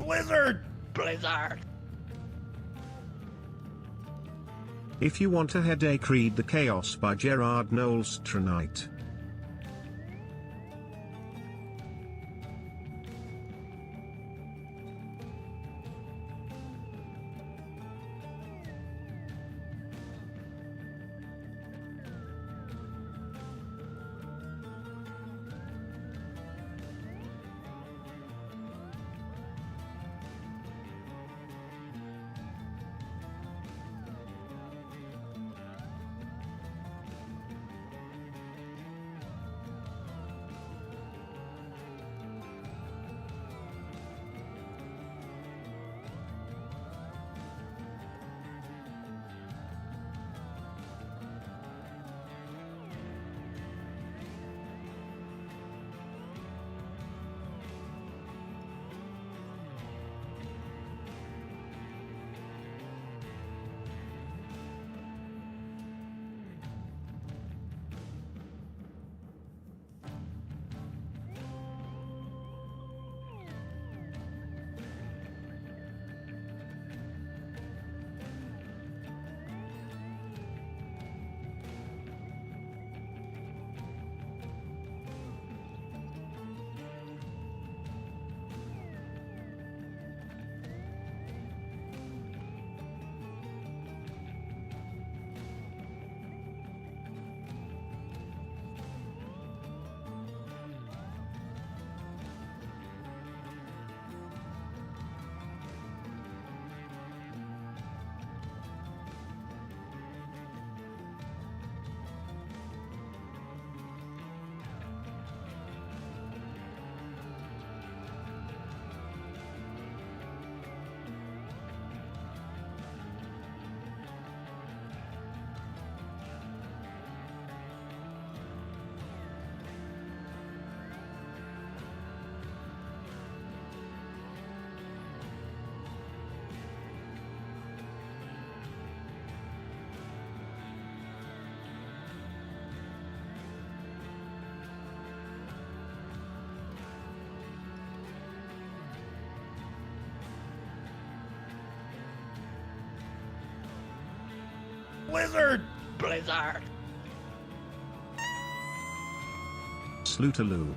Blizzard! Blizzard! If you want a headache, read The Chaos by Gerard Knowles tonight. Blizzard! Blizzard! Slootaloo.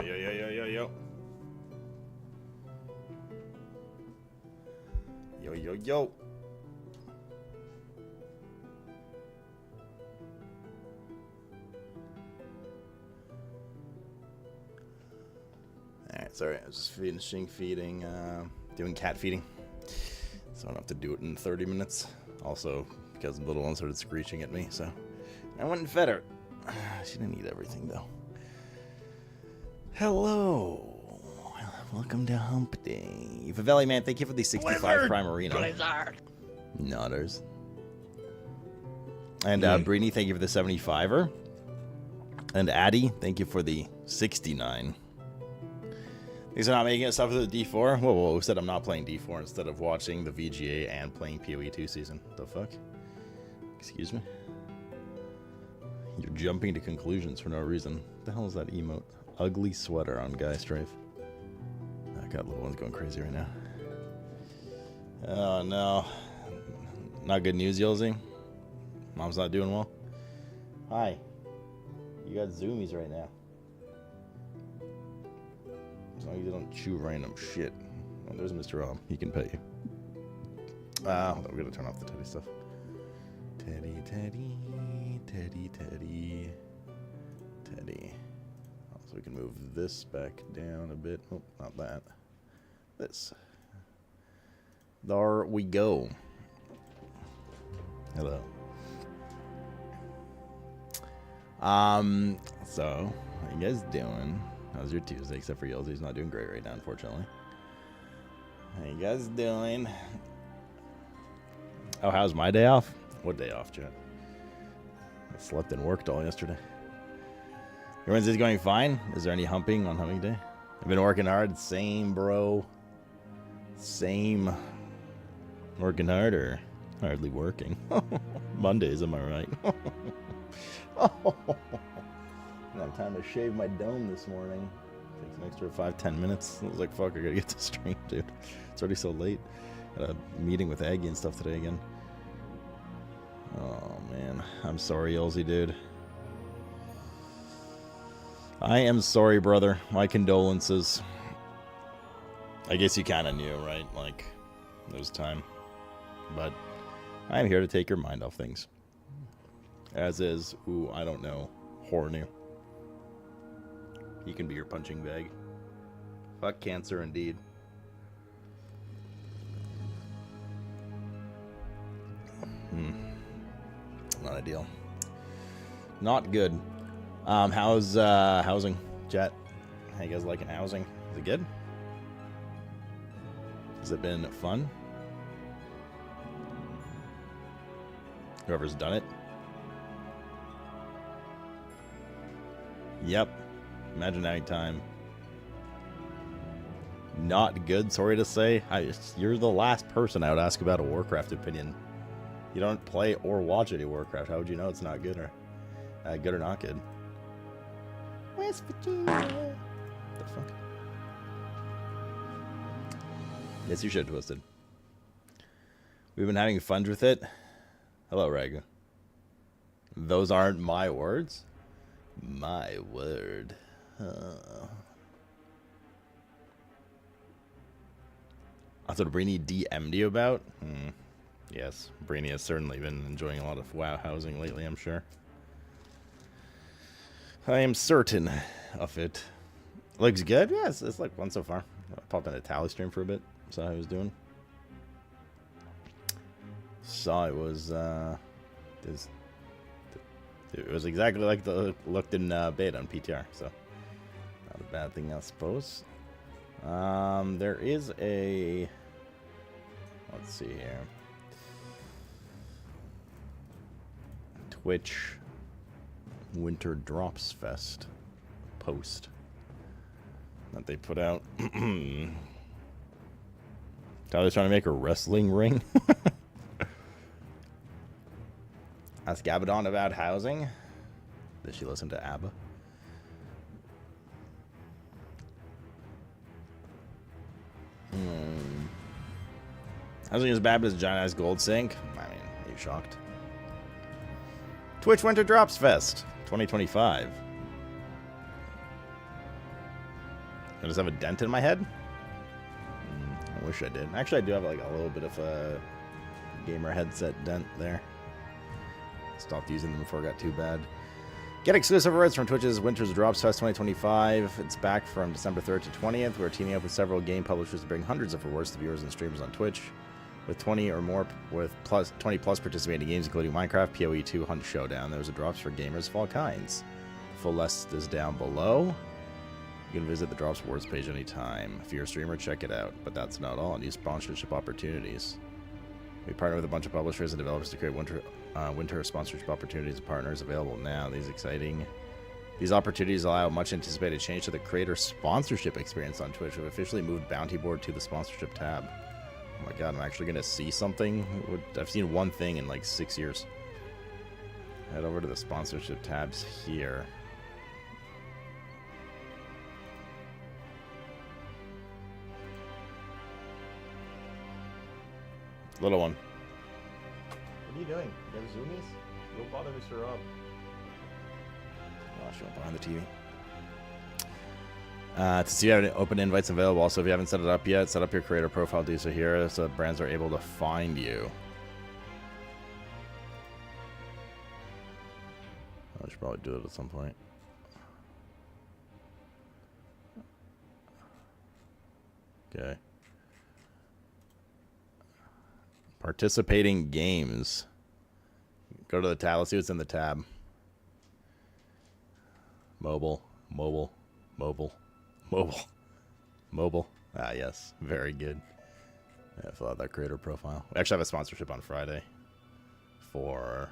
Yo. Yo. Alright, sorry, I was just finishing feeding, doing cat feeding. So I don't have to do it in 30 minutes. Also, because the little one started screeching at me, so I went and fed her. She didn't eat everything, though. Hello. Welcome to Hump Day. Favelli, man, thank you for the 65 Blizzard, Prime Arena. Blizzard. Nodders. And Brini, thank you for the 75er. And Addy, thank you for the 69. Thanks for not making it stuff for the D4. Whoa, who said I'm not playing D4 instead of watching the VGA and playing PoE 2 season? The fuck? Excuse me? You're jumping to conclusions for no reason. What the hell is that emote? Ugly sweater on Guy Strafe. I got little ones going crazy right now. Oh no. Not good news, Yolzy. Mom's not doing well. Hi. You got zoomies right now. As long as you don't chew random shit. Oh, there's Mr. Rob. He can pet you. Hold on, we're gonna turn off the Teddy stuff. Teddy. So we can move this back down a bit. Oh, not that. This. There we go. Hello. So, how you guys doing? How's your Tuesday? Except for Yells, he's not doing great right now, unfortunately. How you guys doing? Oh, how's my day off? What day off, Chat? I slept and worked all yesterday. Your Wednesday's going fine? Is there any humping on humping day? I've been working hard. Same, bro. Same. Working hard or hardly working? Mondays, am I right? I have time to shave my dome this morning. Takes an extra 5-10 minutes. I was like, fuck, I gotta get to stream, dude. It's already so late. Got a meeting with Aggie and stuff today again. Oh, man. I'm sorry, Elsie, dude. I am sorry, brother. My condolences. I guess you kind of knew, right? Like, it was time. But I'm here to take your mind off things. As is, ooh, I don't know, Hornu. He can be your punching bag. Fuck cancer, indeed. Not ideal. Not good. How's housing, Jet? How you guys liking housing? Is it good? Has it been fun? Whoever's done it. Yep. Imagine having time. Not good, sorry to say. You're the last person I would ask about a Warcraft opinion. You don't play or watch any Warcraft. How would you know it's not good or good or not good? West Virginia. The fuck? Yes, you should have twisted. We've been having fun with it. Hello, Ragu. Those aren't my words. My word. That's what Brainy DM'd you about? Yes, Brainy has certainly been enjoying a lot of WoW housing lately, I'm sure. I am certain of it. Looks good? Yeah, it's like fun so far. I popped on a Tally stream for a bit, saw how he was doing. Saw it was, it was exactly like the looked in beta on PTR, so not a bad thing, I suppose. There is a, let's see here, Twitch Winter Drops Fest post that they put out. Tyler's trying to make a wrestling ring. Ask Gabadon about housing. Did she listen to ABBA? Housing as bad as giant ass gold sink? I mean, are you shocked? Twitch Winter Drops Fest 2025. I just have a dent in my head? I wish I did. Actually, I do have like a little bit of a gamer headset dent there. Stopped using them before it got too bad. Get exclusive rewards from Twitch's Winter's Drops Fest 2025. It's back from December 3rd to 20th. We're teaming up with several game publishers to bring hundreds of rewards to viewers and streamers on Twitch. With 20 plus participating games, including Minecraft, PoE 2, Hunt Showdown. There's a drops for gamers of all kinds. The full list is down below. You can visit the Drops Rewards page anytime. If you're a streamer, check it out. But that's not all. New sponsorship opportunities. We partner with a bunch of publishers and developers to create winter sponsorship opportunities and partners available now. These opportunities allow a much anticipated change to the creator sponsorship experience on Twitch. We've officially moved Bounty Board to the sponsorship tab. Oh my god, I'm actually going to see something? I've seen one thing in like 6 years. Head over to the sponsorship tabs here. Little one. What are you doing? You have zoomies? Go bother Mr. Rob. Oh, she went behind the TV. To see if you have any open invites available. Also, if you haven't set it up yet, set up your creator profile. Do so here so that brands are able to find you. I should probably do it at some point. Okay. Participating games. Go to the tab. Let's see what's in the tab. Mobile. Ah, yes. Very good. Yeah, fill out that creator profile. We actually have a sponsorship on Friday for...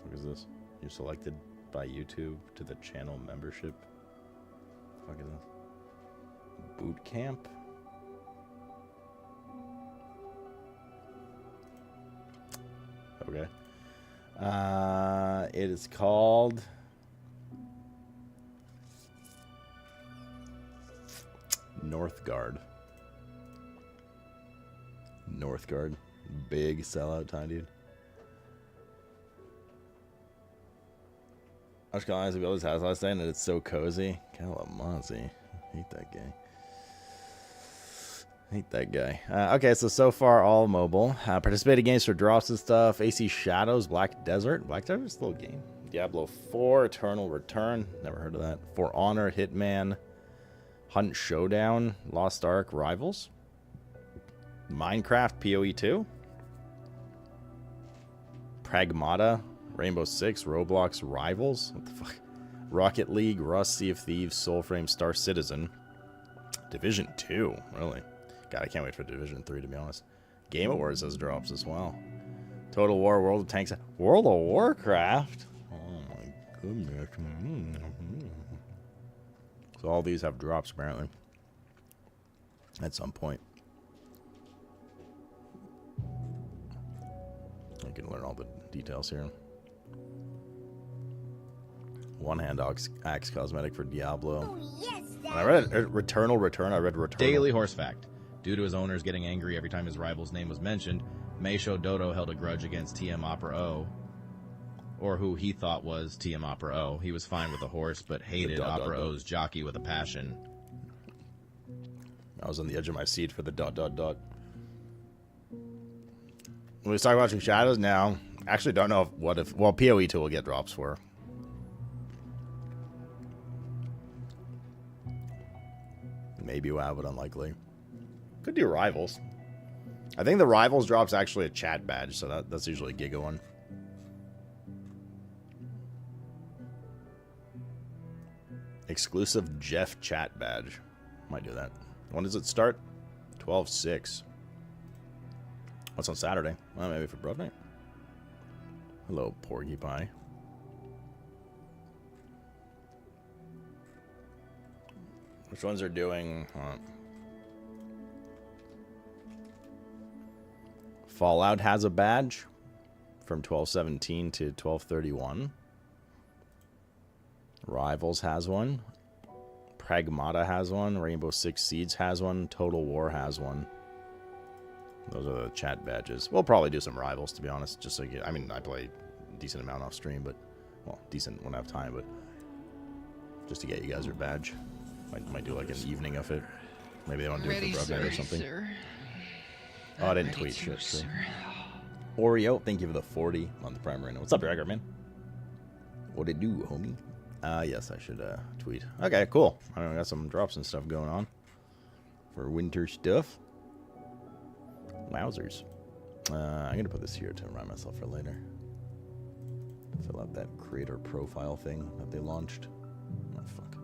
What is this? You're selected by YouTube to the channel membership. What the fuck is this? Boot camp? Okay. It is called Northgard. Northgard. Big sellout time, dude. I was calling Isabel his house last night and it's so cozy. Kalamazoo. Hate that guy. Hate that guy. Okay, so far all mobile. Participating games for drops and stuff. AC Shadows, Black Desert. Black Desert is a little game. Diablo 4, Eternal Return. Never heard of that. For Honor, Hitman, Hunt Showdown, Lost Ark, Rivals. Minecraft, PoE 2. Pragmata, Rainbow Six, Roblox, Rivals. What the fuck? Rocket League, Rust, Sea of Thieves, Soulframe, Star Citizen. Division 2, really? God, I can't wait for Division 3, to be honest. Game Awards has drops as well. Total War, World of Tanks, World of Warcraft. Oh my goodness. So all these have drops, apparently. At some point. I can learn all the details here. One hand axe cosmetic for Diablo. Oh, yes, When I read Returnal Return, I read Returnal. Daily horse fact. Due to his owners getting angry every time his rival's name was mentioned, Meisho Dodo held a grudge against TM Opera O, or who he thought was TM Opera O. He was fine with the horse, but hated Opera O's jockey with a passion. I was on the edge of my seat for the ... When we start watching Shadows now, actually don't know well, PoE 2 will get drops for. Maybe WoW, but unlikely. Could do Rivals. I think the Rivals drop's actually a chat badge, so that's usually a Giga one. Exclusive Jeff chat badge. Might do that. When does it start? 12/6. What's on Saturday? Well, maybe for Broad Night. Hello, Porgy Pie. Which ones are doing... Fallout has a badge from 12/17 to 12/31. Rivals has one. Pragmata has one. Rainbow Six Siege has one. Total War has one. Those are the chat badges. We'll probably do some rivals, to be honest. Just so you get, I mean, I play a decent amount off stream, but, well, decent when I have time, but just to get you guys your badge. Might do like an evening of it. Maybe they want to do it for Brugman or something. Sir. Oh, I didn't tweet shit. So. Oreo, thank you for the 40-month Prime Arena. What's up, Dragon Man? What it do, homie? Yes, I should tweet. Okay, cool. I got some drops and stuff going on for winter stuff. Wowzers. I'm gonna put this here to remind myself for later. Fill out that creator profile thing that they launched. Oh fuck.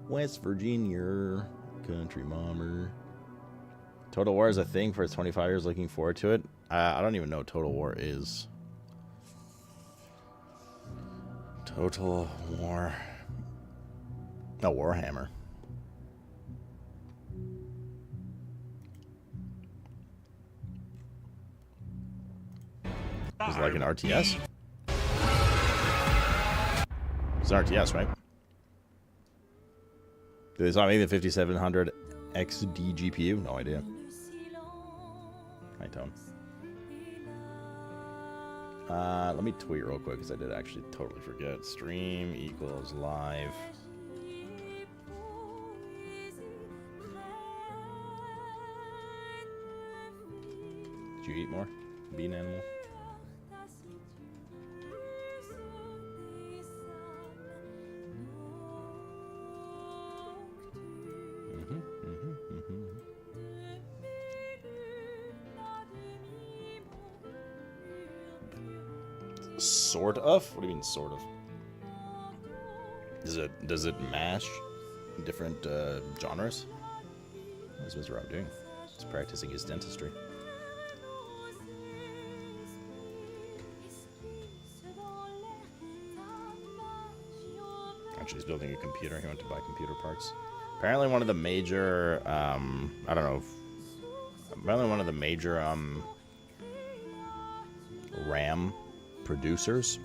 West Virginia, country mommer. Total War is a thing for 25 years. Looking forward to it. I don't even know what Total War is. Total War. Oh, Warhammer. Is it like an RTS? It's an RTS, right? Did they saw maybe the 5700 XD GPU? No idea. Hi, Tone. Let me tweet real quick because I did actually totally forget. Stream equals live. Did you eat more? Bean animal? Sort of? What do you mean, sort of? Does it mash different genres? What is Mr. Rob doing? He's practicing his dentistry. Actually, he's building a computer. He went to buy computer parts. Apparently, one of the major, I don't know. Apparently, one of the major RAM producers,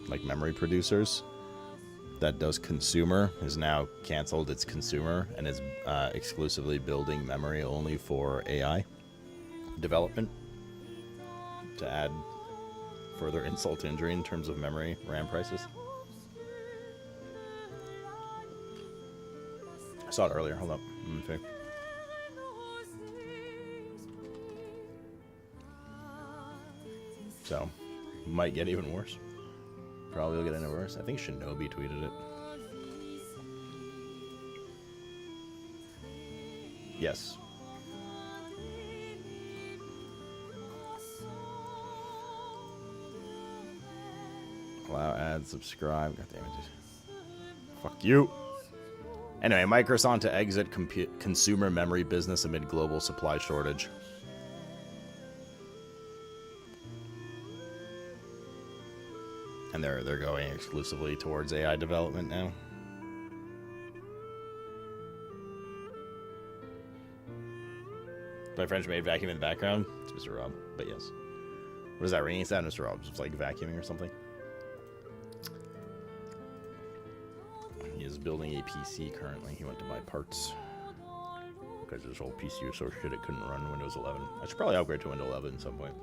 like memory producers, that does consumer is now canceled its consumer and is exclusively building memory only for AI development to add further insult to injury in terms of memory RAM prices. I saw it earlier. Hold up. Okay. So, might get even worse. Probably will get any worse. I think Shinobi tweeted it. Yes. Allow ads, subscribe. God damn it, dude. Fuck you. Anyway, Microsoft to exit consumer memory business amid global supply shortage. And they're going exclusively towards AI development now. My French maid vacuum in the background. It's Mr. Rob, but yes. What is that ringing sound, Mr. Rob? It's like vacuuming or something. He is building a PC currently. He went to buy parts because his whole PC was so shit it couldn't run Windows 11. I should probably upgrade to Windows 11 at some point.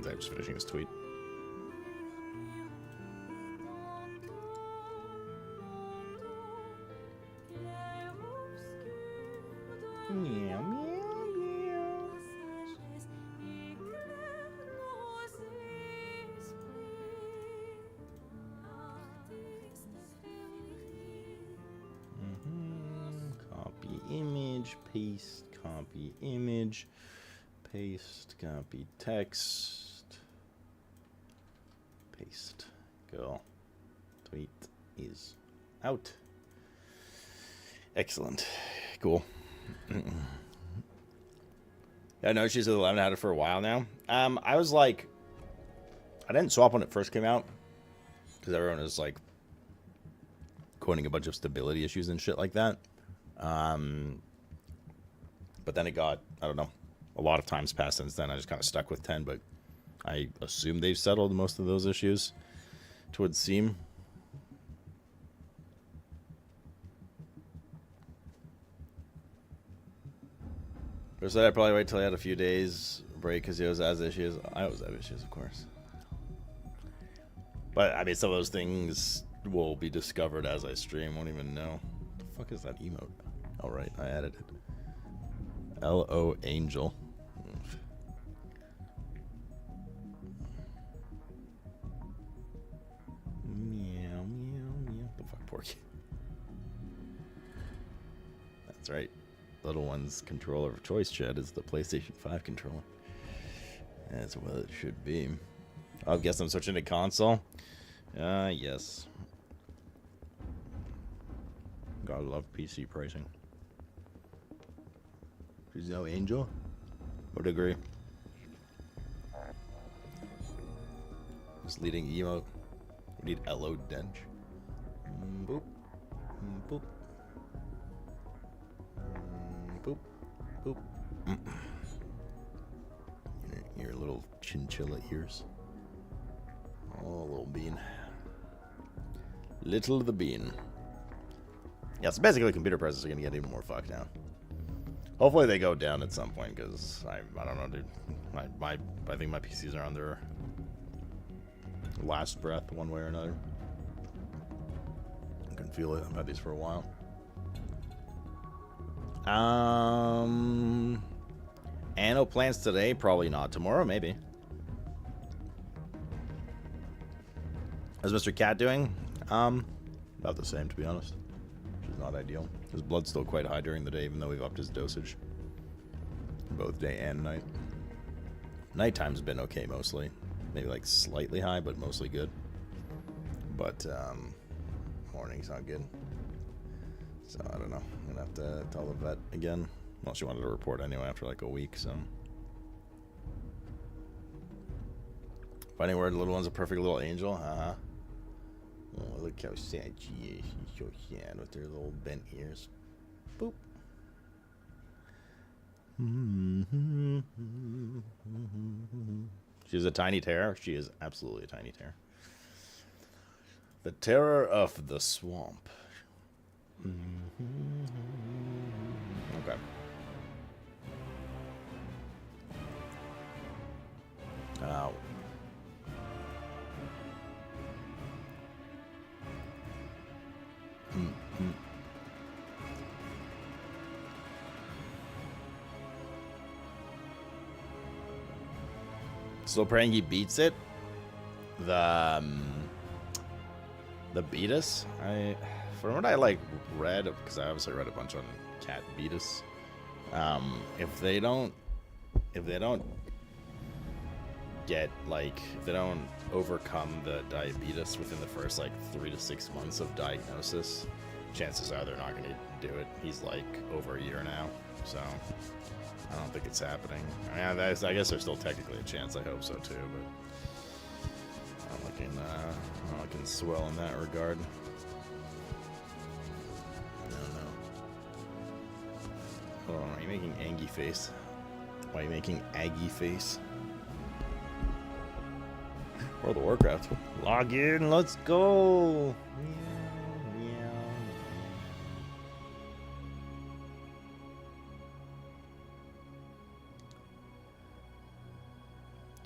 I'm just finishing his tweet. Meow, meow, meow. Copy image, paste, copy image, paste, copy text, paste. Go. Tweet is out. Excellent. Cool. Yeah, no, she's at 11. I had it for a while now. I was like, I didn't swap when it first came out because everyone was like quoting a bunch of stability issues and shit like that. But then it got, I don't know, a lot of times passed since then. I just kind of stuck with 10, but I assume they've settled most of those issues, it would seem. Or said I'd probably wait till I had a few days break because he always has issues. I always have issues, of course. But, I mean, some of those things will be discovered as I stream. Won't even know. What the fuck is that emote? Oh, right. I added it. L-O Angel. Meow, meow, meow. The fuck, Porky? That's right. Little one's controller of choice, Chad, is the PlayStation 5 controller. That's what it should be. I guess I'm switching to console. Yes. Gotta love PC pricing. She's no angel? Would agree. Just leading emote. We need Elo Dench. Boop. Boop. Boop. Boop. Your little chinchilla ears. Oh, little bean. Little the bean. Yeah, so basically computer prices are going to get even more fucked now. Hopefully they go down at some point, because I don't know, dude. I think my PCs are on their last breath one way or another. I can feel it. I've had these for a while. Anno plans today? Probably not. Tomorrow, maybe. How's Mr. Cat doing? About the same, to be honest. Which is not ideal. His blood's still quite high during the day, even though we've upped his dosage. Both day and night. Nighttime's been okay, mostly. Maybe, like, slightly high, but mostly good. But, morning's not good. So, I don't know. I'm gonna have to tell the vet again. Well, she wanted to report anyway after, like, a week, so... Funny word, little one's a perfect little angel, huh? Oh, look how sad she is. She's so sad with her little bent ears. Boop. She's a tiny terror. She is absolutely a tiny terror. The terror of the swamp. Okay. Ow. Still praying he beats it. The Beatus. From what I read, because I obviously read a bunch on Cat Beatus. If they don't get if they don't overcome the diabetes within the first 3 to 6 months of diagnosis, chances are they're not going to do it. He's over a year now, so I don't think it's happening. I mean, I guess there's still technically a chance. I hope so too, but I'm looking swell in that regard. No. Hold on, are you making Aggie face? Why are you making Aggie face? World of Warcraft. Log in, let's go! Meow.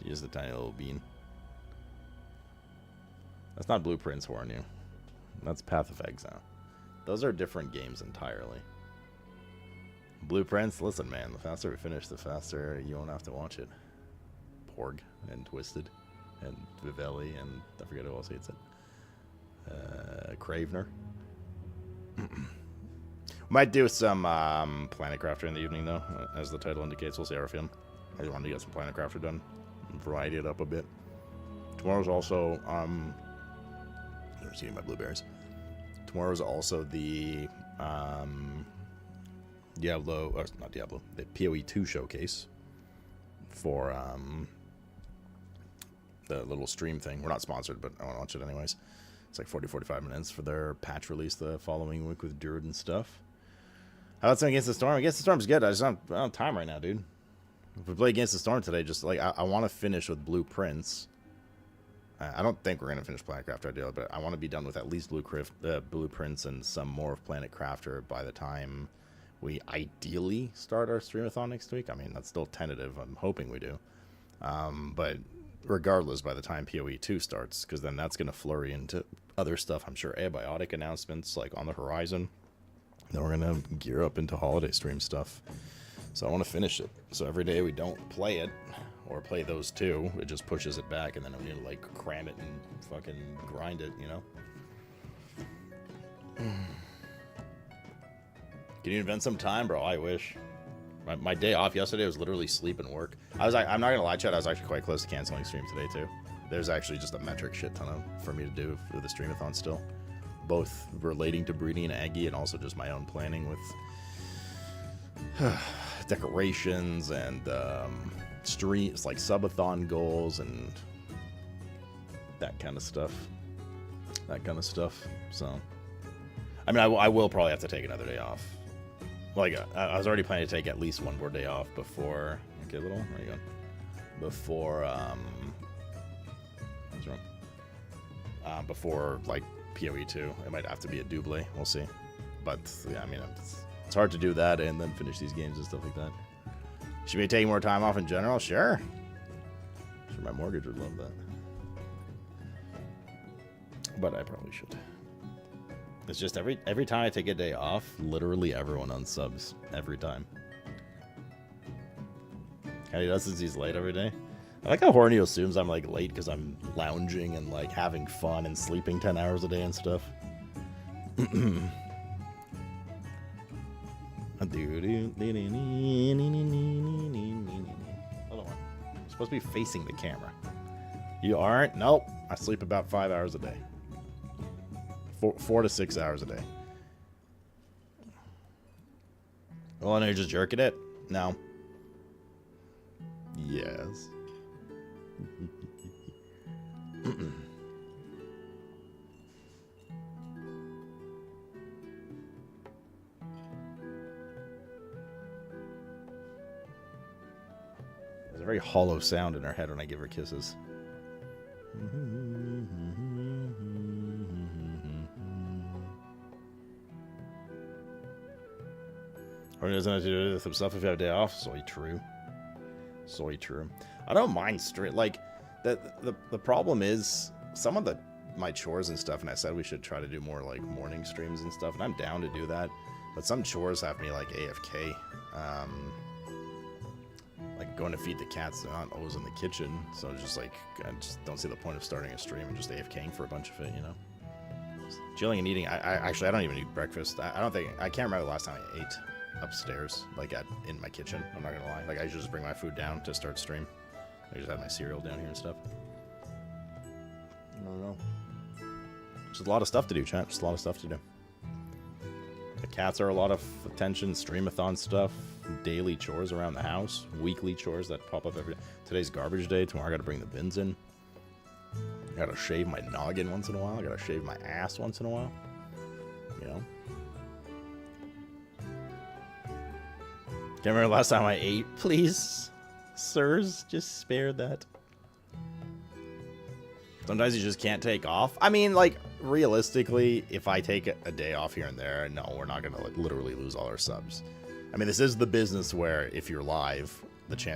Just a tiny little bean. That's not Blueprints, warn you. That's Path of Exile. Those are different games entirely. Blueprints, listen man, the faster we finish, the faster you won't have to watch it. Porg and Twisted and Vivelli and I forget who else hates it. Cravener. Might do some Planet Crafter in the evening though, as the title indicates. We'll see how we're feeling. I just wanted to get some Planet Crafter done and variety it up a bit. Tomorrow's also I'm just eating my blueberries. Tomorrow's also the the PoE 2 showcase for the little stream thing. We're not sponsored, but I want to watch it anyways. It's like 40-45 minutes for their patch release the following week with Druid and stuff. How about some Against the Storm? Against the Storm's good. I don't have time right now, dude. If we play Against the Storm today, just like I want to finish with Blueprints. I don't think we're gonna finish Planetcraft Ideal, but I want to be done with at least Blueprints and some more of Planet Crafter by the time we ideally start our Streamathon next week. I mean, that's still tentative. I'm hoping we do. But regardless, by the time PoE 2 starts, because then that's gonna flurry into other stuff. I'm sure Abiotic announcements like on the horizon. Then we're gonna gear up into holiday stream stuff. So I want to finish it. So every day we don't play it, or play those two, it just pushes it back, and then we need to like cram it and fucking grind it, you know? Can you invent some time, bro? I wish. My day off yesterday was literally sleep and work. I'm not gonna lie, Chad, I was actually quite close to canceling stream today too. There's actually just a metric shit ton for me to do for the Streamathon still. Both relating to breeding and Aggie, and also just my own planning with decorations and streams, like subathon goals and that kind of stuff. So, I mean, I will probably have to take another day off. Like, I was already planning to take at least one more day off before. Okay, little, where are you going? Before, what's wrong? Before like PoE 2, it might have to be a double. We'll see. But yeah, I mean, it's hard to do that and then finish these games and stuff like that. Should we be taking more time off in general? Sure. Sure, my mortgage would love that. But I probably should. It's just every time I take a day off, literally everyone unsubs. Every time. How he does is he's late every day. I like how Horny assumes I'm like late because I'm lounging and like having fun and sleeping 10 hours a day and stuff. Hold on. You're supposed to be facing the camera. You aren't? Nope. I sleep about 5 hours a day. 4 to 6 hours a day. Well, and you're just jerking it? No. Yes. There's a very hollow sound in her head when I give her kisses. Or doesn't have to do some stuff if you have a day off. Soy true. Soy true. I don't mind straight like the problem is some of my chores and stuff, and I said we should try to do more like morning streams and stuff, and I'm down to do that. But some chores have me like AFK. Like going to feed the cats, they're not always in the kitchen, so it's just like I just don't see the point of starting a stream and just AFKing for a bunch of it, you know. Just chilling and eating. I actually don't even eat breakfast. I can't remember the last time I ate upstairs, like in my kitchen. I'm not gonna lie. Like I usually just bring my food down to start stream. I just have my cereal down here and stuff. I don't know. Just a lot of stuff to do, chat. Just a lot of stuff to do. The cats are a lot of attention. Streamathon stuff. Daily chores around the house. Weekly chores that pop up every day. Today's garbage day. Tomorrow I gotta bring the bins in. I gotta shave my noggin once in a while. I gotta shave my ass once in a while. You know? Can't remember the last time I ate. Please, sirs, just spare that. Sometimes you just can't take off. I mean, like, realistically, if I take a day off here and there, no, we're not gonna like literally lose all our subs. I mean, this is the business where if you're live, like,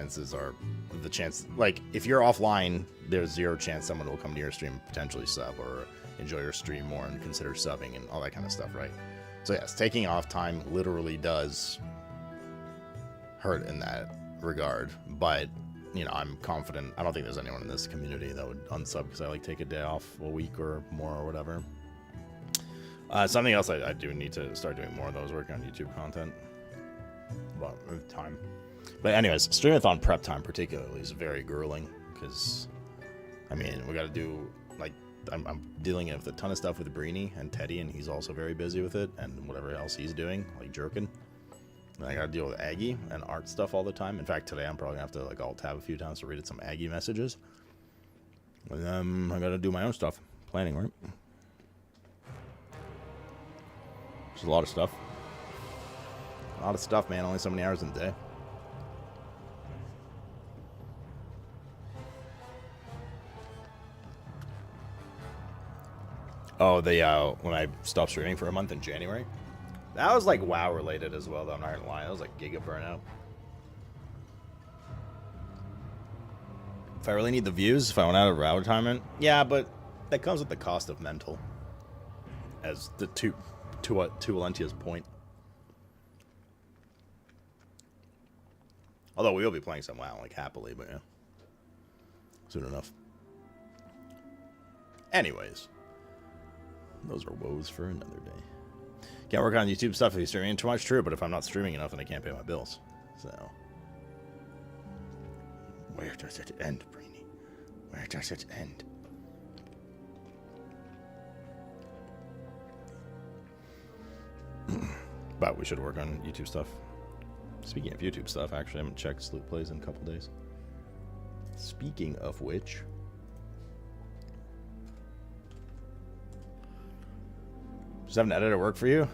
if you're offline, there's zero chance someone will come to your stream and potentially sub or enjoy your stream more and consider subbing and all that kind of stuff, right? So yes, taking off time literally does hurt in that regard, but you know, I'm confident. I don't think there's anyone in this community that would unsub because I like take a day off a week or more or whatever. Something else I do need to start doing more of those, working on YouTube content. But with time. But anyways, Streamathon prep time particularly is very grueling because, I mean, we got to do, like, I'm dealing with a ton of stuff with Breeny and Teddy, and he's also very busy with it, and whatever else he's doing, like jerking. And I got to deal with Aggie and art stuff all the time. In fact, today I'm probably going to have to, like, alt-tab a few times to read some Aggie messages. And I got to do my own stuff. Planning, right? It's a lot of stuff. A lot of stuff, man. Only so many hours in a day. Oh, when I stopped streaming for a month in January. That was like WoW related as well, though. I'm not gonna lie. That was like Giga burnout. If I really need the views, if I went out of WoW retirement, yeah, but that comes with the cost of mental. As the to Valentia's point. Although we will be playing some WoW, like happily, but yeah, soon enough. Anyways, those are woes for another day. Can't work on YouTube stuff if you're streaming too much, true, but if I'm not streaming enough, then I can't pay my bills. So, where does it end, Brainy? Where does it end? But we should work on YouTube stuff. Speaking of YouTube stuff, actually, I haven't checked Sloop Plays in a couple days. Speaking of which, just have an editor work for you?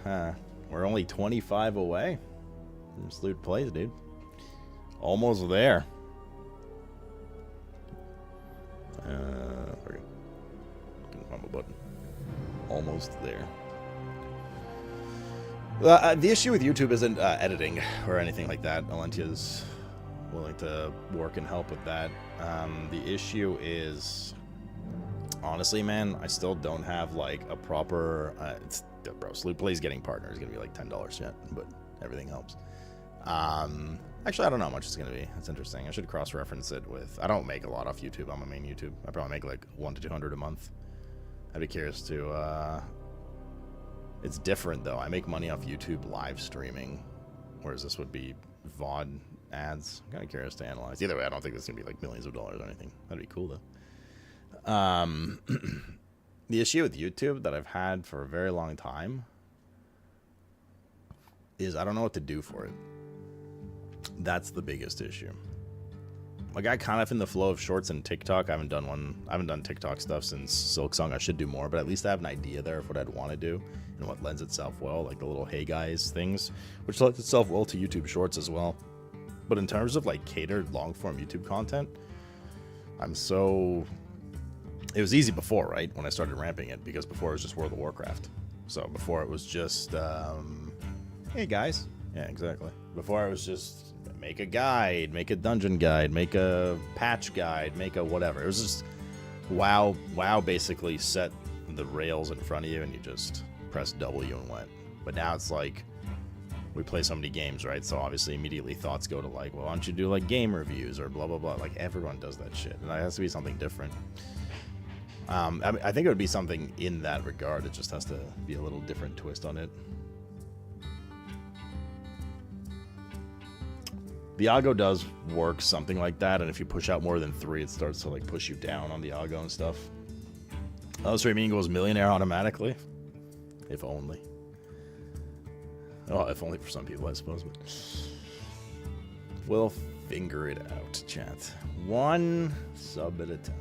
We're only 25 away from Sloop Plays, dude. Almost there. Couldn't find my button. Almost there. The issue with YouTube isn't editing or anything like that. Alentia's willing to work and help with that. The issue is, honestly, man, I still don't have like a proper. Bro, Sloop Plays getting partner is gonna be like $10 yet, but everything helps. Actually, I don't know how much it's gonna be. It's interesting. I should cross-reference it with. I don't make a lot off YouTube on my main YouTube. I probably make like 100 to 200 a month. I'd be curious to. It's different though. I make money off YouTube live streaming, whereas this would be VOD ads. I'm kind of curious to analyze. Either way, I don't think this is gonna be like millions of dollars or anything. That'd be cool though. The issue with YouTube that I've had for a very long time is I don't know what to do for it. That's the biggest issue. Like, I kind of in the flow of shorts and TikTok. I haven't done TikTok stuff since Silksong. I should do more, but at least I have an idea there of what I'd want to do and what lends itself well, like the little hey guys things, which lends itself well to YouTube shorts as well. But in terms of like catered long form YouTube content, it was easy before, right? When I started ramping it, because before it was just World of Warcraft. So before it was just, hey guys. Yeah, exactly. Before it was just make a guide, make a dungeon guide, make a patch guide, make a whatever. It was just WoW basically set the rails in front of you and you just press W and went. But now it's like, we play so many games, right? So obviously immediately thoughts go to like, well, why don't you do like game reviews or blah, blah, blah. Like everyone does that shit. And it has to be something different. I think it would be something in that regard. It just has to be a little different twist on it. The algo does work something like that, and if you push out more than 3, it starts to like push you down on the algo and stuff. Streaming goes millionaire automatically. If only. Oh, if only for some people, I suppose. But we'll figure it out, chat. One sub at a time.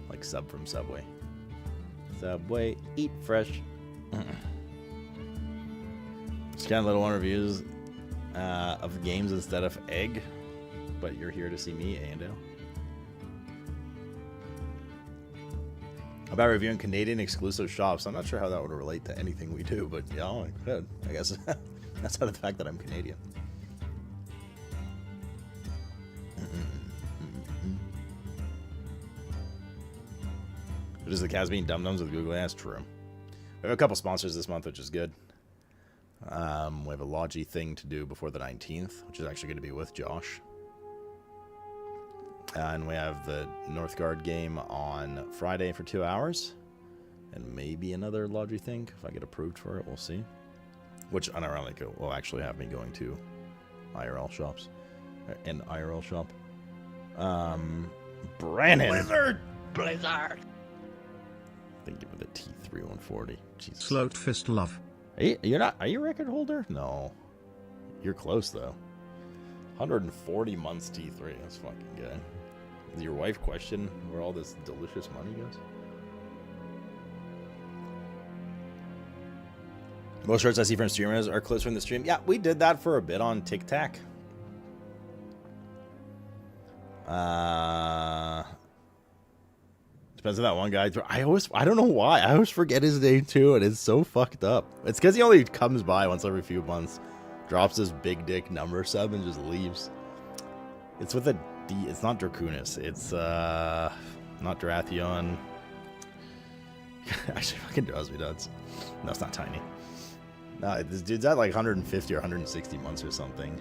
Like sub from Subway. Subway, eat fresh. Scan little one reviews of games instead of egg, but you're here to see me, Ando. About reviewing Canadian exclusive shops. I'm not sure how that would relate to anything we do, but yeah, I could. I guess that's how the fact that I'm Canadian. It is the Casbean Dum Dums with Google Ads. True. We have a couple sponsors this month, which is good. We have a Logi thing to do before the 19th, which is actually going to be with Josh. And we have the Northgard game on Friday for 2 hours. And maybe another Logi thing. If I get approved for it, we'll see. Which, unironically, will actually have me going to IRL shops. An IRL shop. Brandon! Blizzard! Thank you for the T3 140. Jesus. Sloat fist love. You're not. Are you a record holder? No. You're close though. 140 months T3. That's fucking good. Does your wife question where all this delicious money goes? Most shirts I see from streamers are clips from the stream. Yeah, we did that for a bit on TikTok. Depends on that one guy. I don't know why. I always forget his name too, and it's so fucked up. It's because he only comes by once every few months, drops his big dick number sub, and just leaves. It's with a D. It's not Dracunis. It's not Drathion. Actually, fucking drives me nuts. No, it's not Tiny. No, this dude's at like 150 or 160 months or something.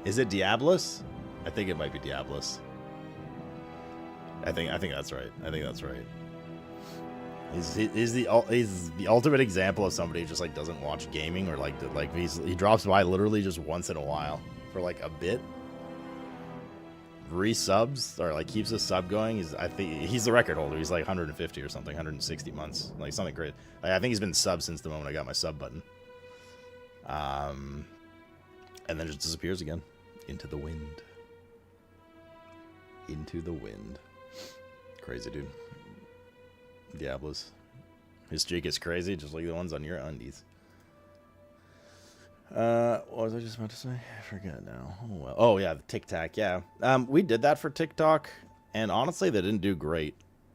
Is it Diablos? I think it might be Diablos. I think that's right. I think that's right. He's the ultimate example of somebody who just like doesn't watch gaming, or like he drops by literally just once in a while for like a bit, resubs, or like keeps his sub going. I think he's the record holder. He's like 150 or something, 160 months, like something great. Like, I think he's been subbed since the moment I got my sub button. And then just disappears again into the wind. Into the wind. Crazy dude. Diablos. His streak is crazy, just like the ones on your undies. What was I just about to say? I forget now. Oh, well. Oh yeah, the TikTok. Yeah. We did that for TikTok, and honestly, they didn't do great.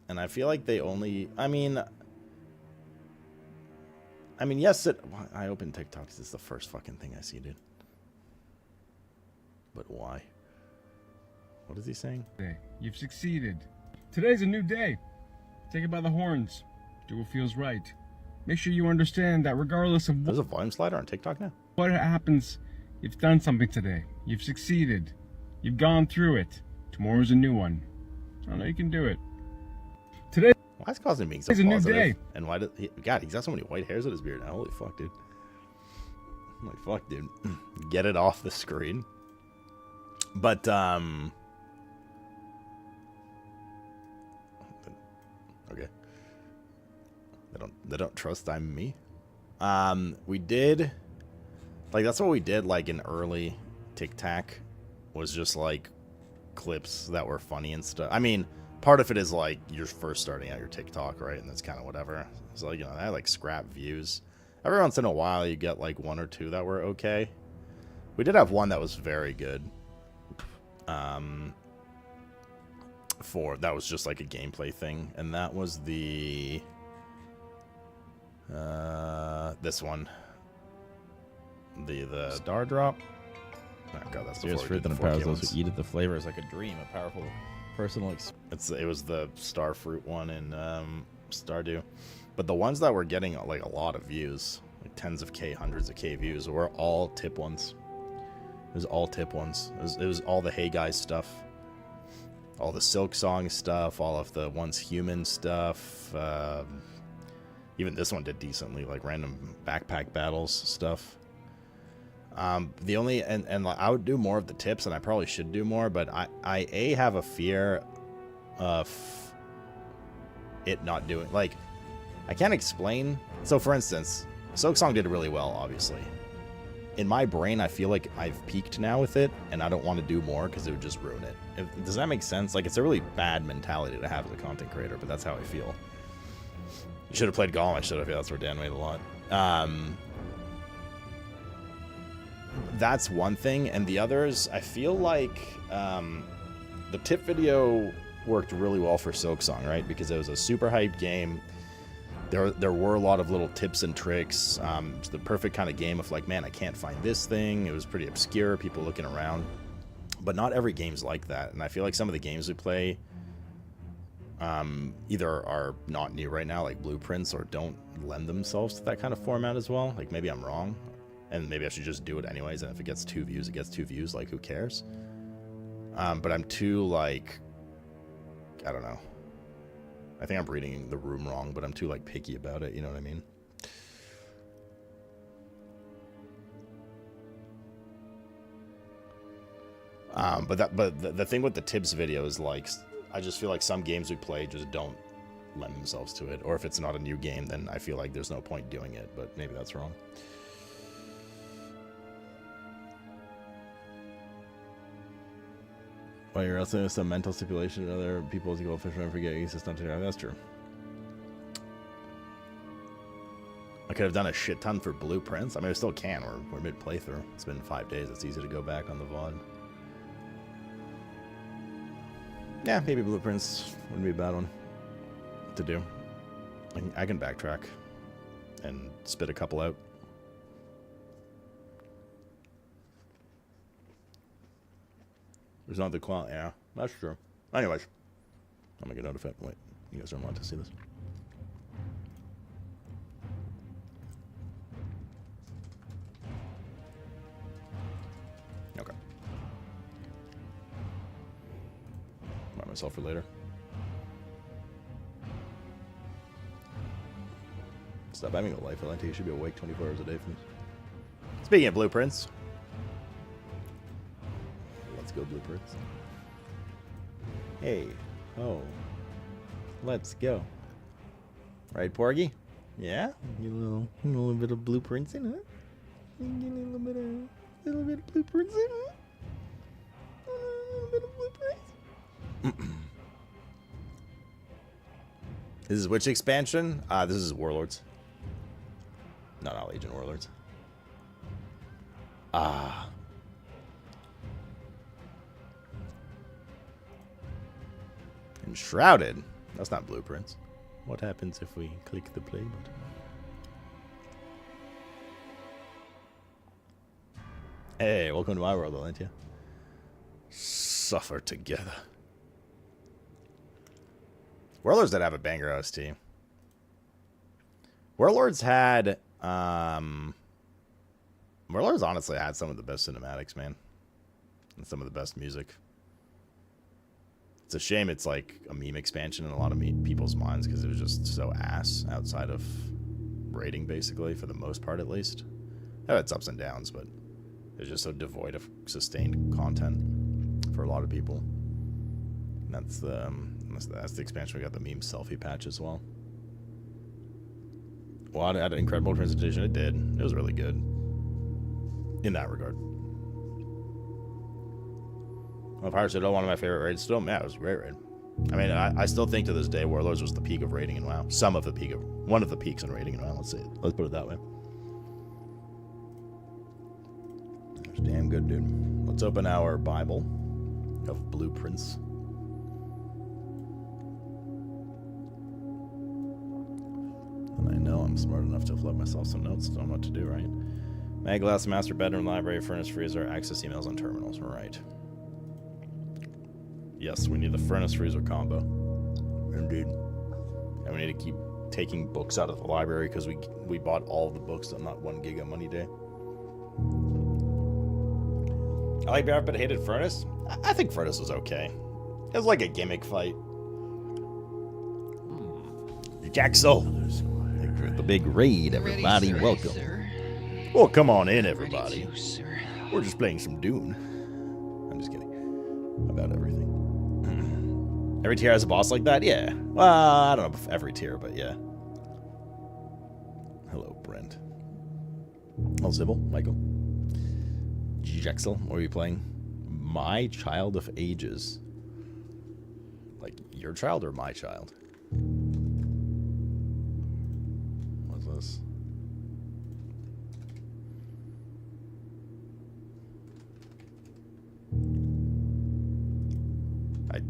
And I feel like they only. I mean, yes. I opened TikTok. This is the first fucking thing I see, dude. But why? What is he saying? You've succeeded. Today's a new day. Take it by the horns. Do what feels right. Make sure you understand that regardless of There's a volume slider on TikTok now? what happens, you've done something today. You've succeeded. You've gone through it. Tomorrow's a new one. I know you can do it. Today Why is Cosmo being so is a new positive? day. And why did he... God, he's got so many white hairs in his beard now. Holy fuck, dude. Holy fuck, dude. Get it off the screen. But, okay. They don't trust I'm me. We did, like, that's what we did, like, in early TikTok, was just, like, clips that were funny and stuff. I mean, part of it is, like, you're first starting out your TikTok, right? And that's kind of whatever. So, you know, I had, like, scrap views. Every once in a while, you get, like, one or two that were okay. We did have one that was very good. That was just like a gameplay thing, and that was the this one, the Star Drop. Oh god, that's Serious fruit that empowers those who eat it. The flavor is like a dream, a powerful personal experience. It was the Star Fruit one in Stardew, but the ones that were getting like a lot of views, like tens of K, hundreds of K views, were all tip ones. It was all tip ones. It was all the Hey Guys stuff. All the Silk Song stuff, all of the Once Human stuff. Even this one did decently, like random backpack battles stuff. The only, and I would do more of the tips, and I probably should do more, but I have a fear of it not doing, like, I can't explain. So for instance, Silk Song did really well, obviously. In my brain, I feel like I've peaked now with it, and I don't want to do more because it would just ruin it. Does that make sense? Like, it's a really bad mentality to have as a content creator, but that's how I feel. You should have played Golem. I should have. Yeah, that's where Dan made a lot. That's one thing, and the others, I feel like the tip video worked really well for Silk Song, right? Because it was a super hyped game. There were a lot of little tips and tricks. It's the perfect kind of game of like, man, I can't find this thing. It was pretty obscure, people looking around. But not every game's like that. And I feel like some of the games we play either are not new right now, like Blueprints, or don't lend themselves to that kind of format as well. Like, maybe I'm wrong. And maybe I should just do it anyways. And if it gets 2 views, it gets 2 views. Like, who cares? But I'm too, like, I don't know. I think I'm reading the room wrong, but I'm too, like, picky about it. You know what I mean? But the thing with the tips video is, like, I just feel like some games we play just don't lend themselves to it. Or if it's not a new game, then I feel like there's no point doing it. But maybe that's wrong. Well, you're also some mental stipulation to other people as you go fishermen forget you stuff to that's true. could have done a shit ton for Blueprints. I mean, I still can. We're mid playthrough. It's been 5 days. It's easy to go back on the VOD. Yeah, maybe Blueprints wouldn't be a bad one to do. I can backtrack and spit a couple out. There's not the quality. Yeah, that's true. Anyways, I'll make a note of it. Wait, you guys don't want to see this. Okay. Remind myself for later. Stop having a life. I think you should be awake 24 hours a day for this. Speaking of Blueprints. Let's go, Blueprints. Hey. Oh. Let's go. Right, Porgy? Yeah? Get a little bit of Blueprints in it. Get a little bit of Blueprints in it. A little bit of Blueprints. This is which expansion? This is Warlords. Not Legion Warlords. Enshrouded? That's not Blueprints. What happens if we click the play button? Hey, welcome to my world, Valentia. Suffer together. Warlords did have a banger OST. Warlords had, Warlords honestly had some of the best cinematics, man. And some of the best music. It's a shame it's like a meme expansion in a lot of people's minds because it was just so ass outside of rating, basically, for the most part at least. It had its ups and downs, but it was just so devoid of sustained content for a lot of people. And that's the expansion. We got the meme selfie patch as well. Well, it had an incredible presentation. It did. It was really good in that regard. Well, Pirates Citadel, one of my favorite raids still. Yeah, it was a great raid. I mean, I still think to this day Warlords was the peak of raiding in WoW. One of the peaks in raiding in WoW. Let's put it that way. It was damn good, dude. Let's open our Bible of Blueprints. And I know I'm smart enough to flood myself some notes, so I know what to do, right? Mag glass, master bedroom, library, furnace, freezer, access emails, and terminals. Right. Yes, we need the furnace freezer combo. Indeed. And we need to keep taking books out of the library because we bought all of the books on that 1 Giga money day. I like BR, but hated Furnace. I think Furnace was okay. It was like a gimmick fight. Jaxel. The big raid, everybody. Ready, welcome. sir. Well, come on in, everybody. Ready to, sir. We're just playing some Dune. I'm just kidding. About everything. Every tier has a boss like that? Yeah. Well, I don't know if every tier, but yeah. Hello, Brent. Oh, Sybil, Michael. Jaxel, what are you playing? My Child of Ages. Like, your child or my child? What's this?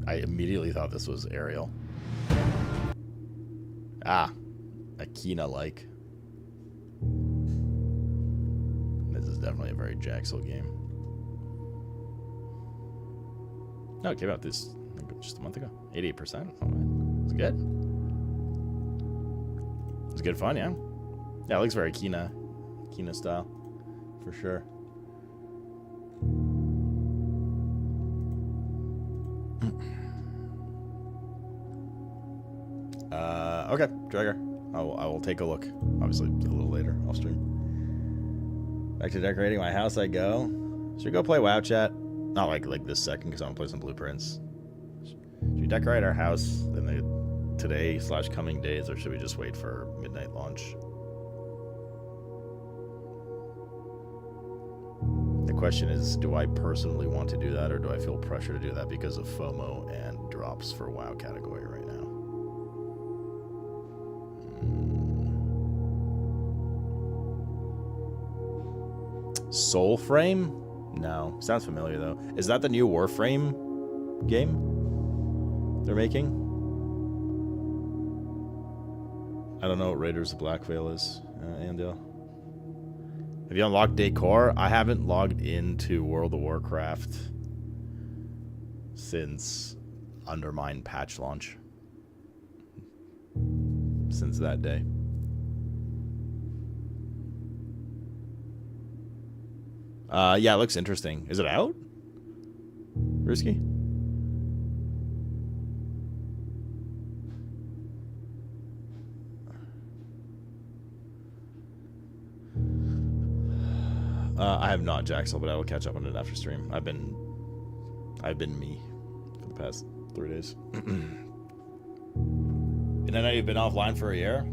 I immediately thought this was Ariel. Ah, Akina-like. This is definitely a very Jaxel game. No, it came out just a month ago. 88%. Oh, man. It's good. It's good fun, yeah. Yeah, it looks very Akina style, for sure. Okay, Dragger. I will take a look. Obviously, a little later. I'll stream. Back to decorating my house I go. Should we go play WoW chat? Not like this second, because I want to play some Blueprints. Should we decorate our house in the today/coming days, or should we just wait for midnight launch? The question is, do I personally want to do that, or do I feel pressure to do that because of FOMO and drops for WoW category right now? Soulframe? No. Sounds familiar, though. Is that the new Warframe game they're making? I don't know what Raiders of Black Veil is, Andale. Have you unlocked Decor? I haven't logged into World of Warcraft since Undermine patch launch. Since that day. Yeah, it looks interesting. Is it out? Risky? I have not, Jaxel, but I will catch up on it after stream. I've been me for the past 3 days. And I know you've been offline for a year.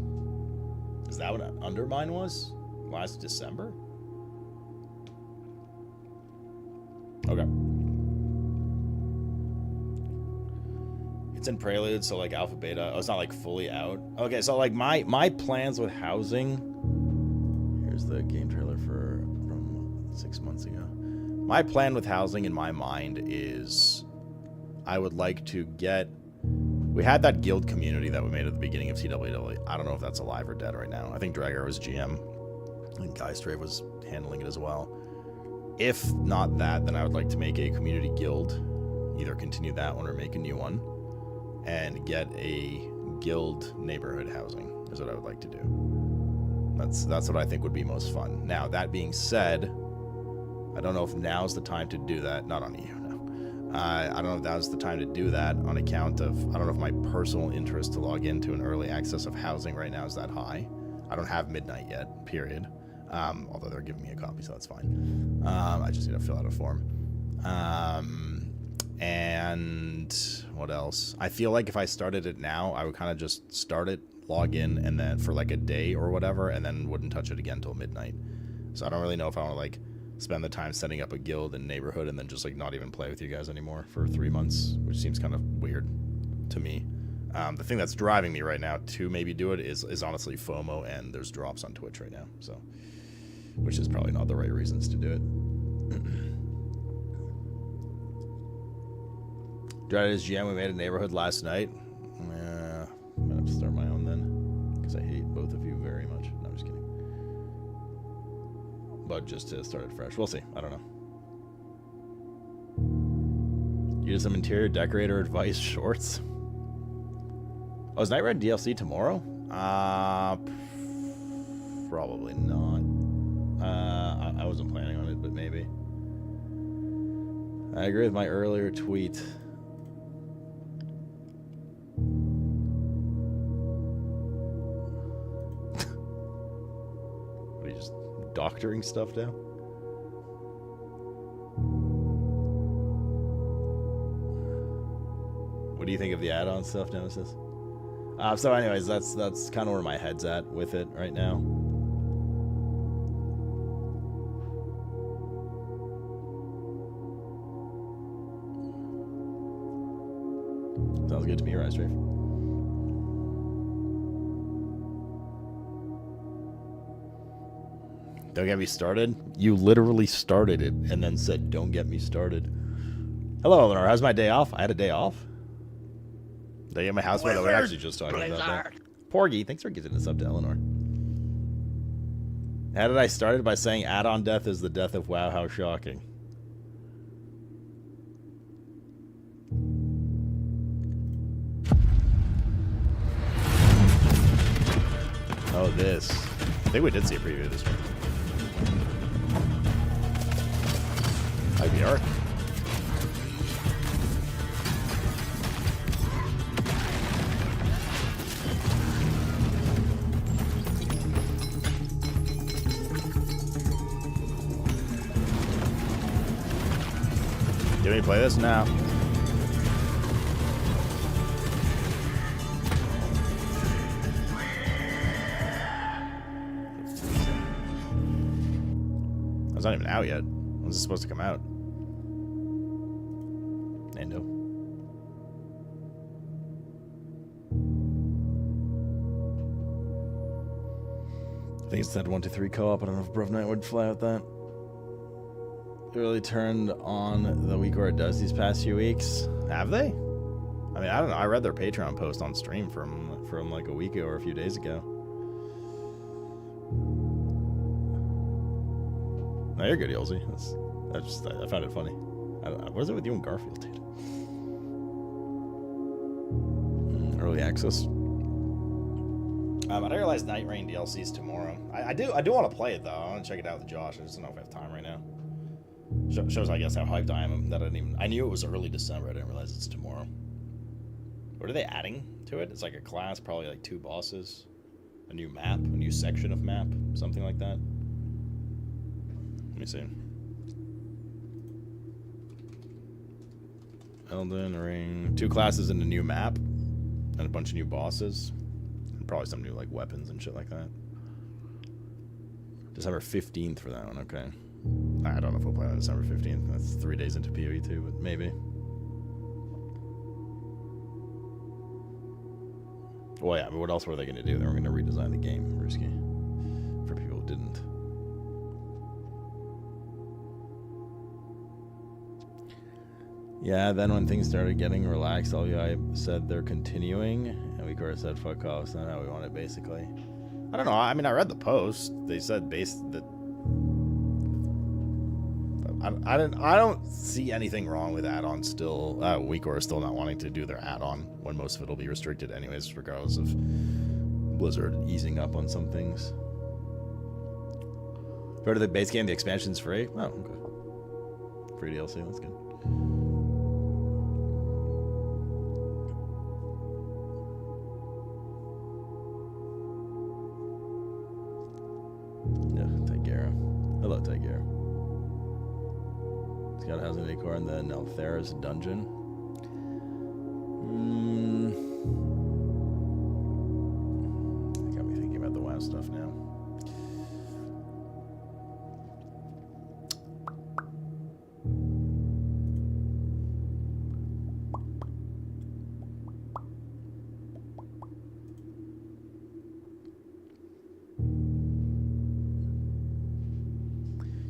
Is that what Undermine was? Last December? Okay. It's in Prelude, so like alpha beta. Oh, it's not like fully out. Okay, so like my plans with housing. Here's the game trailer from 6 months ago. My plan with housing in my mind is I would like to get. We had that guild community that we made at the beginning of TWW. I don't know if that's alive or dead right now. I think Dragar was GM. And Guystrave was handling it as well. If not that, then I would like to make a community guild. Either continue that one or make a new one. And get a guild neighborhood housing is what I would like to do. That's what I think would be most fun. Now, that being said, I don't know if now's the time to do that. Not on EU, no. I don't know if now's the time to do that on account of, I don't know if my personal interest to log into an early access of housing right now is that high. I don't have midnight yet, period. Although they're giving me a copy, so that's fine. I just need to fill out a form. And what else? I feel like if I started it now, I would kind of just start it, log in, and then for like a day or whatever, and then wouldn't touch it again until midnight. So I don't really know if I want to like spend the time setting up a guild and neighborhood and then just like not even play with you guys anymore for 3 months, which seems kind of weird to me. The thing that's driving me right now to maybe do it is honestly FOMO, and there's drops on Twitch right now, so which is probably not the right reasons to do it. Dreaded as GM, we made a neighborhood last night. I'm gonna have to start my own then, because I hate both of you very much. No, I'm just kidding. But just to start it fresh, we'll see. I don't know. You did some interior decorator advice shorts. Oh, is Night Red DLC tomorrow? Probably not. I wasn't planning on it, but maybe. I agree with my earlier tweet. What are you just doctoring stuff now? What do you think of the add-on stuff, Nemesis? So anyways, that's kind of where my head's at with it right now. Sounds good to me, right, Strafe? Don't get me started? You literally started it and then said, don't get me started. Hello, Eleanor. How's my day off? I had a day off. Did I get my house? By the way, we're actually just talking about that. Porgy, thanks for giving this up to Eleanor. How did I start it? By saying add-on death is the death of WoW. How shocking. Oh, this. I think we did see a preview of this one. IVR. Do we play this now? It's not even out yet. When's it supposed to come out? Nando. I think it's that 1-2-3 co-op. I don't know if Bruv Knight would fly out that. really turned on the week where it does these past few weeks. Have they? I mean, I don't know. I read their Patreon post on stream from like a week ago or a few days ago. No, you're good, Yolzy. I found it funny. What is it with you and Garfield, dude? Early access. I realize Night Rain DLC is tomorrow. I do want to play it though. I want to check it out with Josh. I just don't know if I have time right now. Shows, I guess, how hyped I am that I knew it was early December. I didn't realize it's tomorrow. What are they adding to it? It's like a class, probably like 2 bosses, a new map, a new section of map, something like that. Let me see. Elden Ring, 2 classes and a new map, and a bunch of new bosses, and probably some new like weapons and shit like that. December 15th for that one. Okay. I don't know if we'll play on December 15th. That's 3 days into PoE 2, but maybe. Well, yeah, but what else were they going to do? They were going to redesign the game, Ruski, for people who didn't. Yeah, then when things started getting relaxed, LVI said they're continuing, and we of course said fuck off. It's not how we want it, basically. I don't know. I mean, I read the post. They said that I don't see anything wrong with add-on still. WeakCore is still not wanting to do their add-on when most of it will be restricted anyways, regardless of Blizzard easing up on some things. Go to the base game, the expansion's free. Oh, okay. Free DLC, that's good. Yeah, Tigera. Hello, Tigera. Got Housing Decor and then Althera's Dungeon. Got me thinking about the WoW stuff now.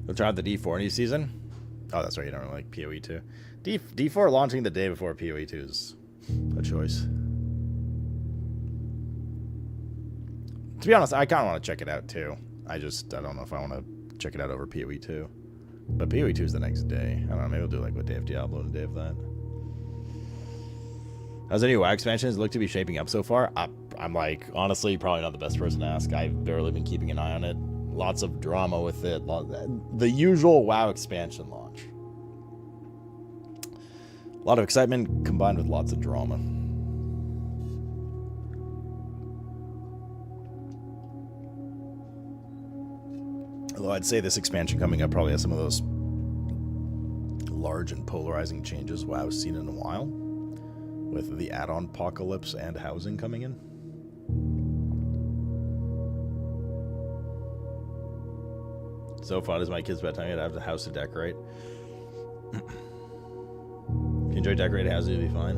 You'll try out the D4 new season? Oh, that's right. You don't really like PoE 2. D4 launching the day before PoE 2 is a choice. To be honest, I kind of want to check it out too. I don't know if I want to check it out over PoE 2. But PoE 2 is the next day. I don't know. Maybe we'll do like what day of Diablo and a day of that. How's the new WoW expansions look to be shaping up so far? I'm like, honestly, probably not the best person to ask. I've barely been keeping an eye on it. Lots of drama with it. The usual WoW expansion launch. A lot of excitement combined with lots of drama. Although I'd say this expansion coming up probably has some of those large and polarizing changes WoW's seen in a while, with the add-on apocalypse and housing coming in. So fun as my kids' bedtime, I'd have the house to decorate. If you enjoy decorating houses, you'll be fine.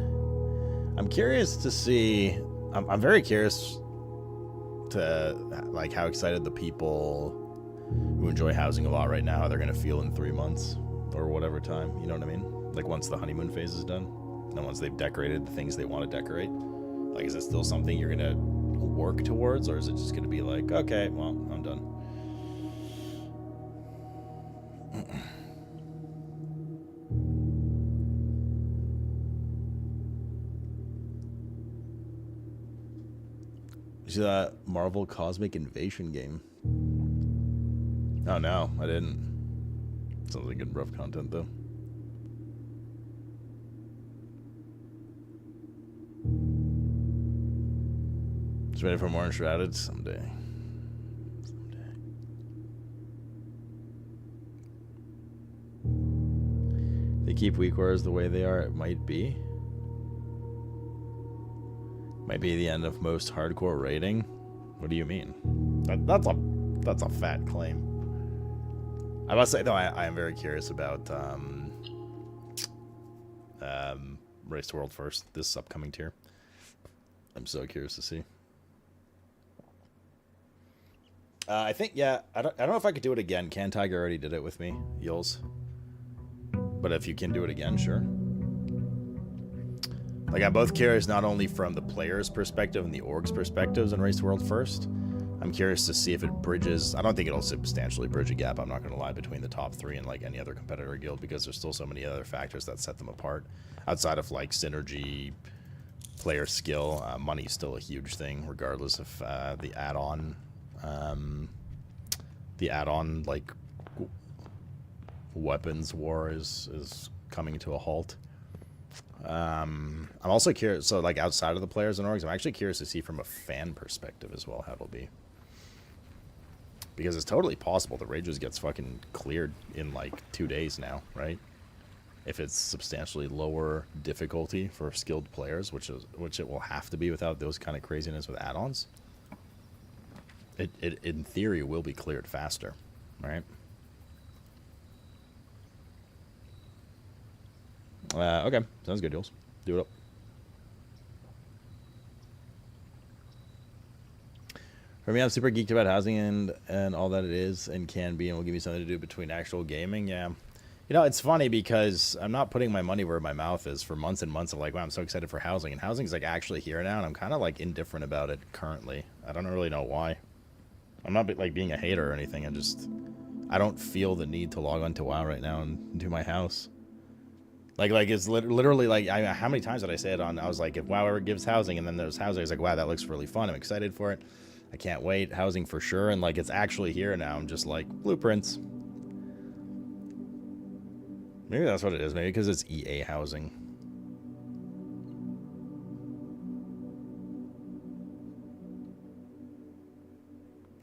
I'm curious to see. I'm very curious to like how excited the people who enjoy housing a lot right now, how they're gonna feel in 3 months or whatever time. You know what I mean? Like once the honeymoon phase is done, and then once they've decorated the things they want to decorate. Like, is it still something you're gonna work towards, or is it just gonna be like, okay, well, I'm done? You see that Marvel Cosmic Invasion game? Oh no, I didn't. Sounds like good rough content though. Just ready for more Enshrouded someday. They keep WeakCores the way they are, it might be. Might be the end of most hardcore raiding. What do you mean? That's a fat claim. I must say though, I am very curious about Race to World First, this upcoming tier. I'm so curious to see. I think, yeah, I don't know if I could do it again. Can Tiger already did it with me, Yules. But if you can do it again, sure. Like, I'm both curious not only from the player's perspective and the org's perspectives in Race the World First. I'm curious to see if it bridges. I don't think it'll substantially bridge a gap, I'm not going to lie, between the top 3 and like any other competitor guild, because there's still so many other factors that set them apart. Outside of like synergy, player skill, money's still a huge thing, regardless of the add-on. Like weapons war is coming to a halt. I'm also curious, so like outside of the players and orgs, I'm actually curious to see from a fan perspective as well how it'll be. Because it's totally possible the Rages gets fucking cleared in like 2 days now, right? If it's substantially lower difficulty for skilled players, which it will have to be without those kind of craziness with add-ons. It in theory will be cleared faster, right? Okay, sounds good, Jules. Do it up. For me, I'm super geeked about housing and all that it is and can be, and will give me something to do between actual gaming. Yeah. You know, it's funny because I'm not putting my money where my mouth is for months and months of like, wow, I'm so excited for housing. And housing's like actually here now, and I'm kind of like indifferent about it currently. I don't really know why. I'm not like being a hater or anything. I don't feel the need to log on to WoW right now and do my house. Like it's literally like, how many times did I say it on? I was like, if WoW ever gives housing, and then there's housing, I was like, wow, that looks really fun. I'm excited for it. I can't wait. Housing for sure. And like, it's actually here now. I'm just like, blueprints. Maybe that's what it is. Maybe because it's EA housing.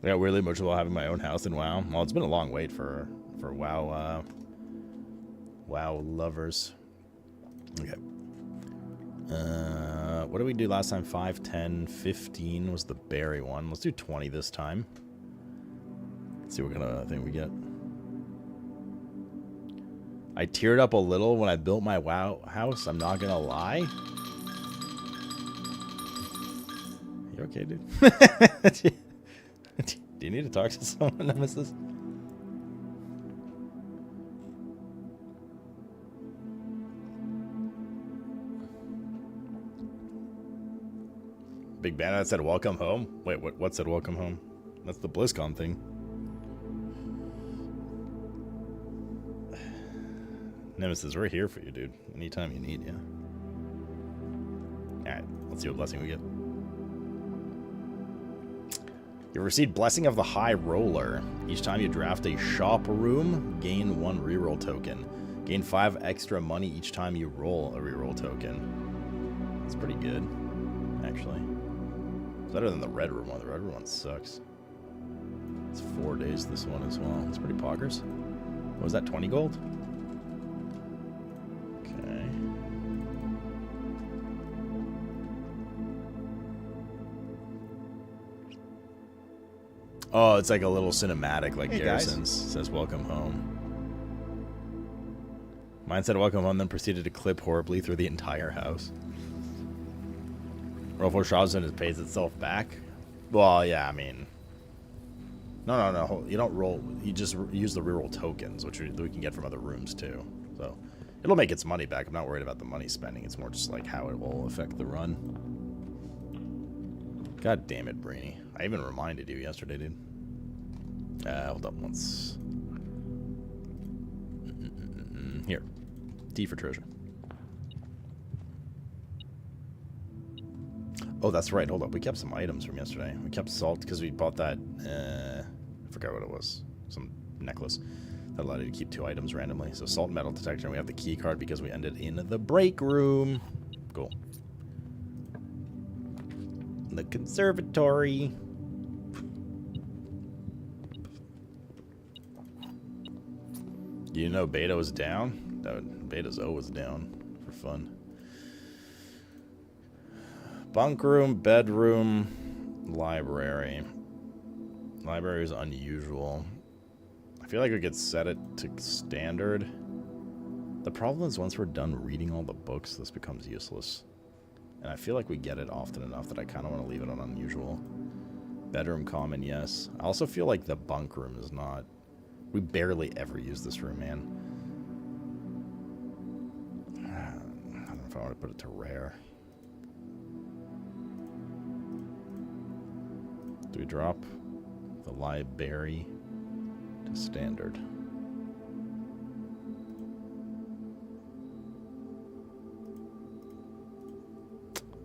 I got weirdly emotional having my own house in WoW. Well, it's been a long wait for WoW, WoW lovers. Okay. What did we do last time? 5, 10, 15 was the berry one. Let's do 20 this time. Let's see what kind of thing we get. I teared up a little when I built my WoW house. I'm not gonna lie. You okay, dude? Do you need to talk to someone, Nemesis? Big banner that said welcome home? Wait, what said welcome home? That's the BlizzCon thing. Nemesis, we're here for you, dude. Anytime you need, yeah. Alright, let's see what blessing we get. You received Blessing of the High Roller. Each time you draft a shop room, gain 1 reroll token. Gain 5 extra money each time you roll a reroll token. That's pretty good, actually. It's better than the red room one. The red room one sucks. It's 4 days this one as well. It's pretty poggers. What was that, 20 gold? Okay. Oh, it's like a little cinematic, like hey Garrison's says welcome home. Mine said welcome home, then proceeded to clip horribly through the entire house. Roll 4 shots and it pays itself back. Well, yeah, I mean, no. You don't roll. You just use the reroll tokens, which we can get from other rooms too. So it'll make its money back. I'm not worried about the money spending. It's more just like how it will affect the run. God damn it, Brainy. I even reminded you yesterday, dude. Hold up once. Here. D for treasure. Oh, that's right. Hold up. We kept some items from yesterday. We kept salt because we bought that. I forgot what it was. Some necklace that allowed you to keep 2 items randomly. So salt and metal detector. And we have the key card because we ended in the break room. Cool. The conservatory. You know beta was down? Beta's O was down for fun. Bunk room, bedroom, library. Library is unusual. I feel like we could set it to standard. The problem is once we're done reading all the books, this becomes useless. And I feel like we get it often enough that I kind of want to leave it on unusual. Bedroom common, yes. I also feel like the bunk room is not... We barely ever use this room, man. if I want to put it to rare. Do we drop the library to standard?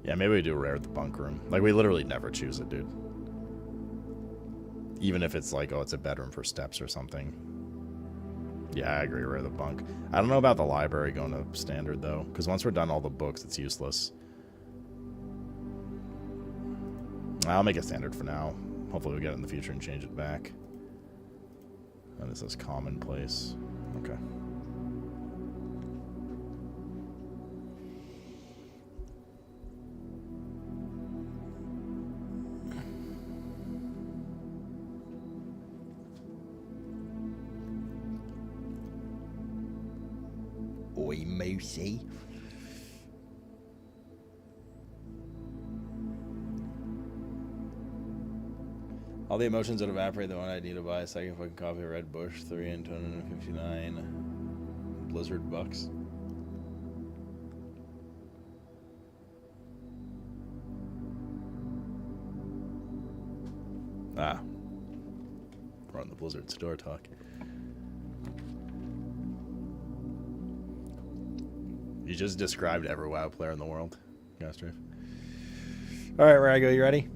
Yeah, maybe we do rare at the bunk room. Like, we literally never choose it, dude. Even if it's like, oh, it's a bedroom for steps or something. Yeah, I agree, rare the bunk. I don't know about the library going to standard, though. Because once we're done all the books, it's useless. I'll make it standard for now. Hopefully we get it in the future and change it back. And this is commonplace. Okay. Oi, Moosey. All the emotions that evaporate, the one I need to buy a second fucking copy of Red Bush, 3 and 259 Blizzard bucks. Ah. We're on the Blizzard store talk. You just described every WoW player in the world, Gastriff. Alright, Rago, you ready?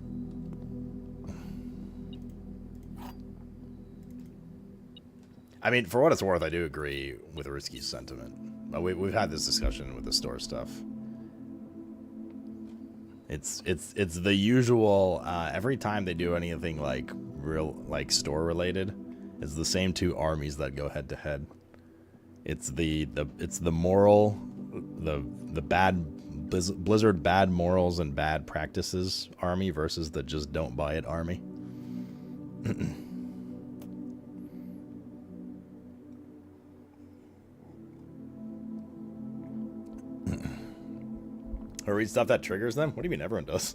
I mean, for what it's worth, I do agree with Risky's sentiment. We've had this discussion with the store stuff. It's the usual. Every time they do anything like store related, it's the same two armies that go head to head. It's the moral, the bad Blizzard bad morals and bad practices army versus the just don't buy it army. Or read stuff that triggers them? What do you mean everyone does?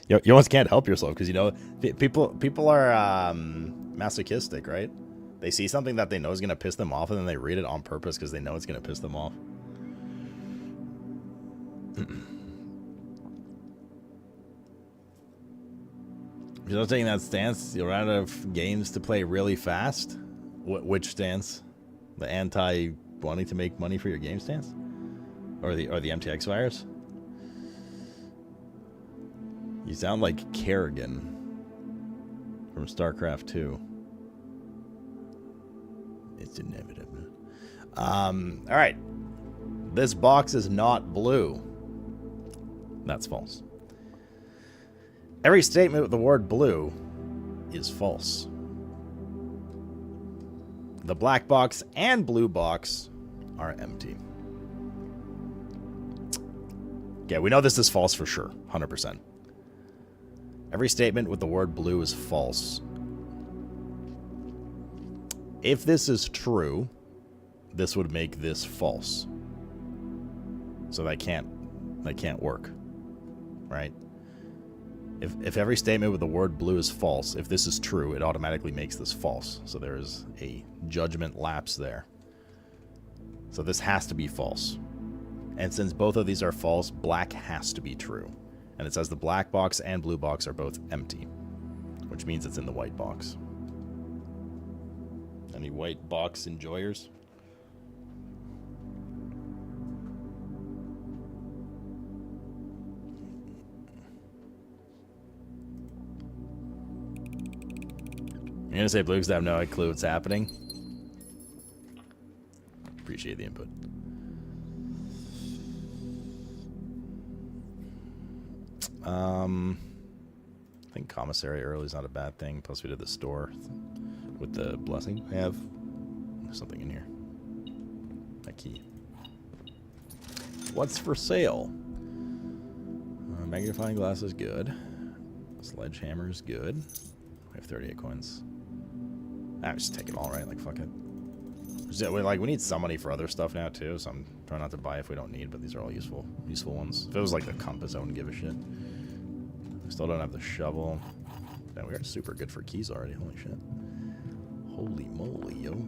You almost can't help yourself because, you know, people are masochistic, right? They see something that they know is going to piss them off and then they read it on purpose because they know it's going to piss them off. If you're not taking that stance, you're out of games to play really fast. Which stance? The anti-wanting to make money for your game stance? Or the MTX virus? You sound like Kerrigan from StarCraft 2. It's inevitable. Alright. This box is not blue. That's false. Every statement with the word blue is false. The black box and blue box are empty. Okay, we know this is false for sure. 100%. Every statement with the word blue is false. If this is true, this would make this false. So that can't work. Right? If every statement with the word blue is false, if this is true, it automatically makes this false. So there is a judgment lapse there. So this has to be false. And since both of these are false, black has to be true. And it says the black box and blue box are both empty, which means it's in the white box. Any white box enjoyers? You're gonna say blue because I have no clue what's happening? Appreciate the input. I think commissary early is not a bad thing. Plus we did the store with the blessing. I have something in here. A key. What's for sale? Magnifying glass is good. Sledgehammer is good. We have 38 coins. Just take it all, right? Like, fuck it. We need some money for other stuff now, too, so I'm trying not to buy if we don't need, but these are all useful ones. If it was like the compass, I wouldn't give a shit. We still don't have the shovel. Man, we are super good for keys already. Holy shit. Holy moly, yo.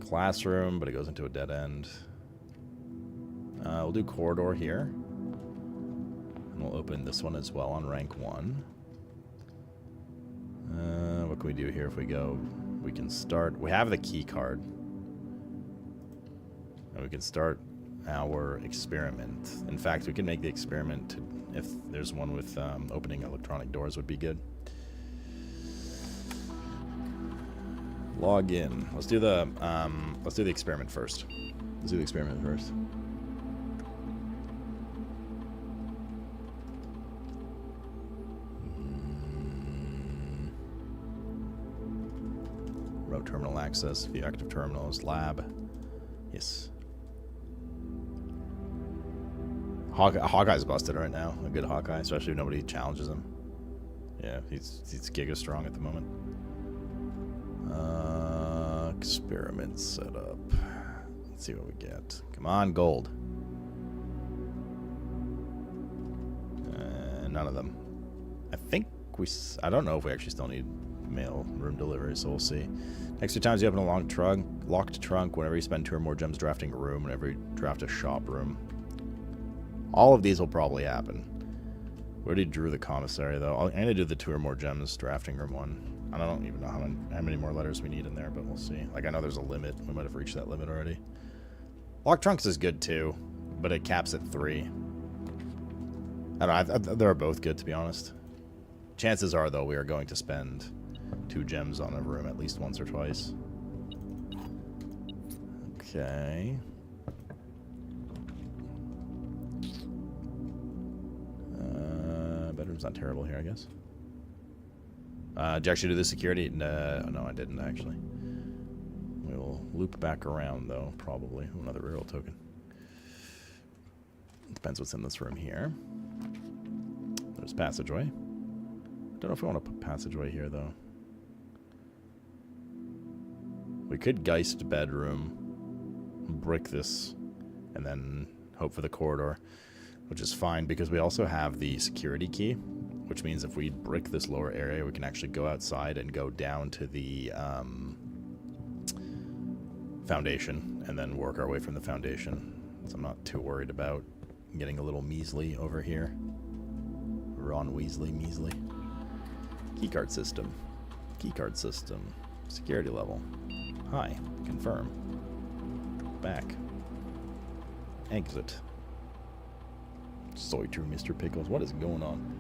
Classroom, but it goes into a dead end. We'll do corridor here. And we'll open this one as well on rank 1. What can we do here if we go? We can start... We have the key card. And we can start our experiment. In fact, we can make the experiment if there's one with opening electronic doors would be good. Log in. Let's do the experiment first. Let's do the experiment first. Remote terminal access, view active terminals, lab. Yes. Hawkeye's busted right now. A good Hawkeye, especially if nobody challenges him. Yeah, he's Giga strong at the moment. Experiment setup. Let's see what we get. Come on, gold. None of them. I don't know if we actually still need mail room delivery, so we'll see. Next 2 times you open a locked trunk, whenever you spend 2 or more gems drafting a room, whenever you draft a shop room. All of these will probably happen. We already drew the commissary, though. I'm going to do the 2 or more gems drafting room one. I don't even know how many more letters we need in there, but we'll see. Like, I know there's a limit. We might have reached that limit already. Locked trunks is good, too, but it caps at 3. I don't know. They're both good, to be honest. Chances are, though, we are going to spend 2 gems on a room at least once or twice. Okay. Bedroom's not terrible here, I guess. Did you actually do the security? No, I didn't, actually. We will loop back around, though, probably. Another reroll token. Depends what's in this room here. There's passageway. Don't know if we want to put passageway here, though. We could Geist bedroom, brick this, and then hope for the corridor, which is fine because we also have the security key, which means if we brick this lower area, we can actually go outside and go down to the foundation and then work our way from the foundation. So I'm not too worried about getting a little measly over here. Ron Weasley, measly. Keycard system. Keycard system. Security level. Hi. Confirm. Back. Exit. Soy true, Mr. Pickles. What is going on?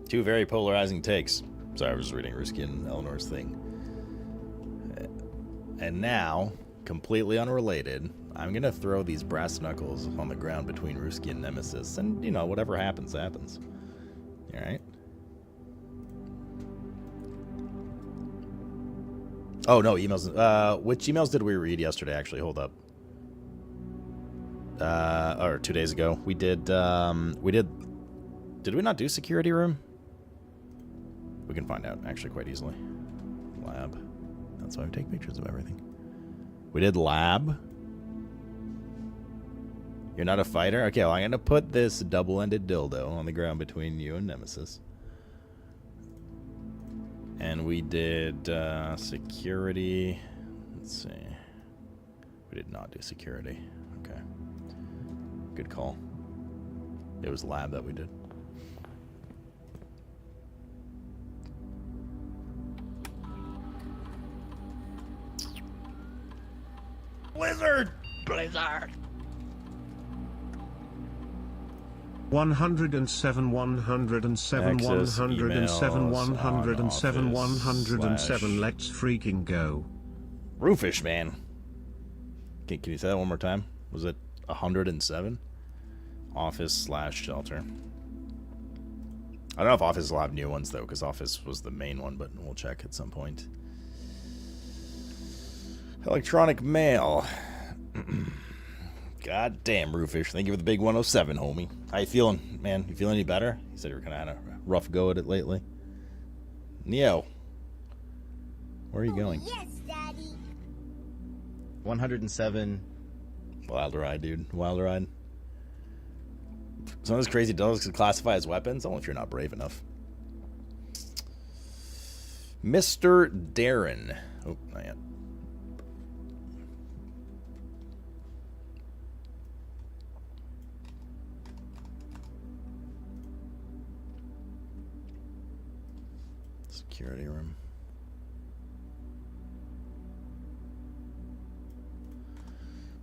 Two very polarizing takes. Sorry, I was reading Risky and Eleanor's thing. And now, completely unrelated, I'm going to throw these brass knuckles on the ground between Ruski and Nemesis. And, you know, whatever happens, happens. Alright? Oh, no, emails. Which emails did we read yesterday, actually? Hold up. Or 2 days ago. Did we not do security room? We can find out, actually, quite easily. Lab. That's why we take pictures of everything. We did lab. You're not a fighter? Okay, well, I'm going to put this double-ended dildo on the ground between you and Nemesis. And we did security. Let's see. We did not do security. Okay. Good call. It was lab that we did. Blizzard! Blizzard! 107, 107, Access, 107, emails, 107, on 107. office, Let's freaking go. Roofish, man. Can you say that one more time? Was it 107? Office/shelter. I don't know if Office will have new ones, though, because Office was the main one, but we'll check at some point. Electronic mail. God damn, Roofish. Thank you for the big 107, homie. How you feeling, man? You feeling any better? You said you were kind of had a rough go at it lately. Neo. Where are you going? Yes, Daddy. 107. Wild ride, dude. Wild ride. Some of those crazy dogs could classify as weapons, only if you're not brave enough. Mr. Darren. Oh, not yet. Security room.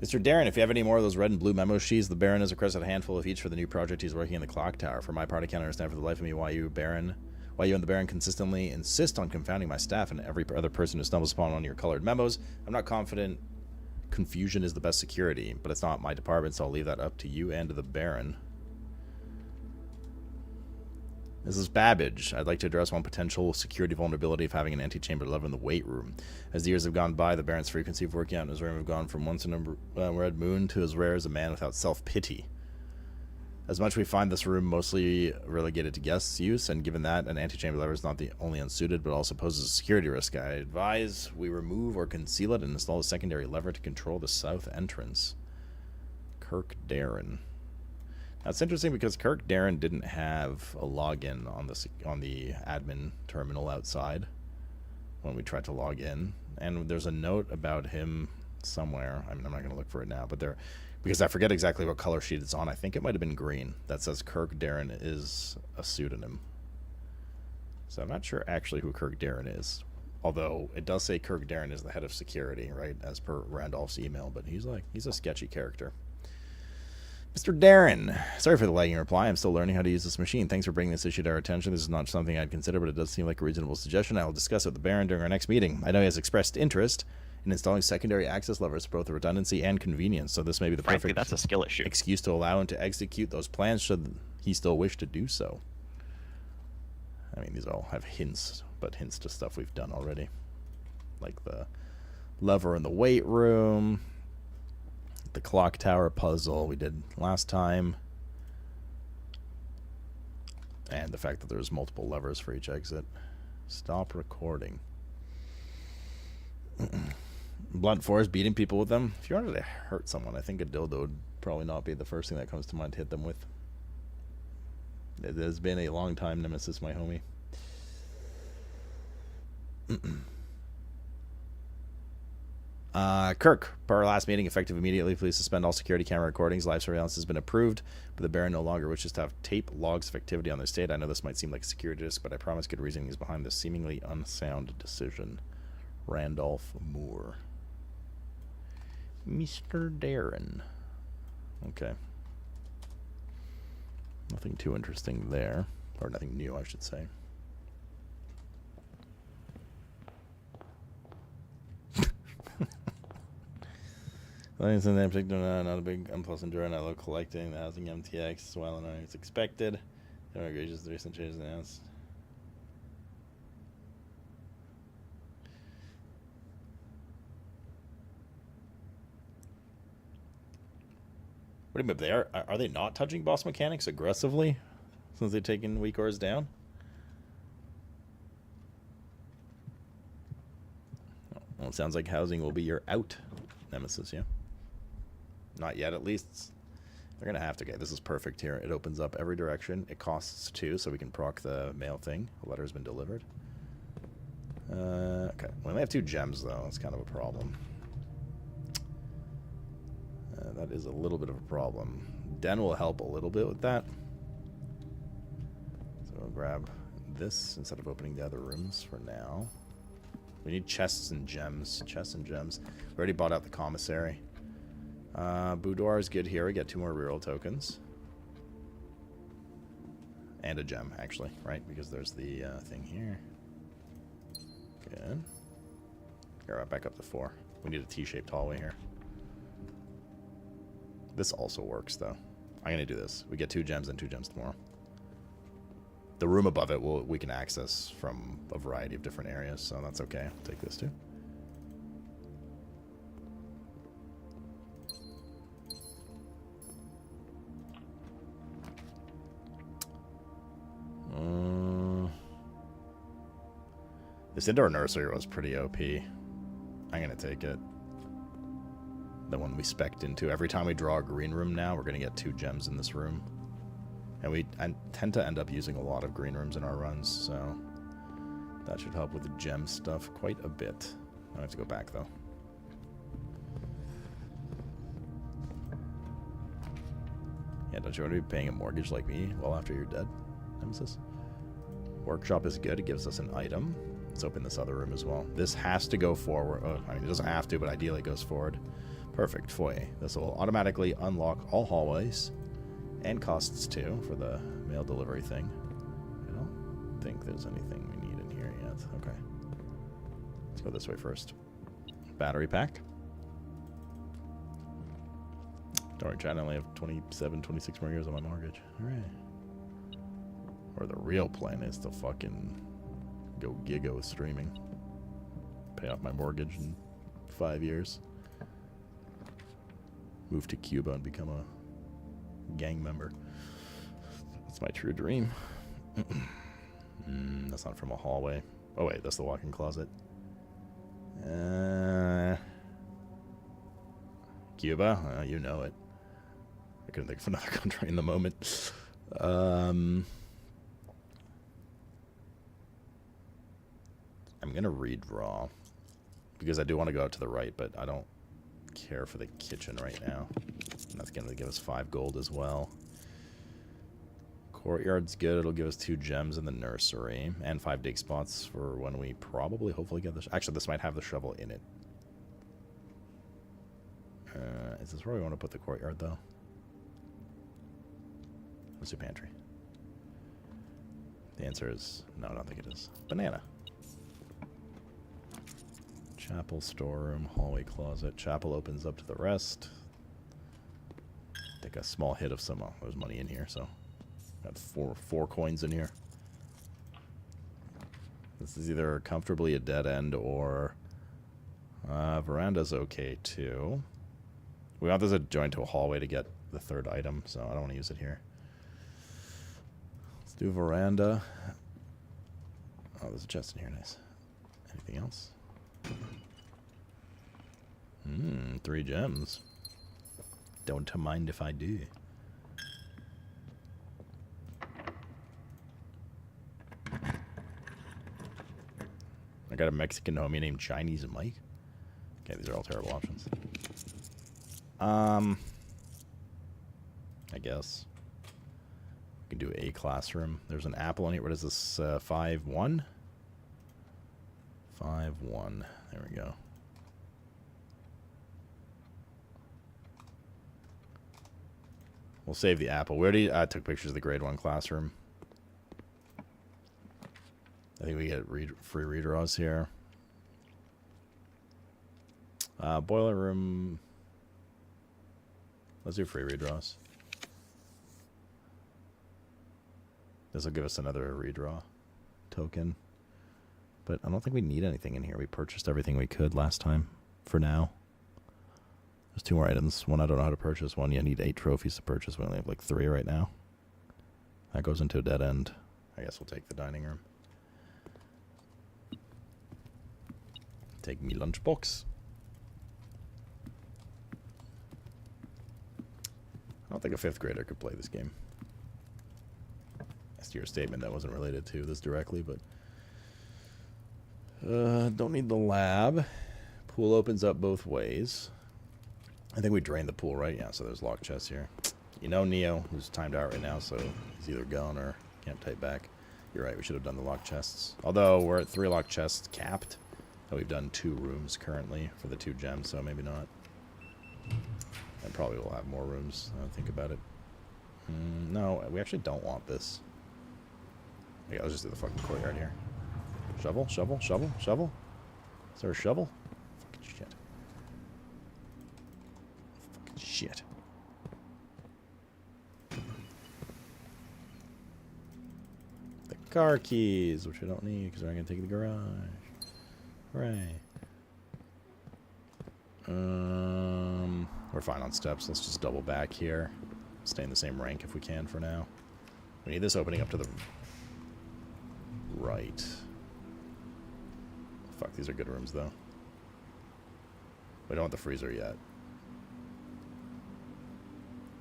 Mr. Darren, if you have any more of those red and blue memo sheets, the Baron has requested a handful of each for the new project he's working in the clock tower. For my part, I can't understand for the life of me why you and the Baron consistently insist on confounding my staff and every other person who stumbles upon one of your colored memos. I'm not confident confusion is the best security, but it's not my department, so I'll leave that up to you and to the Baron. This is Babbage. I'd like to address one potential security vulnerability of having an antechamber lever in the weight room. As the years have gone by, the Baron's frequency of working out in his room have gone from once in a red moon to as rare as a man without self-pity. As much we find this room mostly relegated to guests' use, and given that an antechamber lever is not the only unsuited but also poses a security risk, I advise we remove or conceal it and install a secondary lever to control the south entrance. Kirk Darren. Now, it's interesting because Kirk Darren didn't have a login on the admin terminal outside when we tried to log in, and there's a note about him somewhere. I mean, I'm not going to look for it now, but there, because I forget exactly what color sheet it's on. I think it might have been green. That says Kirk Darren is a pseudonym. So I'm not sure actually who Kirk Darren is, although it does say Kirk Darren is the head of security, right, as per Randolph's email. But he's a sketchy character. Mr. Darren, sorry for the lagging reply. I'm still learning how to use this machine. Thanks for bringing this issue to our attention. This is not something I'd consider, but it does seem like a reasonable suggestion. I will discuss it with the Baron during our next meeting. I know he has expressed interest in installing secondary access levers for both redundancy and convenience, so this may be the Frankly, perfect that's a skill issue. excuse to allow him to execute those plans should he still wish to do so. I mean, these all have hints, but hints to stuff we've done already. Like the lever in the weight room, the clock tower puzzle we did last time, and the fact that there's multiple levers for each exit. Stop recording. Blunt force, beating people with them. If you wanted to hurt someone, I think a dildo would probably not be the first thing that comes to mind to hit them with. It has been a long time, Nemesis, my homie. Kirk, per our last meeting, effective immediately, please suspend all security camera recordings. Live surveillance has been approved, but the Baron no longer wishes to have tape logs of activity on their state. I know this might seem like a security risk, but I promise good reasoning is behind this seemingly unsound decision. Randolph Moore. Mr. Darren. Okay. Nothing too interesting there. Or nothing new, I should say. Not a big unpleasant journey. I love collecting the housing MTX while annoying as expected. The egregious the recent changes announced. What do you mean they are they not touching boss mechanics aggressively since they've taken weak ores down? Well, it sounds like housing will be your out, Nemesis, yeah? Not yet, at least. They're going to have to get... This is perfect here. It opens up every direction. It costs 2, so we can proc the mail thing. The letter has been delivered. Okay. We only have 2 gems, though. That's kind of a problem. That is a little bit of a problem. Den will help a little bit with that. So we'll grab this instead of opening the other rooms for now. We need chests and gems. Chests and gems. We already bought out the commissary. Boudoir is good here. We get 2 more reroll tokens. And a gem, actually, right? Because there's the thing here. Good. Here, back up to 4. We need a T-shaped hallway here. This also works, though. I'm going to do this. We get 2 gems and 2 gems tomorrow. The room above it we can access from a variety of different areas, so that's okay. I'll take this too. This indoor nursery was pretty OP. I'm gonna take it. The one we spec'd into. Every time we draw a green room now, we're gonna get 2 gems in this room. And we tend to end up using a lot of green rooms in our runs, so that should help with the gem stuff quite a bit. I have to go back though. Yeah, don't you want to be paying a mortgage like me well after you're dead, Nemesis? Workshop is good. It gives us an item. Let's open this other room as well. This has to go forward. Oh, I mean, it doesn't have to, but ideally it goes forward. Perfect. Foyer. This will automatically unlock all hallways and costs 2 for the mail delivery thing. I don't think there's anything we need in here yet. Okay. Let's go this way first. Battery pack. Don't worry, Chad, I only have 27, 26 more years on my mortgage. Alright. Or the real plan is to fucking go Giga with streaming. Pay off my mortgage in 5 years. Move to Cuba and become a gang member. That's my true dream. That's not from a hallway. Oh wait, that's the walk-in closet. Cuba? You know it. I couldn't think of another country in the moment. I'm gonna redraw because I do want to go out to the right, but I don't care for the kitchen right now. And that's gonna give us 5 gold as well. Courtyard's good. It'll give us 2 gems in the nursery and 5 dig spots for when we probably, hopefully get this. Actually, this might have the shovel in it. Is this where we want to put the courtyard though? What's your pantry? The answer is no, I don't think it is. Banana. Chapel, storeroom, hallway, closet. Chapel opens up to the rest. Take a small hit of some. Oh, there's money in here, so got four coins in here. This is either comfortably a dead end or veranda's okay too. We want this to join to a hallway to get the 3rd item, so I don't want to use it here. Let's do veranda. Oh, there's a chest in here. Nice. Anything else? 3 gems. Don't mind if I do. I got a Mexican homie named Chinese Mike. Okay, these are all terrible options. I guess. We can do a classroom. There's an apple on here. What is this? 5-1? 5-1. There we go. We'll save the apple. We already took pictures of the grade 1 classroom. I think we get free redraws here. Boiler room. Let's do free redraws. This will give us another redraw token. But I don't think we need anything in here. We purchased everything we could last time. For now. There's 2 more items. One I don't know how to purchase. One you need 8 trophies to purchase. We only have like 3 right now. That goes into a dead end. I guess we'll take the dining room. Take me lunchbox. I don't think a 5th grader could play this game. That's your statement. That wasn't related to this directly, but don't need the lab. Pool opens up both ways. I think we drained the pool, right? Yeah, so there's locked chests here. You know Neo, who's timed out right now, so he's either gone or can't type back. You're right, we should have done the locked chests. Although we're at 3 locked chests capped. And we've done 2 rooms currently for the 2 gems, so maybe not. And probably we'll have more rooms, now that I think about it. No, we actually don't want this. Yeah, let's just do the fucking courtyard here. Shovel, shovel, shovel, shovel. Is there a shovel? Fucking shit. Fucking shit. The car keys, which we don't need because we're not going to take the garage. Hooray. We're fine on steps. Let's just double back here. Stay in the same rank if we can for now. We need this opening up to the right. Fuck, these are good rooms, though. We don't want the freezer yet.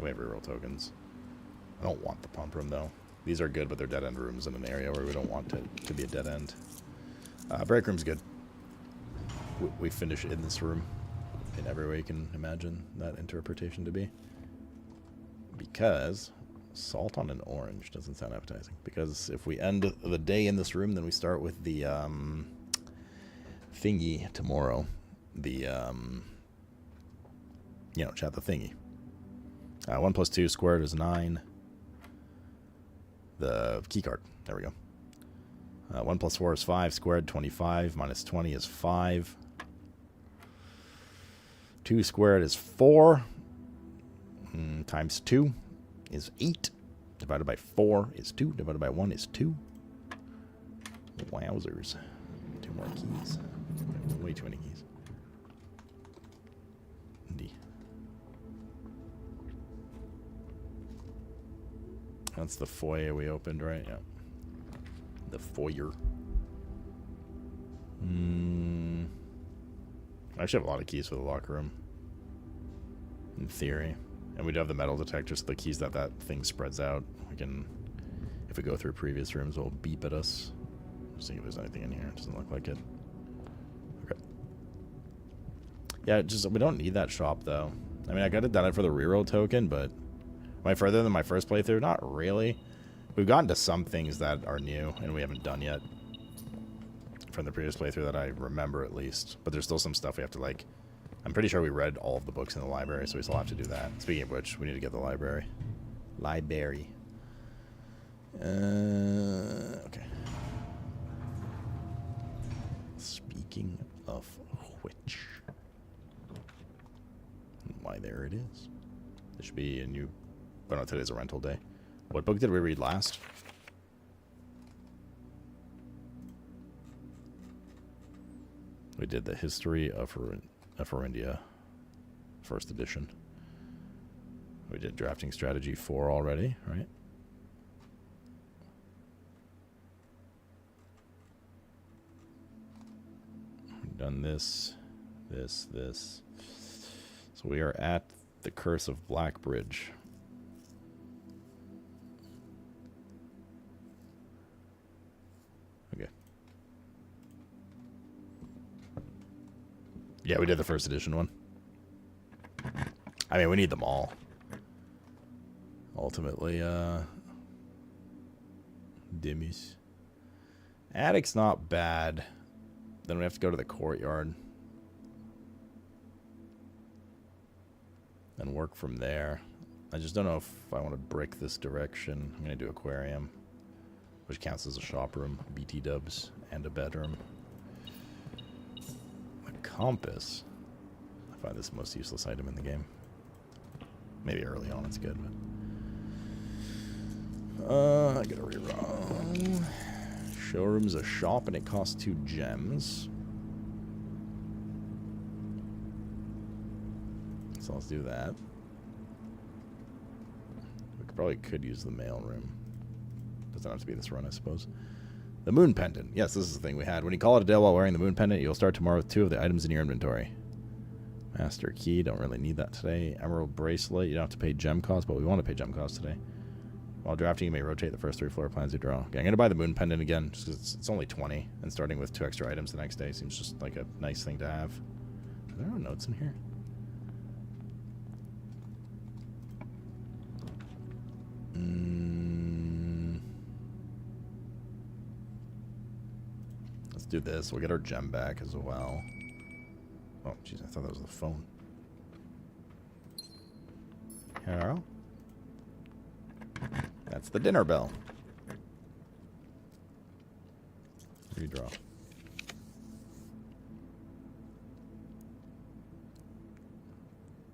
We have reroll tokens. I don't want the pump room, though. These are good, but they're dead-end rooms in an area where we don't want it to be a dead end. Break room's good. We finish in this room in every way you can imagine that interpretation to be. Because salt on an orange doesn't sound appetizing. Because if we end the day in this room, then we start with the thingy tomorrow. The, you know, chat the thingy. 1 plus 2 squared is 9. The key card. There we go. 1 plus 4 is 5. Squared, 25. Minus 20 is 5. 2 squared is 4. Times 2 is 8. Divided by 4 is 2. Divided by 1 is 2. Wowzers. 2 more keys. Way too many keys. D. That's the foyer we opened, right? Yeah. The foyer. I actually have a lot of keys for the locker room. In theory. And we do have the metal detector, so the keys that thing spreads out. We can, if we go through previous rooms, it'll beep at us. See if there's anything in here. It doesn't look like it. Okay. Yeah, just we don't need that shop, though. I mean, I could have done it for the reroll token, but am I further than my first playthrough? Not really. We've gotten to some things that are new and we haven't done yet from the previous playthrough that I remember, at least. But there's still some stuff we have to, like... I'm pretty sure we read all of the books in the library, so we still have to do that. Speaking of which, we need to get the library. Library. Okay. Speaking of which... Why, there it is. There should be a new... Oh no, today's a rental day. What book did we read last? We did the History of Farindia, first edition. We did Drafting Strategy 4 already, right? We've done this. So we are at the Curse of Blackbridge. Okay. Yeah, we did the first edition one. I mean, we need them all. Ultimately, Dimmies. Attic's not bad. Then we have to go to the courtyard. And work from there. I just don't know if I want to brick this direction. I'm going to do aquarium, which counts as a shop room, BT dubs, and a bedroom. A compass. I find this the most useless item in the game. Maybe early on it's good, but... I gotta reroll. Showroom's a shop and it costs 2 gems. So let's do that. We probably could use the mail room. Doesn't have to be this run, I suppose. The moon pendant. Yes, this is the thing we had. When you call it a day while wearing the moon pendant, you'll start tomorrow with 2 of the items in your inventory. Master key. Don't really need that today. Emerald bracelet. You don't have to pay gem cost, but we want to pay gem cost today. While drafting, you may rotate the first 3 floor plans you draw. Okay, I'm going to buy the moon pendant again, just because it's only 20, and starting with 2 extra items the next day seems just like a nice thing to have. Are there no notes in here? Let's do this. We'll get our gem back as well. Oh, jeez, I thought that was the phone. Hello? That's the dinner bell. Redraw.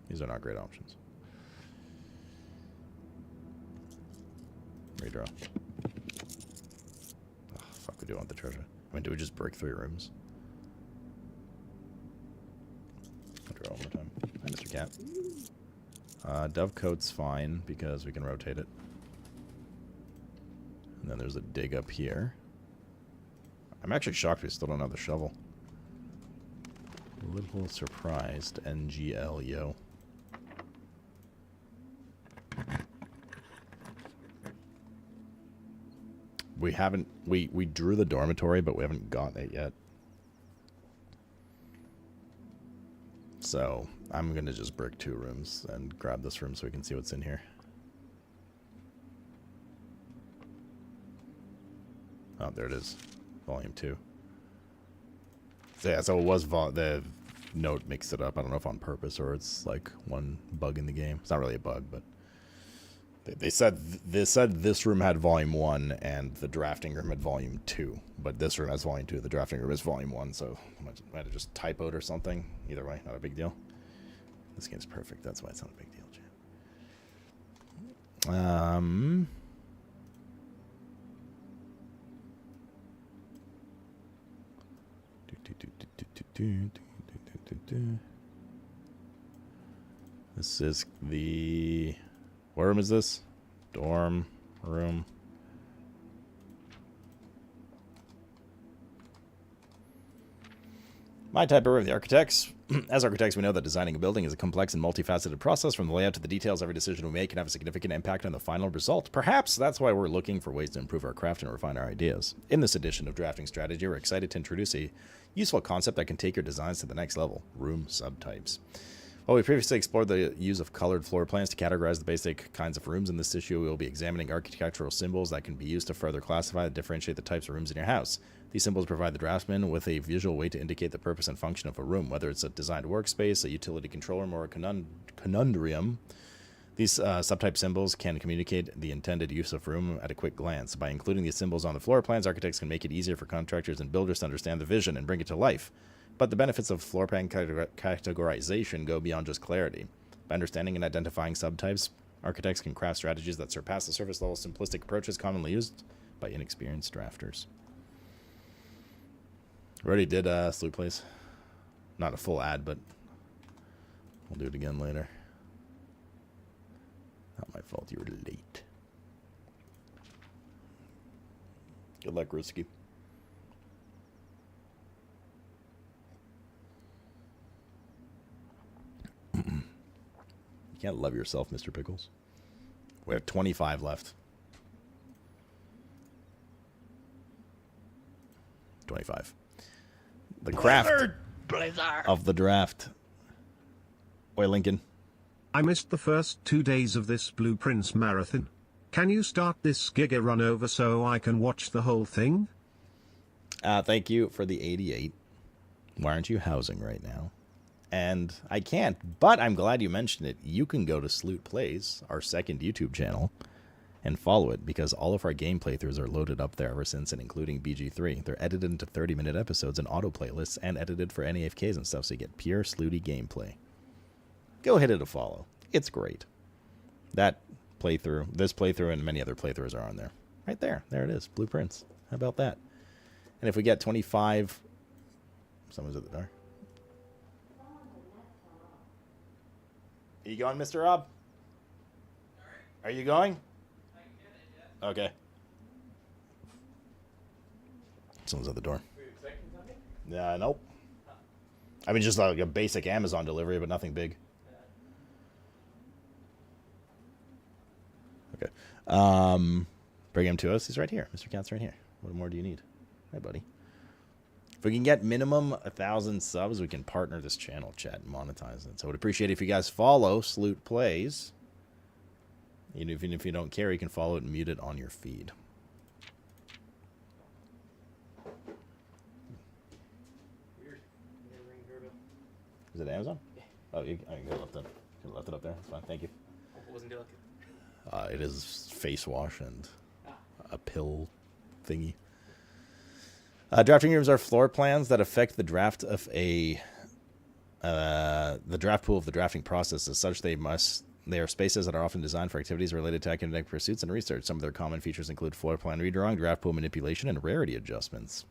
These are not great options. Redraw. Oh, fuck, we do want the treasure. I mean, do we just break 3 rooms? I'll draw one more time. Hi, Mr. Cat. Dovecoat's fine, because we can rotate it. And then there's a dig up here. I'm actually shocked we still don't have the shovel. Little surprised, NGL, yo. We haven't, we drew the dormitory, but we haven't gotten it yet. So, I'm going to just brick 2 rooms and grab this room so we can see what's in here. Oh, there it is. Volume 2. So, yeah, so it was, the note mixed it up. I don't know if on purpose or it's like one bug in the game. It's not really a bug, but they said this room had volume 1 and the drafting room had volume 2. But this room has volume 2, the drafting room is volume 1, so I might have just typoed or something. Either way, not a big deal. This game's perfect, that's why it's not a big deal, chat. This is the... What room is this? Dorm room. My type of room, the architects. As architects, we know that designing a building is a complex and multifaceted process. From the layout to the details, every decision we make can have a significant impact on the final result. Perhaps that's why we're looking for ways to improve our craft and refine our ideas. In this edition of Drafting Strategy, we're excited to introduce a useful concept that can take your designs to the next level: room subtypes. While we previously explored the use of colored floor plans to categorize the basic kinds of rooms, in this issue we will be examining architectural symbols that can be used to further classify and differentiate the types of rooms in your house. These symbols provide the draftsman with a visual way to indicate the purpose and function of a room, whether it's a designed workspace, a utility control room, or a conundrum. These subtype symbols can communicate the intended use of room at a quick glance. By including these symbols on the floor plans, architects can make it easier for contractors and builders to understand the vision and bring it to life. But the benefits of floor plan categorization go beyond just clarity. By understanding and identifying subtypes, architects can craft strategies that surpass the surface-level simplistic approaches commonly used by inexperienced drafters. We already did Salute Place. Not a full ad, but we'll do it again later. Not my fault you were late. Good luck, Ruski. You can't love yourself, Mr. Pickles. We have 25 left. 25. The craft of the draft. Oi, Lincoln. I missed the first 2 days of this Blueprints marathon. Can you start this Giga run over so I can watch the whole thing? Thank you for the 88. Why aren't you housing right now? And I can't, but I'm glad you mentioned it. You can go to Salute Plays, our second YouTube channel, and follow it, because all of our game playthroughs are loaded up there ever since, and including BG3. They're edited into 30-minute episodes and auto playlists, and edited for any AFKs and stuff, so you get pure Slooty gameplay. Go hit it a follow. It's great. That playthrough, this playthrough, and many other playthroughs are on there. Right there. There it is. Blueprints. How about that? And if we get 25... Someone's at the door. Are you going, Mr. Rob? Are you going? Okay. Someone's at the door. Yeah, nope. I mean, just like a basic Amazon delivery, but nothing big. Okay. Bring him to us. He's right here. Mr. Cat's right here. What more do you need? Hi, buddy. If we can get minimum 1,000 subs, we can partner this channel, chat, and monetize it. So I would appreciate it if you guys follow Salute Plays. Even if you don't care, you can follow it and mute it on your feed. Is it Amazon? Yeah. Oh, you left it up there. That's fine. Thank you. What wasn't delicate? It is face wash and a pill thingy. Drafting rooms are floor plans that affect the draft of the draft pool of the drafting process. As such, they are spaces that are often designed for activities related to academic pursuits and research. Some of their common features include floor plan redrawing, draft pool manipulation, and rarity adjustments.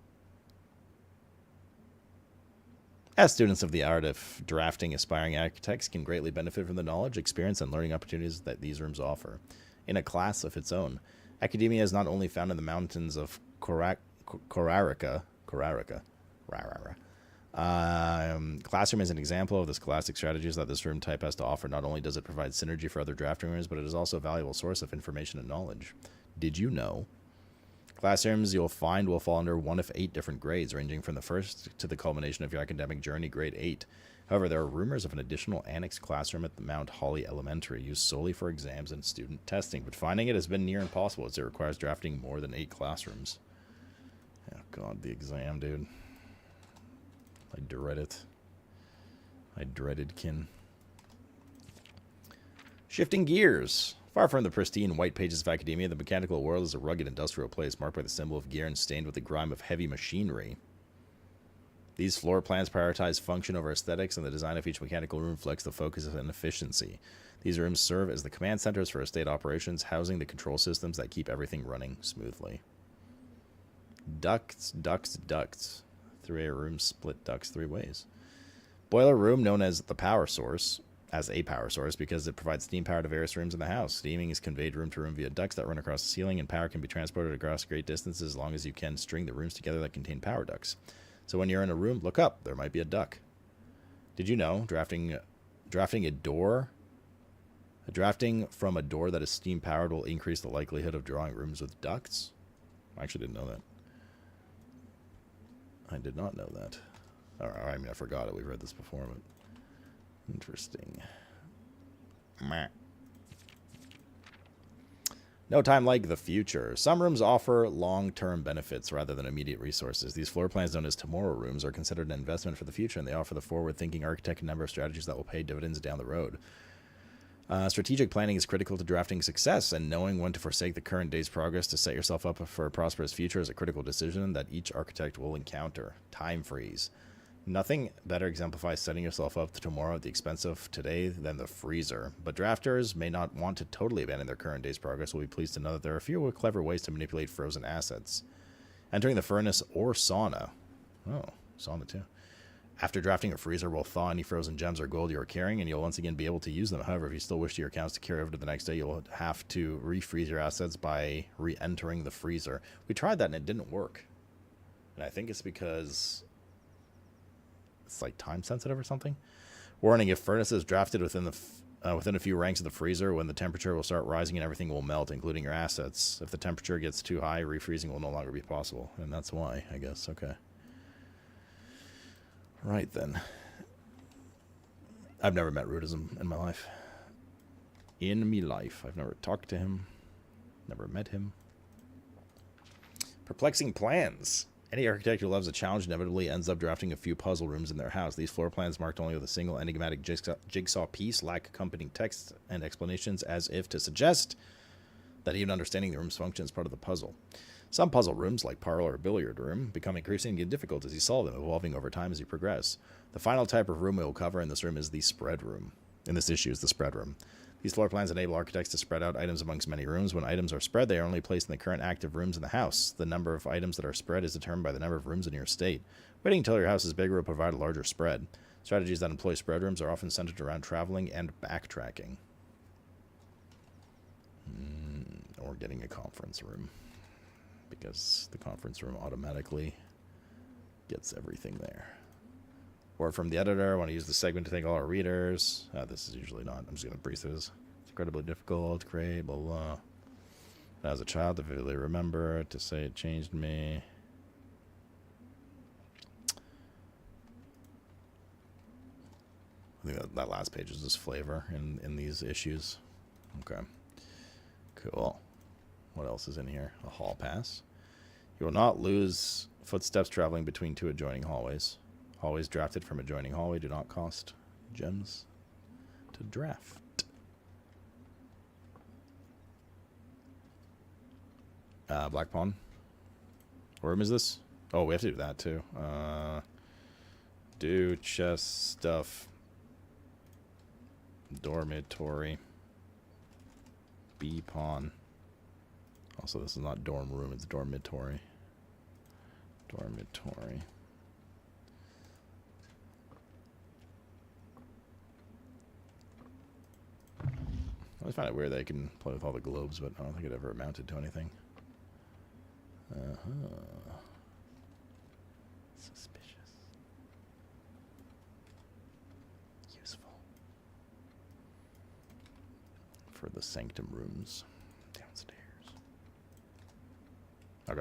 As students of the art of drafting, aspiring architects can greatly benefit from the knowledge, experience, and learning opportunities that these rooms offer. In a class of its own, academia is not only found in the mountains of Korarica, Classroom is an example of the scholastic strategies that this room type has to offer. Not only does it provide synergy for other drafting rooms, but it is also a valuable source of information and knowledge. Did you know? Classrooms you'll find will fall under one of 8 different grades, ranging from the first to the culmination of your academic journey, grade 8. However, there are rumors of an additional annex classroom at the Mount Holly Elementary, used solely for exams and student testing, but finding it has been near impossible as it requires drafting more than 8 classrooms. Oh god, the exam, dude. I dread it. I dreaded kin. Shifting gears. Far from the pristine white pages of academia, the mechanical world is a rugged industrial place marked by the symbol of gear and stained with the grime of heavy machinery. These floor plans prioritize function over aesthetics, and the design of each mechanical room reflects the focus on efficiency. These rooms serve as the command centers for estate operations, housing the control systems that keep everything running smoothly. Ducts, ducts, ducts. 3A rooms split ducts 3 ways. Boiler room, known as the power source, as a power source because it provides steam power to various rooms in the house. Steaming is conveyed room to room via ducts that run across the ceiling, and power can be transported across great distances as long as you can string the rooms together that contain power ducts. So when you're in a room, look up. There might be a duct. Did you know drafting from a door that is steam powered will increase the likelihood of drawing rooms with ducts? I actually didn't know that. I did not know that. I mean, I forgot it. We've read this before, but interesting. Meh. No time like the future. Some rooms offer long-term benefits rather than immediate resources. These floor plans, known as tomorrow rooms, are considered an investment for the future, and they offer the forward-thinking architect a number of strategies that will pay dividends down the road. Strategic planning is critical to drafting success, and knowing when to forsake the current day's progress to set yourself up for a prosperous future is a critical decision that each architect will encounter. Time freeze. Nothing better exemplifies setting yourself up to tomorrow at the expense of today than the freezer. But drafters may not want to totally abandon their current day's progress. Will be pleased to know that there are a few clever ways to manipulate frozen assets. Entering the furnace or sauna. Oh, sauna too. After drafting, a freezer will thaw any frozen gems or gold you are carrying, and you'll once again be able to use them. However, if you still wish your accounts to carry over to the next day, you'll have to refreeze your assets by re-entering the freezer. We tried that and it didn't work. And I think it's because it's like time sensitive or something. Warning: if furnace is drafted within a few ranks of the freezer, when the temperature will start rising and everything will melt, including your assets. If the temperature gets too high, refreezing will no longer be possible, and that's why, I guess. Okay. Right then. I've never met Rudism in my life. In me life. I've never talked to him. Never met him. Perplexing plans. Any architect who loves a challenge inevitably ends up drafting a few puzzle rooms in their house. These floor plans, marked only with a single enigmatic jigsaw piece, lack accompanying text and explanations, as if to suggest that even understanding the room's function is part of the puzzle. Some puzzle rooms, like parlor or billiard room, become increasingly difficult as you solve them, evolving over time as you progress. The final type of room we will cover in this room is the spread room. In this issue is the spread room. These floor plans enable architects to spread out items amongst many rooms. When items are spread, they are only placed in the current active rooms in the house. The number of items that are spread is determined by the number of rooms in your estate. Waiting until your house is bigger will provide a larger spread. Strategies that employ spread rooms are often centered around traveling and backtracking. Or getting a conference room, because the conference room automatically gets everything there. Word from the editor: I want to use the segment to thank all our readers. This is usually not. I'm just going to breeze through this. It's incredibly difficult to create, blah, blah. As a child, I vividly remember to say it changed me. I think that last page is just flavor in these issues. Okay. Cool. What else is in here? A hall pass. You will not lose footsteps traveling between two adjoining hallways. Hallways drafted from adjoining hallway do not cost gems to draft. Black Pawn. What room is this? Oh, we have to do that too. Do chest stuff. Dormitory. B pawn. Also, this is not dorm room, it's dormitory. Dormitory. I always find it weird that I can play with all the globes, but I don't think it ever amounted to anything. Suspicious. for the sanctum rooms downstairs. Okay.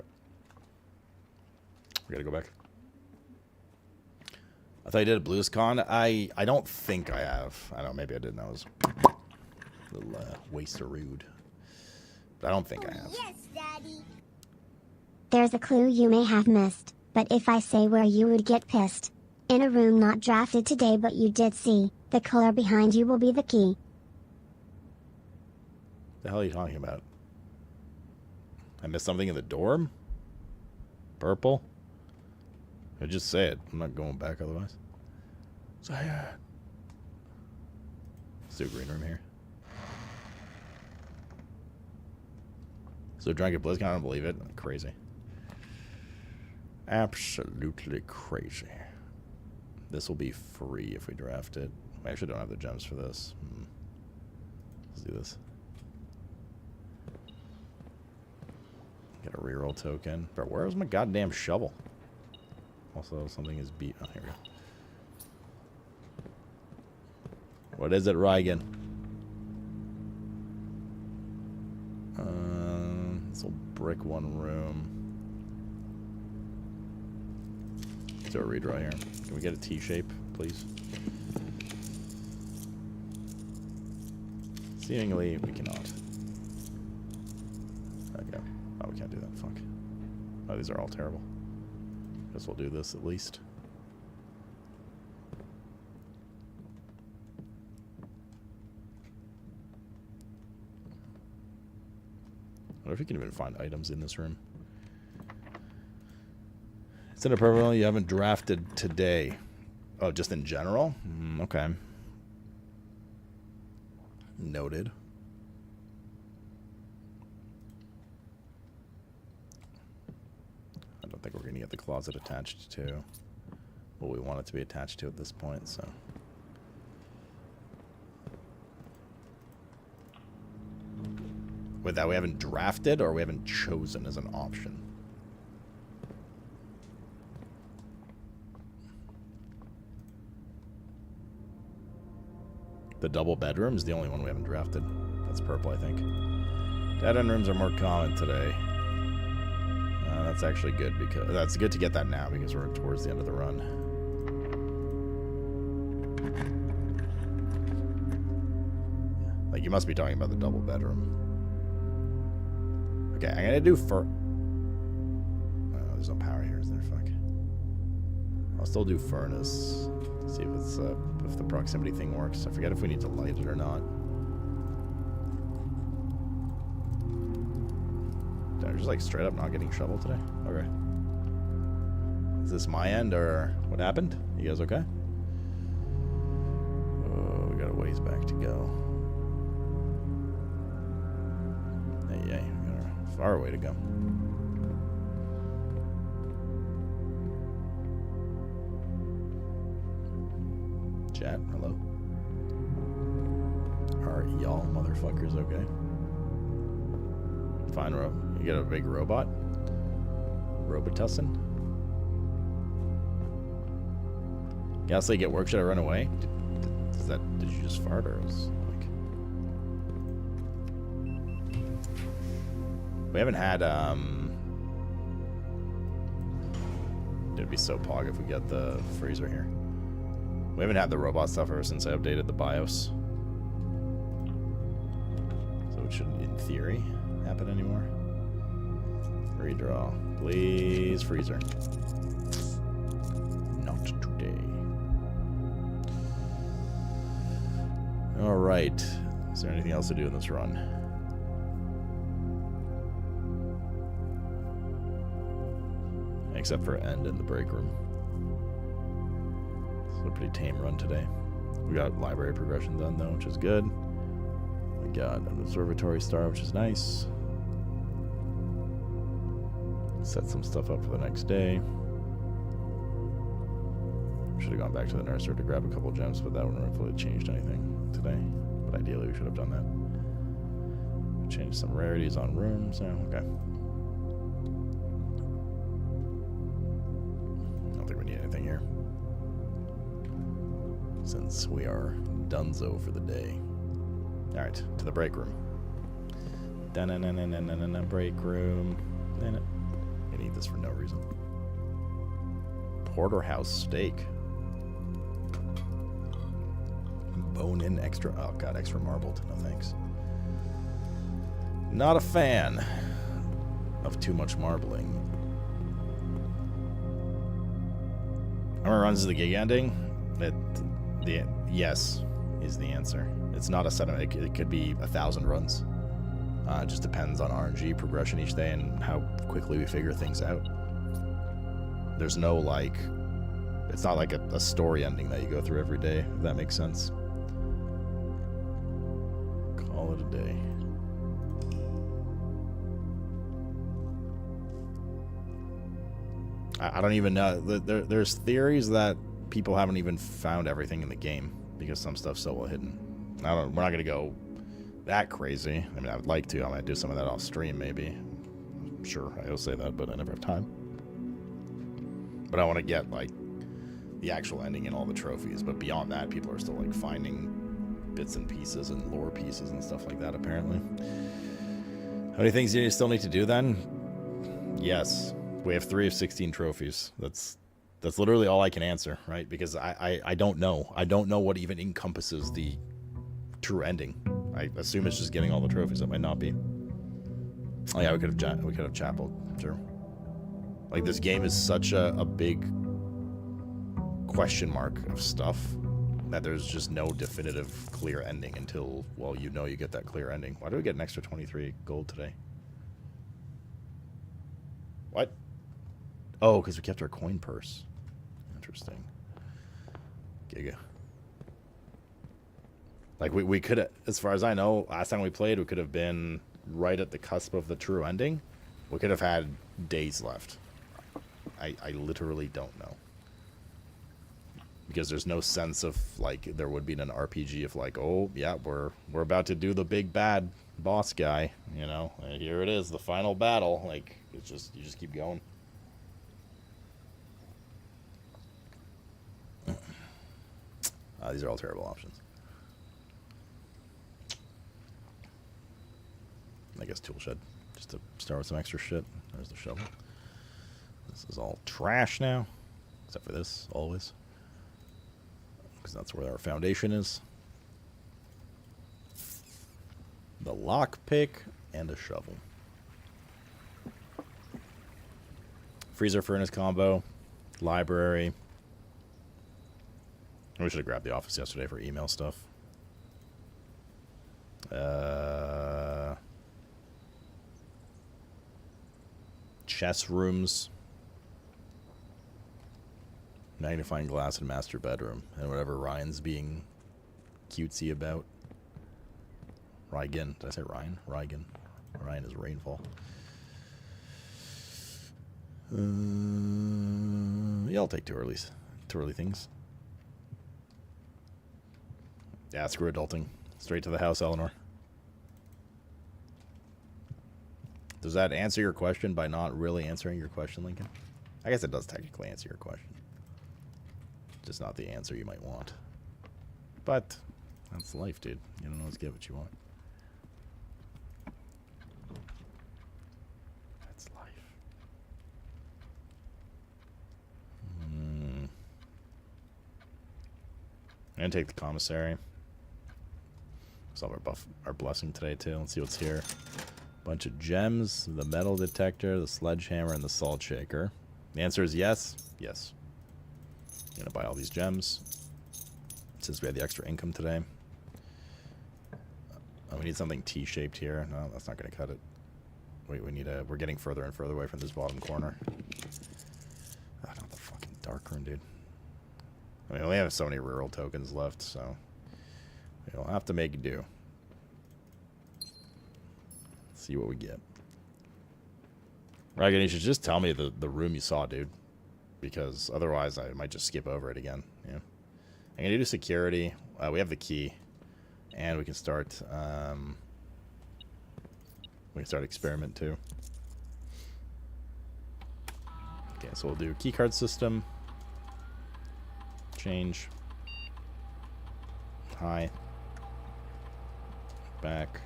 We gotta go back. I thought you did a BluesCon. I don't think I have. I don't know, maybe I didn't. That was a little waste of rude. But I don't think I have. Yes, Daddy. There's a clue you may have missed, but if I say where you would get pissed. In a room not drafted today but you did see, the color behind you will be the key. The hell are you talking about? I missed something in the dorm? Purple? I just say it. I'm not going back otherwise. Say it. Let's do a green room here. So drunk at BlizzCon, I don't believe it. Crazy. Absolutely crazy. This will be free if we draft it. I actually don't have the gems for this. Let's do this. Get a reroll token. But where's my goddamn shovel? Also, something is beat. Oh, here we go. What is it, Rygan? This little brick one room. Let's do a redraw here. Can we get a T shape, please? Seemingly, we cannot. Okay. Oh, we can't do that. Fuck. Oh, these are all terrible. Guess we'll do this at least. I wonder if you can even find items in this room. It's in a purple you haven't drafted today. Oh, just in general? Okay. Noted. I don't think we're going to get the closet attached to what we want it to be attached to at this point, so. With that, we haven't drafted or we haven't chosen as an option. The double bedroom is the only one we haven't drafted. That's purple, I think. Dead-end rooms are more common today. That's actually good because that's good to get that now because we're towards the end of the run. Like you must be talking about the double bedroom. Okay, I'm gonna do oh, there's no power here, is there? Fuck. I'll still do furnace. See if it's if the proximity thing works. I forget if we need to light it or not. Did I just like straight up not getting shovel today? Okay. Is this my end or what happened? You guys okay? Oh, we got a ways back to go. Hey, we got a far way to go. Chat, hello. Are y'all motherfuckers okay? Fine, you get a big robot? Robotussin? Gasly get work, should I run away? Did you just fart or was like... We haven't had, it'd be so pog if we got the freezer here. We haven't had the robot stuff ever since I updated the BIOS. So it shouldn't, in theory, happen anymore. Redraw. Please, freezer. Not today. Alright. Is there anything else to do in this run? Except for end in the break room. A pretty tame run today. We got library progression done though, which is good. We got an observatory star, which is nice. Set some stuff up for the next day. Should have gone back to the nursery to grab a couple gems, but that wouldn't have really changed anything today. But ideally, we should have done that. Change some rarities on rooms. Yeah, okay. I don't think we need anything here, since we are donezo for the day. Alright, to the break room. Dun-dun-dun-dun-dun-dun-dun, break room. I need this for no reason. Porterhouse steak. Bone-in extra... Oh, God, extra marbled. No, thanks. Not a fan of too much marbling. How many runs is the gig ending? Yes is the answer. It's not a set of... It could be 1,000 runs. It just depends on RNG progression each day and how quickly we figure things out. There's no, like... It's not like a story ending that you go through every day, if that makes sense. Call it a day. I don't even know. There's theories that people haven't even found everything in the game because some stuff's so well hidden. We're not going to go that crazy. I mean, I would like to. I might do some of that off stream, maybe. I'm sure I will say that, but I never have time. But I want to get, like, the actual ending and all the trophies. But beyond that, people are still, like, finding bits and pieces and lore pieces and stuff like that, apparently. How many things do you still need to do, then? Yes. We have 3 of 16 trophies. That's literally all I can answer, right? Because I don't know. I don't know what even encompasses the true ending. I assume it's just getting all the trophies. That might not be. Oh yeah, we could have chapel. Sure. Like, this game is such a big question mark of stuff that there's just no definitive clear ending until, well, you know you get that clear ending. Why do we get an extra 23 gold today? What? Oh, because we kept our coin purse. Interesting. Giga. Like, we could have, as far as I know, last time we played, we could have been right at the cusp of the true ending. We could have had days left. I literally don't know. Because there's no sense of, like, there would be in an RPG of, like, oh, yeah, we're about to do the big bad boss guy, you know? And here it is, the final battle. Like, it's just, you just keep going. These are all terrible options. I guess tool shed, just to start with some extra shit. There's the shovel. This is all trash now, except for this, always. Because that's where our foundation is. The lockpick and a shovel. Freezer furnace combo. Library. We should have grabbed the office yesterday for email stuff. Chess rooms. Magnifying glass and master bedroom. And whatever Ryan's being cutesy about. Ryan. Did I say Ryan? Ryan. Ryan is rainfall. Yeah, I'll take two early things. Yeah, screw adulting. Straight to the house, Eleanor. Does that answer your question by not really answering your question, Lincoln? I guess it does technically answer your question. Just not the answer you might want. But that's life, dude. You don't always get what you want. That's life. I'm gonna take the commissary. Solve our blessing today too. Let's see what's here. Bunch of gems, the metal detector, the sledgehammer, and the salt shaker. The answer is yes. Yes. I'm gonna buy all these gems since we had the extra income today. Oh, we need something T-shaped here. No, that's not gonna cut it. Wait, we're getting further and further away from this bottom corner. Ah, not the fucking dark room, dude. I mean, we only have so many rural tokens left, so we'll have to make do. See what we get. Ryan, you should just tell me the room you saw, dude. Because otherwise I might just skip over it again. Yeah. I'm gonna do security. We have the key. And we can start experiment too. Okay, so we'll do keycard system. Change. Hi. Back.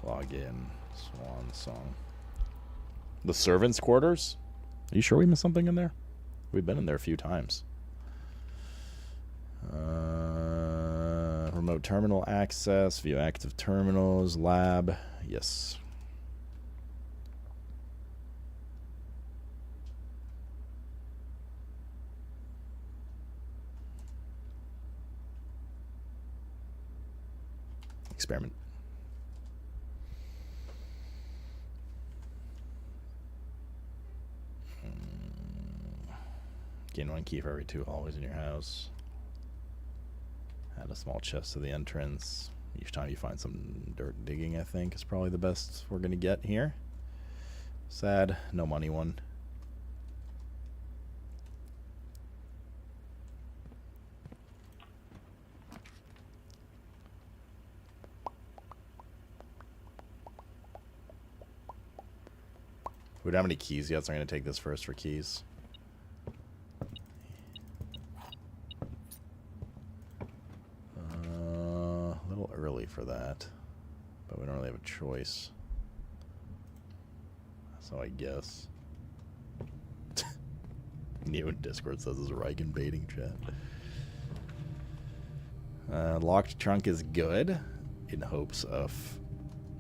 Log in. Swan song. The servants' quarters? Are you sure we missed something in there? We've been in there a few times. Remote terminal access. View active terminals. Lab. Yes. Experiment. Gain 1 key for every 2 hallways in your house. Add a small chest to the entrance. Each time you find some dirt digging, I think, is probably the best we're going to get here. Sad. No money one. We don't have any keys yet, so I'm going to take this first for keys. A little early for that, but we don't really have a choice. So I guess. Neo in Discord says this is Riken baiting chat. Locked trunk is good, in hopes of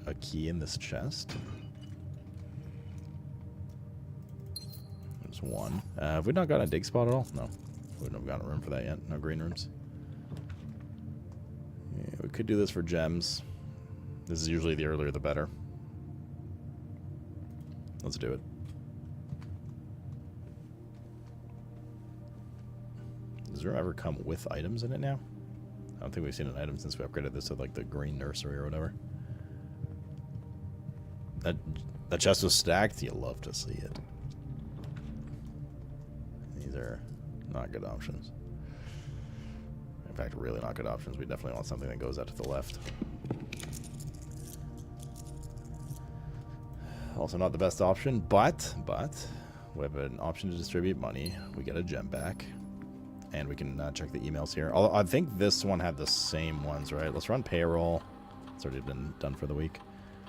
a key in this chest. There's 1. Have we not got a dig spot at all? No. We don't have got a room for that yet. No green rooms. Yeah, we could do this for gems. This is usually the earlier the better. Let's do it. Does the room ever come with items in it now? I don't think we've seen an item since we upgraded this to like the green nursery or whatever. That chest was stacked. You love to see it. These are not good options. In fact, really not good options. We definitely want something that goes out to the left. Also not the best option, but we have an option to distribute money. We get a gem back. And we can check the emails here. Although I think this one had the same ones, right? Let's run payroll. It's already been done for the week.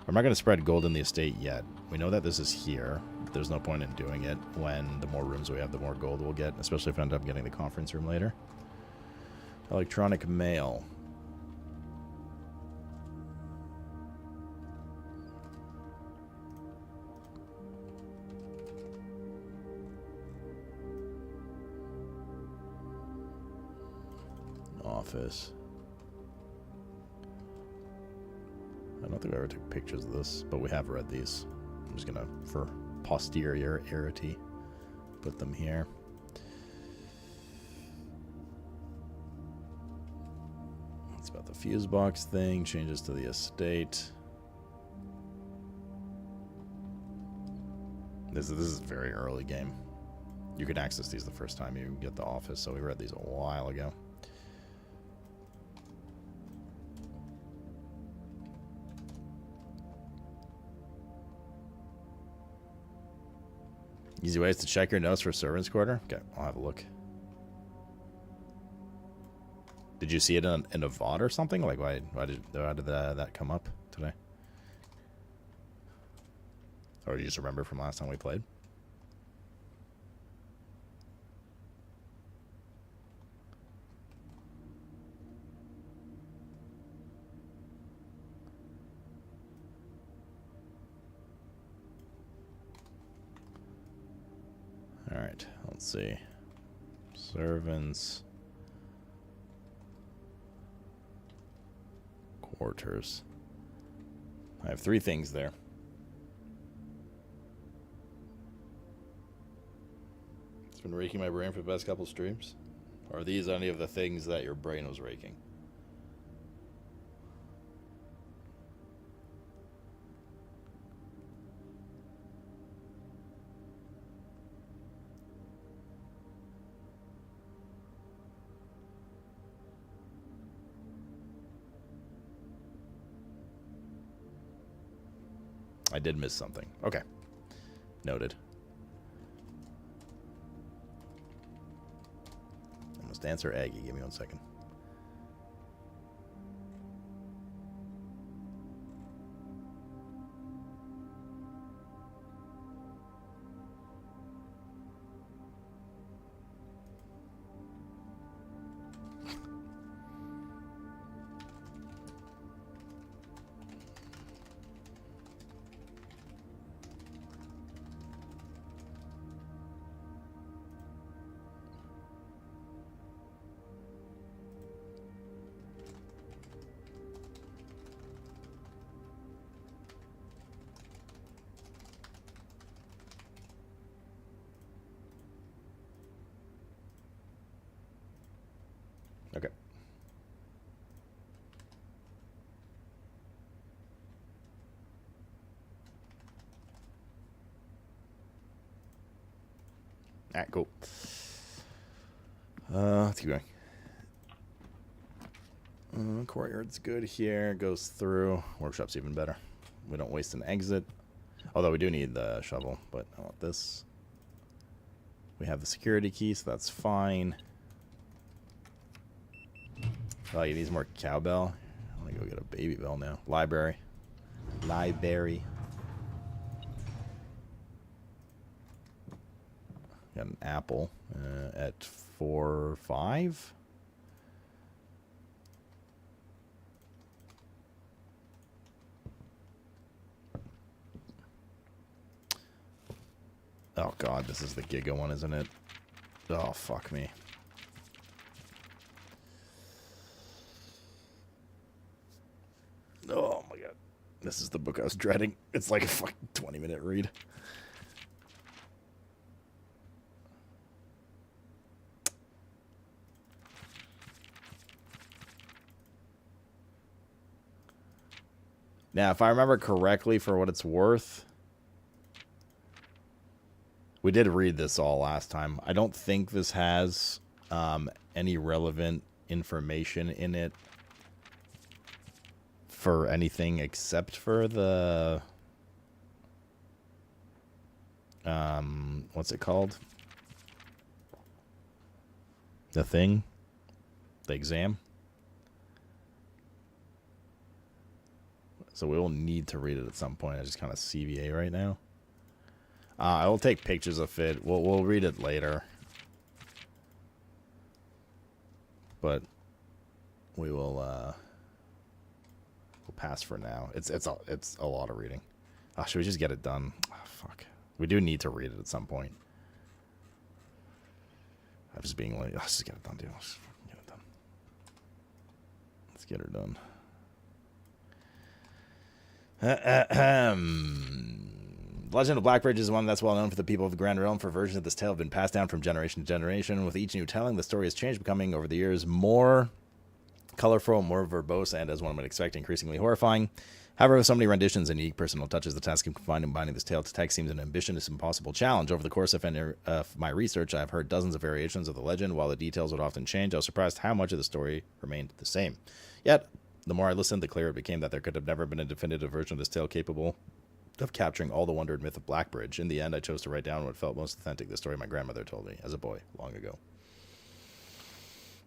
I'm not going to spread gold in the estate yet. We know that this is here. There's no point in doing it when the more rooms we have, the more gold we'll get, especially if we end up getting the conference room later. Electronic mail. Office. I don't think I ever took pictures of this, but we have read these. I'm just gonna, for posteriority, put them here. It's about the fuse box thing, changes to the estate. This is a very early game. You can access these the first time you get the office, so we read these a while ago. Easy ways to check your notes for servants' quarter? Okay, I'll have a look. Did you see it in a VOD or something? Like, why did that come up today? Or do you just remember from last time we played? Alright, let's see. Servants. Quarters. I have 3 things there. It's been raking my brain for the past couple streams. Or are these any of the things that your brain was raking? I did miss something. Okay. Noted. I must answer Aggie. Give me 1 second. Okay. Alright, cool. Let's keep going. Courtyard's good here. Goes through. Workshop's even better. We don't waste an exit. Although we do need the shovel, but I want this. We have the security key, so that's fine. Oh, he needs more cowbell. I'm gonna go get a baby bell now. Library. Library. Got an apple at 4, 5. Oh god, this is the Giga one, isn't it? Oh, fuck me. Oh my god. This is the book I was dreading. It's like a fucking 20-minute read. Now, if I remember correctly, for what it's worth, we did read this all last time. I don't think this has any relevant information in it for anything except for the what's it called? The thing? The exam? So we will need to read it at some point. I just kind of CVA right now. I will take pictures of it. We'll read it later. But we will we'll pass for now. It's a lot of reading. Should we just get it done? Oh, fuck. We do need to read it at some point. I'm just being like, let's just get it done, dude. Let's get it done. Let's get her done. The Legend of Blackbridge is one that's well known for the people of the Grand Realm, for versions of this tale have been passed down from generation to generation. With each new telling, the story has changed, becoming, over the years, more colorful, more verbose, and, as one would expect, increasingly horrifying. However, with so many renditions and unique personal touches, the task of combining and binding this tale to text seems an ambitious, impossible challenge. Over the course of my research, I have heard dozens of variations of the legend. While the details would often change, I was surprised how much of the story remained the same. Yet, the more I listened, the clearer it became that there could have never been a definitive version of this tale capable of capturing all the wonder and myth of Blackbridge. In the end, I chose to write down what felt most authentic, the story my grandmother told me as a boy long ago.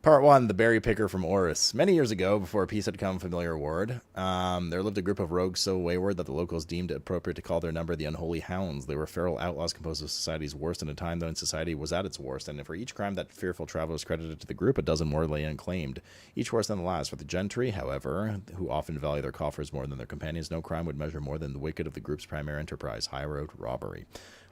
Part 1, The Berry Picker from Oris. Many years ago, before peace had become a familiar word, there lived a group of rogues so wayward that the locals deemed it appropriate to call their number the Unholy Hounds. They were feral outlaws composed of society's worst in a time when society was at its worst, and for each crime that fearful traveler was credited to the group, a dozen more lay unclaimed, each worse than the last. For the gentry, however, who often value their coffers more than their companions, no crime would measure more than the wicked of the group's primary enterprise, high-road robbery.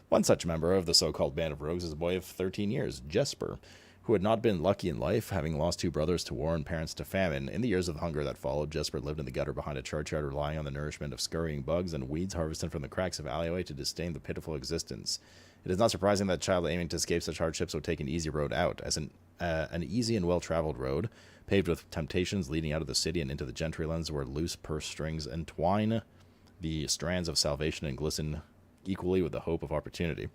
One such member of the so-called band of rogues is a boy of 13 years, Jesper, who had not been lucky in life, having lost 2 brothers to war and parents to famine. In the years of hunger that followed, Jesper lived in the gutter behind a churchyard, relying on the nourishment of scurrying bugs and weeds harvested from the cracks of alleyway to disdain the pitiful existence. It is not surprising that a child aiming to escape such hardships would take an easy road out, as an easy and well-traveled road, paved with temptations leading out of the city and into the gentry lands, where loose purse strings entwine the strands of salvation and glisten equally with the hope of opportunity.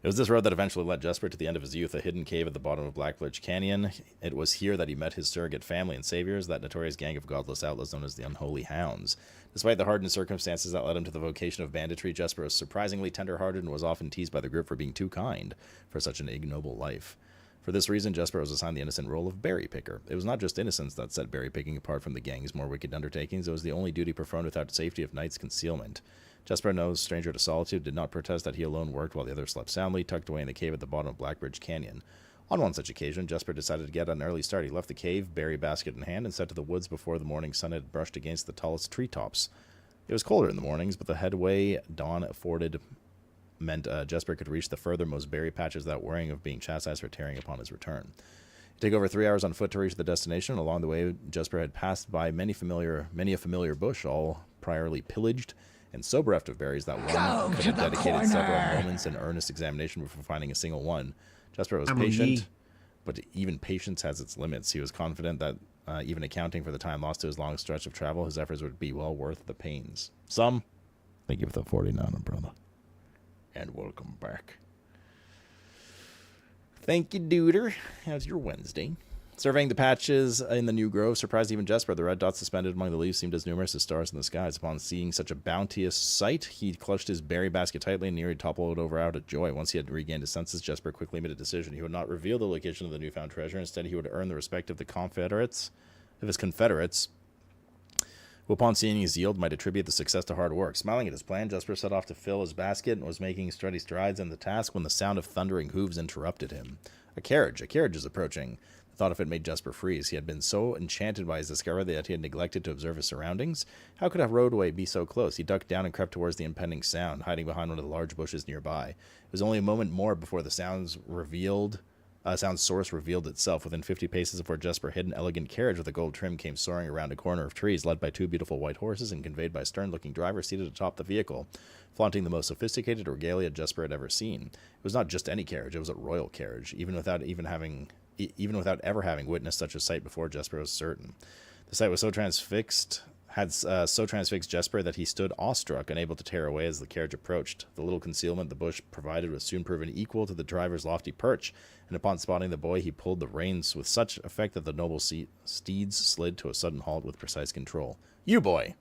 It was this road that eventually led Jesper to the end of his youth, a hidden cave at the bottom of Blackbridge Canyon. It was here that he met his surrogate family and saviors, that notorious gang of godless outlaws known as the Unholy Hounds. Despite the hardened circumstances that led him to the vocation of banditry, Jesper was surprisingly tender-hearted and was often teased by the group for being too kind for such an ignoble life. For this reason, Jesper was assigned the innocent role of berry picker. It was not just innocence that set berry picking apart from the gang's more wicked undertakings. It was the only duty performed without safety of night's concealment. Jesper, no stranger to solitude, did not protest that he alone worked while the others slept soundly, tucked away in the cave at the bottom of Blackbridge Canyon. On one such occasion, Jesper decided to get an early start. He left the cave, berry basket in hand, and set to the woods before the morning sun had brushed against the tallest treetops. It was colder in the mornings, but the headway dawn afforded meant Jesper could reach the furthermost berry patches without worrying of being chastised for tearing upon his return. It took over 3 hours on foot to reach the destination. Along the way, Jesper had passed by many a familiar bush, all priorly pillaged and so bereft of berries that one could have dedicated several moments in earnest examination before finding a single one. Jesper was patient, but even patience has its limits. He was confident that even accounting for the time lost to his long stretch of travel, his efforts would be well worth the pains. Thank you for the 49, brother. And welcome back. Thank you, Duder. How's your Wednesday? Surveying the patches in the new grove surprised even Jesper. The red dots suspended among the leaves seemed as numerous as stars in the skies. Upon seeing such a bounteous sight, he clutched his berry basket tightly and nearly toppled over out of joy. Once he had regained his senses, Jesper quickly made a decision. He would not reveal the location of the newfound treasure. Instead, he would earn the respect of his confederates, who upon seeing his yield might attribute the success to hard work. Smiling at his plan, Jesper set off to fill his basket and was making steady strides in the task when the sound of thundering hooves interrupted him. A carriage is approaching. The thought of it made Jesper freeze. He had been so enchanted by his discovery that he had neglected to observe his surroundings. How could a roadway be so close? He ducked down and crept towards the impending sound, hiding behind one of the large bushes nearby. It was only a moment more before the sound source revealed itself. Within 50 paces of where Jesper hid, an elegant carriage with a gold trim came soaring around a corner of trees, led by 2 beautiful white horses and conveyed by a stern-looking driver seated atop the vehicle, flaunting the most sophisticated regalia Jesper had ever seen. It was not just any carriage, it was a royal carriage. Even without ever having witnessed such a sight before, Jesper was certain. The sight was so transfixed Jesper that he stood awestruck, unable to tear away as the carriage approached. The little concealment the bush provided was soon proven equal to the driver's lofty perch, and upon spotting the boy, he pulled the reins with such effect that the noble steeds slid to a sudden halt with precise control. "You, boy!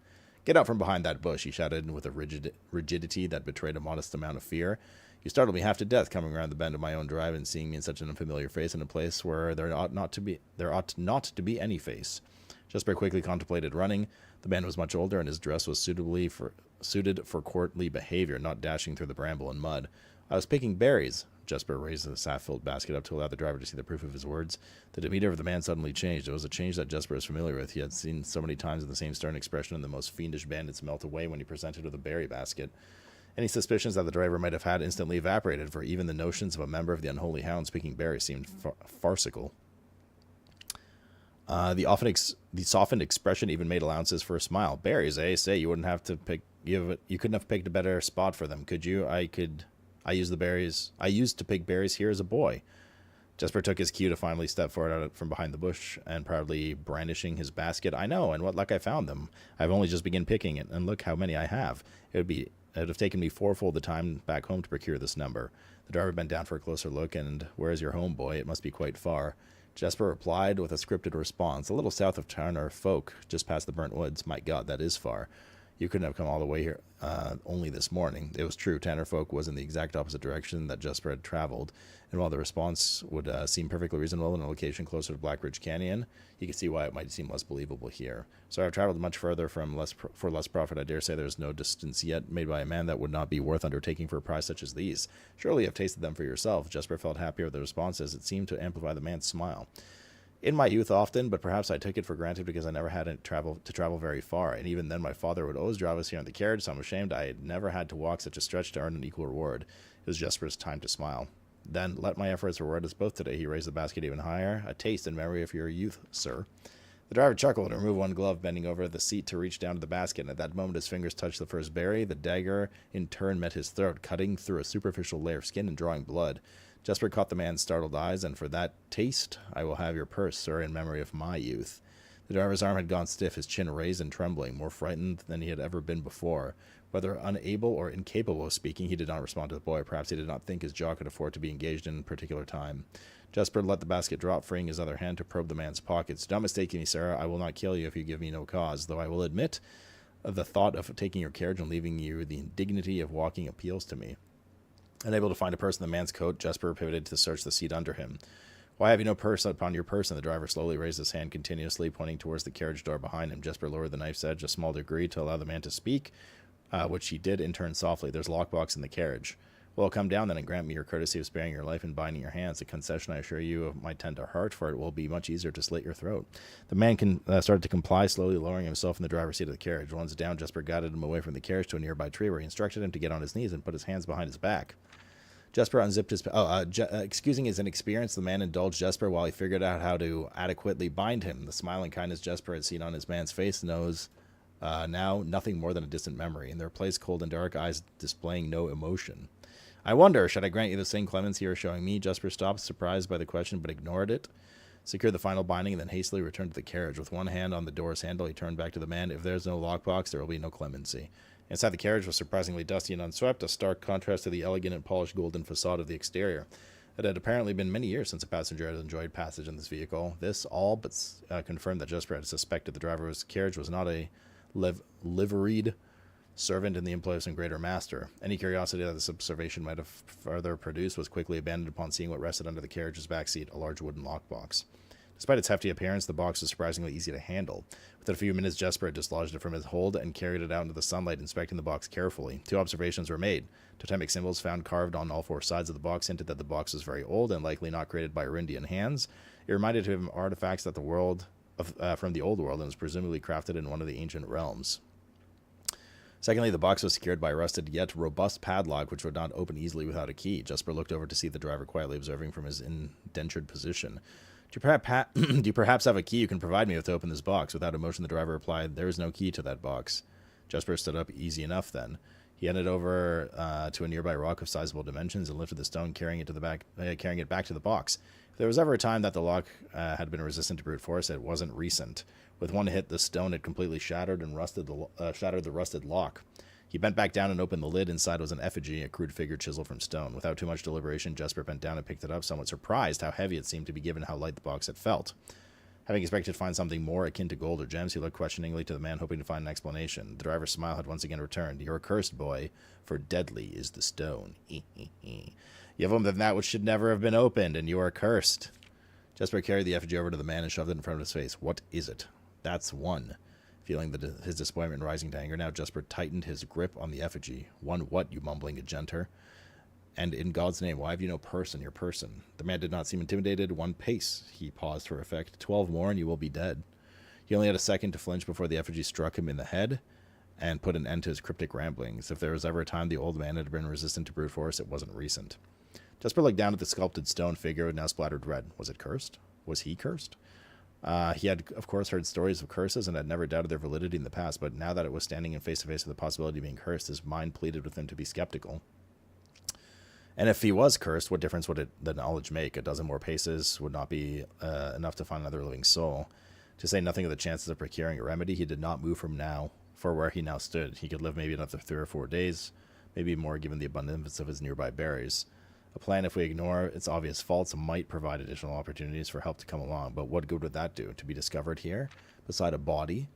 Get out from behind that bush," he shouted with a rigidity that betrayed a modest amount of fear. "You startled me half to death coming around the bend of my own drive and seeing me in such an unfamiliar face in a place where there ought not to be any face." Jesper quickly contemplated running. The man was much older, and his dress was suited for courtly behavior, not dashing through the bramble and mud. "I was picking berries." Jesper raised the half-filled basket up to allow the driver to see the proof of his words. The demeanor of the man suddenly changed. It was a change that Jesper was familiar with. He had seen so many times the same stern expression in the most fiendish bandits melt away when he presented with a berry basket. Any suspicions that the driver might have had instantly evaporated, for even the notions of a member of the unholy hounds picking berries seemed farcical. The softened expression even made allowances for a smile. "Berries, eh? Say, you wouldn't have to pick. You couldn't have picked a better spot for them, could you? I used to pick berries here as a boy." Jesper took his cue to finally step forward out from behind the bush and proudly brandishing his basket. "I know, and what luck I found them. I've only just begun picking it, and look how many I have. It would have taken me 4-fold the time back home to procure this number." The driver bent down for a closer look. "And where is your home, boy? It must be quite far." Jesper replied with a scripted response. "A little south of Turner Folk, just past the burnt woods." "My God, that is far. You couldn't have come all the way here only this morning." It was true. Tanner Folk was in the exact opposite direction that Jesper had traveled, and while the response would seem perfectly reasonable in a location closer to Black Ridge Canyon, you could see why it might seem less believable here. "So I've traveled much further for less profit. I dare say there is no distance yet made by a man that would not be worth undertaking for a price such as these. Surely you have tasted them for yourself." Jesper felt happier with the response, as it seemed to amplify the man's smile. "In my youth often, but perhaps I took it for granted because I never had to travel very far, and even then my father would always drive us here in the carriage, so I'm ashamed I had never had to walk such a stretch to earn an equal reward." It was Jesper's time to smile. "Then let my efforts reward us both today." He raised the basket even higher. "A taste in memory of your youth, sir." The driver chuckled and removed one glove, bending over the seat to reach down to the basket, and at that moment his fingers touched the first berry. The dagger in turn met his throat, cutting through a superficial layer of skin and drawing blood. Jesper caught the man's startled eyes. "And for that taste, I will have your purse, sir, in memory of my youth." The driver's arm had gone stiff, his chin raised and trembling, more frightened than he had ever been before. Whether unable or incapable of speaking, he did not respond to the boy. Perhaps he did not think his jaw could afford to be engaged in particular time. Jesper let the basket drop, freeing his other hand to probe the man's pockets. "Don't mistake me, sir. I will not kill you if you give me no cause, though I will admit the thought of taking your carriage and leaving you the indignity of walking appeals to me." Unable to find a purse in the man's coat, Jesper pivoted to search the seat under him. "Why have you no purse upon your person?" The driver slowly raised his hand continuously, pointing towards the carriage door behind him. Jesper lowered the knife's edge a small degree to allow the man to speak, which he did in turn softly. "There's a lockbox in the carriage." "Well, come down then and grant me your courtesy of sparing your life and binding your hands. A concession, I assure you, of my tender heart, for it will be much easier to slit your throat." The man started to comply, slowly lowering himself in the driver's seat of the carriage. Once down, Jesper guided him away from the carriage to a nearby tree, where he instructed him to get on his knees and put his hands behind his back. Jesper unzipped his... excusing his inexperience, the man indulged Jesper while he figured out how to adequately bind him. The smiling kindness Jesper had seen on his man's face knows now nothing more than a distant memory. In their place, cold and dark, eyes displaying no emotion. I wonder, should I grant you the same clemency you're showing me? Jesper stopped, surprised by the question, but ignored it. Secured the final binding, and then hastily returned to the carriage. With one hand on the door's handle, he turned back to the man. If there's no lockbox, there will be no clemency. Inside the carriage was surprisingly dusty and unswept, a stark contrast to the elegant and polished golden facade of the exterior. It had apparently been many years since a passenger had enjoyed passage in this vehicle. This all but confirmed that Jesper had suspected the driver's carriage was not a liveried servant in the employ of some greater master. Any curiosity that this observation might have further produced was quickly abandoned upon seeing what rested under the carriage's back seat, a large wooden lockbox. Despite its hefty appearance, the box was surprisingly easy to handle. Within a few minutes, Jesper had dislodged it from his hold and carried it out into the sunlight, inspecting the box carefully. 2 observations were made. Totemic symbols found carved on all 4 sides of the box hinted that the box was very old and likely not created by Arindian hands. It reminded him of artifacts that from the old world and was presumably crafted in one of the ancient realms. Secondly, the box was secured by a rusted yet robust padlock, which would not open easily without a key. Jesper looked over to see the driver quietly observing from his indentured position. Do you perhaps have a key you can provide me with to open this box? Without emotion, the driver replied, there is no key to that box. Jesper stood up. Easy enough, then. He handed over to a nearby rock of sizable dimensions and lifted the stone, carrying it back to the box. If there was ever a time that the lock had been resistant to brute force, it wasn't recent. With one hit, the stone had completely shattered and shattered the rusted lock. He bent back down and opened the lid. Inside was an effigy, a crude figure chiseled from stone. Without too much deliberation, Jesper bent down and picked it up, somewhat surprised how heavy it seemed to be given how light the box had felt. Having expected to find something more akin to gold or gems, he looked questioningly to the man, hoping to find an explanation. The driver's smile had once again returned. You're accursed, boy, for deadly is the stone. You have opened that which should never have been opened, and you are cursed. Jesper carried the effigy over to the man and shoved it in front of his face. What is it? That's one. Feeling his disappointment rising to anger now, Jesper tightened his grip on the effigy. One what, you mumbling agenter? And in God's name, why have you no purse in your person? The man did not seem intimidated. 1 pace. He paused for effect. 12 more and you will be dead. He only had a second to flinch before the effigy struck him in the head and put an end to his cryptic ramblings. If there was ever a time the old man had been resistant to brute force, it wasn't recent. Jesper looked down at the sculpted stone figure, now splattered red. Was it cursed? Was he cursed? He had, of course, heard stories of curses and had never doubted their validity in the past, but now that it was standing in face-to-face with the possibility of being cursed, his mind pleaded with him to be skeptical. And if he was cursed, what difference would the knowledge make? A dozen more paces would not be enough to find another living soul. To say nothing of the chances of procuring a remedy, he did not move from where he now stood. He could live maybe another 3 or 4 days, maybe more given the abundance of his nearby berries. A plan, if we ignore its obvious faults, might provide additional opportunities for help to come along. But what good would that do? To be discovered here, beside a body,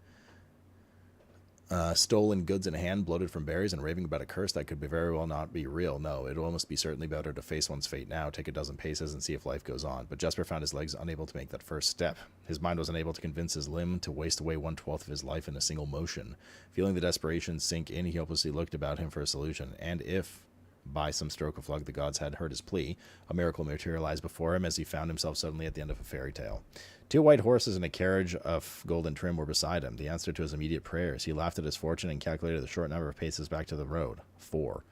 stolen goods in hand, bloated from berries, and raving about a curse that could very well not be real. No, it would almost be certainly better to face one's fate now, take a dozen paces, and see if life goes on. But Jesper found his legs unable to make that first step. His mind was unable to convince his limb to waste away 1/12 of his life in a single motion. Feeling the desperation sink in, he hopelessly looked about him for a solution. And if, by some stroke of luck, the gods had heard his plea, a miracle materialized before him as he found himself suddenly at the end of a fairy tale. 2 white horses and a carriage of golden trim were beside him, the answer to his immediate prayers. He laughed at his fortune and calculated the short number of paces back to the road. 4.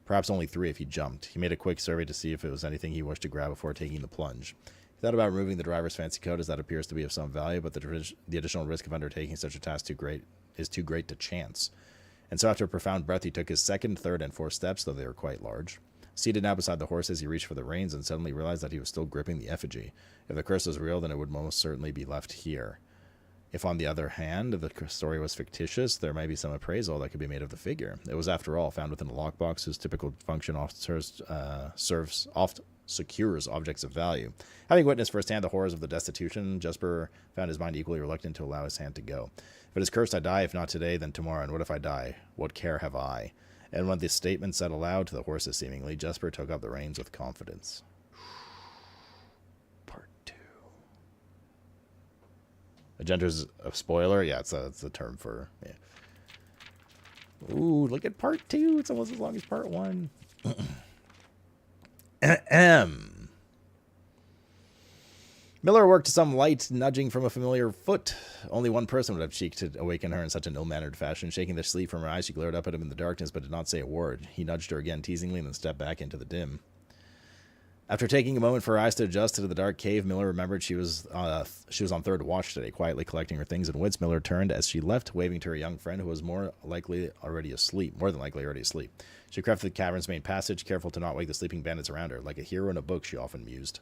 Perhaps only 3 if he jumped. He made a quick survey to see if it was anything he wished to grab before taking the plunge. He thought about removing the driver's fancy coat, as that appears to be of some value, but the additional risk of undertaking such a task is too great to chance. And so after a profound breath, he took his 2nd, 3rd, and 4th steps, though they were quite large. Seated now beside the horses, he reached for the reins and suddenly realized that he was still gripping the effigy. If the curse was real, then it would most certainly be left here. If, on the other hand, the story was fictitious, there might be some appraisal that could be made of the figure. It was, after all, found within a lockbox whose typical function secures objects of value. Having witnessed firsthand the horrors of the destitution, Jesper found his mind equally reluctant to allow his hand to go. If it is cursed, I die. If not today, then tomorrow. And what if I die? What care have I? And when this statement said aloud to the horses, seemingly, Jesper took up the reins with confidence. Part 2. Agenter's a spoiler? Yeah, it's a term for... Yeah. Ooh, look at Part 2. It's almost as long as Part 1. Miller worked to some light nudging from a familiar foot. Only one person would have cheek to awaken her in such an ill-mannered fashion. Shaking the sleep from her eyes, she glared up at him in the darkness, but did not say a word. He nudged her again teasingly and then stepped back into the dim. After taking a moment for her eyes to adjust to the dark cave, Miller remembered she was on third watch today. Quietly collecting her things and wits, Miller turned as she left, waving to her young friend, who was more than likely already asleep. She crept through the cavern's main passage, careful to not wake the sleeping bandits around her. Like a hero in a book, she often mused.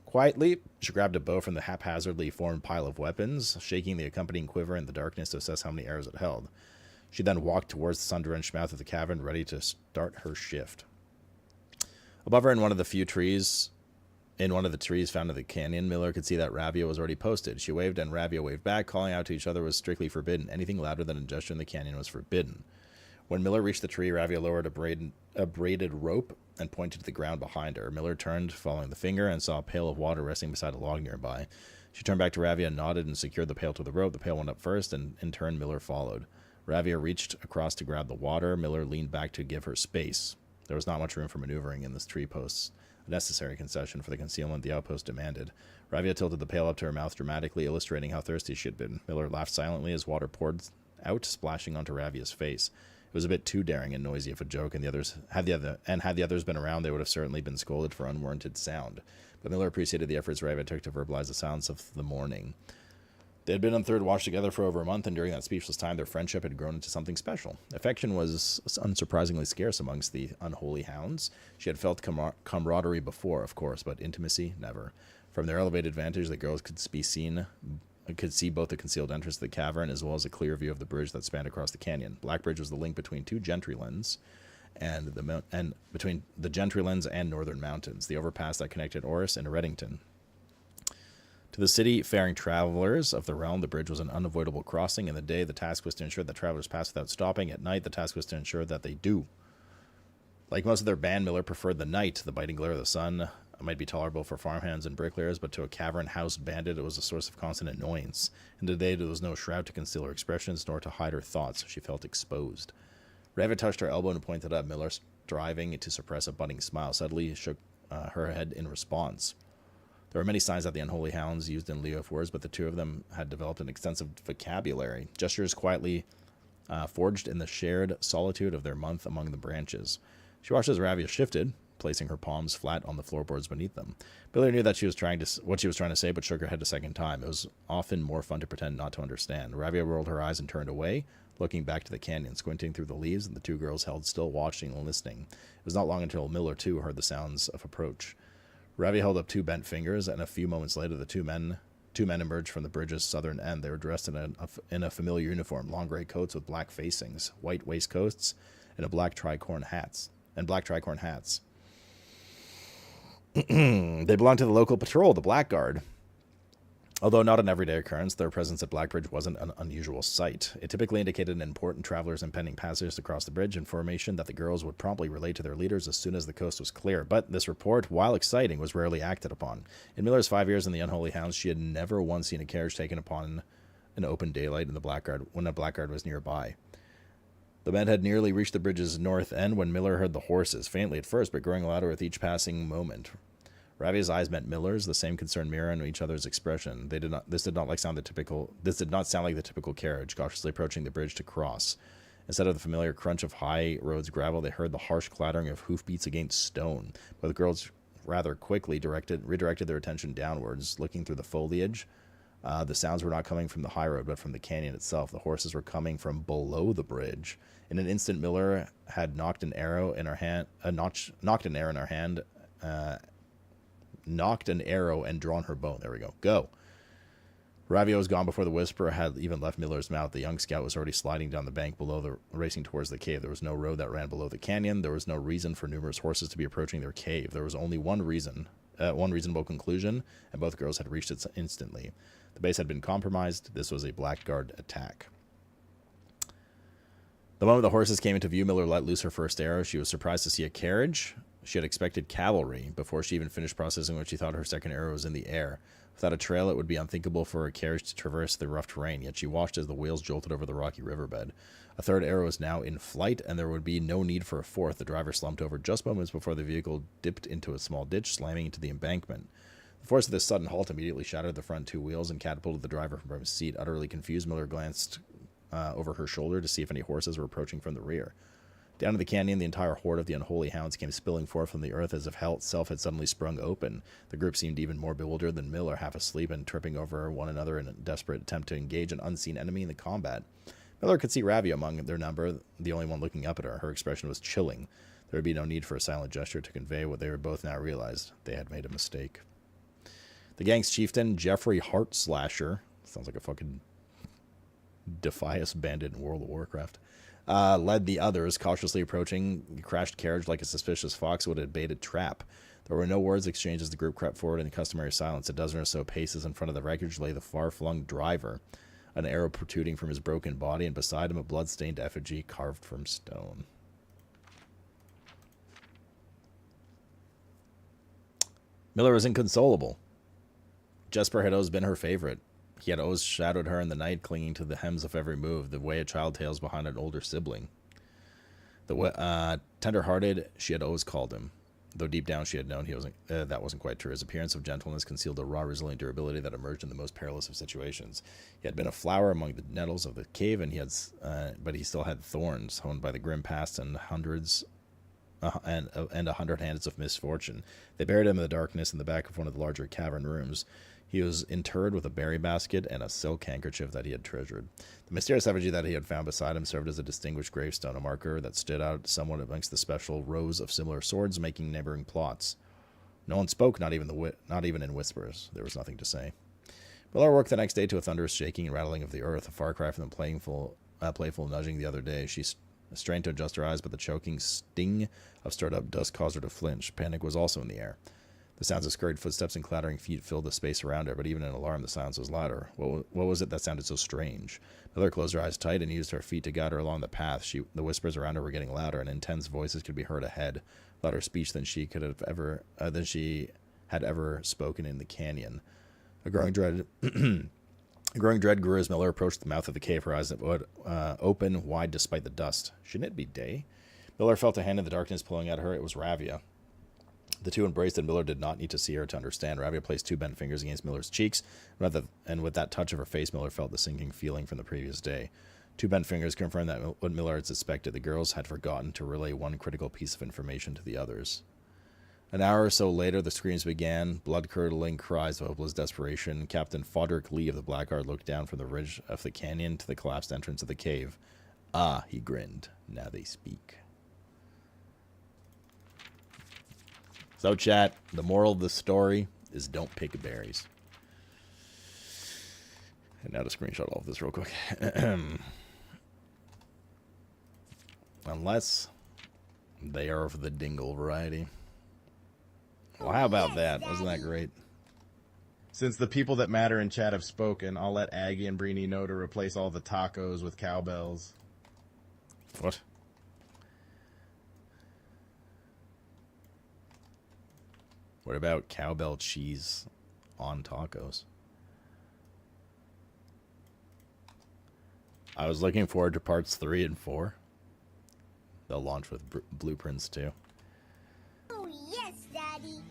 Quietly, she grabbed a bow from the haphazardly formed pile of weapons, shaking the accompanying quiver in the darkness to assess how many arrows it held. She then walked towards the sun-drenched mouth of the cavern, ready to start her shift. Above her, in one of the trees found in the canyon, Miller could see that Ravia was already posted. She waved, and Ravia waved back. Calling out to each other was strictly forbidden. Anything louder than a gesture in the canyon was forbidden. When Miller reached the tree, Ravia lowered a braided rope and pointed to the ground behind her. Miller turned, following the finger, and saw a pail of water resting beside a log nearby. She turned back to Ravia, nodded, and secured the pail to the rope. The pail went up first, and in turn, Miller followed. Ravia reached across to grab the water. Miller leaned back to give her space. There was not much room for maneuvering in this tree post, a necessary concession for the concealment the outpost demanded. Ravia tilted the pail up to her mouth dramatically, illustrating how thirsty she had been. Miller laughed silently as water poured out, splashing onto Ravia's face. It was a bit too daring and noisy of a joke, and had the others been around, they would have certainly been scolded for unwarranted sound. But Miller appreciated the efforts Ravia took to verbalize the sounds of the morning. They had been on third watch together for over a month, and during that speechless time, their friendship had grown into something special. Affection was unsurprisingly scarce amongst the unholy hounds. She had felt camaraderie before, of course, but intimacy, never. From their elevated vantage, the girls could see both the concealed entrance to the cavern as well as a clear view of the bridge that spanned across the canyon. Black Bridge was the link between two gentrylands, and between the gentrylands and northern mountains, the overpass that connected Orris and Reddington. To the city-faring travelers of the realm, the bridge was an unavoidable crossing. In the day, the task was to ensure that travelers passed without stopping. At night, the task was to ensure that they do. Like most of their band, Miller preferred the night. The biting glare of the sun might be tolerable for farmhands and bricklayers, but to a cavern-housed bandit, it was a source of constant annoyance. In the day, there was no shroud to conceal her expressions, nor to hide her thoughts. She felt exposed. Ravia touched her elbow and pointed up. Miller, striving to suppress a budding smile, suddenly shook her head in response. There were many signs that the unholy hounds used in lieu of words, but the two of them had developed an extensive vocabulary, gestures quietly forged in the shared solitude of their month among the branches. She watched as Ravia shifted, placing her palms flat on the floorboards beneath them. Billy knew that what she was trying to say, but shook her head a second time. It was often more fun to pretend not to understand. Ravia rolled her eyes and turned away, looking back to the canyon, squinting through the leaves, and the two girls held still, watching and listening. It was not long until Miller, too, heard the sounds of approach. Ravia held up two bent fingers, and a few moments later the two men emerged from the bridge's southern end. They were dressed in a familiar uniform, long gray coats with black facings, white waistcoats, and black tricorn hats. They belonged to the local patrol, the Blackguard. Although not an everyday occurrence, their presence at Blackbridge wasn't an unusual sight. It typically indicated an important traveler's impending passage across the bridge, information that the girls would promptly relay to their leaders as soon as the coast was clear. But this report, while exciting, was rarely acted upon. In Miller's 5 years in the Unholy Hounds, she had never once seen a carriage taken upon an open daylight when a Blackguard was nearby. The men had nearly reached the bridge's north end when Miller heard the horses, faintly at first, but growing louder with each passing moment. Ravia's eyes met Miller's, the same concern mirroring each other's expression. This did not sound like the typical carriage, cautiously approaching the bridge to cross. Instead of the familiar crunch of high roads gravel, they heard the harsh clattering of hoofbeats against stone. But the girls rather quickly redirected their attention downwards, looking through the foliage. The sounds were not coming from the high road, but from the canyon itself. The horses were coming from below the bridge. In an instant, Miller had knocked an arrow in her hand, knocked an arrow and drawn her bow. There we go. Go. Ravia was gone before the whisper had even left Miller's mouth. The young scout was already sliding down the bank racing towards the cave. There was no road that ran below the canyon. There was no reason for numerous horses to be approaching their cave. There was only one reasonable conclusion, and both girls had reached it instantly. The base had been compromised. This was a Blackguard attack. The moment the horses came into view, Miller let loose her first arrow. She was surprised to see a carriage. She had expected cavalry before she even finished processing what she thought her second arrow was in the air. Without a trail, it would be unthinkable for a carriage to traverse the rough terrain, yet she watched as the wheels jolted over the rocky riverbed. A third arrow was now in flight, and there would be no need for a fourth. The driver slumped over just moments before the vehicle dipped into a small ditch, slamming into the embankment. The force of this sudden halt immediately shattered the front two wheels and catapulted the driver from his seat. Utterly confused, Miller glanced over her shoulder to see if any horses were approaching from the rear. Down in the canyon, the entire horde of the unholy hounds came spilling forth from the earth as if hell itself had suddenly sprung open. The group seemed even more bewildered than Miller, half asleep and tripping over one another in a desperate attempt to engage an unseen enemy in the combat. Miller could see Ravi among their number, the only one looking up at her. Her expression was chilling. There would be no need for a silent gesture to convey what they were both now realized. They had made a mistake. The gang's chieftain, Jeffrey Heartslasher, sounds like a fucking Defias bandit in World of Warcraft, led the others, cautiously approaching the crashed carriage like a suspicious fox would have baited trap. There were no words exchanged as the group crept forward in customary silence. A dozen or so paces in front of the wreckage lay the far-flung driver, an arrow protruding from his broken body, and beside him a blood-stained effigy carved from stone. Miller was inconsolable. Jesper had always been her favorite. He had always shadowed her in the night, clinging to the hems of every move, the way a child tails behind an older sibling. Tender-hearted, she had always called him, though deep down she had known that wasn't quite true. His appearance of gentleness concealed a raw, resilient durability that emerged in the most perilous of situations. He had been a flower among the nettles of the cave, but he still had thorns, honed by the grim past and a hundred hands of misfortune. They buried him in the darkness in the back of one of the larger cavern rooms. He was interred with a berry basket and a silk handkerchief that he had treasured. The mysterious effigy that he had found beside him served as a distinguished gravestone, a marker that stood out somewhat amongst the special rows of similar swords making neighboring plots. No one spoke, not even in whispers. There was nothing to say. Miller worked the next day to a thunderous shaking and rattling of the earth, a far cry from the playful nudging the other day. She strained to adjust her eyes, but the choking sting of stirred-up dust caused her to flinch. Panic was also in the air. The sounds of scurried footsteps and clattering feet filled the space around her, but even in alarm, the silence was louder. What was it that sounded so strange? Miller closed her eyes tight and used her feet to guide her along the path. The whispers around her were getting louder, and intense voices could be heard ahead, louder speech than she had ever spoken in the canyon. A growing dread grew as Miller approached the mouth of the cave, her eyes would open wide despite the dust. Shouldn't it be day? Miller felt a hand in the darkness pulling at her. It was Ravia. The two embraced, and Miller did not need to see her to understand. Ravia placed two bent fingers against Miller's cheeks, and with that touch of her face, Miller felt the sinking feeling from the previous day. Two bent fingers confirmed that what Miller had suspected. The girls had forgotten to relay one critical piece of information to the others. An hour or so later, the screams began, blood-curdling cries of hopeless desperation. Captain Fodrick Lee of the Blackguard looked down from the ridge of the canyon to the collapsed entrance of the cave. Ah, he grinned. Now they speak. So, chat, the moral of the story is don't pick berries. And now to screenshot all of this real quick. Unless they are of the dingle variety. Well, how about that? Wasn't that great? Since the people that matter in chat have spoken, I'll let Aggie and Breenie know to replace all the tacos with cowbells. What? What about cowbell cheese on tacos? I was looking forward to parts 3 and 4. They'll launch with blueprints too. Oh, yes, Daddy.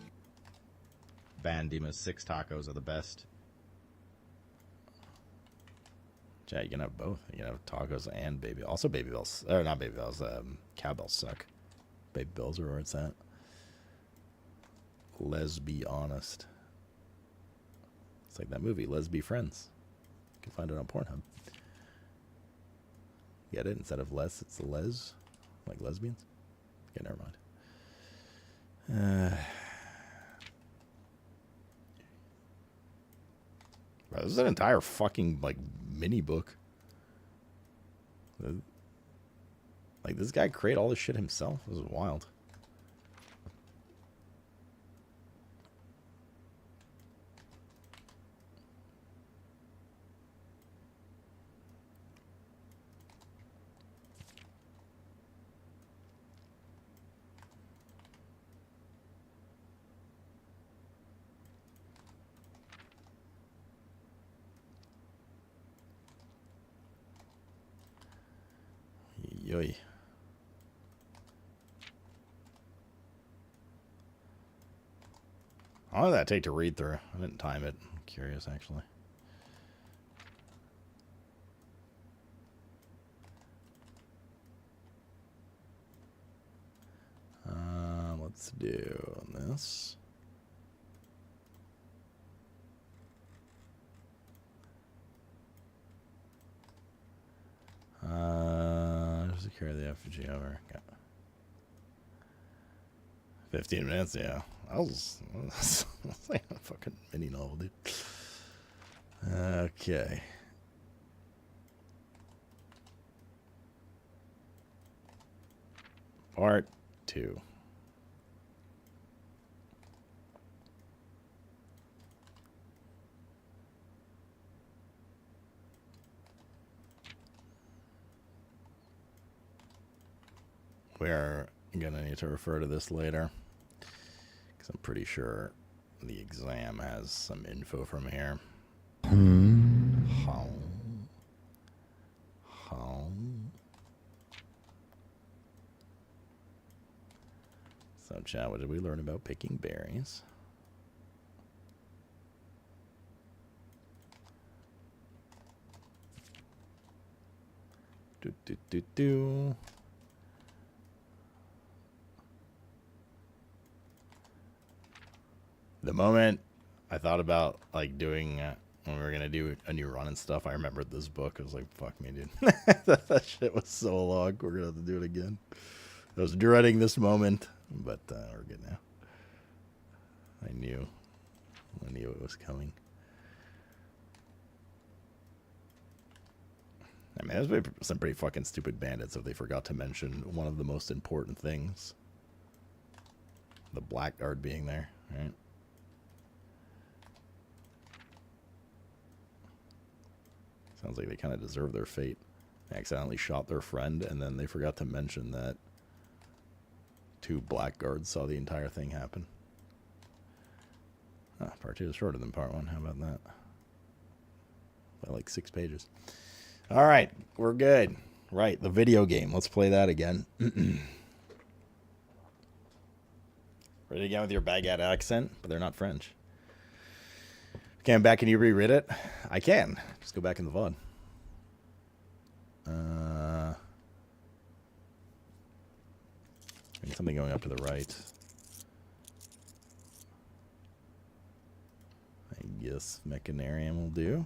Bandima's 6 tacos are the best. Chat, you can have both. You can have tacos and baby. Also, baby bells. Or not baby bells. Cowbells suck. Baby bells are where it's at. Let's be honest. It's like that movie, Let's Be Friends. You can find it on Pornhub. Get it? Instead of less, it's les. Like lesbians? Okay, never mind. Bro, this is an entire fucking, like, mini book. Like, this guy created all this shit himself. This is wild. Yoy. How long did that take to read through? I didn't time it. I'm curious, actually. Let's do this. Just carry the effigy over. Got 15 minutes, yeah. I was like a fucking mini novel, dude. Okay. Part 2. We're gonna need to refer to this later, because I'm pretty sure the exam has some info from here. How? So, chat, what did we learn about picking berries? Do. The moment I thought about like doing when we were gonna do a new run and stuff, I remembered this book. I was like, "Fuck me, dude!" that shit was so long. We're gonna have to do it again. I was dreading this moment, but we're good now. I knew it was coming. I mean, there's some pretty fucking stupid bandits if they forgot to mention one of the most important things: the blackguard being there, right? Sounds like they kind of deserve their fate. They accidentally shot their friend, and then they forgot to mention that 2 blackguards saw the entire thing happen. Ah, part 2 is shorter than part 1. How about that? By like 6 pages. All right, we're good. Right, the video game. Let's play that again. Ready again with your baguette accent, but they're not French. Okay, I'm back. Can you reread it? I can. Just go back in the VOD. Something going up to the right. I guess Mechanarium will do.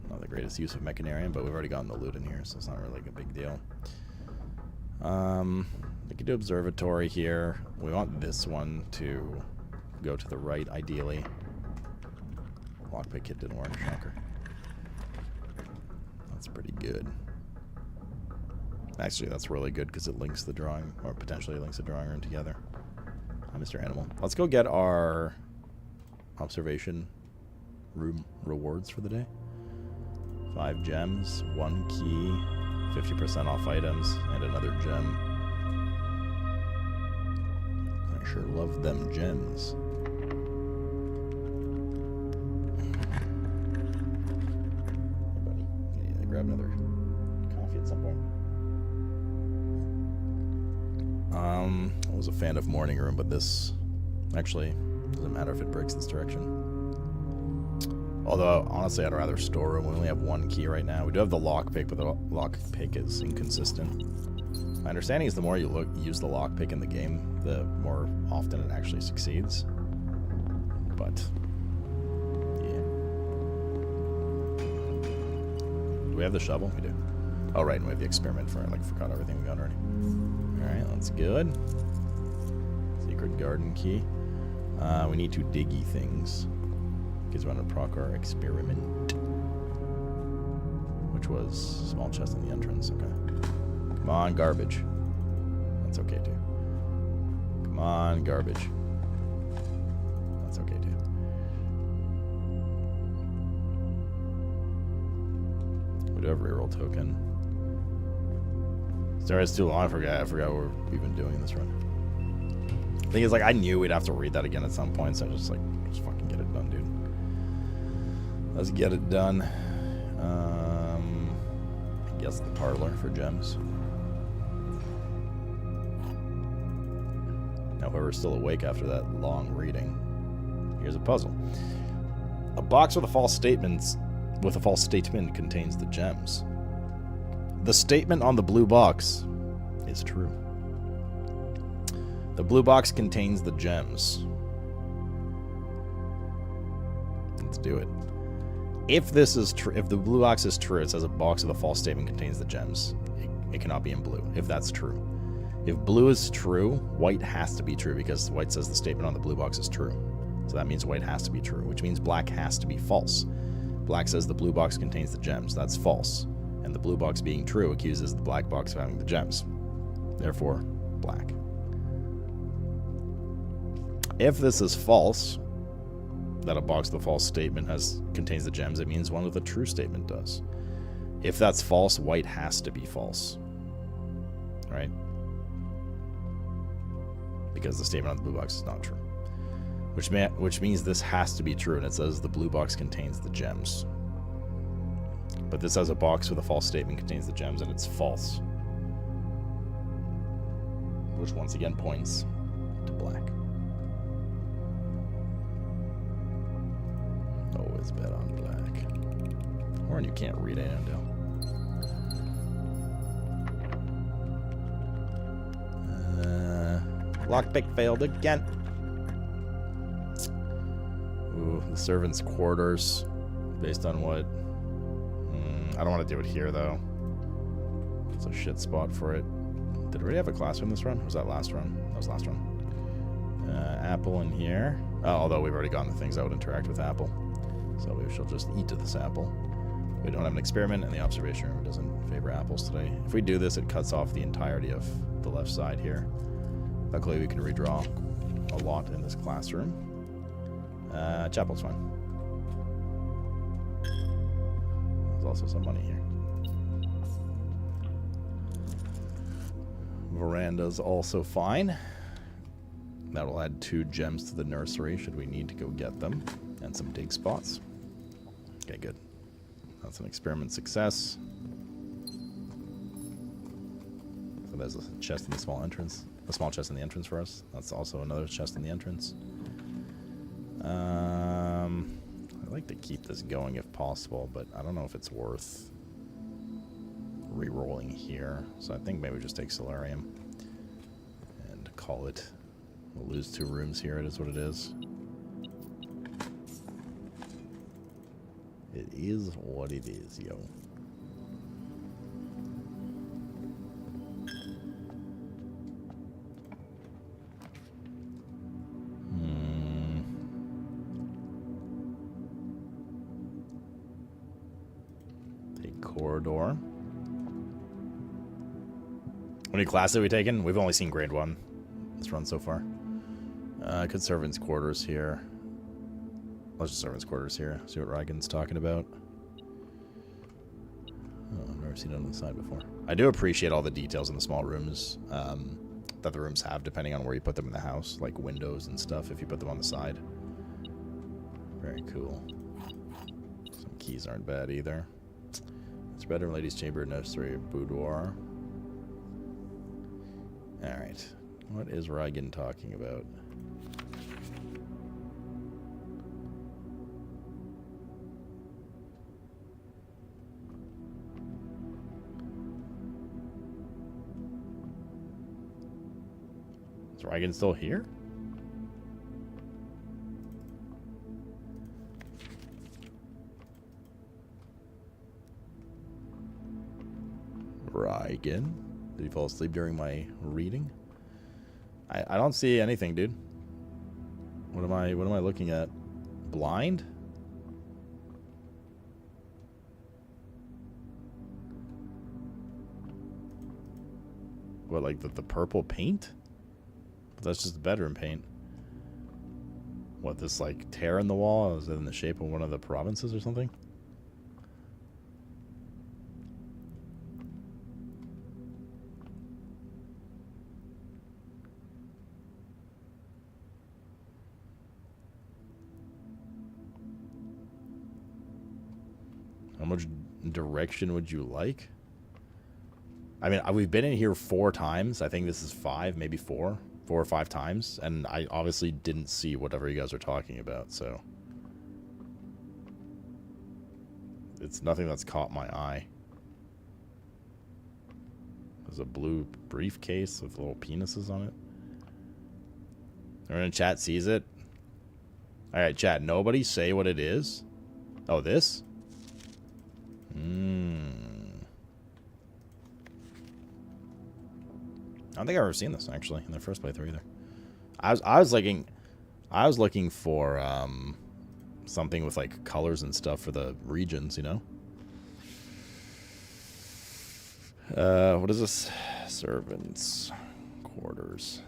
Not the greatest use of Mechanarium, but we've already gotten the loot in here, so it's not really like a big deal. We can do Observatory here. We want this one to go to the right, ideally. Lockpick kit didn't work, shocker. That's pretty good. Actually, that's really good because it links the drawing, or potentially links the drawing room together. Hi, Mr. Animal. Let's go get our observation room rewards for the day. 5 gems, 1 key, 50% off items, and another gem. I sure love them gems. Hey, buddy. You need to grab another coffee at some point. I was a fan of Morning Room, but this actually doesn't matter if it breaks this direction. Although, honestly, I'd rather storeroom. We only have 1 key right now. We do have the lockpick, but the lockpick is inconsistent. My understanding is the more you use the lockpick in the game, the more often it actually succeeds. But, yeah. Do we have the shovel? We do. Oh, right, and we have the experiment for it. Like, forgot everything we got already. Alright, that's good. Secret garden key. We need 2 diggy things. Because we want to proc our experiment. Which was small chest in the entrance. Okay. Come on, garbage. That's okay, too. Come on, garbage. That's okay, too. We do have a reroll token. Sorry, it's too long. I forgot what we've been doing this run. The thing is, like, I knew we'd have to read that again at some point, so I just fucking get it done, dude. Let's get it done. I guess the parlor for gems. Now, whoever's still awake after that long reading, here's a puzzle. A box with a false statement contains the gems. The statement on the blue box is true. The blue box contains the gems. Let's do it. If this is true, if the blue box is true, it says a box with a false statement contains the gems. It cannot be in blue, if that's true. If blue is true, white has to be true, because white says the statement on the blue box is true. So that means white has to be true, which means black has to be false. Black says the blue box contains the gems. That's false. And the blue box being true accuses the black box of having the gems. Therefore, black. If this is false, that a box with a false statement contains the gems, it means one with a true statement does. If that's false, white has to be false. Right? Because the statement on the blue box is not true. Which means this has to be true, and it says the blue box contains the gems. But this has a box with a false statement contains the gems, and it's false. Which once again points to black. Always bet on black. Horn, you can't read Annandale. Lockpick failed again. Ooh, the servants' quarters. Based on what? I don't want to do it here, though. It's a shit spot for it. Did we already have a classroom this run? Or was that last run? That was last run. Apple in here. Although we've already gotten the things that would interact with Apple. So we shall just eat this apple. We don't have an experiment, and the observation room doesn't favor apples today. If we do this, it cuts off the entirety of the left side here. Luckily, we can redraw a lot in this classroom. Chapel's fine. There's also some money here. Veranda's also fine. That'll add 2 gems to the nursery should we need to go get them. And some dig spots. Okay, good. That's an experiment success. So there's a chest in the small entrance. A small chest in the entrance for us. That's also another chest in the entrance. I'd like to keep this going if possible, but I don't know if it's worth re-rolling here. So I think maybe we just take Solarium and call it. We'll lose 2 rooms here. It is what it is. It is what it is, yo. Take corridor. How many classes have we taken? We've only seen grade 1 this run so far. Good servants' quarters here. Let's just servants' quarters here. See what Rygan's talking about. Oh, I've never seen it on the side before. I do appreciate all the details in the small rooms that the rooms have, depending on where you put them in the house, like windows and stuff, if you put them on the side. Very cool. Some keys aren't bad either. It's bedroom, ladies' chamber, nursery, boudoir. Alright. What is Rygan talking about? Is Rygan still here? Rygan? Did he fall asleep during my reading? I don't see anything, dude. What am I looking at? Blind? What, like the purple paint? But that's just the bedroom paint. What, this like tear in the wall? Is it in the shape of one of the provinces or something? How much direction would you like? I mean, we've been in here 4 times. I think this is 5, maybe 4 or 5 times. And I obviously didn't see whatever you guys are talking about, so. It's nothing that's caught my eye. There's a blue briefcase with little penises on it. Everyone in chat sees it. Alright, chat. Nobody say what it is. Oh, this? I don't think I've ever seen this, actually, in the first playthrough either. I was looking for something with like colors and stuff for the regions, you know. What is this? Servants' quarters.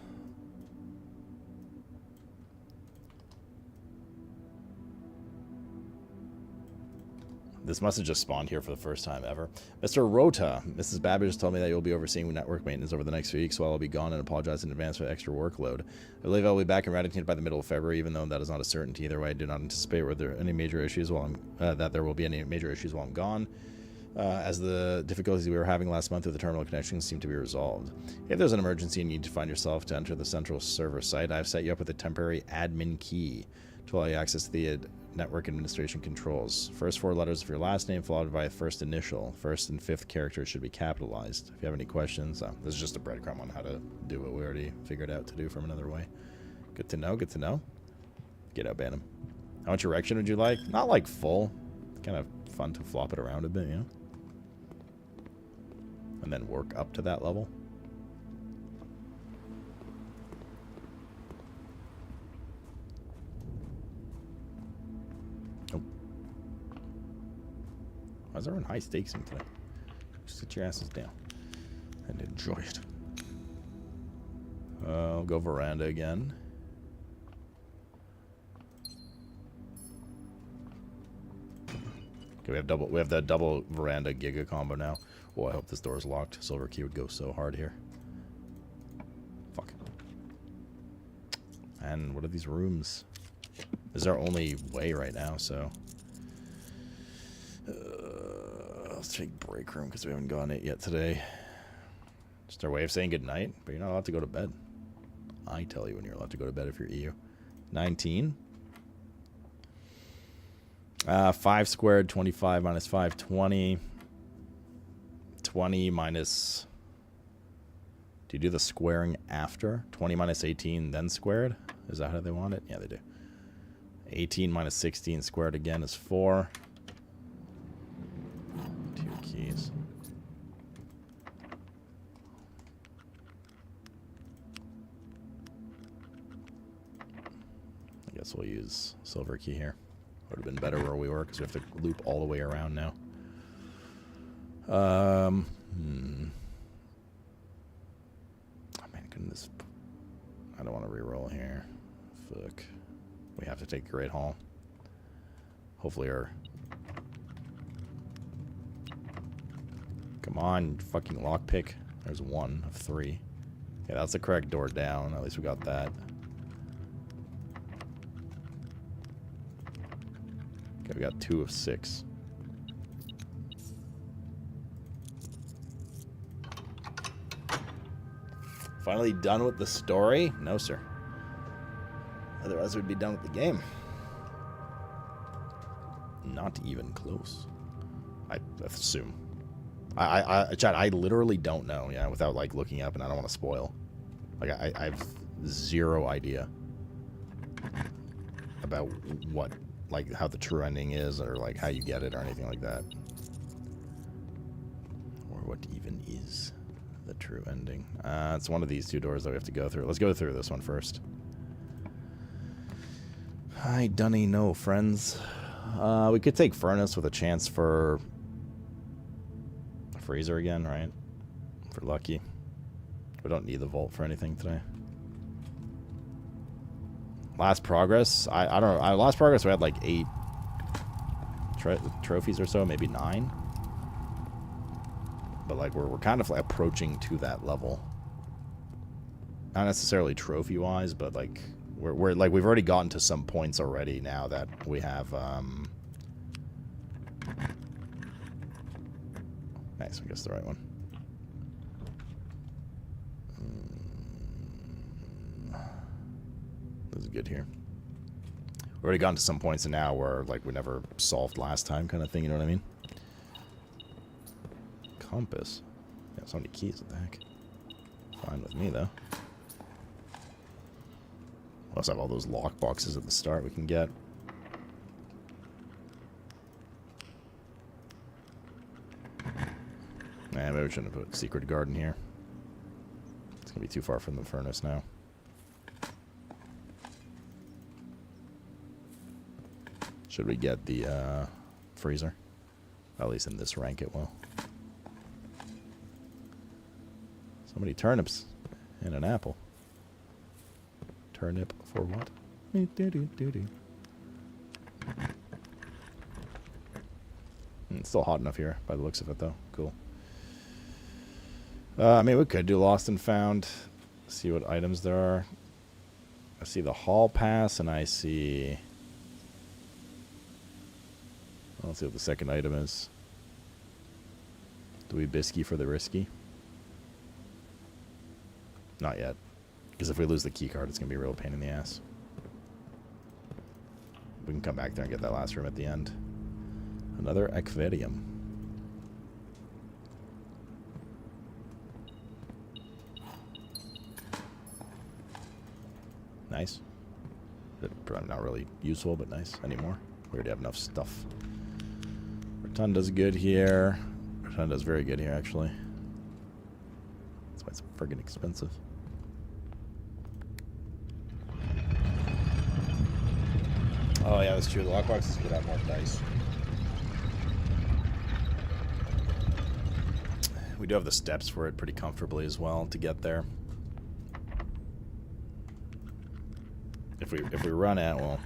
This must have just spawned here for the first time ever. Mr. Rota, Mrs. Babbage told me that you'll be overseeing network maintenance over the next few weeks, so I'll be gone and apologize in advance for the extra workload. I believe I'll be back in Radington by the middle of February, even though that is not a certainty. Either way, I do not anticipate any major issues while that there will be any major issues while I'm gone, as the difficulties we were having last month with the terminal connections seem to be resolved. If there's an emergency and you need to find yourself to enter the central server site, I've set you up with a temporary admin key to allow you access to the network administration controls. First 4 letters of your last name followed by a first initial. First and fifth characters should be capitalized. If you have any questions, this is just a breadcrumb on how to do what we already figured out to do from another way. Good to know, good to know. Get out, Bantam. How much erection would you like? Not like full. Kind of fun to flop it around a bit, you know? And then work up to that level. Why is everyone high stakes in today? Sit your asses down and enjoy it. I'll go veranda again. Okay, we have the double veranda Giga combo now. Oh, I hope this door is locked. Silver key would go so hard here. Fuck. And what are these rooms? This is our only way right now, so. Let's take break room because we haven't gone it yet today. Just our way of saying goodnight, but you're not allowed to go to bed. I tell you when you're allowed to go to bed if you're EU. 19. 5 squared, 25 minus 5, 20. 20 minus... Do you do the squaring after? 20 minus 18, then squared? Is that how they want it? Yeah, they do. 18 minus 16 squared again is 4. 2 keys. I guess we'll use silver key here. Would have been better where we were because we have to loop all the way around now. Oh man, goodness. I don't want to reroll here. Fuck. We have to take Great Hall. Hopefully our... Come on, fucking lockpick. There's 1 of 3. Yeah, that's the correct door down. At least we got that. Okay, we got 2 of 6. Finally done with the story? No, sir. Otherwise, we'd be done with the game. Not even close. I assume. Chad, I literally don't know, yeah, without, like, looking up, and I don't want to spoil. Like, I have 0 idea about what, like, how the true ending is, or, like, how you get it, or anything like that. Or what even is the true ending. It's one of these 2 doors that we have to go through. Let's go through this one first. I dunny know, friends. We could take Furnace with a chance for a Freezer again, right? For lucky. We don't need the Vault for anything today. Last progress? I don't know. Last progress we had like 8 trophies or so, maybe 9. But like we're kind of like approaching to that level. Not necessarily trophy wise, but like we're like we've already gotten to some points already now that we have nice, I guess the right one. This is good here. We've already gotten to some points now where like we never solved last time kind of thing, you know what I mean? Compass. Yeah, so many keys, what the heck? Fine with me, though. We also have all those lock boxes at the start we can get. Nah, maybe we shouldn't have put secret garden here. It's gonna be too far from the furnace now. Should we get the freezer? At least in this rank it will. So many turnips and an apple. Turnip for what? It's still hot enough here by the looks of it though. Cool. I mean, we could do Lost and Found. See what items there are. I see the hall pass, and I see... Let's see what the second item is. Do we bisky for the risky? Not yet. Because if we lose the key card, it's going to be a real pain in the ass. We can come back there and get that last room at the end. Another aquarium. Nice. Probably not really useful, but nice anymore. We already have enough stuff. Rotunda's good here. Rotunda's very good here, actually. That's why it's friggin' expensive. Oh yeah, that's true. The lockboxes could have more dice. We do have the steps for it pretty comfortably as well to get there. If we run out, well,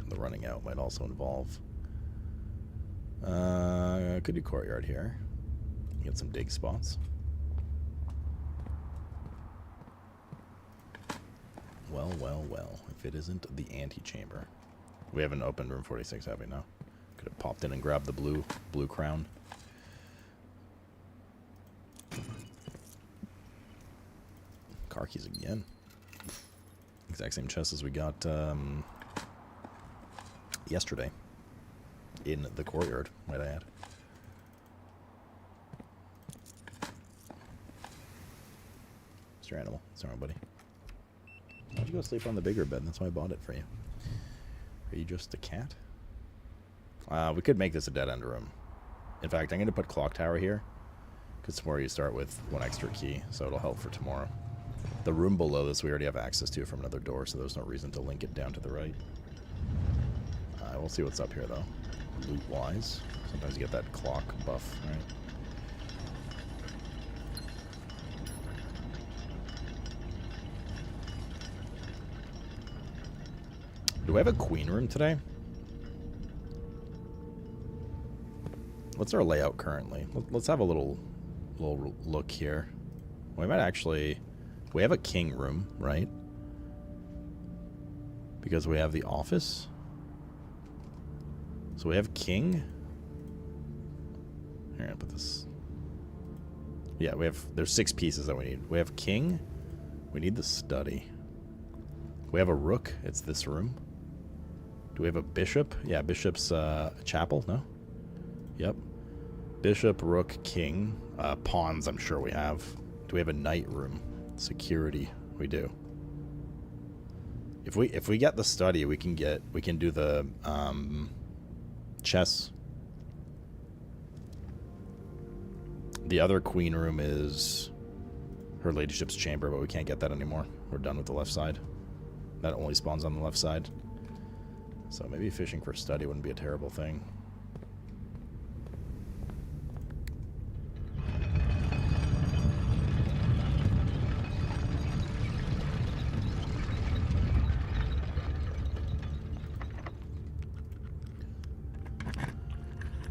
the running out might also involve. Could do courtyard here. Get some dig spots. Well, well, well. If it isn't the antechamber. We haven't opened room 46, have we? No. Could have popped in and grabbed the blue crown. Car keys again. Exact same chest as we got yesterday. In the courtyard, might I add. Mr. Animal. Sorry, buddy. Why'd you go sleep on the bigger bed? That's why I bought it for you. Are you just a cat? We could make this a dead-end room. In fact, I'm going to put clock tower here. Because tomorrow you start with one extra key, so it'll help for tomorrow. The room below this we already have access to from another door, so there's no reason to link it down to the right. We'll see what's up here, though. Loot-wise. Sometimes you get that clock buff, right? Do we have a queen room today? What's our layout currently? Let's have a little look here. We might actually... We have a king room, right? Because we have the office. So we have king. Here, I'll put this. Yeah, there's 6 pieces that we need. We have king. We need the study. We have a rook. It's this room. Do we have a bishop? Yeah, bishop's chapel, no? Yep. Bishop, rook, king. Pawns, I'm sure we have. Do we have a knight room? Security, we do. If we get the study, we can do the chess. The other queen room is her ladyship's chamber, but we can't get that anymore. We're done with the left side. That only spawns on the left side. So maybe fishing for study wouldn't be a terrible thing.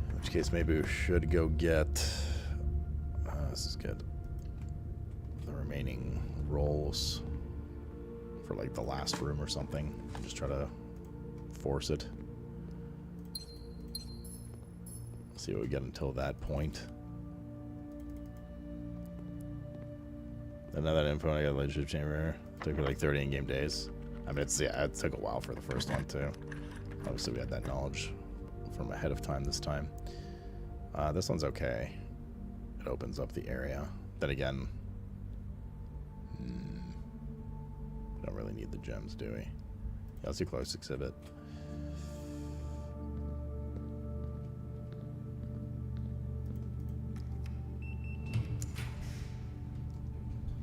In which case maybe we should go get... this is good. The remaining rolls for like the last room or something. Just try to force it. See what we get until that point. Another info, I got a leadership chamber. Took me like 30 in-game days. I mean, it took a while for the first one too. Obviously, we had that knowledge from ahead of time this time. This one's okay. it opens up the area. Then again, don't really need the gems, do we? Yeah, let's do close exhibit.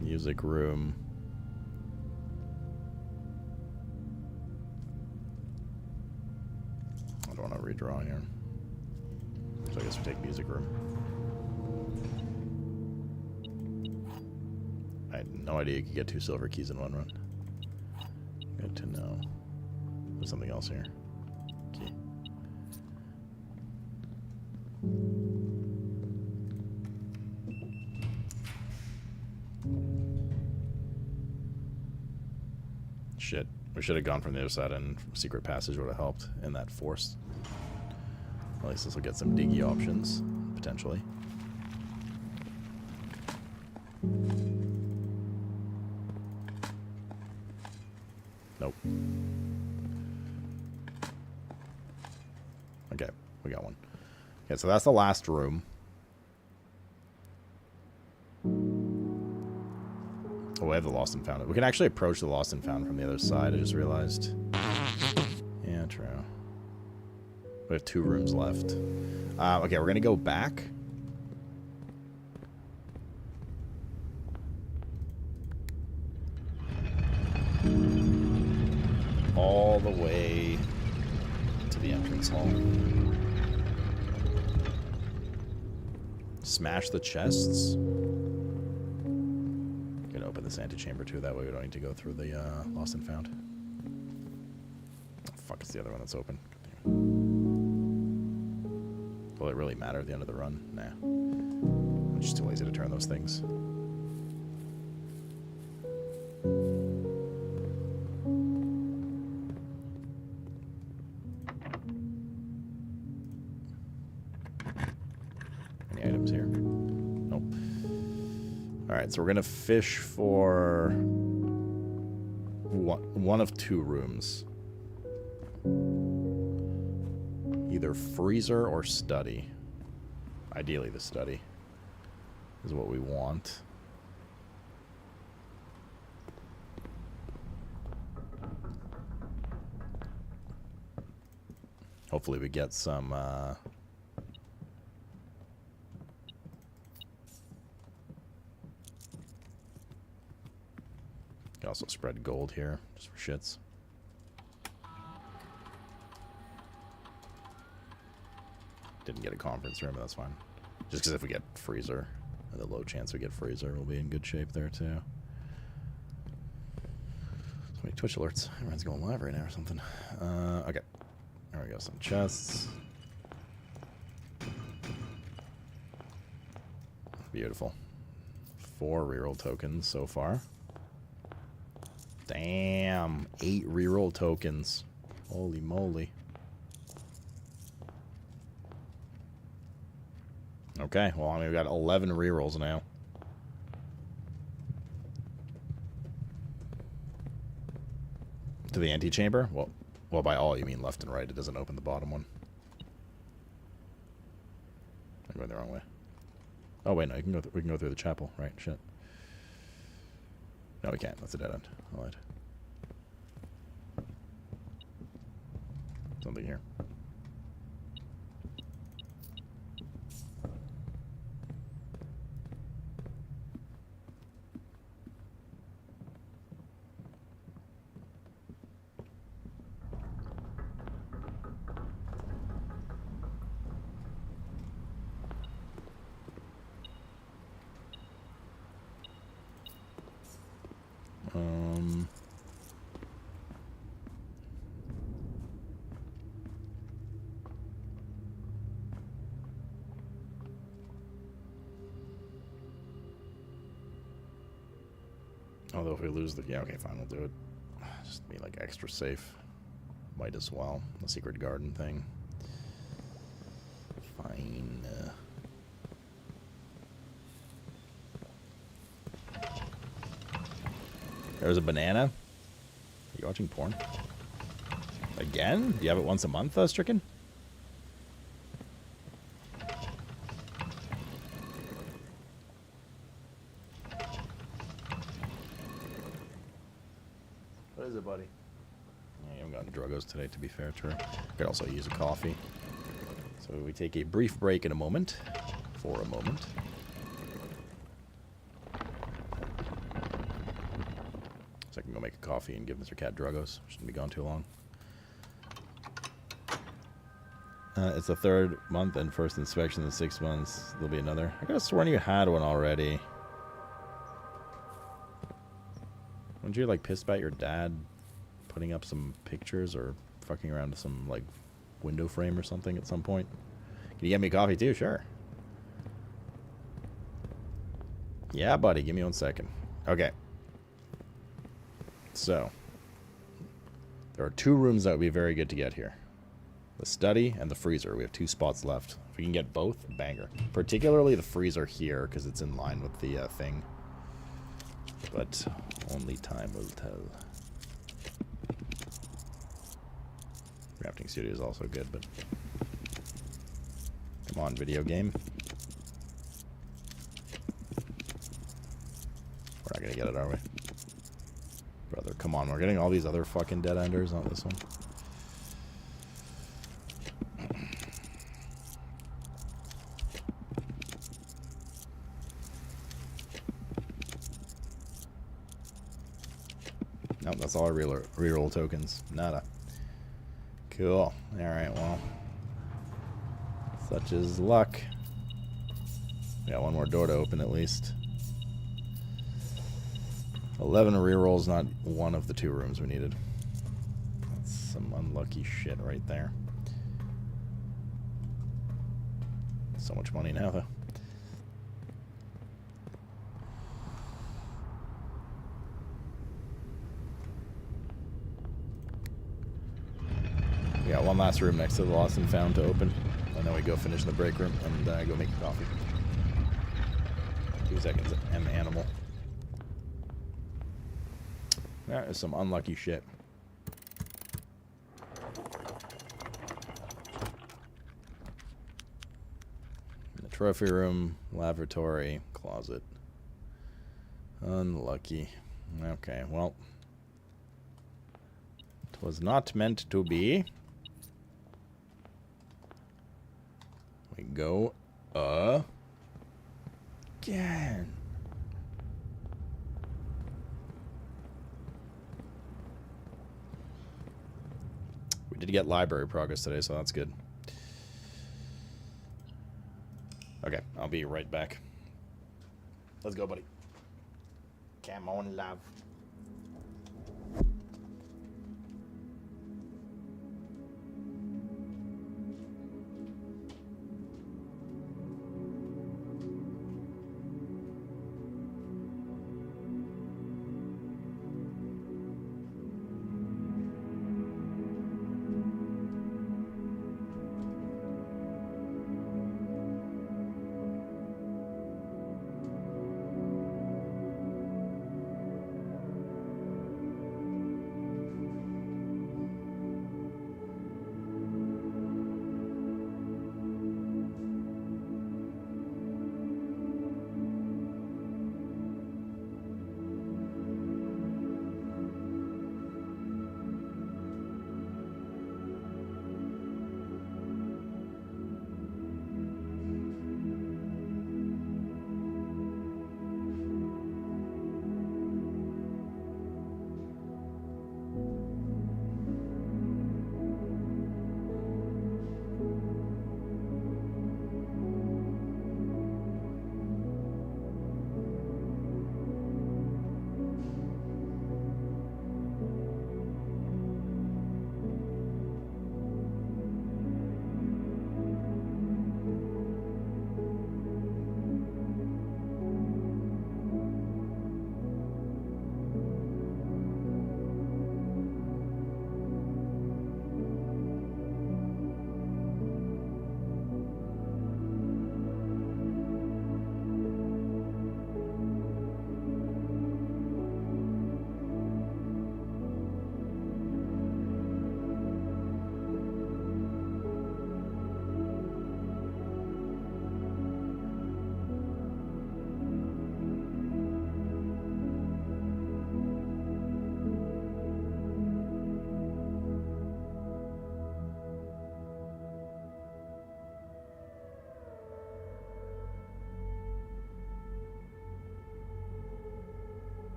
Music room. I don't want to redraw here. So I guess we take music room. I had no idea you could get 2 silver keys in one run. Good to know. There's something else here. Key. Shit. We should have gone from the other side, and secret passage would have helped in that force. At least this will get some diggy options, potentially. Nope. Okay, we got one. Okay, so that's the last room. Oh, we have the Lost and Found. We can actually approach the Lost and Found from the other side, I just realized. Yeah, true. We have 2 rooms left. Okay, we're going to go back. All the way to the entrance hall. Smash the chests. Gonna open this antechamber too, that way we don't need to go through the Lost and Found. Oh, fuck, it's the other one that's open. Will it really matter at the end of the run? Nah. I'm just too lazy to turn those things. Any items here? Nope. Alright, so we're gonna fish for one of 2 rooms. Either freezer or study. Ideally the study is what we want. Hopefully we get some can also spread gold here just for shits. Didn't get a conference room, but that's fine. Just because if we get freezer, and the low chance we get freezer, we'll be in good shape there too. So many Twitch alerts. Everyone's going live right now or something. Okay. There we go. Some chests. Beautiful. 4 reroll tokens so far. Damn. 8 reroll tokens. Holy moly. Okay, well, I mean, we've got 11 rerolls now. To the antechamber? Well, by all, you mean left and right. It doesn't open the bottom one. I'm going the wrong way. Oh, wait, no, we can go through the chapel. Right, shit. No, we can't. That's a dead end. I lied. Something here. Although if we lose the... Yeah, okay, fine, we'll do it. Just be, like, extra safe. Might as well. The secret garden thing. Fine. There's a banana. Are you watching porn? Again? Do you have it once a month, Stricken? is it, buddy? Yeah, you haven't gotten druggos today, to be fair, true. Could also use a coffee. So we take a brief break in a moment. For a moment. So I can go make a coffee and give Mr. Cat druggos. Shouldn't be gone too long. It's the 3rd month and first inspection in 6 months. There'll be another. I could have sworn you had one already. Weren't you like pissed about your dad putting up some pictures or fucking around with some like window frame or something at some point? Can you get me coffee too? Sure. Yeah, buddy. Give me 1 second. Okay. So, there are 2 rooms that would be very good to get here. The study and the freezer. We have 2 spots left. If we can get both, banger. Particularly the freezer here, because it's in line with the thing. But only time will tell. Crafting studio is also good, but... Come on, video game. We're not gonna get it, are we? Brother, come on. We're getting all these other fucking dead enders, not this one. Nope, that's all our reroll tokens. Nada. Cool. Alright, well. Such is luck. We got 1 more door to open at least. 11 rerolls, not one of the 2 rooms we needed. That's some unlucky shit right there. So much money now, though. We got 1 last room next to the lost and found to open. And then we go finish in the break room and go make a coffee. 2 seconds, M animal. That is some unlucky shit. The trophy room, lavatory, closet. Unlucky. Okay, well. It was not meant to be. We go again. We did get library progress today, so that's good. Okay, I'll be right back. Let's go, buddy. Come on, love.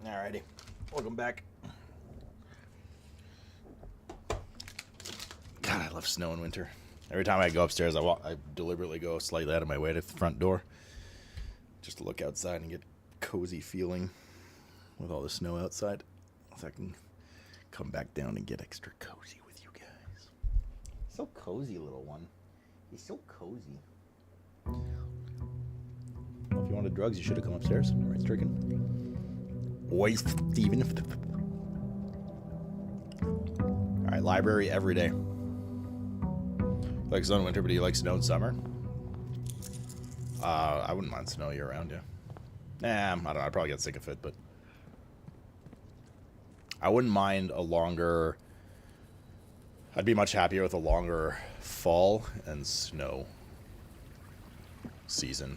Alrighty. Welcome back. God, I love snow in winter. Every time I go upstairs, I deliberately go slightly out of my way to the front door just to look outside and get cozy feeling with all the snow outside, so I can come back down and get extra cozy with you guys. So cozy, little one. He's so cozy. Well, if you wanted drugs, you should have come upstairs. Right, Stricken? Oi, Steven. Alright, library every day. Like snow in winter, but do you like snow in summer? I wouldn't mind snow year round, yeah. Nah, I don't know, I'd probably get sick of it, but I wouldn't mind a longer... I'd be much happier with a longer fall and snow season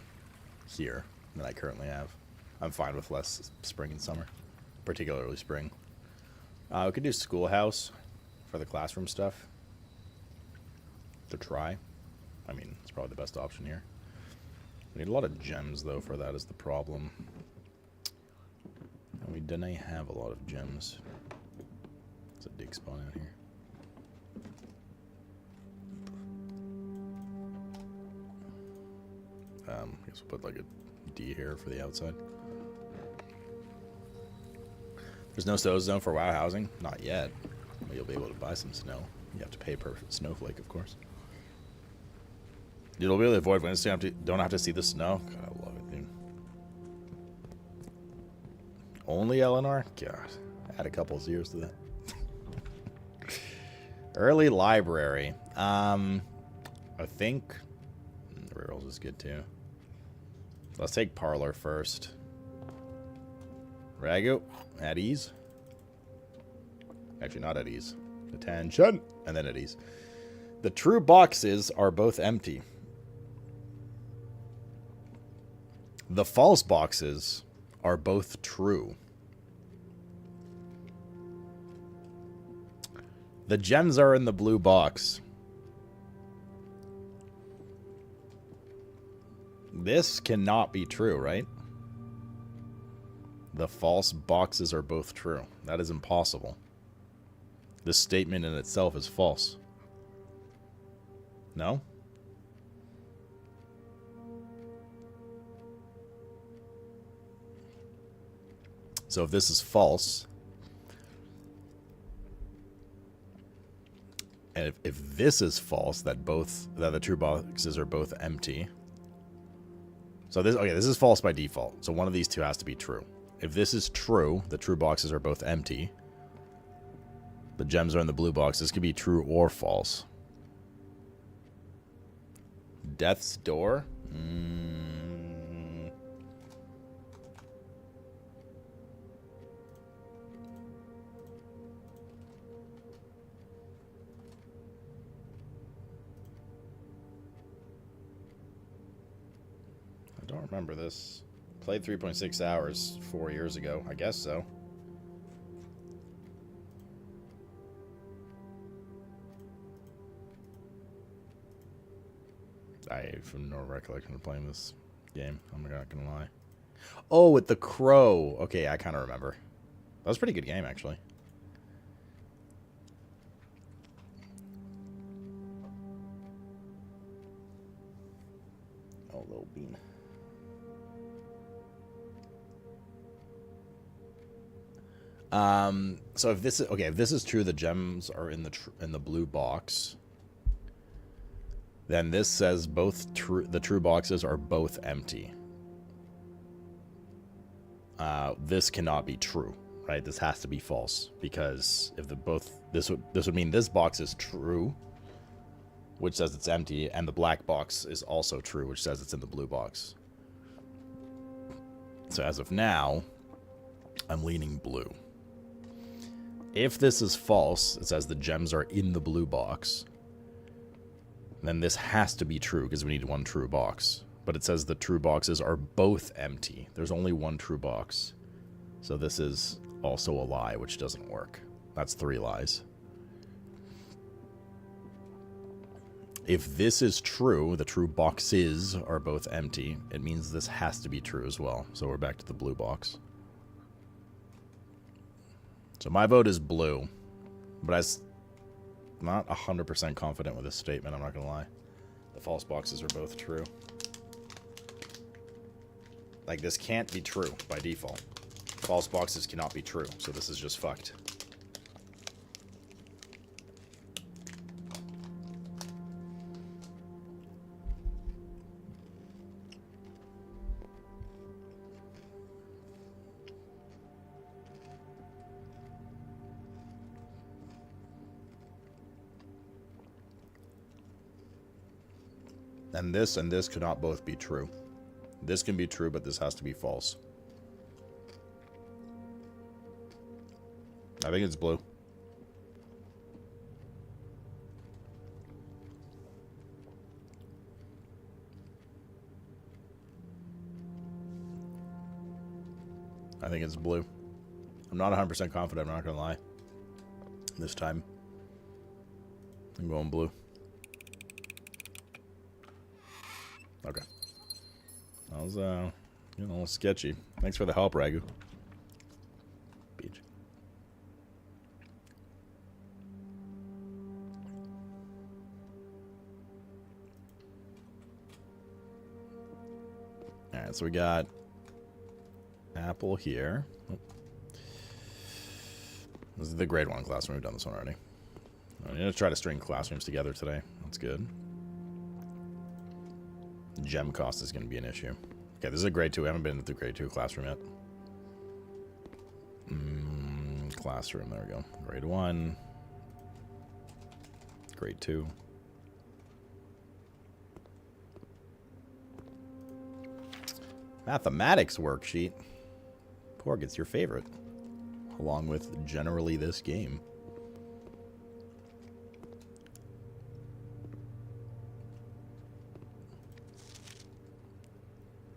here than I currently have. I'm fine with less spring and summer, particularly spring. We could do schoolhouse for the classroom stuff to try. I mean, it's probably the best option here. We need a lot of gems, though, for that is the problem. And we didn't have a lot of gems. It's a dig spawn out here. I guess we'll put like a D here for the outside. There's no snow zone for WoW housing? Not yet. But you'll be able to buy some snow. You have to pay per snowflake, of course. You'll be able to avoid when you don't have to see the snow. God, I love it, dude. Only Eleanor? God, add a couple zeros to that. Early library. I think the rerolls is good too. Let's take Parlor first. Ragu, at ease. Actually, not at ease. Attention, and then at ease. The true boxes are both empty. The false boxes are both true. The gems are in the blue box. This cannot be true, right? The false boxes are both true. That is impossible. This statement in itself is false. No? So if this is false, and if this is false, that the true boxes are both empty. So this is false by default. So one of these two has to be true. If this is true, the true boxes are both empty. The gems are in the blue box. This could be true or false. Death's Door? I don't remember this. Played 3.6 hours 4 years ago. I guess so. I have no recollection of playing this game. I'm not gonna lie. Oh, with the crow. Okay, I kind of remember. That was a pretty good game, actually. Oh, little bean. So if this is true, the gems are in the blue box. Then this says the true boxes are both empty. This cannot be true, right? This has to be false because if this would mean this box is true, which says it's empty, and the black box is also true, which says it's in the blue box. So as of now, I'm leaning blue. If this is false, it says the gems are in the blue box. Then this has to be true because we need one true box. But it says the true boxes are both empty. There's only one true box. So this is also a lie, which doesn't work. That's 3 lies. If this is true, the true boxes are both empty, it means this has to be true as well. So we're back to the blue box. So my vote is blue. But I'm not 100% confident with this statement, I'm not going to lie. The false boxes are both true. Like, this can't be true by default. False boxes cannot be true, so this is just fucked. And this cannot both be true. This can be true, but this has to be false. I think it's blue. I think it's blue. I'm not 100% confident, I'm not gonna lie. This time, I'm going blue. Okay. That was, a little sketchy. Thanks for the help, Ragu. Beach. Alright, so we got Apple here. Oh. This is the grade 1 classroom. We've done this one already. I'm going to try to string classrooms together today. That's good. Gem cost is going to be an issue. Okay, this is a grade 2. We haven't been to the grade 2 classroom yet. Classroom, there we go. Grade 1. Grade 2. Mathematics worksheet. Porg, it's your favorite. Along with generally this game.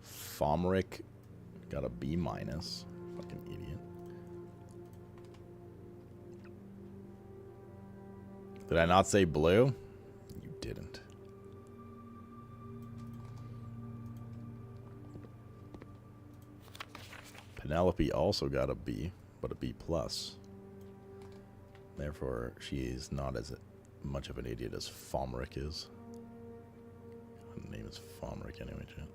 Fomric got a B-. Fucking idiot. Did I not say blue? You didn't. Penelope also got a B, but a B+. Therefore, she is not as much of an idiot as Fomric is. Her name is Fomric anyway, chat.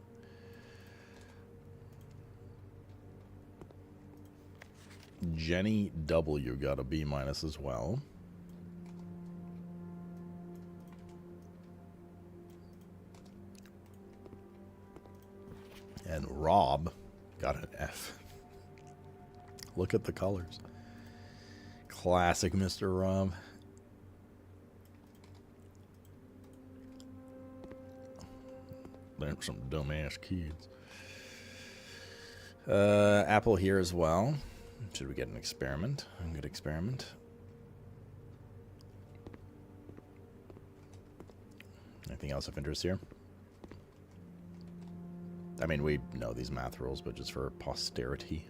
Jenny W got a B- as well. And Rob got an F. Look at the colors. Classic Mr. Rob. They're some dumbass kids. Apple here as well. Should we get an experiment? A good experiment. Anything else of interest here? I mean, we know these math rules, but just for posterity.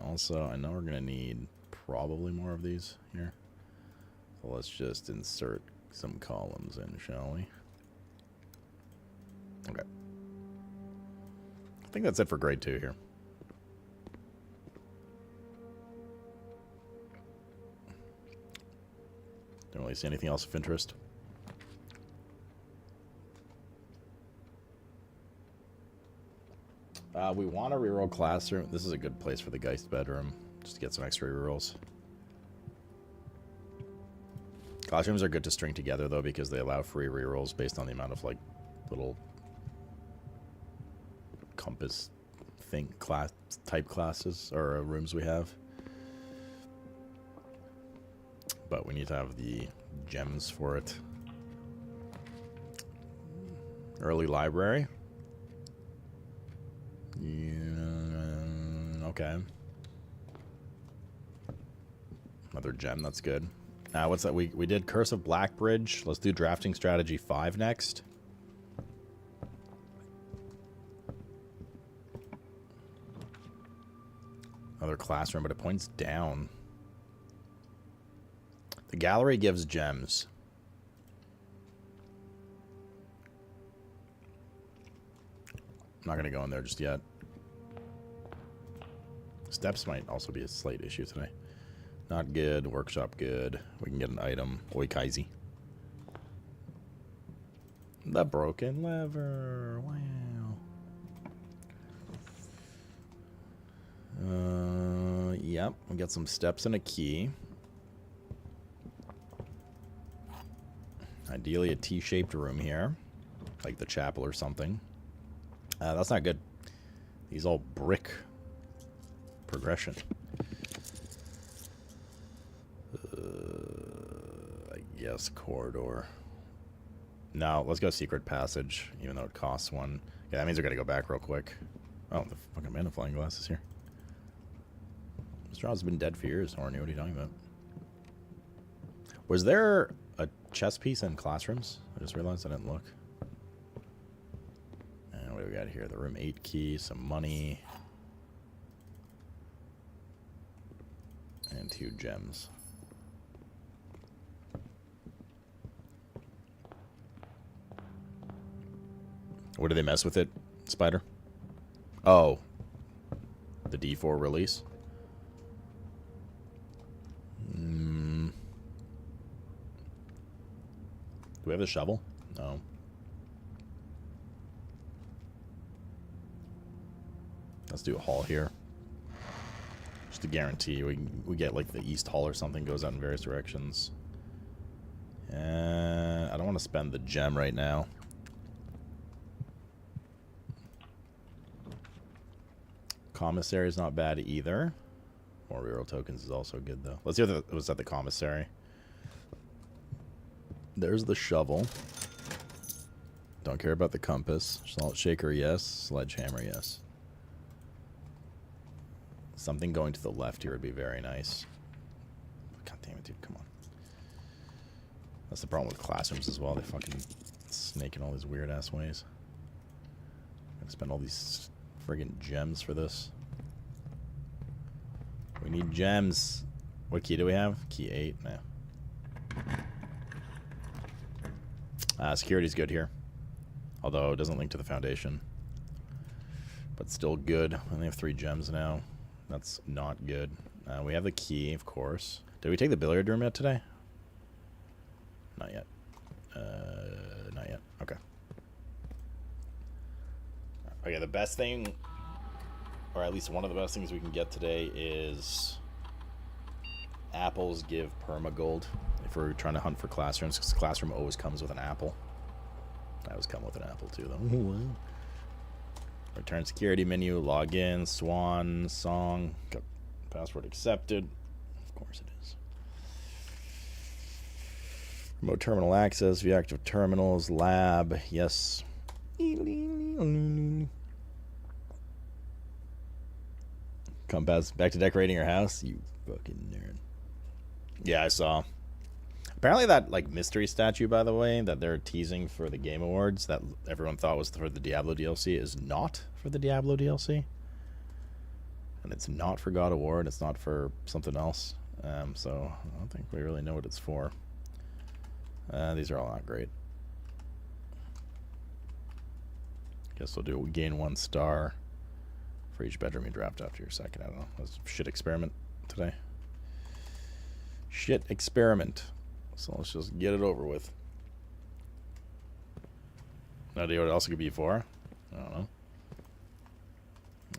Also, I know we're going to need probably more of these here. So let's just insert some columns in, shall we? Okay. I think that's it for grade 2 here. Don't really see anything else of interest. We want a reroll classroom. This is a good place for the Geist bedroom, just to get some extra rerolls. Classrooms are good to string together, though, because they allow free rerolls based on the amount of, like, little compass type classes or rooms we have. But we need to have the gems for it. Early library. Yeah, okay. Another gem, that's good. What's that? We did Curse of Blackbridge. Let's do Drafting Strategy 5 next. Another classroom, but it points down. The gallery gives gems. I'm not going to go in there just yet. Steps might also be a slight issue today. Not good. Workshop good. We can get an item. Oikaizi. The broken lever. Wow. Yep. We got some steps and a key. Ideally a T-shaped room here. Like the chapel or something. That's not good. These all brick progression. I guess corridor. No, let's go secret passage, even though it costs one. Yeah, that means we're gonna go back real quick. Oh, the fucking man of flying glasses here. Straw's been dead for years, Horny. What are you talking about? Was there a chess piece in classrooms? I just realized I didn't look. And what do we got here? The room 8 key, some money. And 2 gems. What do they mess with it, Spider? Oh. The D4 release? Do we have a shovel? No. Let's do a hall here. Just to guarantee we get like the east hall or something, goes out in various directions. I don't want to spend the gem right now. Commissary is not bad either. More reroll tokens is also good though. Let's see what was at the commissary. There's the shovel. Don't care about the compass. Salt shaker, yes. Sledgehammer, yes. Something going to the left here would be very nice. God damn it, dude. Come on. That's the problem with classrooms as well. They fucking snake in all these weird ass ways. Gotta spend all these friggin' gems for this. We need gems. What key do we have? Key 8? No. Security's good here. Although it doesn't link to the foundation. But still good. I only have 3 gems now. That's not good. We have the key, of course. Did we take the billiard room yet today? Not yet. Not yet. Okay. Okay, the best thing, or at least one of the best things we can get today is apples give permagold if we're trying to hunt for classrooms, because classroom always comes with an apple. I always come with an apple too, though. Return security menu, login, swan, song, password accepted. Of course it is. Remote terminal access, view active terminals, lab, yes. Come back to decorating your house, you fucking nerd. Yeah, I saw. Apparently that like mystery statue, by the way, that they're teasing for the Game Awards, that everyone thought was for the Diablo DLC, is not for the Diablo DLC. And it's not for God of War, and it's not for something else. So I don't think we really know what it's for. These are all not great. Guess we'll do we gain 1 star for each bedroom you draft after your second. I don't know. That's a shit experiment today. Shit experiment. So let's just get it over with. No idea what else it could be for. I don't know.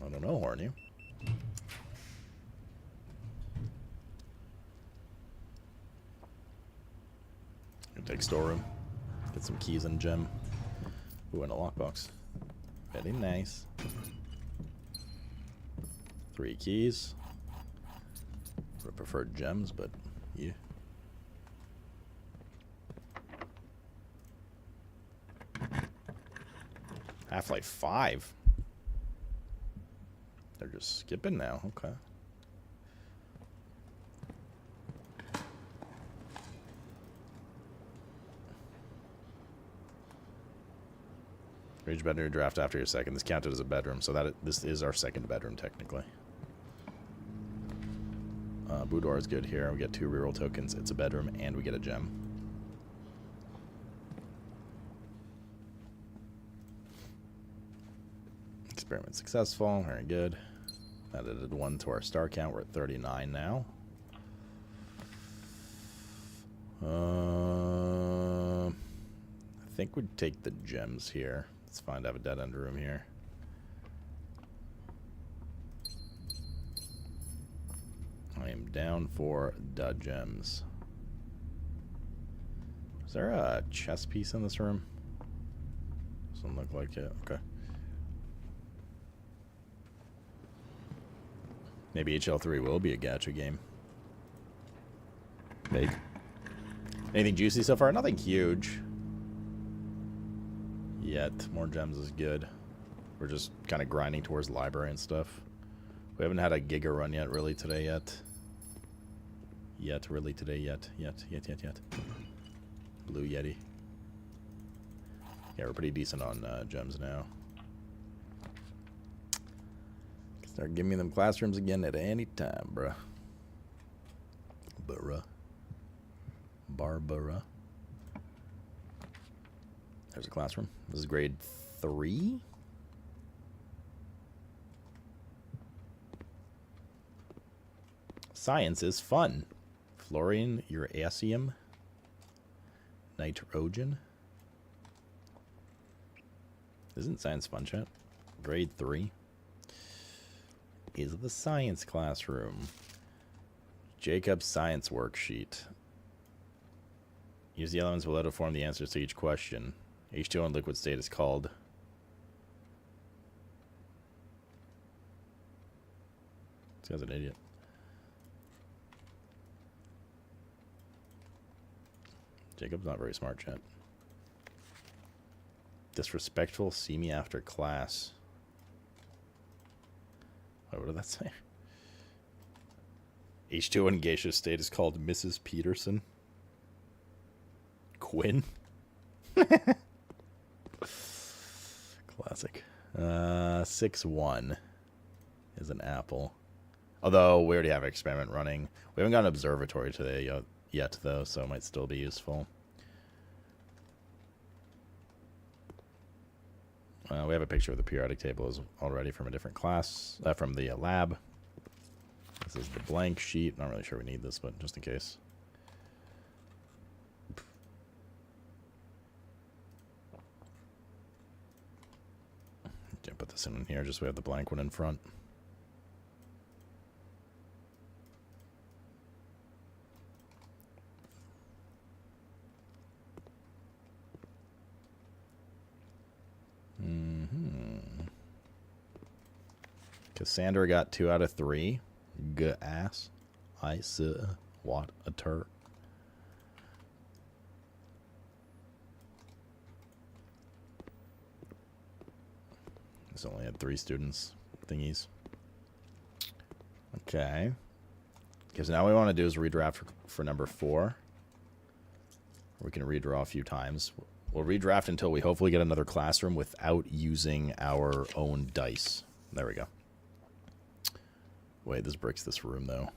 I don't know, Horny. Gonna take storeroom. Get some keys and gem. Ooh, and a lockbox. Very nice. 3 keys. Would have preferred gems, but yeah. Half-Life 5. They're just skipping now. Okay. Each bedroom draft after your second. This counted as a bedroom, so this is our second bedroom technically. Boudoir is good here. We get 2 reroll tokens. It's a bedroom, and we get a gem. Experiment successful. Very good. That added 1 to our star count. We're at 39 now. I think we'd take the gems here. Let's find out a dead end room here. I am down for the gems. Is there a chess piece in this room? Doesn't look like it. Okay. Maybe HL3 will be a gacha game. Maybe. Anything juicy so far? Nothing huge. Yet. More gems is good. We're just kind of grinding towards library and stuff. We haven't had a Giga run yet, really, today yet. Yet. Blue Yeti. Yeah, we're pretty decent on gems now. Start giving me them classrooms again at any time, bruh. Barbara. There's a classroom. This is grade 3. Science is fun. Fluorine, uracil, nitrogen. Isn't science fun, chat? Grade 3 is the science classroom. Jacob's science worksheet. Use the elements below to form the answers to each question. H2O in liquid state is called... This guy's an idiot. Jacob's not very smart, chat. Disrespectful, see me after class. Wait, what did that say? H2O in gaseous state is called Mrs. Peterson. Quinn? Classic. 6-1 is an apple. Although, we already have an experiment running. We haven't got an observatory today yet, though, so it might still be useful. We have a picture of the periodic table already from a different class, from the lab. This is the blank sheet. Not really sure we need this, but just in case. Put this in here just so we have the blank one in front. Cassandra got 2 out of 3. Good ass. I said, what a turd. This only had 3 students thingies. Okay. Because now what we want to do is redraft for number 4. We can redraw a few times. We'll redraft until we hopefully get another classroom without using our own dice. There we go. Wait, this breaks this room, though.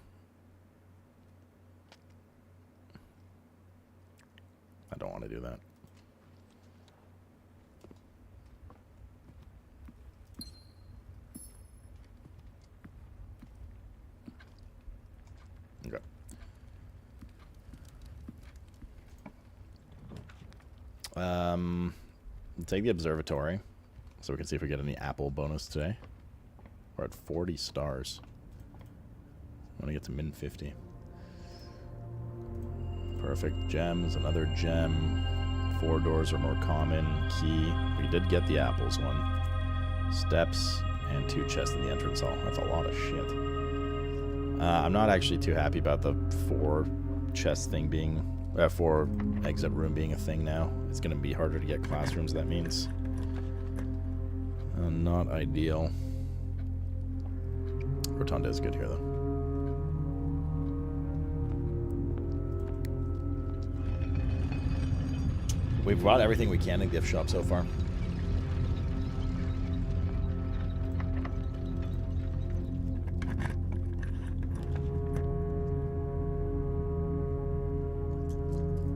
I don't want to do that. Okay. Take the observatory so we can see if we get any apple bonus today. We're at 40 stars. I want to get to min 50. Perfect. Gems, another gem. 4 doors are more common. Key. We did get the apples one. Steps and 2 chests in the entrance hall. That's a lot of shit. I'm not actually too happy about the 4 chest thing being... 4 exit room being a thing now. It's going to be harder to get classrooms, that means. Not ideal. Rotunda is good here, though. We've brought everything we can in the gift shop so far.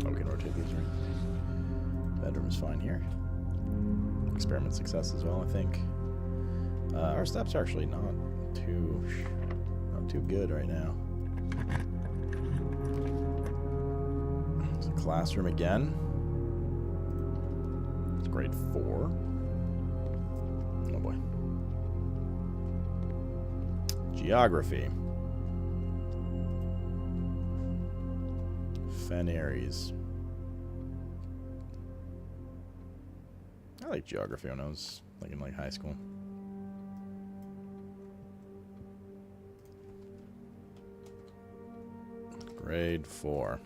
Oh, we can rotate these rooms. Bedroom is fine here. Experiment success as well, I think. Our steps are actually not too good right now. There's a classroom again. It's grade 4. Oh boy. Geography. Fenaries. I like geography when I was in high school. Grade 4.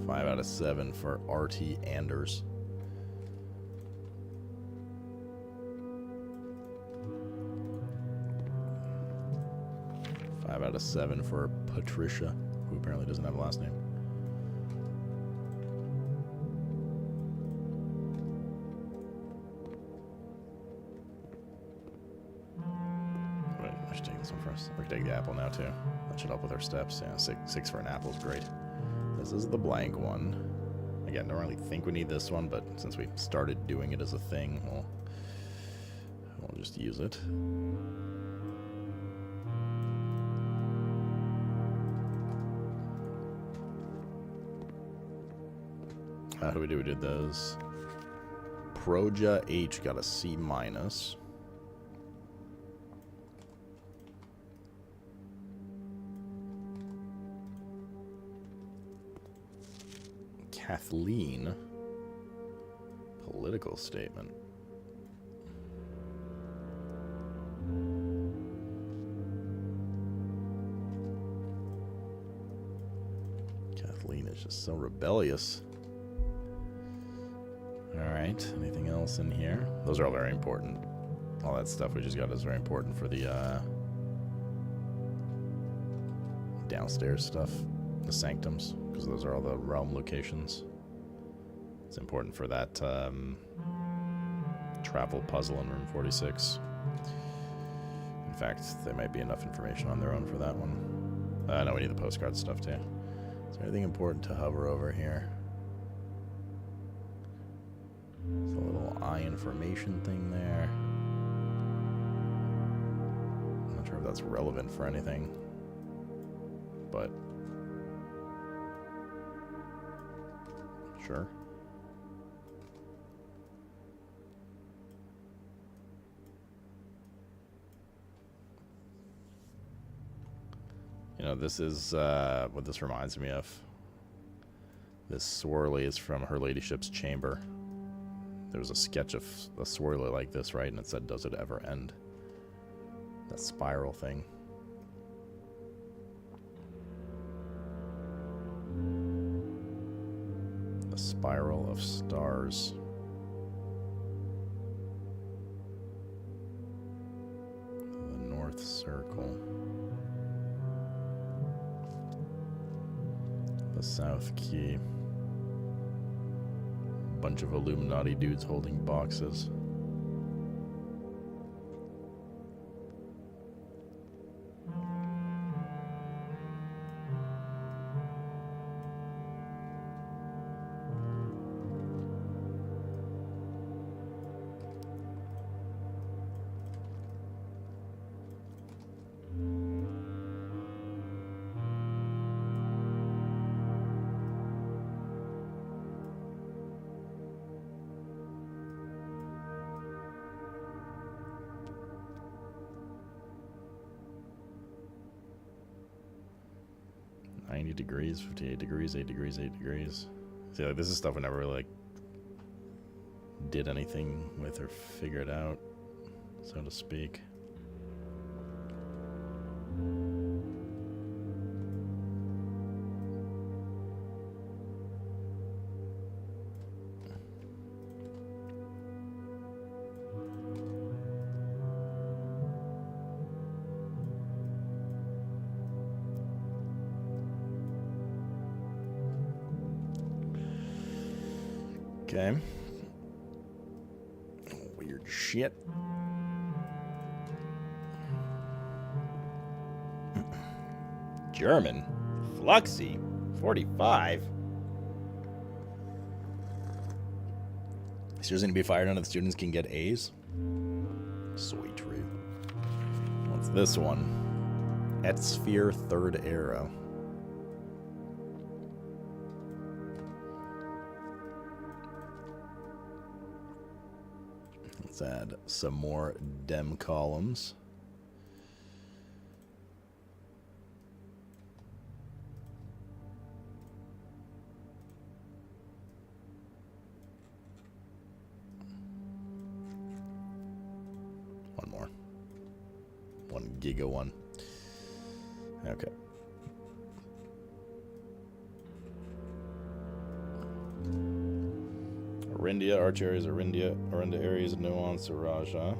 Five out of 7 for R.T. Anders. Five out of 7 for Patricia, who apparently doesn't have a last name. Wait, I should take this one first. We can take the apple now too. That should help with our steps. Yeah, six for an apple is great. This is the blank one. Again, don't really think we need this one, but since we started doing it as a thing, we'll just use it. How do we do? We did those. Proja H got a C minus. Kathleen. Political statement. Kathleen is just so rebellious. Alright, anything else in here? Those are all very important. All that stuff we just got is very important for the downstairs stuff. The sanctums, because those are all the realm locations. It's important for that travel puzzle in room 46. In fact, there might be enough information on their own for that one. No, we need the postcard stuff too. Is there anything important to hover over here? There's a little eye information thing there. I'm not sure if that's relevant for anything, but sure. You know, this is what this reminds me of. This swirly is from Her Ladyship's Chamber. There was a sketch of a swirly like this, right? And it said, "Does it ever end?" That spiral thing. The spiral of stars. The North Circle. The South Key. Bunch of Illuminati dudes holding boxes. Degrees, 58 degrees, 8 degrees, 8 degrees. See, like, this is stuff I never really did anything with or figured out, so to speak. Okay. Weird shit. German. Fluxy. 45. Seriously, to be fired on, the students can get A's. Sweet tree. What's this one? Etsphere Third Era. Let's add some more dem columns. One more. One Giga one. Okay. Arindia, Arch Aries, Arindia, Aries, Nuance, Raja.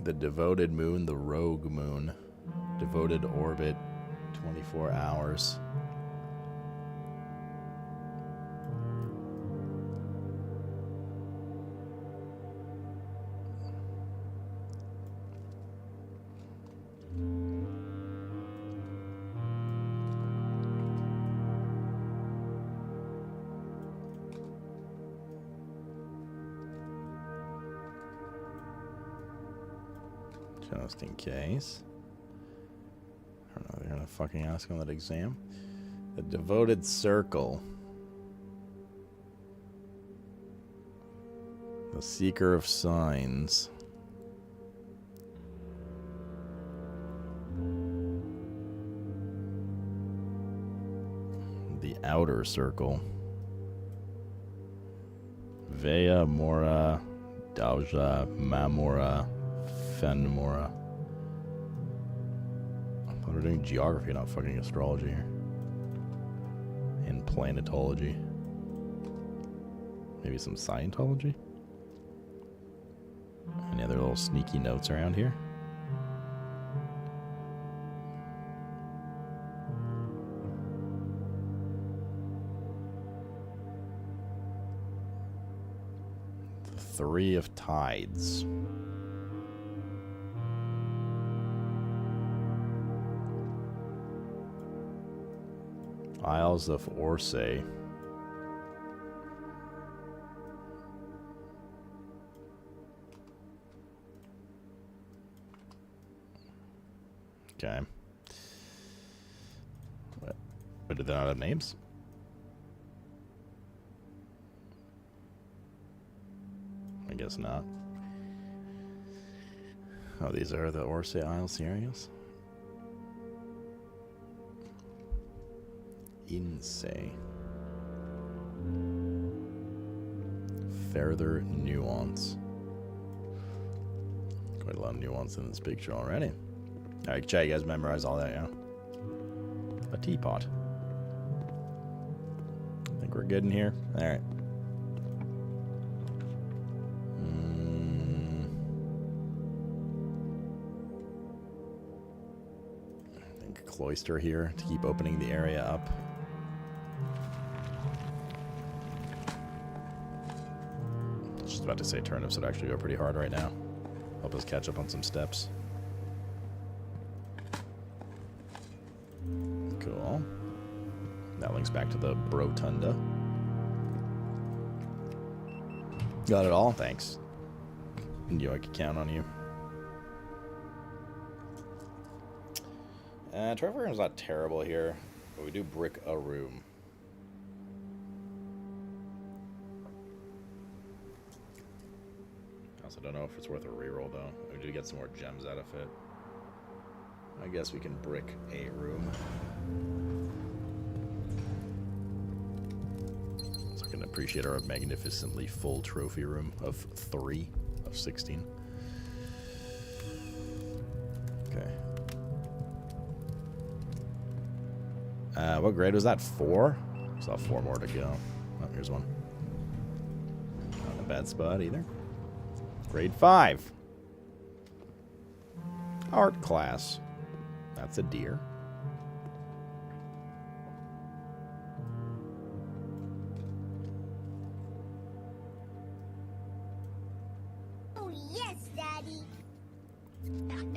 The Devoted Moon, the Rogue Moon. Devoted Orbit, 24 hours. Just in case. I don't know, they're gonna fucking ask on that exam. The Devoted Circle. The Seeker of Signs. The Outer Circle. Vea Mora, Dauja, Mamora, Fenmora. I thought we were doing geography, not fucking astrology here. And planetology. Maybe some Scientology? Any other little sneaky notes around here? The Three of Tides. Isles of Orsay. Okay. But did they not have names? I guess not. Oh, these are the Orsay Isles here, I guess. Insay. Further nuance. Quite a lot of nuance in this picture already. Alright, chat, you guys memorize all that, yeah? A teapot. Think we're good in here? Alright. I think cloister here to keep opening the area up. Just about to say turnips would actually go pretty hard right now. Help us catch up on some steps. Cool. That links back to the Brotunda. Got it all? Thanks. Knew I could count on you. Trevor is not terrible here, but we do brick a room. I also don't know if it's worth a reroll though. We do get some more gems out of it. I guess we can brick a room. So I can appreciate our magnificently full trophy room of 3 of 16. Okay. What grade was that? 4? Still have 4 more to go. Oh, here's one. Not in a bad spot either. Grade 5. Art class. That's a deer.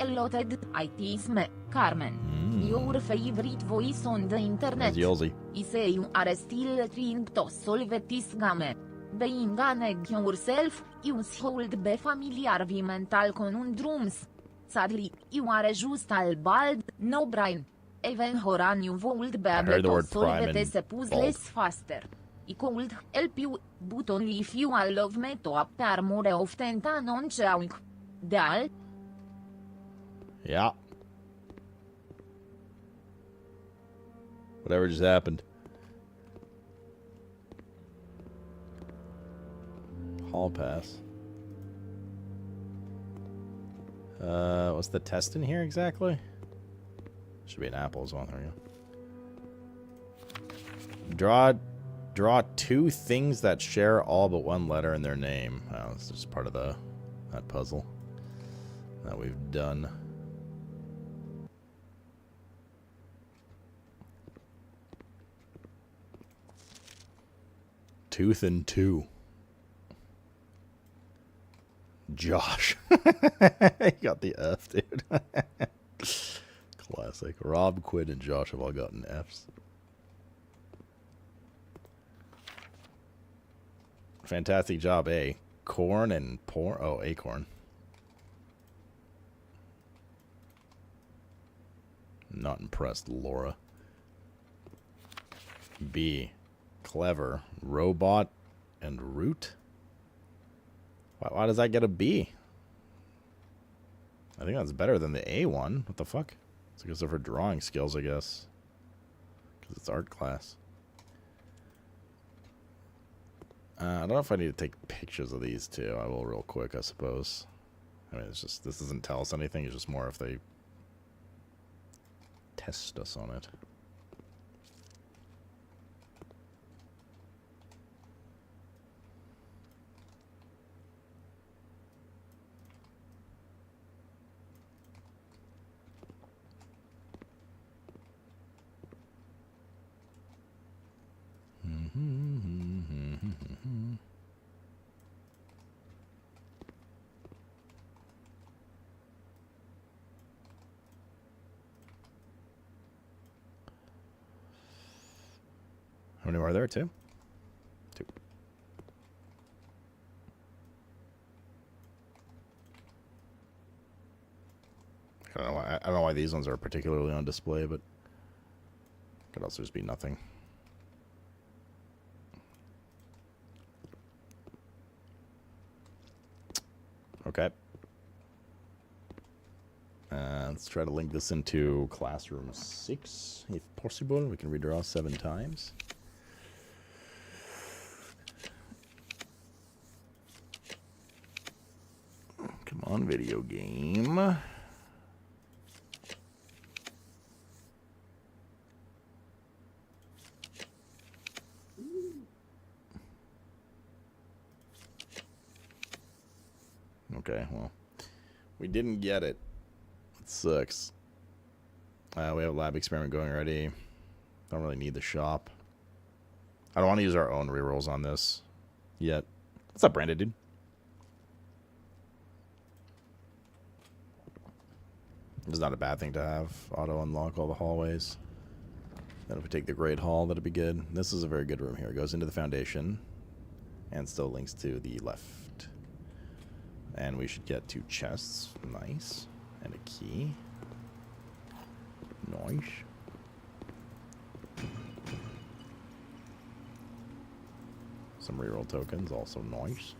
Allotted itisme, Carmen. Your favorite voice on the internet. There's Yolzi. I say you are still trying to solve this game. Being an yourself, you should be familiar with mental conundrums. Sadly, you are just all bald, no brain. Even Horan you would be heard able the to word solve prime and these puzzles faster. I could help you, but only if you allow me to appear more often than on Chowk. Deal? Yeah. Whatever just happened. Hall pass. What's the test in here exactly? Should be an apple as well. There we go. Draw two things that share all but one letter in their name. Oh, this is just part of that puzzle that we've done. Tooth and two. Josh. You got the F, dude. Classic. Rob, Quinn, and Josh have all gotten Fs. Fantastic job, A. Corn and porn. Oh, acorn. Not impressed, Laura. B. Clever. Robot and root. Why does that get a B? I think that's better than the A one. What the fuck? It's because of her drawing skills, I guess. Because it's art class. I don't know if I need to take pictures of these two. I will real quick, I suppose. I mean, it's just, this doesn't tell us anything. It's just more if they test us on it. How many are there? Two? Two. I don't know why these ones are particularly on display, but could also just be nothing. Okay. Let's try to link this into classroom 6, if possible. We can redraw 7 times. Come on, video game. Okay, well, we didn't get it. It sucks. We have a lab experiment going already. Don't really need the shop. I don't want to use our own rerolls on this yet. What's up, Brandon, dude? It's not a bad thing to have auto unlock all the hallways. Then if we take the Great Hall, that'll be good. This is a very good room here. It goes into the foundation and still links to the left. And we should get 2 chests. Nice. And a key. Nice. Some reroll tokens, also nice.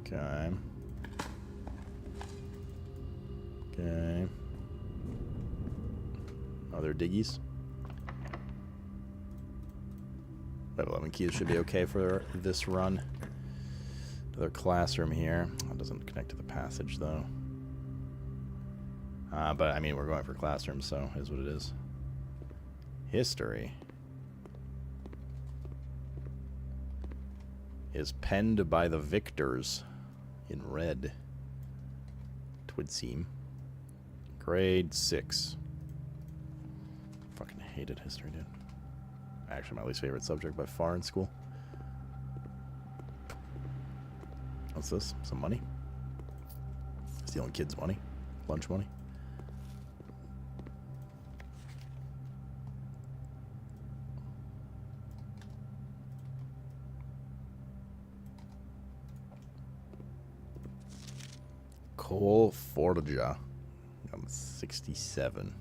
Okay. Okay. Other diggies. We have 11 keys, should be okay for this run. Another classroom here. That doesn't connect to the passage though. But I mean, we're going for classrooms, so it is what it is. History is penned by the victors in red. It would seem. Grade 6. Fucking hated history, dude. Actually, my least favorite subject by far in school. What's this? Some money? Stealing kids' money? Lunch money? Cole Forja. I'm 67.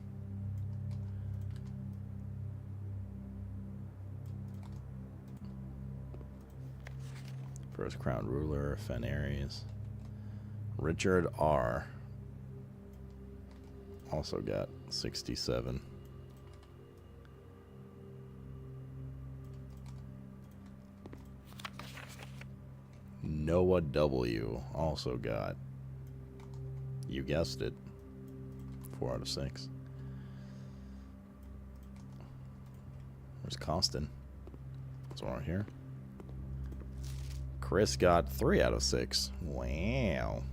First crown ruler, Fenarius. Richard R. Also got 67. Noah W. also got, you guessed it, 4 out of 6. Where's Costin? What's on here? Chris got 3 out of 6. Wow.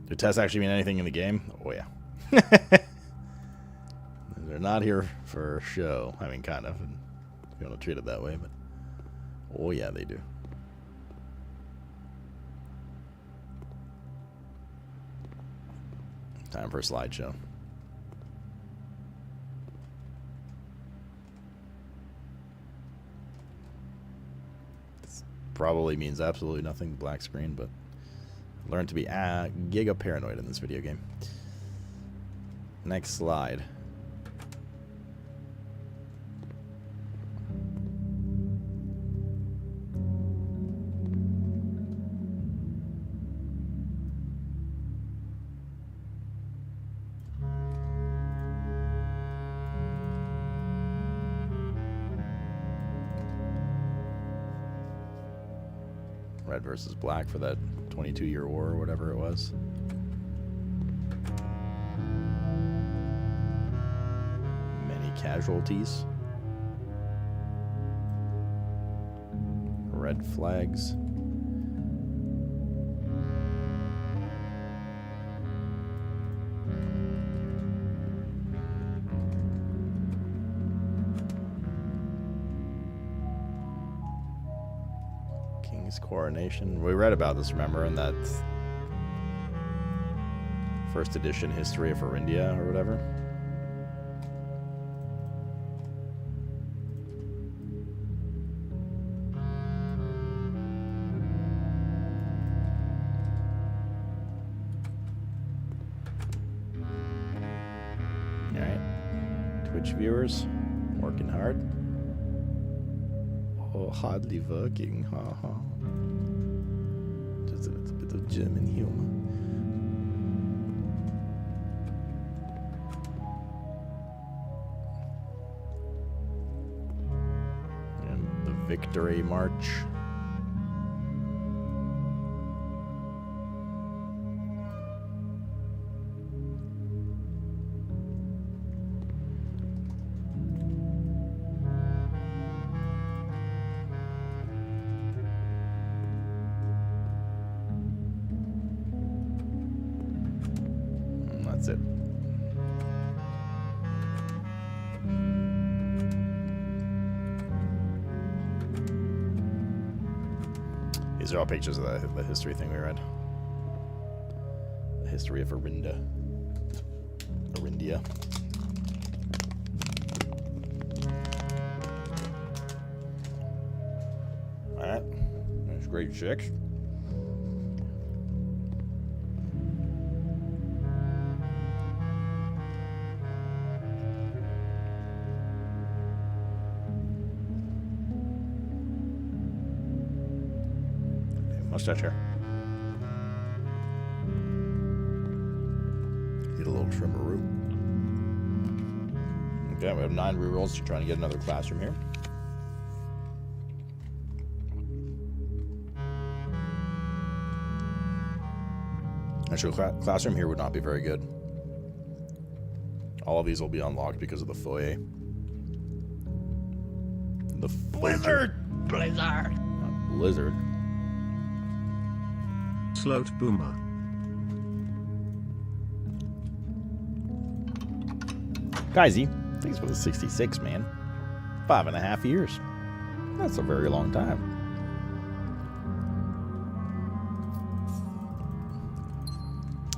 Do tests actually mean anything in the game? Oh, yeah. They're not here for show. I mean, kind of. If you want to treat it that way, but oh, yeah, they do. Time for a slideshow. This probably means absolutely nothing, black screen, but learn to be Giga paranoid in this video game. Next slide. Red versus black for that 22-year war or whatever it was. Many casualties. Red flags. Coronation. We read about this, remember, in that first edition history of Arindia or whatever. Alright. Twitch viewers, working hard. Oh, hardly working, haha. Just a little bit of German humor. And the Victory March. That's it. These are all pictures of the history thing we read. The history of Arindia. Alright. That's grade 6. Mustache hair. Need a little trimmeroo. Okay, we have 9 rerolls. You're trying to get another classroom here. Actually, classroom here would not be very good. All of these will be unlocked because of the foyer. The Blizzard! Blizzard! Not blizzard. Sloat Boomer. Guysy, thanks for the 66, man. 5.5 years. That's a very long time.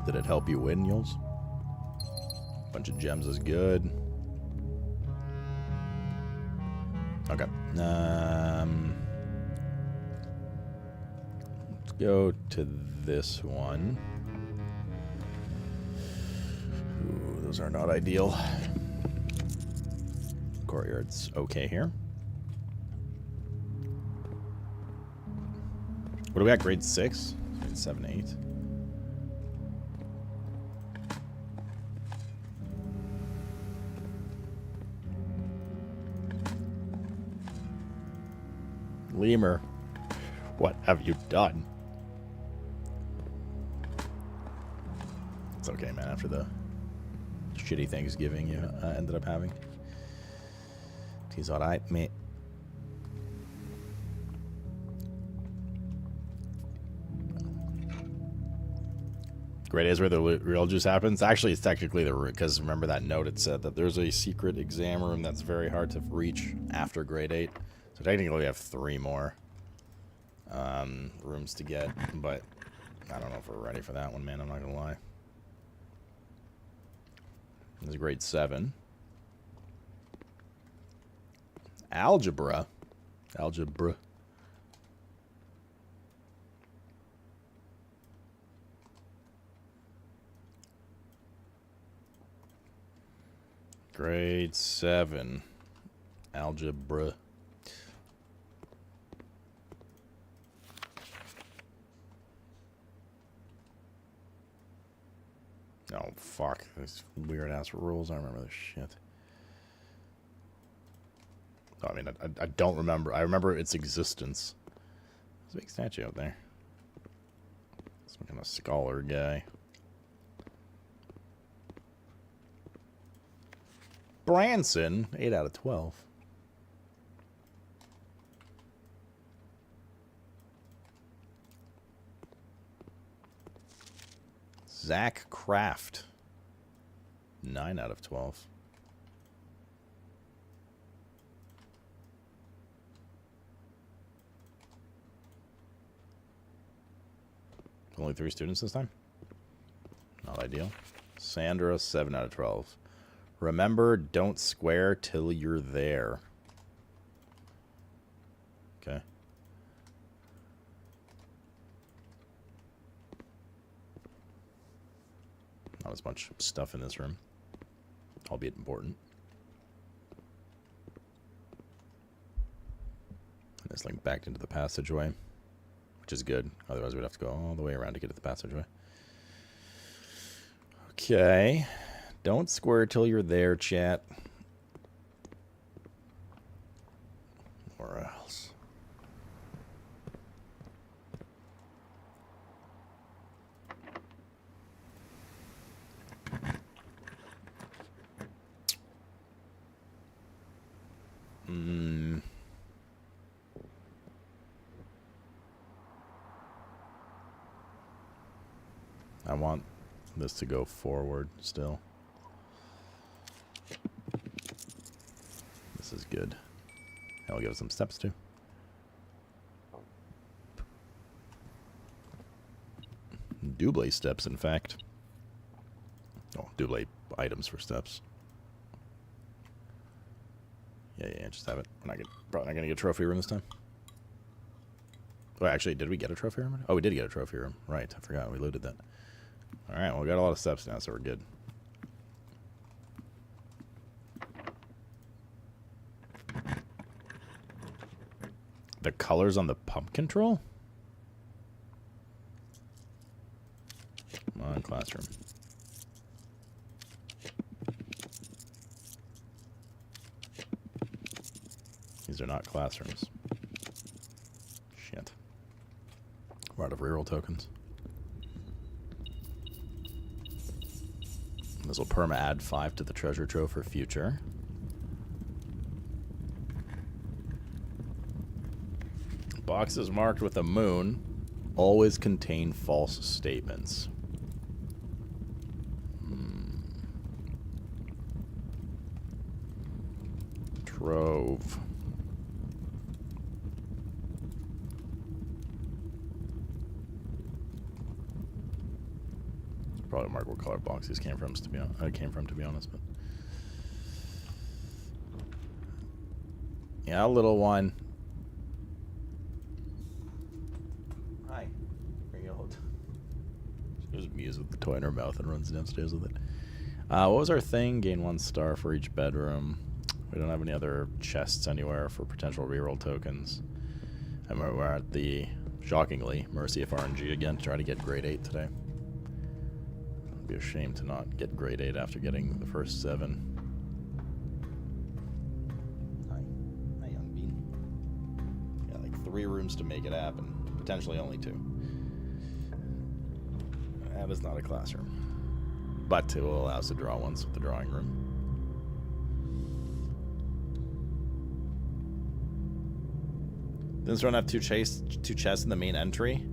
Did it help you win, Yules? Bunch of gems is good. Okay. Let's go to this one. Ooh, those are not ideal. Courtyard's okay here. What do we got? Grade 6? Grade 7, 8. Lemur, what have you done? It's okay, man, after the shitty Thanksgiving you ended up having. He's alright, mate. Great is where the real juice happens. Actually, it's technically the root, because remember that note, it said that there's a secret exam room that's very hard to reach after grade 8. So technically we have 3 more rooms to get, but I don't know if we're ready for that one, man. I'm not gonna lie. This is grade 7. Algebra. Grade 7. Algebra. Oh, fuck. These weird-ass rules. I remember this shit. Oh, I mean, I don't remember. I remember its existence. There's a big statue out there. Some kind of scholar guy. Branson, 8 out of 12. Zach Kraft, 9 out of 12. Only 3 students this time. Not ideal. Sandra, 7 out of 12. Remember, don't square till you're there. Okay. Not as much stuff in this room, albeit important. And it's linked back into the passageway, which is good. Otherwise, we'd have to go all the way around to get to the passageway. Okay. Don't square till you're there, chat. Or else. I want this to go forward still. This is good. I'll give it some steps too. Double steps, in fact. Oh, double items for steps. Yeah, just have it. We're probably not gonna get a trophy room this time. Oh, actually, did we get a trophy room? Oh, we did get a trophy room. Right, I forgot. We looted that. Alright, well, we got a lot of steps now, so we're good. The colors on the pump control? Come on, classroom. These are not classrooms. Shit. We're out of reroll tokens. This will perma add 5 to the treasure trove for future. Box is marked with a moon. Always contain false statements. Trove. Probably mark what color box these came from, to be honest, but yeah, little one. Hi. Bring it hold. She just mews with the toy in her mouth and runs downstairs with it. What was our thing? Gain 1 star for each bedroom. We don't have any other chests anywhere for potential reroll tokens. And we're at the, shockingly, Mercy of RNG again to try to get grade 8 today. It'd be a shame to not get grade 8 after getting the first 7. Hi. Hi, young bean. Got like 3 rooms to make it happen. Potentially only 2. That is not a classroom. But it will allow us to draw once with the drawing room. Does this one have two chests in the main entry?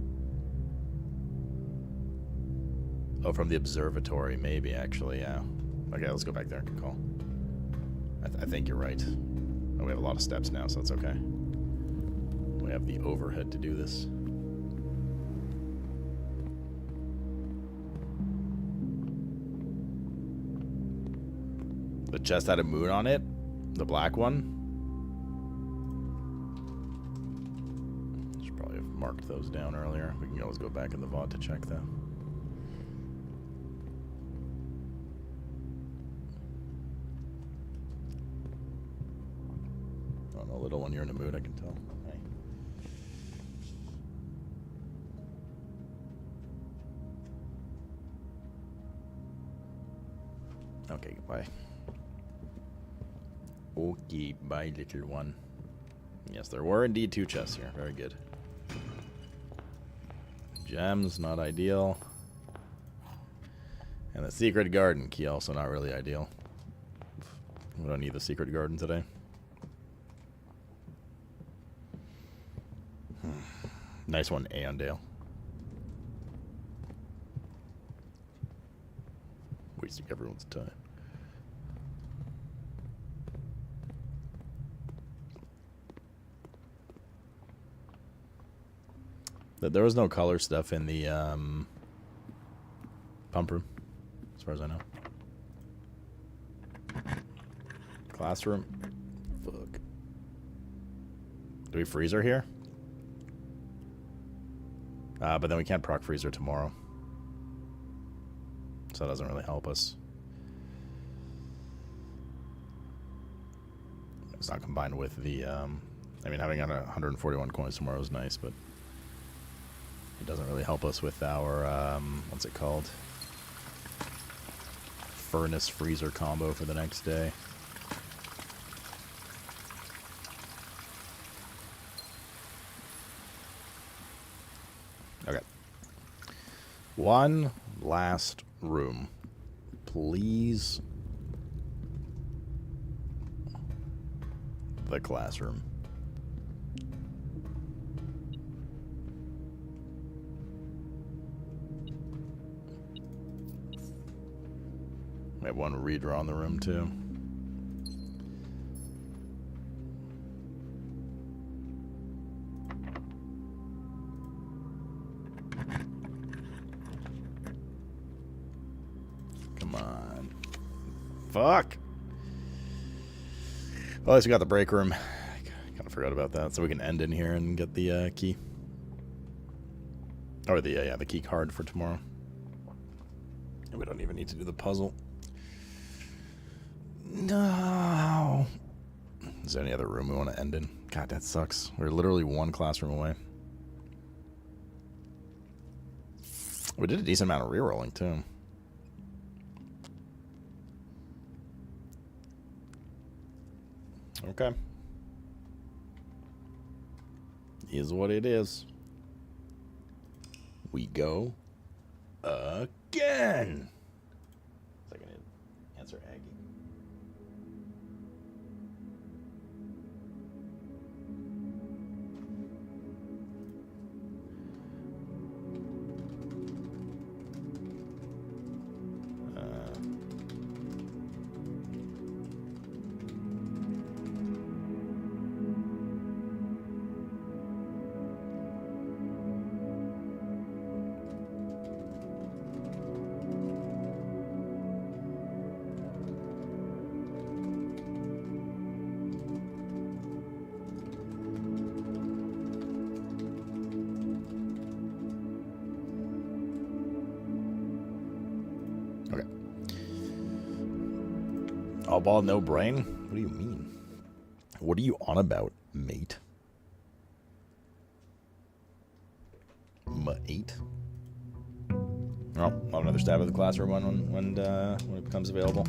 Oh, from the observatory, maybe, actually, yeah. Okay, let's go back there. Good call. I think you're right. Oh, we have a lot of steps now, so that's okay. We have the overhead to do this. The chest had a moon on it? The black one? Should probably have marked those down earlier. We can always go back in the VOD to check that. Oh no, little one, you're in a mood, I can tell. Hey. Okay, goodbye. Okay, bye, little one. Yes, there were indeed 2 chests here. Very good. Gems, not ideal. And the secret garden key, also not really ideal. We don't need the secret garden today. Nice one, Aondale. Wasting everyone's time. There was no color stuff in the pump room, as far as I know. Classroom. Fuck. Do we freezer here? But then we can't proc freezer tomorrow. So that doesn't really help us. It's not combined with the, I mean, having 141 coins tomorrow is nice, but it doesn't really help us with our, what's it called? Furnace freezer combo for the next day. Okay. One last room. Please. The classroom. We have one redraw in the room too. Come on. Fuck. Well, at least we got the break room. I kind of forgot about that. So we can end in here and get the key. Or the, yeah, the key card for tomorrow. And we don't even need to do the puzzle. No. Is there any other room we want to end in? God, that sucks. We're literally one classroom away. We did a decent amount of rerolling, too. Okay. Is what it is. We go again. Second, answer Aggie. Okay. All ball, no brain? What do you mean? What are you on about, mate? Mate? Oh, I'll have another stab at the classroom one when it becomes available.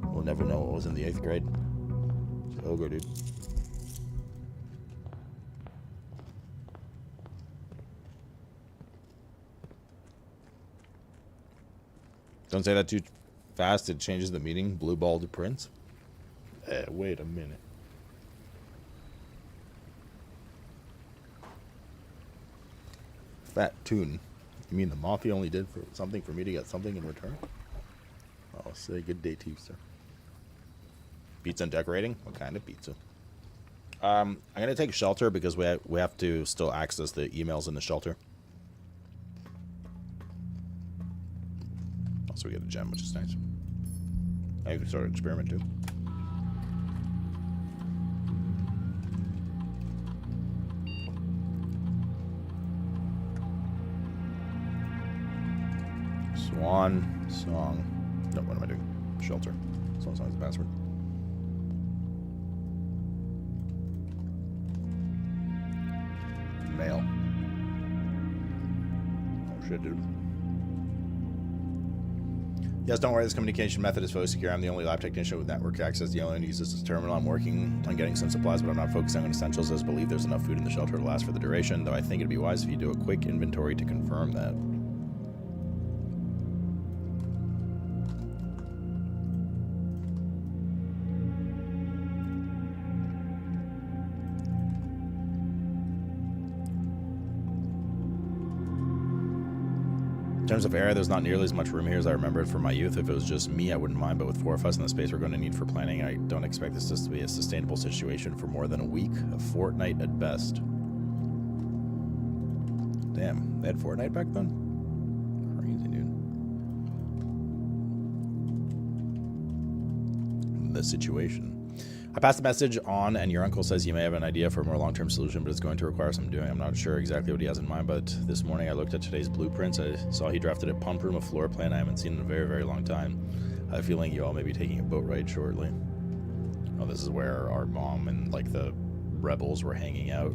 We'll never know what was in the 8th grade. Ogre, dude. Don't say that too fast. It changes the meaning. Blue ball to Prince. Wait a minute. Fat tune. You mean the mafia only did for something for me to get something in return? I'll say good day to you, sir. Pizza and decorating? What kind of pizza? I'm gonna take shelter because we have to still access the emails in the shelter. Also, we get a gem, which is nice. I can start an experiment too. Swan song. No, what am I doing? Shelter. Swan song is the password. Mail. Oh shit, dude. Yes, don't worry, this communication method is fully secure. I'm the only lab technician with network access. The only one uses this terminal. I'm working on getting some supplies, but I'm not focusing on essentials, as I believe there's enough food in the shelter to last for the duration, though I think it'd be wise if you do a quick inventory to confirm that. In terms of area, there's not nearly as much room here as I remembered from my youth. If it was just me, I wouldn't mind, but with 4 of us in the space we're going to need for planning, I don't expect this to be a sustainable situation for more than a week, a fortnight at best. Damn, they had Fortnite back then? Crazy, dude. The situation. I passed the message on, and your uncle says you may have an idea for a more long-term solution, but it's going to require some doing. I'm not sure exactly what he has in mind, but this morning I looked at today's blueprints. I saw he drafted a pump room, a floor plan I haven't seen in a very, very long time. I have a feeling you all may be taking a boat ride shortly. Oh, this is where our mom and, like, the rebels were hanging out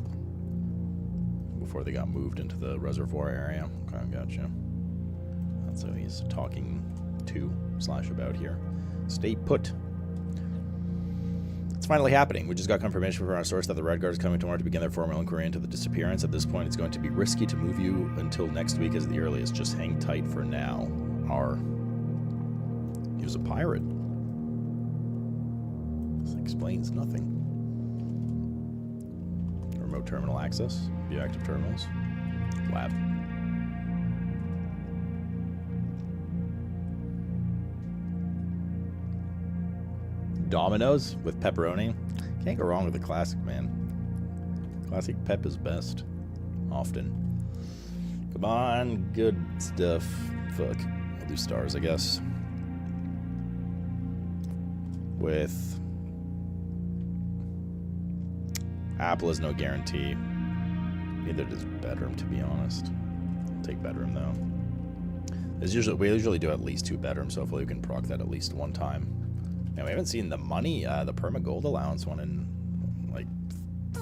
before they got moved into the reservoir area. Okay, gotcha. That's what he's talking to/about here. Stay put. It's finally happening. We just got confirmation from our source that the Red Guard is coming tomorrow to begin their formal inquiry into the disappearance. At this point, it's going to be risky to move you until next week as the earliest. Just hang tight for now. He was a pirate. This explains nothing. Remote terminal access. View active terminals. Lab. Dominoes with pepperoni. Can't go wrong with a classic, man. Classic pep is best. Often. Come on, good stuff. Fuck. I'll do stars, I guess. With apple is no guarantee. Neither does bedroom, to be honest. I'll take bedroom though. We usually do at least 2 bedrooms, so hopefully we can proc that at least 1 time. And we haven't seen the money, the perma gold allowance one in like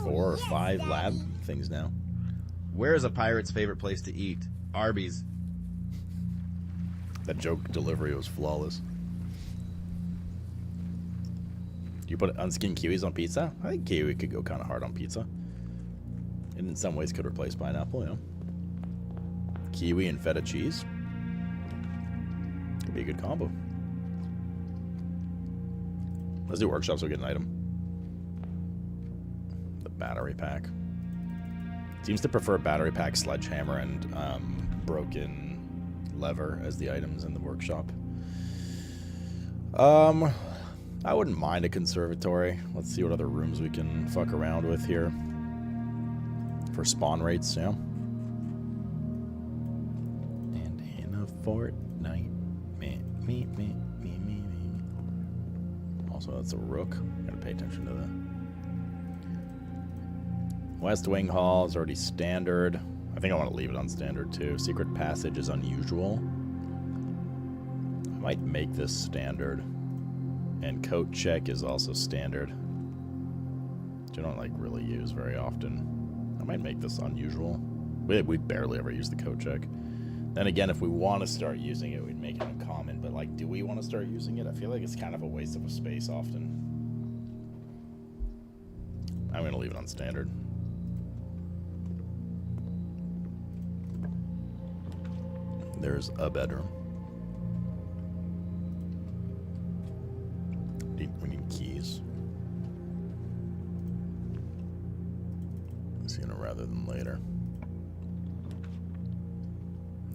4 or 5 lab things now. Where is a pirate's favorite place to eat? Arby's. That joke delivery was flawless. You put unskinned kiwis on pizza? I think kiwi could go kind of hard on pizza. And in some ways could replace pineapple, you know. Kiwi and feta cheese. Could be a good combo. Let's do workshops, we'll get an item. The battery pack. Seems to prefer battery pack, sledgehammer, and broken lever as the items in the workshop. I wouldn't mind a conservatory. Let's see what other rooms we can fuck around with here. For spawn rates, yeah. And in a fortnight. Me. Also, that's a rook. Gotta pay attention to that. West Wing Hall is already standard. I think I want to leave it on standard too. Secret passage is unusual. I might make this standard. And coat check is also standard. Which I don't like really use very often. I might make this unusual. We barely ever use the coat check. Then again, if we want to start using it, we'd make it uncommon. But like, do we want to start using it? I feel like it's kind of a waste of a space often. I'm going to leave it on standard. There's a bedroom. We need keys. Sooner rather than later.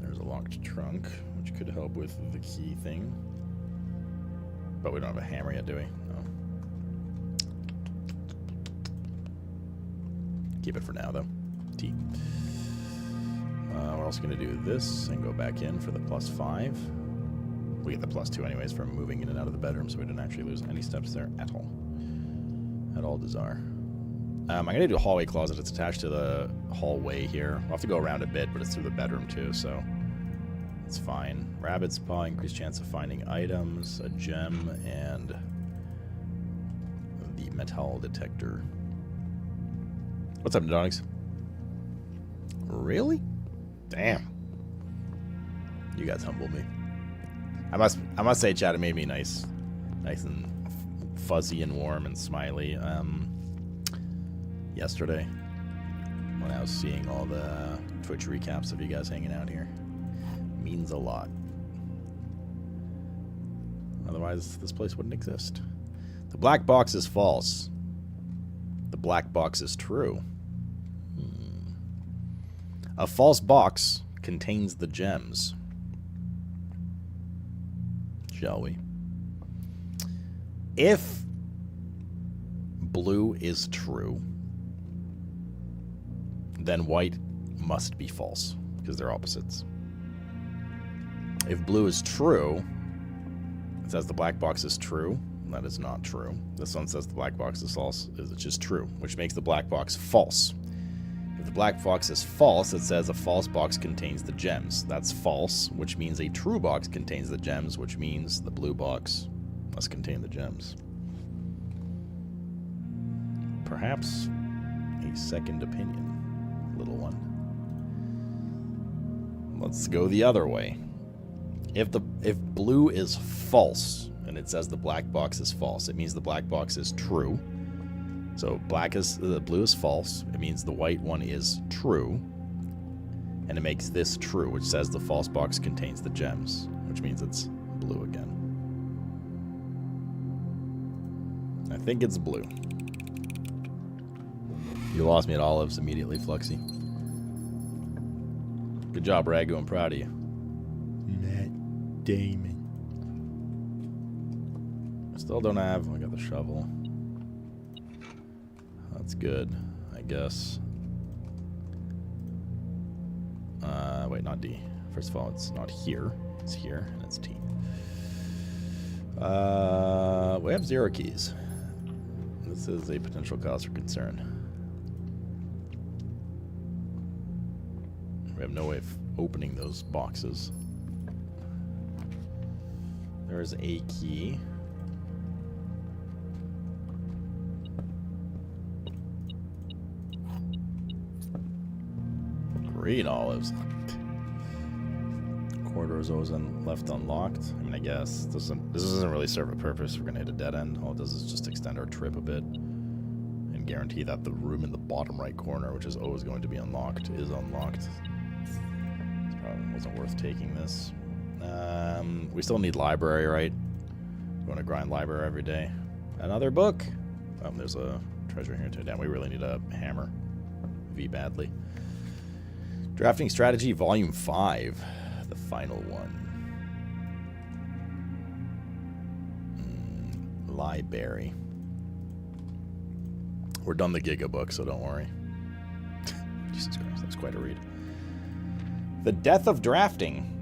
There's a locked trunk, which could help with the key thing. But we don't have a hammer yet, do we? No. Keep it for now, though. T. We're also going to do this and go back in for the +5. We get the +2 anyways from moving in and out of the bedroom, so we didn't actually lose any steps there at all. At all desire. I'm going to do a hallway closet. It's attached to the hallway here. We'll have to go around a bit, but it's through the bedroom too, so it's fine. Rabbit's paw, increased chance of finding items, a gem, and the metal detector. What's up, Donix? Really? Damn. You guys humbled me. I must say, chat, it made me nice and fuzzy and warm and smiley. Yesterday, when I was seeing all the Twitch recaps of you guys hanging out here, means a lot. Otherwise, this place wouldn't exist. The black box is false. The black box is true. A false box contains the gems. Shall we? If blue is true, then white must be false, because they're opposites. If blue is true, it says the black box is true. That is not true. This one says the black box is false. It's just true, which makes the black box false. If the black box is false, it says a false box contains the gems. That's false, which means a true box contains the gems, which means the blue box must contain the gems. Perhaps a second opinion, little one. Let's go the other way. If blue is false and it says the black box is false, it means the black box is true. So blue is false. It means the white one is true. And it makes this true, which says the false box contains the gems, which means it's blue again. I think it's blue. You lost me at olives immediately, Fluxy. Good job, Ragu. I'm proud of you. Matt Damon. Still don't have... I got the shovel. That's good, I guess. Wait, not D. First of all, it's not here. It's here, and it's T. We have 0 keys. This is a potential cause for concern. We have no way of opening those boxes. There's a key. Green olives. Corridor is always left unlocked. I mean, I guess this doesn't really serve a purpose. We're gonna hit a dead end. All it does is just extend our trip a bit and guarantee that the room in the bottom right corner, which is always going to be unlocked, is unlocked. It probably wasn't worth taking this. We still need library, right? We want to grind library every day. Another book. There's a treasure here too. Damn, we really need a hammer. V badly. Drafting Strategy Volume 5. The final one. Library. We're done the Giga book, so don't worry. Jesus Christ, that's quite a read. The Death of Drafting.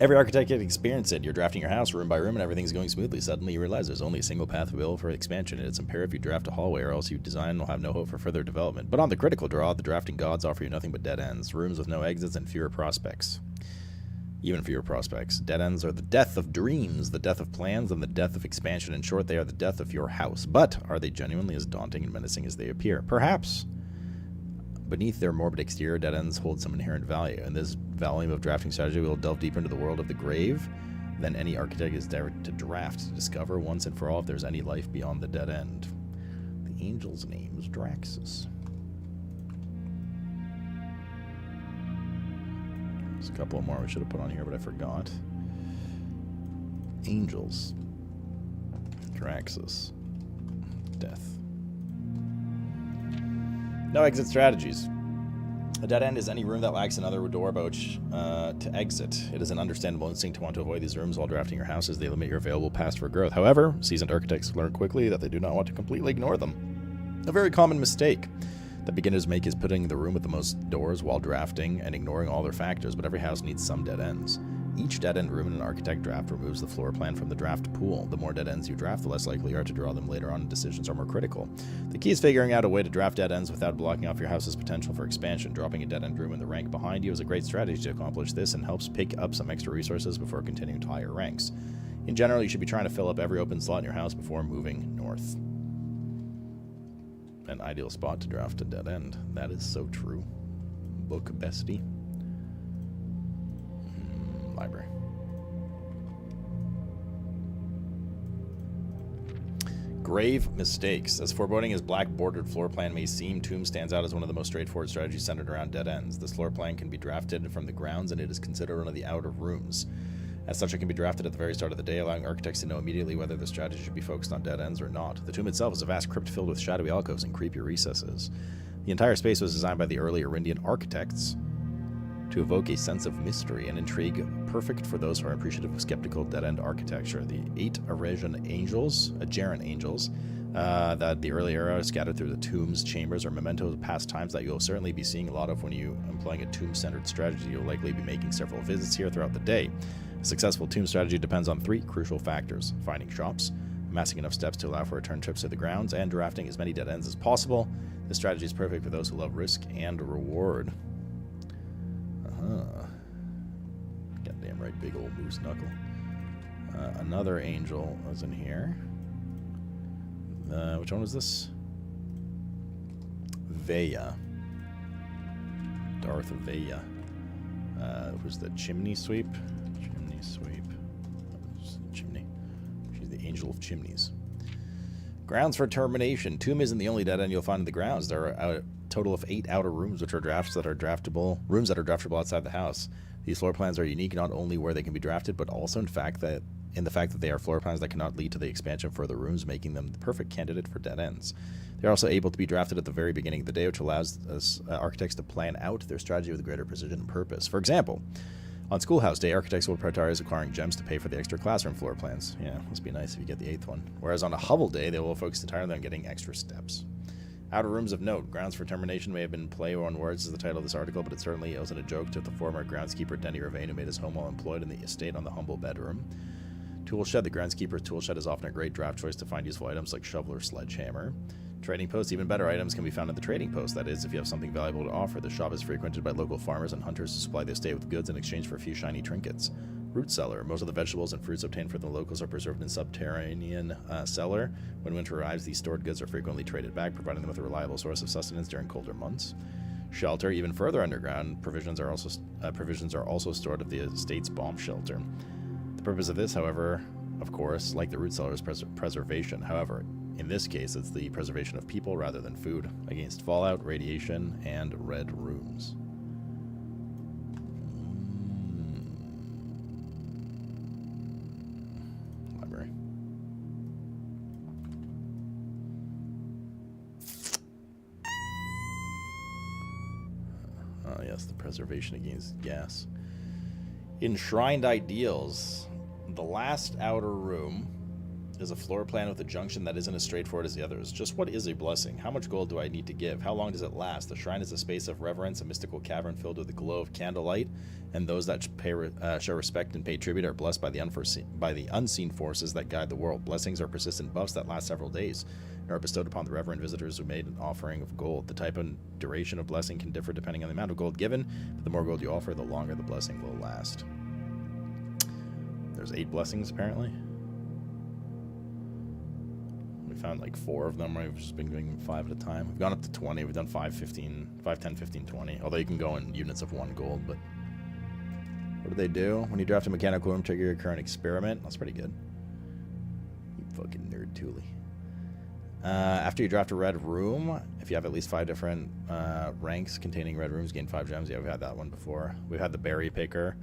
Every architect can experience it. You're drafting your house room by room and everything's going smoothly. Suddenly you realize there's only a single path available for expansion, and it's imperative you draft a hallway or else you design will have no hope for further development. But on the critical draw, the drafting gods offer you nothing but dead ends, rooms with no exits and fewer prospects. Even fewer prospects. Dead ends are the death of dreams, the death of plans, and the death of expansion. In short, they are the death of your house. But are they genuinely as daunting and menacing as they appear? Perhaps. Beneath their morbid exterior, dead ends hold some inherent value. In this volume of drafting strategy, we will delve deeper into the world of the grave than any architect is dared to draft, to discover once and for all if there's any life beyond the dead end. The angel's name is Draxus. There's a couple more we should have put on here, but I forgot. Angels. Draxus. Death. No exit strategies. A dead end is any room that lacks another door by which to exit. It is an understandable instinct to want to avoid these rooms while drafting your house, as they limit your available paths for growth. However, seasoned architects learn quickly that they do not want to completely ignore them. A very common mistake that beginners make is putting the room with the most doors while drafting and ignoring all their factors, but every house needs some dead ends. Each dead end room in an architect draft removes the floor plan from the draft pool. The more dead ends you draft, the less likely you are to draw them later on, and decisions are more critical. The key is figuring out a way to draft dead ends without blocking off your house's potential for expansion. Dropping a dead end room in the rank behind you is a great strategy to accomplish this and helps pick up some extra resources before continuing to higher ranks. In general, you should be trying to fill up every open slot in your house before moving north. An ideal spot to draft a dead end. That is so true. Book bestie. Library. Grave mistakes. As foreboding as black bordered floor plan may seem, Tomb stands out as one of the most straightforward strategies centered around dead ends. This floor plan can be drafted from the grounds, and it is considered one of the outer rooms. As such, it can be drafted at the very start of the day, allowing architects to know immediately whether the strategy should be focused on dead ends or not. The tomb itself is a vast crypt filled with shadowy alcoves and creepy recesses. The entire space was designed by the early Arindian architects to evoke a sense of mystery and intrigue, perfect for those who are appreciative of skeptical dead-end architecture. The 8 Aran angels, that the early era scattered through the tomb's chambers are mementos of past times that you'll certainly be seeing a lot of when you employing a tomb-centered strategy. You'll likely be making several visits here throughout the day. A successful tomb strategy depends on 3 crucial factors: finding shops, amassing enough steps to allow for return trips to the grounds, and drafting as many dead ends as possible. This strategy is perfect for those who love risk and reward. Goddamn right, big old moose knuckle. Another angel was in here. Which one was this? Veya. Darth Veya. Who's the chimney sweep? Chimney sweep. Chimney. She's the angel of chimneys. Grounds for termination. Tomb isn't the only dead end you'll find in the grounds. There are a total of 8 outer rooms, which are rooms that are draftable outside the house. These floor plans are unique not only where they can be drafted, but also in the fact that they are floor plans that cannot lead to the expansion of further rooms, making them the perfect candidate for dead ends. They're also able to be drafted at the very beginning of the day, which allows us architects to plan out their strategy with greater precision and purpose. For example, on Schoolhouse Day, architects will prioritize acquiring gems to pay for the extra classroom floor plans. Yeah, must be nice if you get the 8th one. Whereas on a Hubble Day, they will focus entirely on getting extra steps. Outer rooms of note. Grounds for termination may have been play on words as the title of this article, but it certainly wasn't a joke to the former groundskeeper Denny Ravane, who made his home while employed in the estate on the humble bedroom. Tool shed. The groundskeeper's tool shed is often a great draft choice to find useful items like shovel or sledgehammer. Trading post. Even better items can be found at the trading post. That is, if you have something valuable to offer. The shop is frequented by local farmers and hunters to supply the estate with goods in exchange for a few shiny trinkets. Root cellar. Most of the vegetables and fruits obtained from the locals are preserved in subterranean cellar. When winter arrives, these stored goods are frequently traded back, providing them with a reliable source of sustenance during colder months. Shelter. Even further underground, provisions are also stored at the estate's bomb shelter. The purpose of this, however, of course, like the root cellar, is preservation. However, in this case, it's the preservation of people rather than food against fallout, radiation, and red rooms. Library. Oh, yes, the preservation against gas. Enshrined ideals. The last outer room is a floor plan with a junction that isn't as straightforward as the others. Just what is a blessing? How much gold do I need to give? How long does it last? The shrine is a space of reverence, a mystical cavern filled with the glow of candlelight, and those that show respect and pay tribute are blessed by the unseen forces that guide the world. Blessings are persistent buffs that last several days and are bestowed upon the reverent visitors who made an offering of gold. The type and duration of blessing can differ depending on the amount of gold given, but the more gold you offer, the longer the blessing will last. There's 8 blessings, apparently. We found like 4 of them. We've just been doing 5 at a time. We've gone up to 20. We've done 5, 15, 5, 10, 15, 20. Although you can go in units of 1 gold, but... What do they do? When you draft a mechanical room, trigger your current experiment. That's pretty good. You fucking nerd, Thule. After you draft a red room, if you have at least 5 different ranks containing red rooms, gain 5 gems. Yeah, we've had that one before. We've had the berry picker.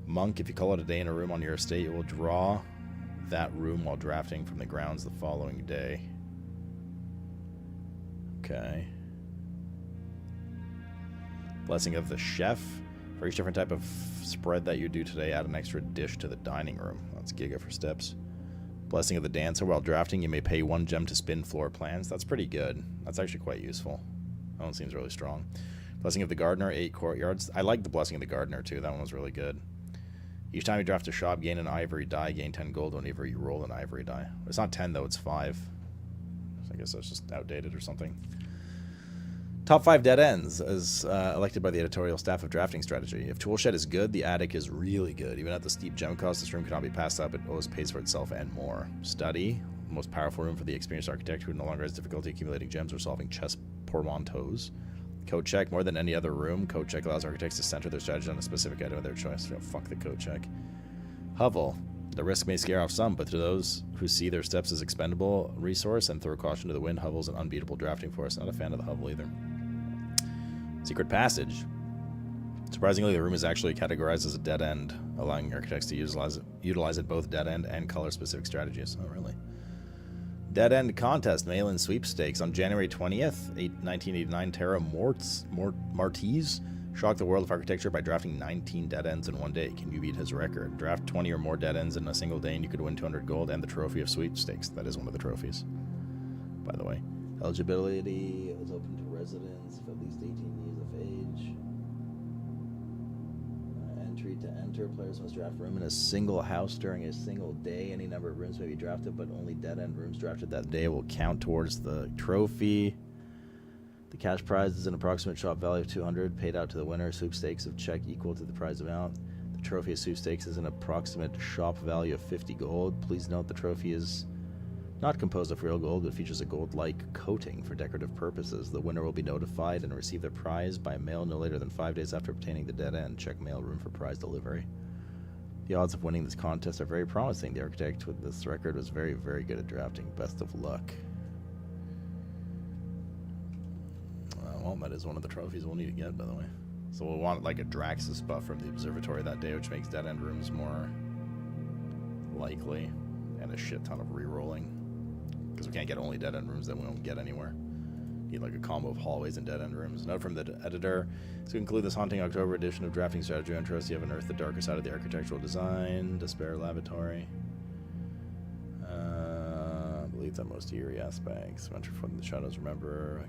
Monk, if you call it a day in a room on your estate, you will draw that room while drafting from the grounds the following day. Okay. Blessing of the chef. For each different type of spread that you do today, add an extra dish to the dining room. That's Giga for steps. Blessing of the dancer. While drafting, you may pay 1 gem to spin floor plans. That's pretty good. That's actually quite useful. That one seems really strong. Blessing of the gardener. 8 courtyards. I like the blessing of the gardener too. That one was really good. Each time you draft a shop, gain an ivory die, gain 10 gold whenever you roll an ivory die. It's not 10 though, it's 5. I guess that's just outdated or something. Top 5 dead ends, as elected by the editorial staff of Drafting Strategy. If Toolshed is good, the attic is really good. Even at the steep gem cost, this room cannot be passed up. It always pays for itself and more. Study, the most powerful room for the experienced architect who no longer has difficulty accumulating gems or solving chess portmanteaus. Code check. More than any other room, code check allows architects to center their strategy on a specific item of their choice. Oh, fuck the code check. Hovel. The risk may scare off some, but to those who see their steps as expendable resource and throw caution to the wind, Hovel's an unbeatable drafting force. Not a fan of the Hovel either. Secret passage. Surprisingly, the room is actually categorized as a dead end, allowing architects to utilize it both dead end and color specific strategies. Oh, really? Dead End Contest Mail-in Sweepstakes. On January 20th, 1989, Terra Martiz shocked the world of architecture by drafting 19 dead ends in one day. Can you beat his record? Draft 20 or more dead ends in a single day and you could win 200 gold and the trophy of Sweepstakes. That is one of the trophies, by the way. Eligibility is open to residents of at least 18 years of age. Entry to enter. Players must draft room in a single house during a single day. Any number of rooms may be drafted, but only dead-end rooms drafted that day will count towards the trophy. The cash prize is an approximate shop value of 200 paid out to the winner. Sweepstakes of check equal to the prize amount. The trophy of sweepstakes is an approximate shop value of 50 gold. Please note the trophy is not composed of real gold, but features a gold-like coating for decorative purposes. The winner will be notified and receive their prize by mail no later than 5 days after obtaining the dead end. Check mail room for prize delivery. The odds of winning this contest are very promising. The architect with this record was very, very good at drafting. Best of luck. Well, that is one of the trophies we'll need to get, by the way. So we'll want like a Draxus buff from the observatory that day, which makes dead end rooms more likely, and a shit ton of rerolling. Because we can't get only dead end rooms that we don't get anywhere. Need like a combo of hallways and dead end rooms. Note from the editor: to conclude this haunting October edition of Drafting Strategy on Trust, you have unearthed the darker side of the architectural design. Despair Lavatory. Believes that most eerie aspects. Venture from the shadows. Remember.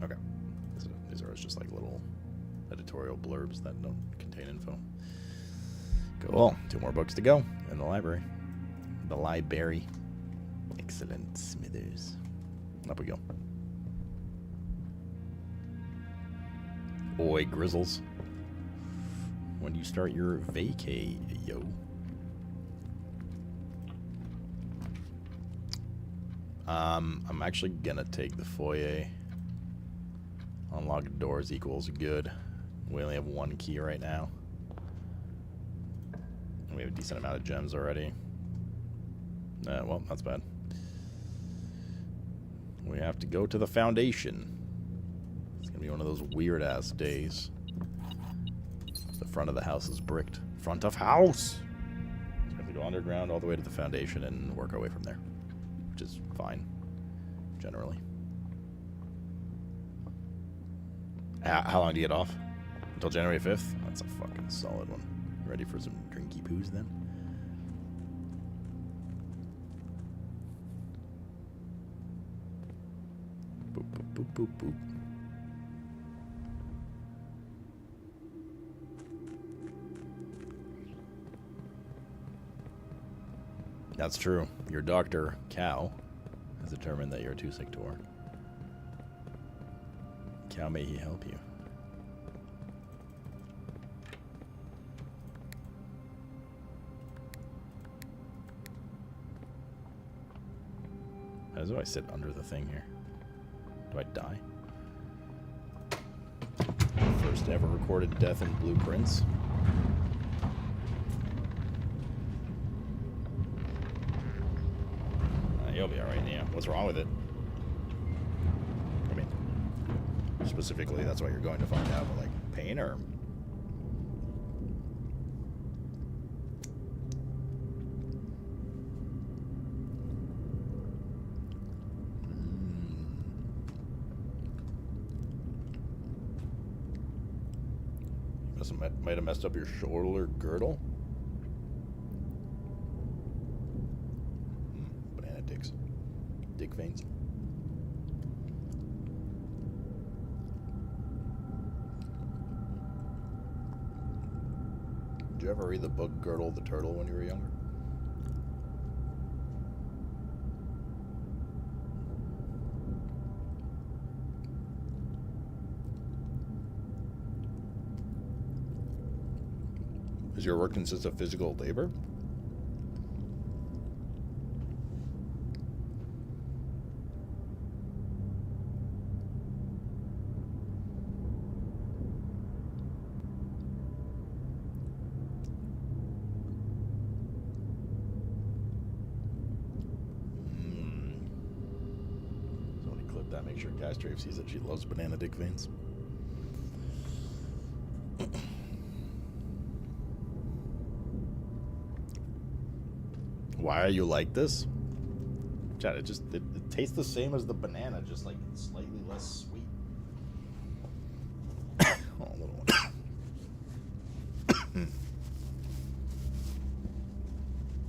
Okay. These are just like little editorial blurbs that don't contain info. Cool. 2 more books to go in the library. The library. Excellent, Smithers. Up we go. Oi, Grizzles. When do you start your vacay, yo? I'm actually gonna take the foyer. Unlock doors equals good. We only have 1 key right now. We have a decent amount of gems already. Well, that's bad. We have to go to the foundation. It's gonna be one of those weird-ass days. The front of the house is bricked. Front of house! So we have to go underground all the way to the foundation and work our way from there. Which is fine, generally. How long do you get off? Until January 5th? That's a fucking solid one. Ready for some drinky poos then? Boop, boop, boop. That's true. Your doctor, Cow, has determined that you're too sick to work. Cow, may he help you? How do I sit under the thing here? Do I die? First ever recorded death in blueprints. You'll be alright, Neo. What's wrong with it? I mean, specifically, that's what you're going to find out, but like, pain or... Might have messed up your shoulder girdle. Banana dicks. Dick veins. Did you ever read the book Girdle the Turtle when you were younger? Does your work consist of physical labor? Somebody clip that, make sure Castrave sees that she loves banana dick veins. Why are you like this? Chad, it tastes the same as the banana, just like slightly less sweet. Oh, a little one.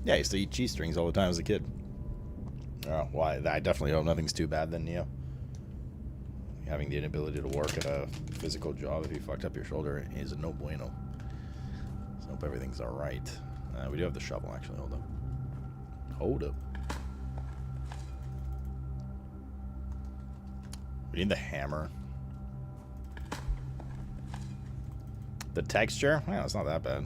Yeah, I used to eat cheese strings all the time as a kid. Oh, well, I definitely hope nothing's too bad then, Neo. Having the inability to work at a physical job if you fucked up your shoulder is a no bueno. So I hope everything's alright. We do have the shovel, actually. Hold up. Hold up. We need the hammer. The texture? Yeah, it's not that bad.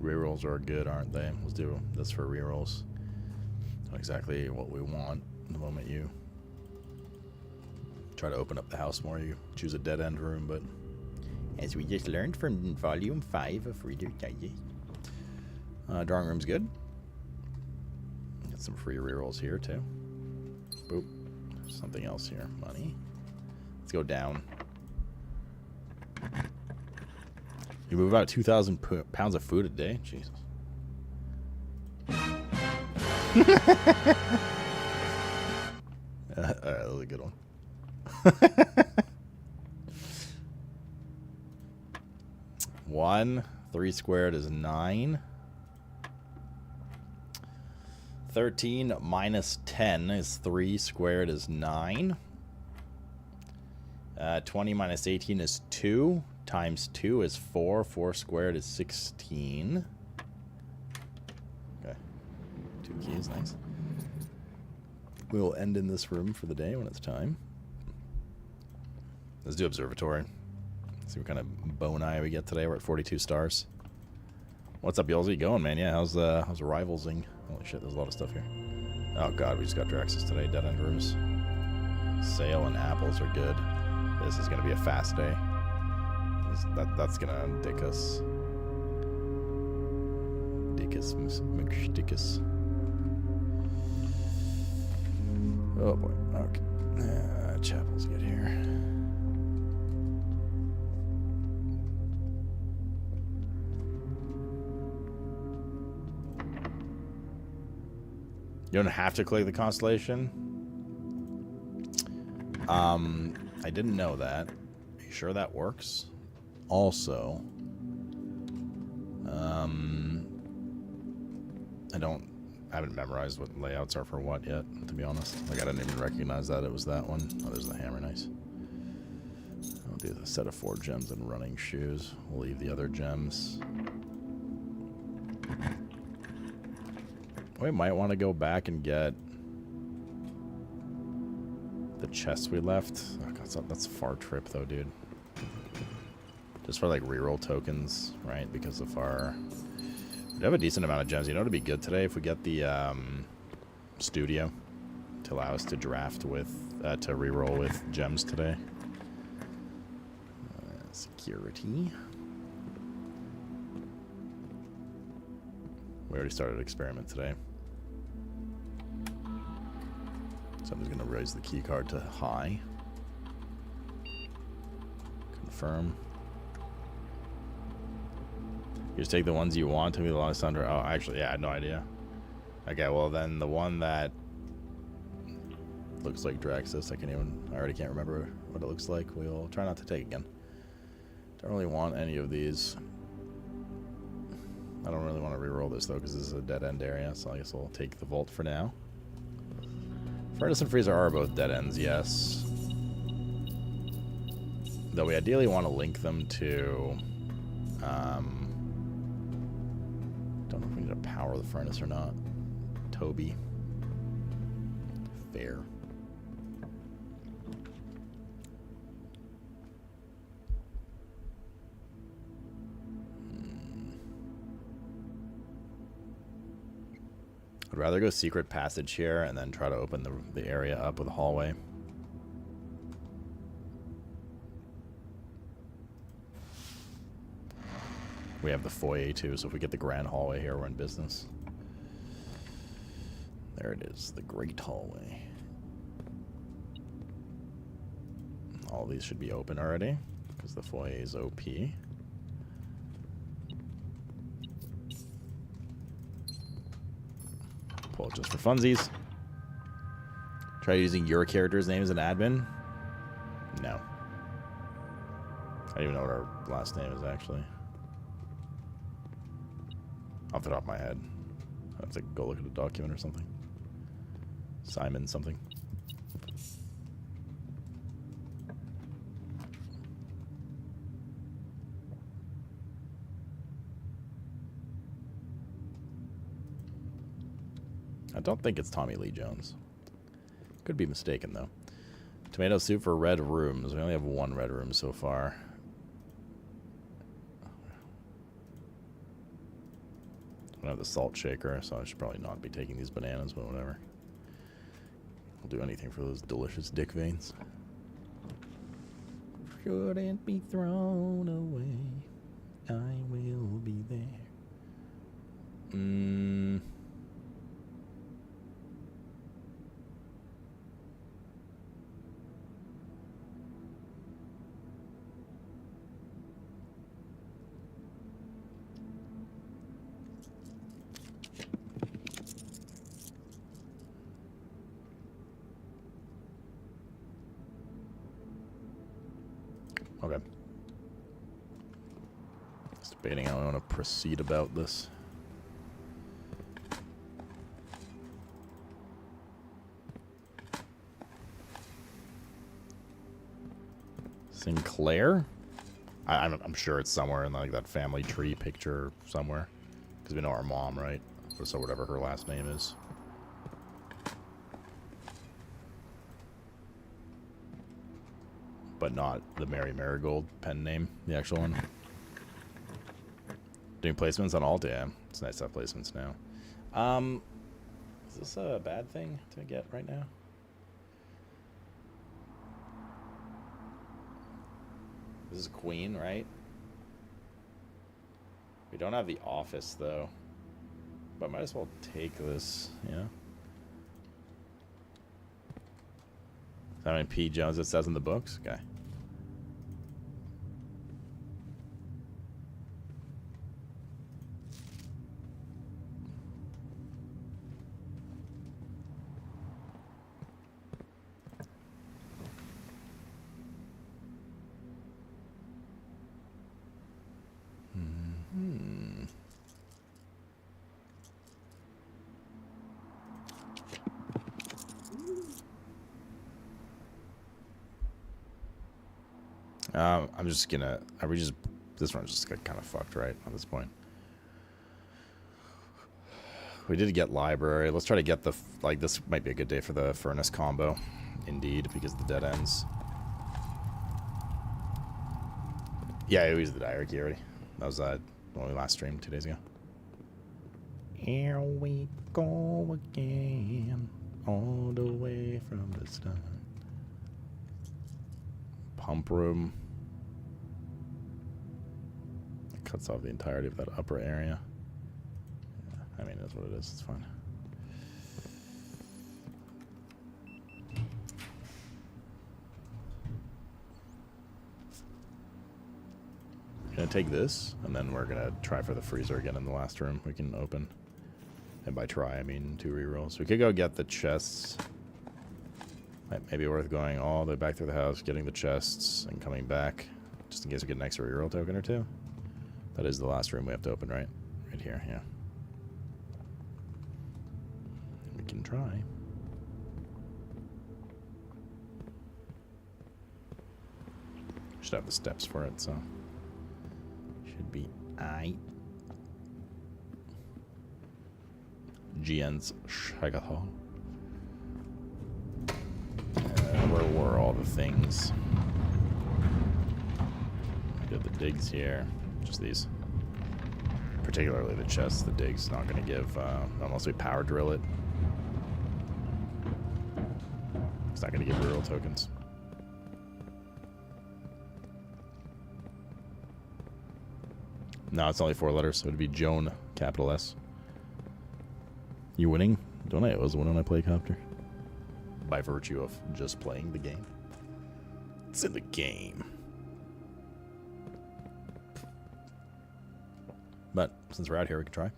Rerolls are good, aren't they? Let's do this for rerolls. Not exactly what we want the moment you try to open up the house more. You choose a dead-end room, but as we just learned from Volume 5 of Reader Digest. Drawing room's good. Get some free rerolls here, too. Boop. There's something else here. Money. Let's go down. You move about 2,000 pounds of food a day? Jesus. Alright, that was a good one. 1, 3 squared is 9. 13 minus 10 is 3 squared is 9. 20 minus 18 is 2. Times 2 is 4. 4 squared is 16. Okay. 2 keys, nice. We will end in this room for the day when it's time. Let's do observatory. See what kind of bone eye we get today. We're at 42 stars. What's up, Yolzy? Going, man? Yeah, how's rivalsing? Holy shit, there's a lot of stuff here. Oh god, we just got Draxus today. Dead end rooms. Sail and apples are good. This is gonna be a fast day. That's gonna dick us. Dickus. Oh boy. Okay. Chapel's good here. You don't have to click the constellation. I didn't know that. Are you sure that works? Also, I haven't memorized what layouts are for what yet, to be honest. Like, I didn't even recognize that it was that one. Oh, there's the hammer, nice. I'll do the set of 4 gems and running shoes. We'll leave the other gems. We might want to go back and get the chests we left. Oh, God, that's a far trip, though, dude. Just for, like, reroll tokens, right? Because of our... We have a decent amount of gems. You know, it'd be good today if we get the studio to allow us to draft with, to reroll with gems today. Security. We already started an experiment today. So I'm just going to raise the key card to high. Confirm. You just take the ones you want. Took me the longest under. Oh, actually, yeah, I had no idea. Okay, well then the one that looks like Draxus, I already can't remember what it looks like. We'll try not to take again. Don't really want any of these. I don't really want to reroll this though, because this is a dead end area. So I guess we'll take the vault for now. Furnace and freezer are both dead ends, yes. Though we ideally want to link them to. Don't know if we need to power the furnace or not. Toby. Fair. I'd rather go secret passage here and then try to open the area up with a hallway. We have the foyer too, so if we get the grand hallway here, we're in business. There it is, the great hallway. All these should be open already, because the foyer is OP. Pull it just for funsies. Try using your character's name as an admin? No. I don't even know what our last name is, actually. Off the top of my head. I have to go look at a document or something. Simon something. I don't think it's Tommy Lee Jones. Could be mistaken, though. Tomato soup for red rooms. We only have 1 red room so far. I don't have the salt shaker, so I should probably not be taking these bananas, but whatever. I'll do anything for those delicious dick veins. Shouldn't be thrown away. I will be there. Okay. Just debating how I want to proceed about this. Sinclair? I'm sure it's somewhere in like that family tree picture somewhere. Because we know our mom, right? So whatever her last name is. But not the Mary Marigold pen name, the actual one. Doing placements on Alt, yeah. It's nice to have placements now. Is this a bad thing to get right now? This is Queen, right? We don't have the office, though. But might as well take this, you know? Is that how many P. Jones it says in the books? Okay. I'm just gonna. Are we just? This one's just kind of fucked, right? At this point, we did get library. Let's try to get the like. This might be a good day for the furnace combo, indeed, because of the dead ends. Yeah, we used the diary already. That was when we last streamed 2 days ago. Here we go again, all the way from the start. Pump room. It cuts off the entirety of that upper area. Yeah, I mean, that's what it is. It's fine. Gonna take this, and then we're gonna try for the freezer again in the last room we can open. And by try, I mean 2 rerolls. We could go get the chests. Might maybe worth going all the way back through the house, getting the chests, and coming back, just in case we get an extra reroll token or 2. That is the last room we have to open, right? Right here, yeah. We can try. Should have the steps for it, so should be aight. GN's Shagathol. Where were all the things? We did the digs here. Just these. Particularly the chests. The digs not going to give, unless we power drill it. It's not going to give reroll tokens. No, it's only 4 letters, so it'd be Joan, capital S. You winning? Don't I always win when I play Copter? By virtue of just playing the game. It's in the game. But since we're out here, we can try.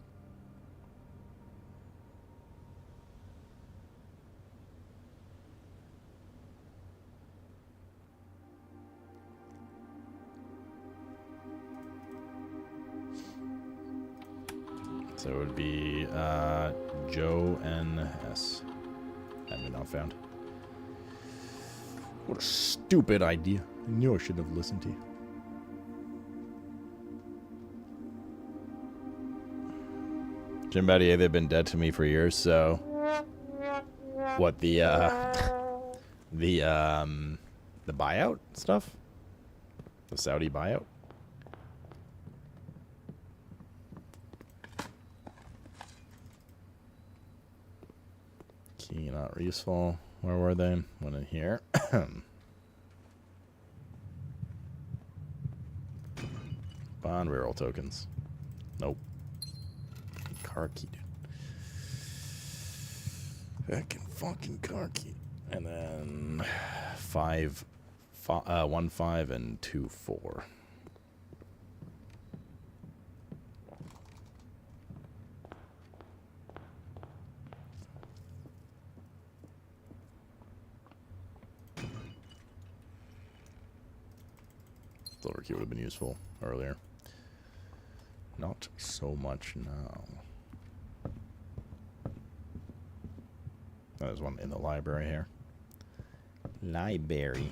So it would be Joe N.S. Haven't not found. What a stupid idea. I knew I shouldn't have listened to you. Jim Battier, they've been dead to me for years, so what the buyout stuff? The Saudi buyout? Key not useful. Where were they? One in here. Bond reroll tokens. Nope. Car key, dude. Fucking car key. And then 1 5 and 2 4. Silver key would have been useful earlier. Not so much now. There's one in the library here. Library.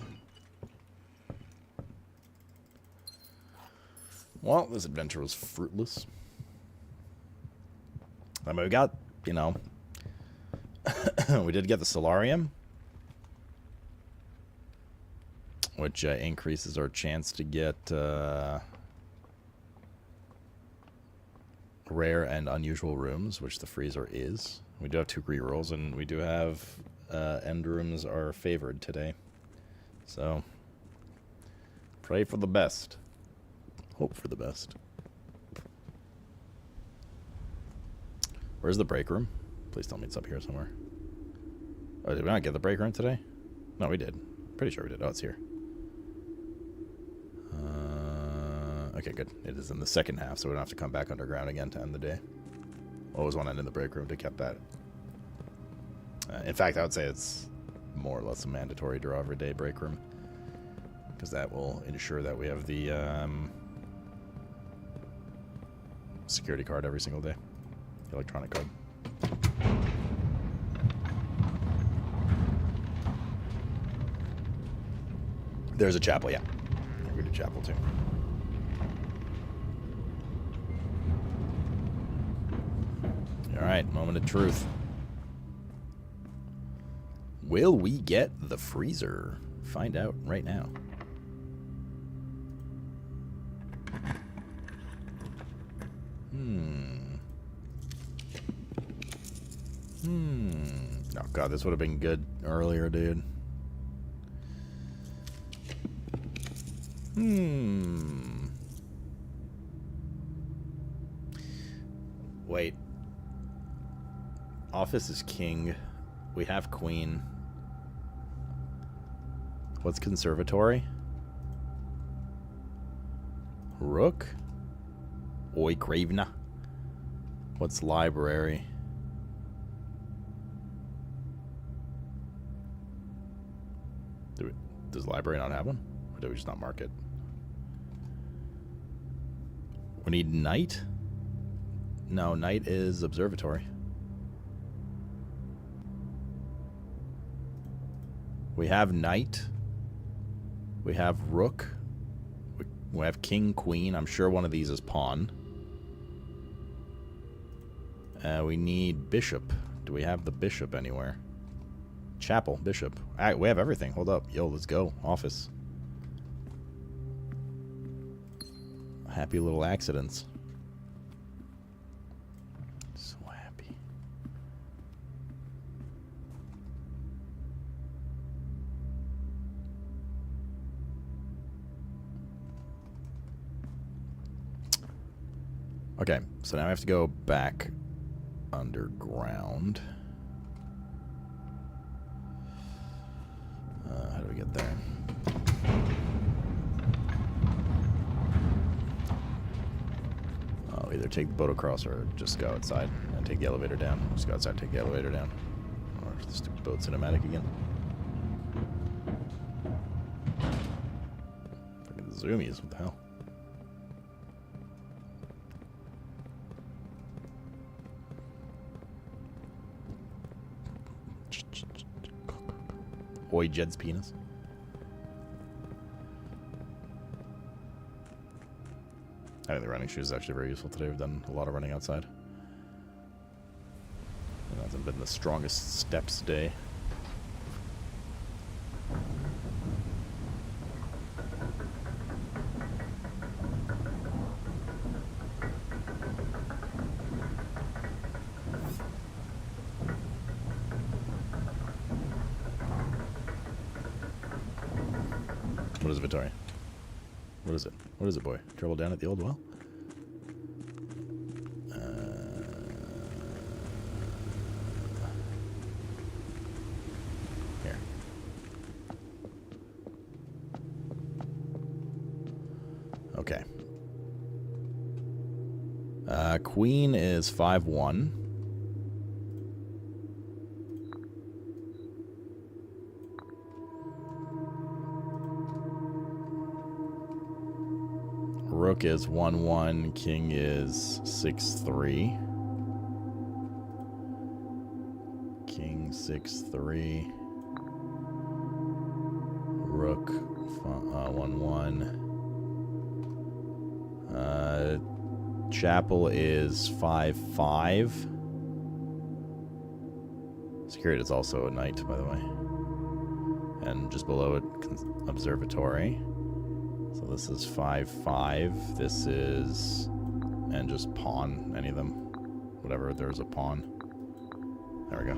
Well, this adventure was fruitless. I mean, we got, you know, we did get the solarium, which increases our chance to get rare and unusual rooms, which the freezer is. We do have 2 rerolls, and we do have end rooms are favored today. So, pray for the best. Hope for the best. Where's the break room? Please tell me it's up here somewhere. Oh, did we not get the break room today? No, we did. Pretty sure we did. Oh, it's here. Okay, good. It is in the second half, so we don't have to come back underground again to end the day. Always want to end in the break room to keep that. In fact, I would say it's more or less a mandatory draw every day break room, because that will ensure that we have the security card every single day, the electronic card. There's a chapel, yeah. chapel too. Alright, moment of truth. Will we get the freezer? Find out right now. Oh god, this would have been good earlier, dude. Wait. Office is king. We have queen. What's conservatory? Rook? Oi, Cravena. What's library? Does library not have one? Or did we just not mark it? We need knight? No, knight is observatory. We have knight. We have rook. We have king, queen. I'm sure one of these is pawn. We need bishop. Do we have the bishop anywhere? Chapel, bishop. Alright, we have everything. Hold up. Yo, let's go. Office. Happy little accidents. So happy. Okay, so now I have to go back underground. How do we get there? I'll either take the boat across or just go outside and take the elevator down. Just go outside and take the elevator down. Or just do boat cinematic again. Fucking zoomies, what the hell? Oi, Jed's penis. I think the running shoes is actually very useful today. We've done a lot of running outside. It hasn't been the strongest steps day. What is it, Victoria? What is it? What is it, boy? Trouble down at the old well? Here. Okay. Queen is 5-1. Rook is 1-1. King is 6-3. King 6-3. Rook 1-1. Chapel is 5-5. Security is also a knight, by the way. And just below it, observatory. So this is 5-5. This is, and just pawn, any of them. Whatever, there's a pawn. There we go.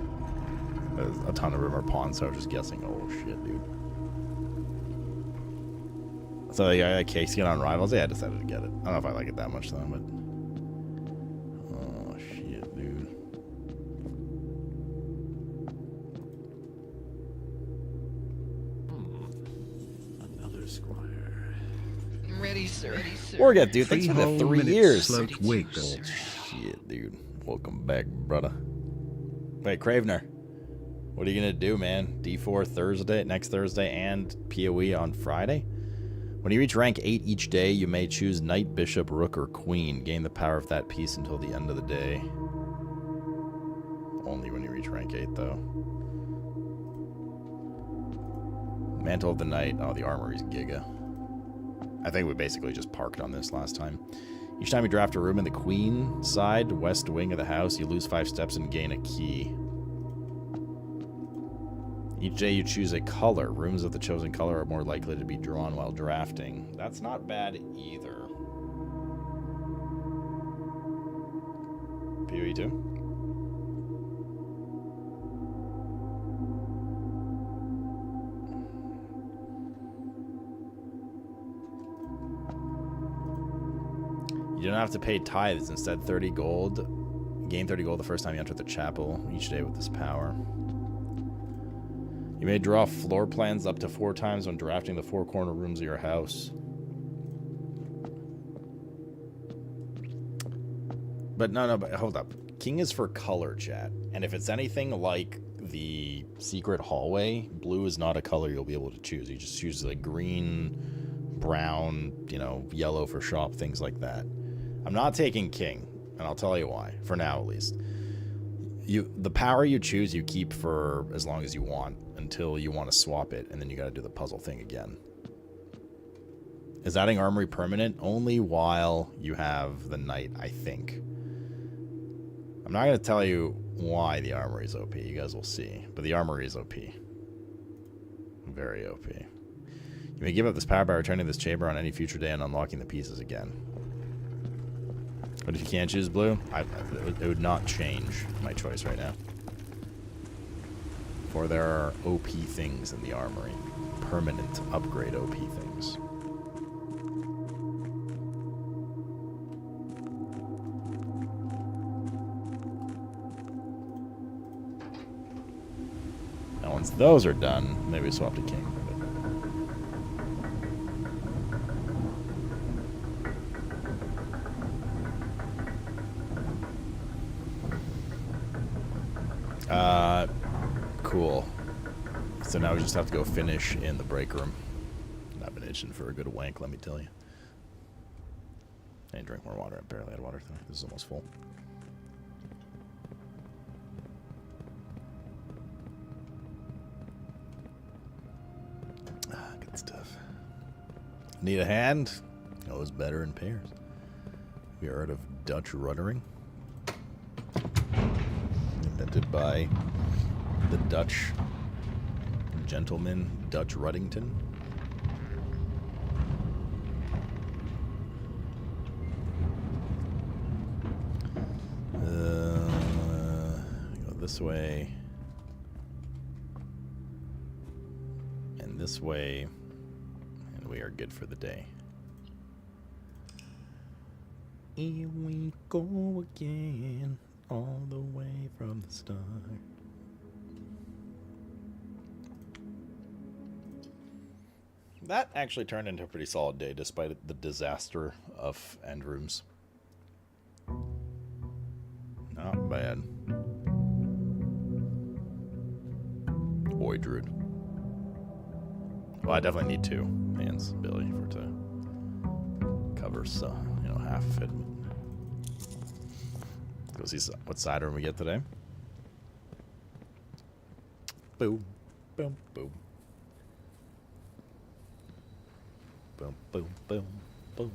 There's a ton of them are pawns, so I was just guessing. Oh shit, dude. So yeah, Casey on Rivals. Yeah, I decided to get it. I don't know if I like it that much though, but oh shit, dude. Another squire. Ready, sir. Ready, sir. Orga, dude, thanks for the 3 years. Slope wiggle. Shit, dude. Welcome back, brother. Wait, Cravener. What are you gonna do, man? D4 Thursday, next Thursday, and PoE on Friday? When you reach rank 8 each day, you may choose Knight, Bishop, Rook, or Queen. Gain the power of that piece until the end of the day. Only when you reach rank 8, though. Mantle of the Knight. Oh, the armory's Giga. I think we basically just parked on this last time. Each time you draft a room in the queen side, west wing of the house, you lose 5 steps and gain a key. Each day you choose a color. Rooms of the chosen color are more likely to be drawn while drafting. That's not bad either. PoE 2? You don't have to pay tithes. Instead, 30 gold. Gain 30 gold the first time you enter the chapel each day with this power. You may draw floor plans up to 4 times when drafting the 4 corner rooms of your house. But no, but hold up. King is for color, chat. And if it's anything like the secret hallway, blue is not a color you'll be able to choose. You just choose like green, brown, you know, yellow for shop, things like that. I'm not taking king, and I'll tell you why, for now at least. The power you choose you keep for as long as you want, until you want to swap it, and then you gotta do the puzzle thing again. Is adding armory permanent? Only while you have the knight, I think. I'm not gonna tell you why the armory is OP, you guys will see, but the armory is OP. Very OP. You may give up this power by returning this chamber on any future day and unlocking the pieces again. But if you can't choose blue, it would not change my choice right now. For there are OP things in the armory. Permanent upgrade OP things. Now once those are done, maybe swap to king. Cool. So now we just have to go finish in the break room. I've been itching for a good wank, let me tell you. I need to drink more water. I barely had water today. This is almost full. Good stuff. Need a hand? Always better in pairs. Have you heard of Dutch ruddering? Invented by the Dutch gentleman Dutch Ruddington. Go this way and this way, and we are good for the day. Here we go again, all the way from the start. That actually turned into a pretty solid day, despite the disaster of end rooms. Not bad. Boy, Druid. Well, I definitely need 2 hands, Billy, for to cover, so, you know, half of it. Go see what side room we get today. Boom, boom, boom. Boom, boom, boom, boom.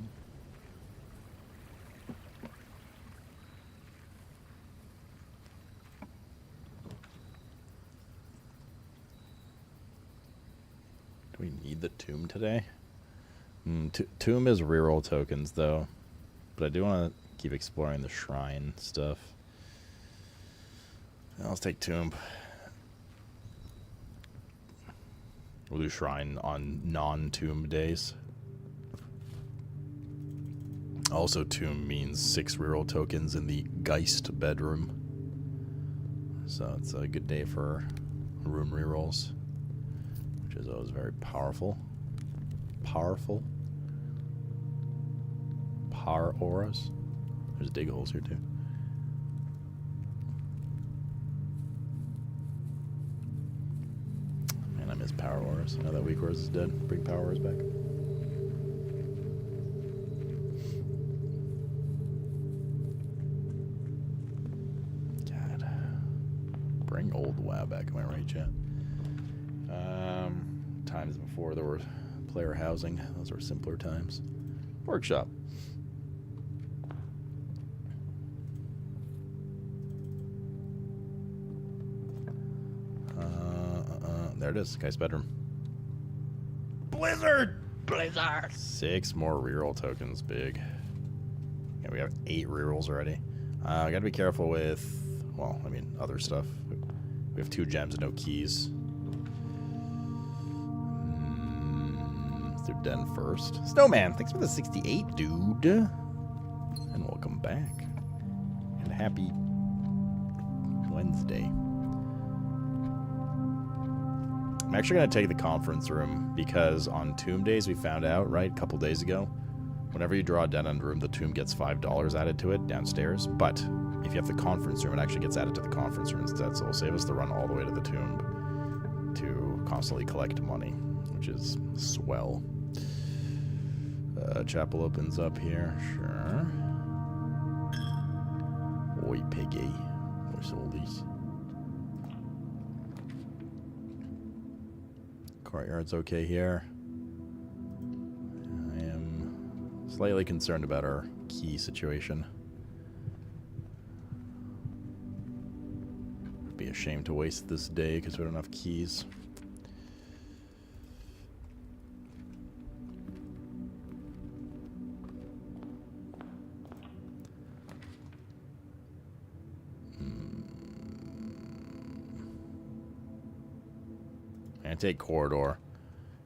Do we need the tomb today? Tomb is reroll tokens, though. But I do want to keep exploring the shrine stuff. Let's take tomb. We'll do shrine on non-tomb days. Also, tomb means 6 reroll tokens in the Geist bedroom. So it's a good day for room rerolls, which is always very powerful. Powerful. Power auras. There's dig holes here too. Man, I miss power auras. Now that weak auras is dead, bring power auras back. Bring old WoW back, am I right, chat? Times before there were player housing. Those were simpler times. Workshop. There it is. Guy's bedroom. Blizzard! Blizzard. 6 more reroll tokens. Big. Yeah, we have 8 rerolls already. I gotta be careful with, well, I mean, other stuff. We have 2 gems and no keys. Let's do Den first. Snowman, thanks for the 68, dude. And welcome back. And happy Wednesday. I'm actually going to take the conference room because on tomb days we found out, right, a couple days ago, whenever you draw a dead end room, the tomb gets $5 added to it downstairs. But if you have the conference room, it actually gets added to the conference room instead. So it'll save us the run all the way to the tomb to constantly collect money, which is swell. Chapel opens up here. Sure. Oi, piggy. Where's all these? Courtyard's okay here. I am slightly concerned about our key situation. It'd be a shame to waste this day because we don't have keys. And take corridor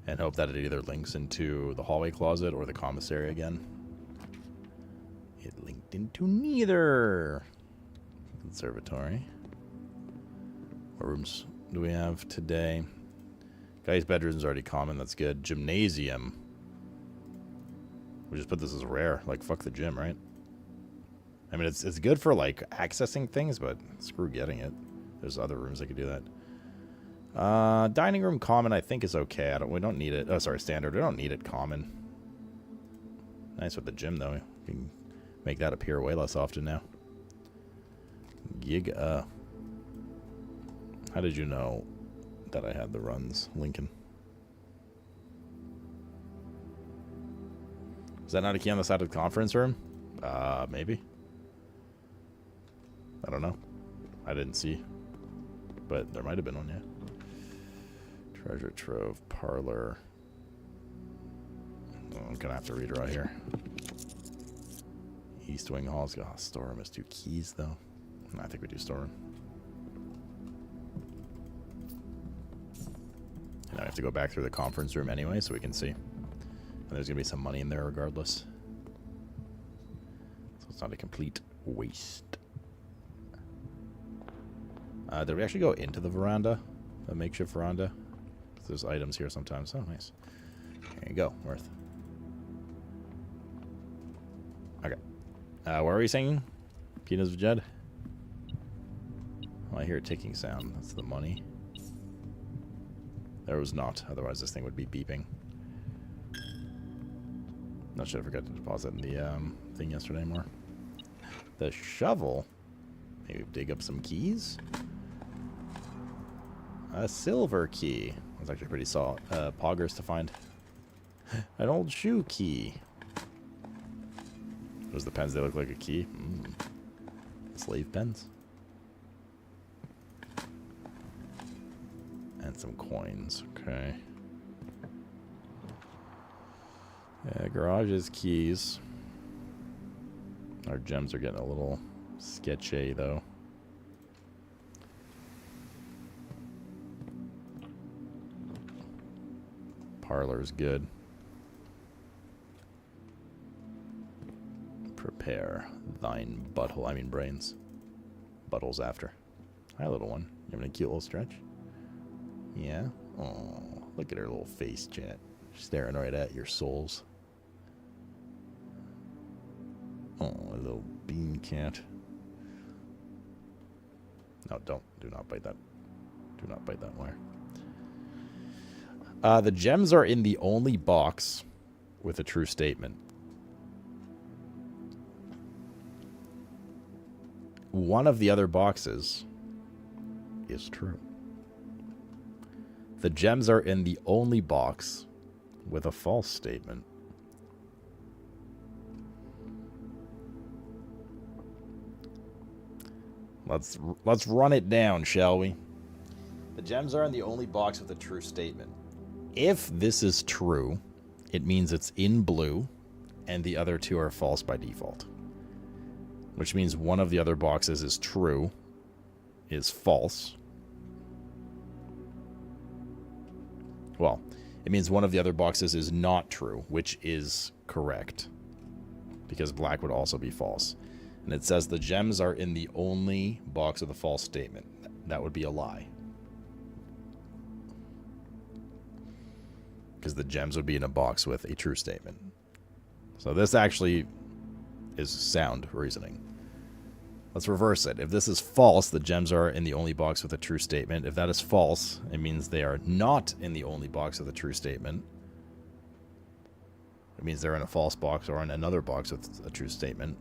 and hope that it either links into the hallway closet or the commissary again. It linked into neither. Conservatory. What rooms do we have today? Guy's bedroom's already common. That's good. Gymnasium. We just put this as rare. Like, fuck the gym, right? I mean, it's good for, like, accessing things, but screw getting it. There's other rooms that could do that. Dining room common I think is okay. We don't need it. Oh, sorry, standard. We don't need it common. Nice with the gym though. We can make that appear way less often now. Giga. How did you know that I had the runs, Lincoln? Is that not a key on the side of the conference room? Maybe. I don't know. I didn't see. But there might have been one, yeah. Treasure trove, parlor. Oh, I'm gonna have to redraw here. East Wing Hall's got storeroom has 2 keys though. I think we do storeroom. And I have to go back through the conference room anyway, so we can see. And there's gonna be some money in there regardless. So it's not a complete waste. Did we actually go into the veranda? A makeshift veranda? There's items here sometimes. Oh, nice. There you go, Worth. Okay. Where are we singing? Peanuts of Jed? Oh, I hear a ticking sound. That's the money. There was not. Otherwise, this thing would be beeping. Not sure I forgot to deposit in the thing yesterday more. The shovel. Maybe dig up some keys. A silver key. That's actually pretty solid. Poggers to find. An old shoe key. Those the pens, they look like a key. Slave pens. And some coins. Okay. Yeah, garage's keys. Our gems are getting a little sketchy though. Parlor's good. Prepare thine butthole. I mean brains. Butthole's after. Hi, little one. You having a cute little stretch? Yeah? Oh, look at her little face, chat. She's staring right at your souls. Oh, a little bean cat. No, don't. Do not bite that. Do not bite that wire. The gems are in the only box with a true statement. One of the other boxes is true. The gems are in the only box with a false statement. Let's run it down, shall we? The gems are in the only box with a true statement. If this is true, it means it's in blue, and the other two are false by default. Which means one of the other boxes is true, is false. Well, it means one of the other boxes is not true, which is correct. Because black would also be false. And it says the gems are in the only box with a false statement. That would be a lie. Because the gems would be in a box with a true statement. So this actually is sound reasoning. Let's reverse it. If this is false, the gems are in the only box with a true statement. If that is false, it means they are not in the only box with a true statement. It means they're in a false box or in another box with a true statement.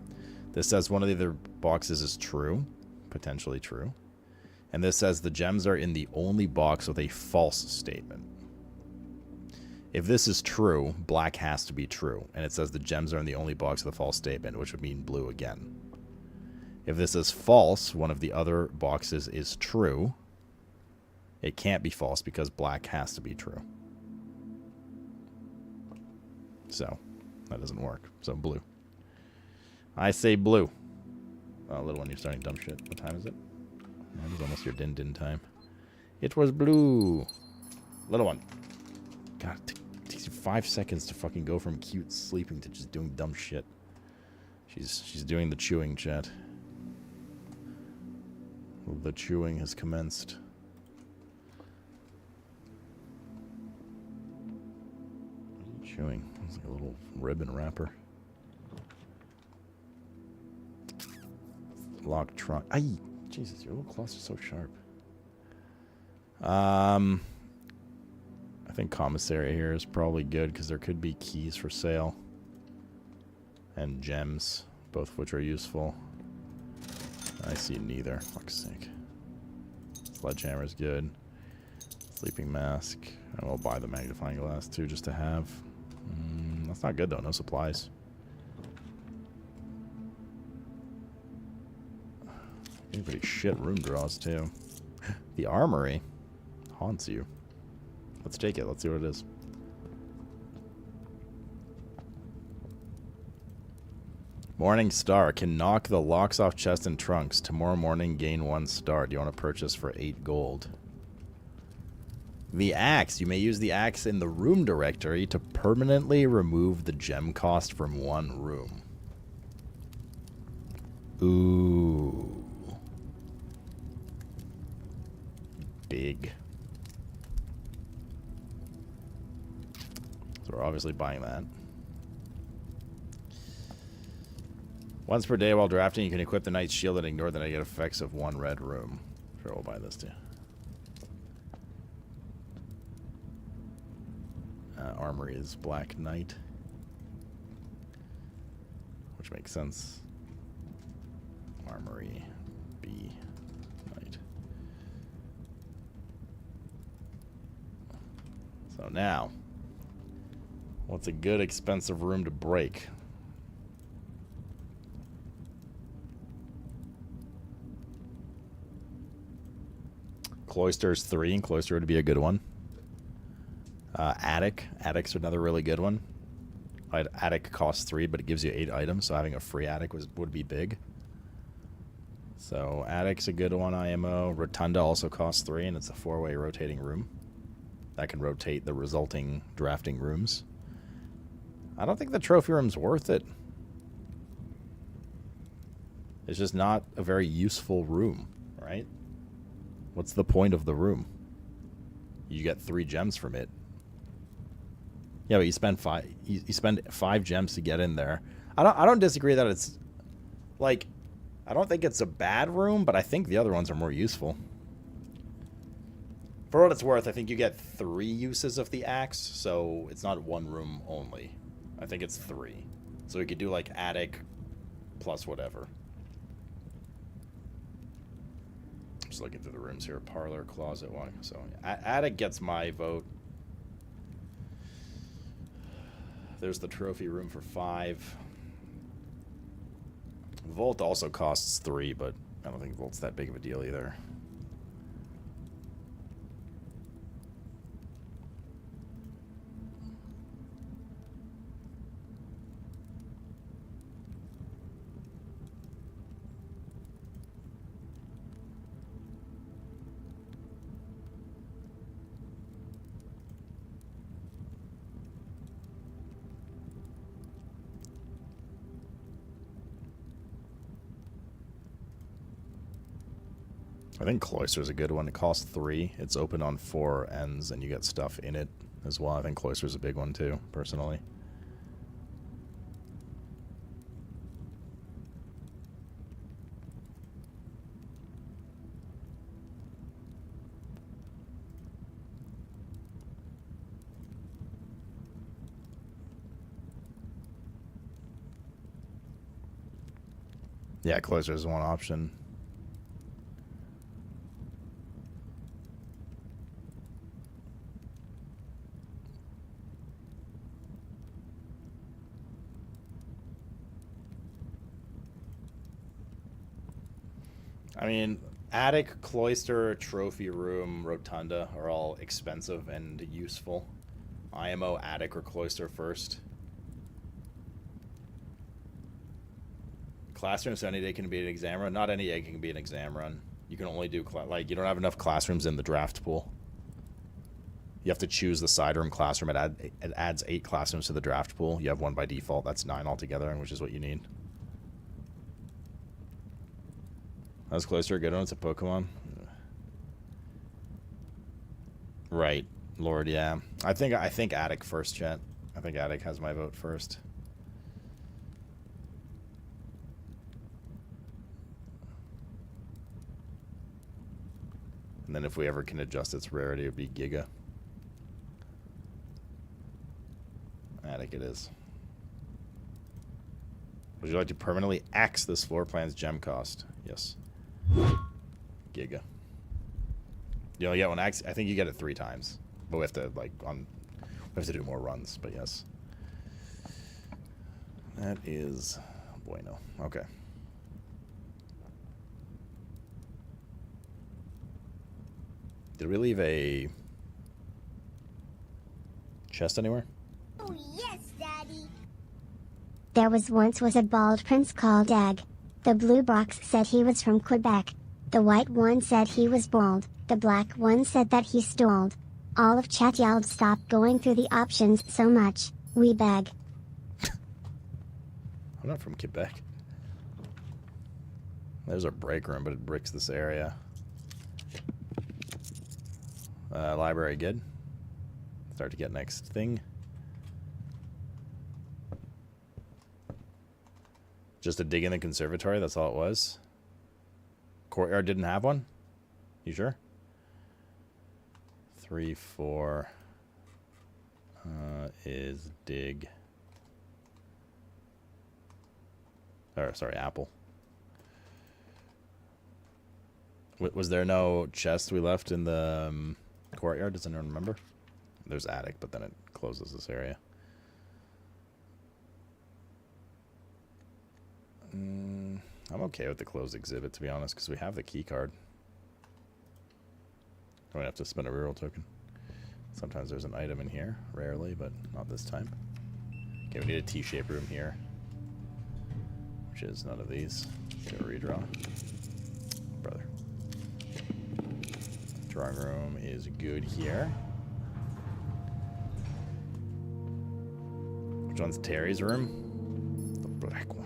This says one of the other boxes is true, potentially true. And this says the gems are in the only box with a false statement. If this is true, black has to be true. And it says the gems are in the only box with a false statement, which would mean blue again. If this is false, one of the other boxes is true. It can't be false because black has to be true. So, that doesn't work. So, blue. I say blue. Oh, little one, you're starting dumb shit. What time is it? It was almost your din-din time. It was blue. Little one. God, it takes you 5 seconds to fucking go from cute sleeping to just doing dumb shit. She's doing the chewing, chat. The chewing has commenced. What are you chewing? It's like a little ribbon wrapper. Lock trunk. Ay, Jesus, your little claws are so sharp. I think commissary here is probably good because there could be keys for sale. And gems, both of which are useful. I see neither. Fuck's sake. Sledgehammer is good. Sleeping mask. I will buy the magnifying glass too, just to have. That's not good though. No supplies. Pretty shit room draws too. The armory haunts you. Let's take it. Let's see what it is. Morning Star can knock the locks off chest and trunks. Tomorrow morning, gain 1 star. Do you want to purchase for 8 gold? The axe. You may use the axe in the room directory to permanently remove the gem cost from one room. Ooh. Big. So we're obviously buying that. Once per day while drafting, you can equip the knight's shield and ignore the negative effects of 1 red room. Sure, we'll buy this too. Armory is black knight, which makes sense. Armory B knight. So now, what's a good expensive room to break? Cloister's 3, and Cloister would be a good one. Attic's another really good one. Attic costs 3, but it gives you 8 items, so having a free attic would be big. So Attic's a good one, IMO. Rotunda also costs 3, and it's a 4-way rotating room. That can rotate the resulting drafting rooms. I don't think the trophy room's worth it. It's just not a very useful room, right? What's the point of the room? You get 3 gems from it. Yeah, but you spend 5. You spend 5 gems to get in there. I don't disagree that it's like, I don't think it's a bad room, but I think the other ones are more useful. For what it's worth, I think you get 3 uses of the axe, so it's not 1 room only. I think it's 3. So we could do like attic plus whatever. Just looking through the rooms here. Parlor, closet, one. So attic gets my vote. There's the trophy room for 5. Vault also costs 3, but I don't think Vault's that big of a deal either. I think Cloister's a good one. It costs 3. It's open on 4 ends, and you get stuff in it as well. I think Cloister's a big one too, personally. Yeah, Cloister's one option. I mean, attic, cloister, trophy room, rotunda are all expensive and useful. IMO, attic, or cloister first. Classroom, so any day can be an exam run. Not any day can be an exam run. You can only do, like, you don't have enough classrooms in the draft pool. You have to choose the side room classroom. It adds 8 classrooms to the draft pool. You have 1 by default. That's 9 altogether, which is what you need. That's Cloister a good one? It's a Pokemon. Right, Lord, yeah. I think Attic first, chat. I think Attic has my vote first. And then if we ever can adjust its rarity, it would be Giga. Attic it is. Would you like to permanently axe this floor plan's gem cost? Yes. Giga. You only get one axe. I think you get it 3 times, but we have to we have to do more runs. But yes, that is bueno. Okay. Did we leave a chest anywhere? Oh, yes, Daddy. There was a bald prince called Egg. The blue box said he was from Quebec. The white one said he was bald. The black one said that he stole. All of chat yelled, "Stop going through the options so much, we beg." I'm not from Quebec. There's our break room, but it bricks this area. Library good. Start to get next thing. Just to dig in the conservatory, that's all it was. Courtyard didn't have one? You sure? 3, 4 is dig. Or, sorry, apple. Was there no chest we left in the courtyard? Does anyone remember? There's attic, but then it closes this area. I'm okay with the closed exhibit, to be honest, because we have the key card. I might have to spend a reroll token. Sometimes there's an item in here, rarely, but not this time. Okay, we need a T-shaped room here, which is none of these. Get a redraw. Brother. Drawing room is good here. Which one's Terry's room? The black one.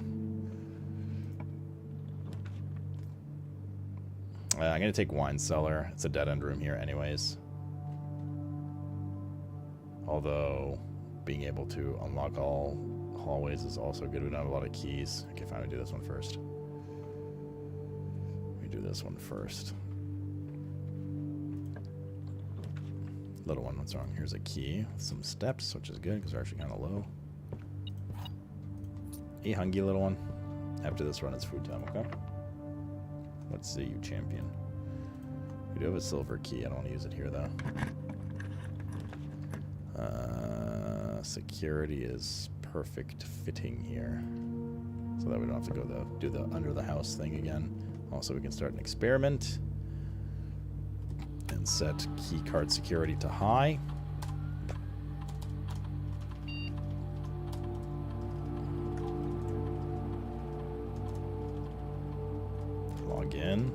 I'm going to take wine cellar. It's a dead-end room here anyways. Although, being able to unlock all hallways is also good. We don't have a lot of keys. Okay, fine, we do this one first. We do this one first. Little one, what's wrong? Here's a key with some steps, which is good because we're actually kind of low. Hey, hungry little one. After this run, it's food time, okay? Let's see you, champion. We do have a silver key. I don't want to use it here, though. security is perfect fitting here, so that we don't have to go do the under the house thing again. Also, we can start an experiment and set key card security to high. Log in.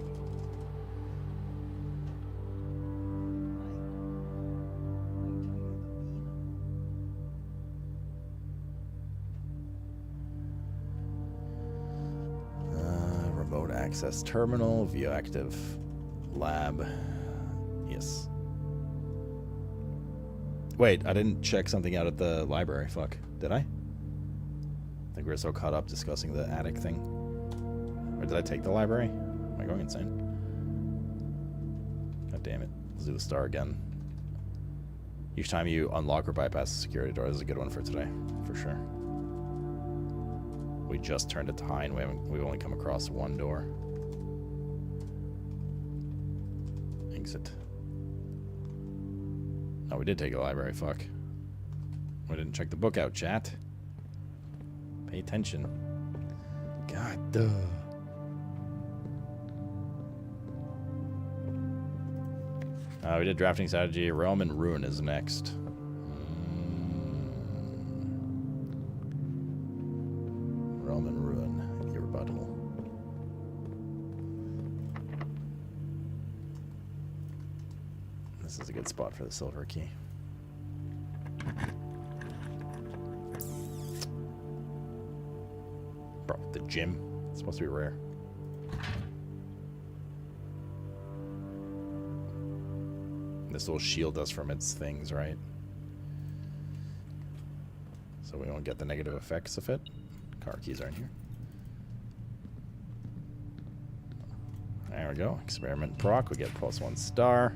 Remote access terminal, view active lab. Yes. Wait, I didn't check something out at the library. Fuck. Did I? I think we were so caught up discussing the attic thing. Or did I take the library? Am I going insane? God damn it. Let's do the star again. Each time you unlock or bypass the security door, this is a good one for today. For sure. We just turned it to high and we've only come across one door. Exit. Oh, we did take the library, fuck. We didn't check the book out, chat. Pay attention. God, duh. We did drafting strategy. Realm and Ruin is next. Realm and Ruin. Your rebuttal. This is a good spot for the silver key. Bro, the gym. It's supposed to be rare. This will shield us from its things, right? So we won't get the negative effects of it. Car keys are in here. There we go. Experiment proc. We get +1 star.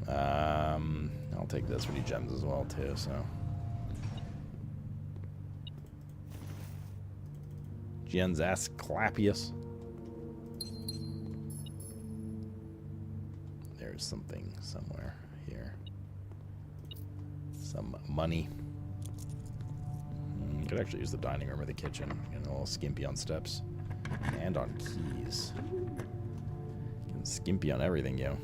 I'll take this. We need gems as well, too, so. Jen's ass clappius. There's something somewhere here. Some money. Could actually use the dining room or the kitchen. Getting a little skimpy on steps. And on keys. Getting skimpy on everything, yo.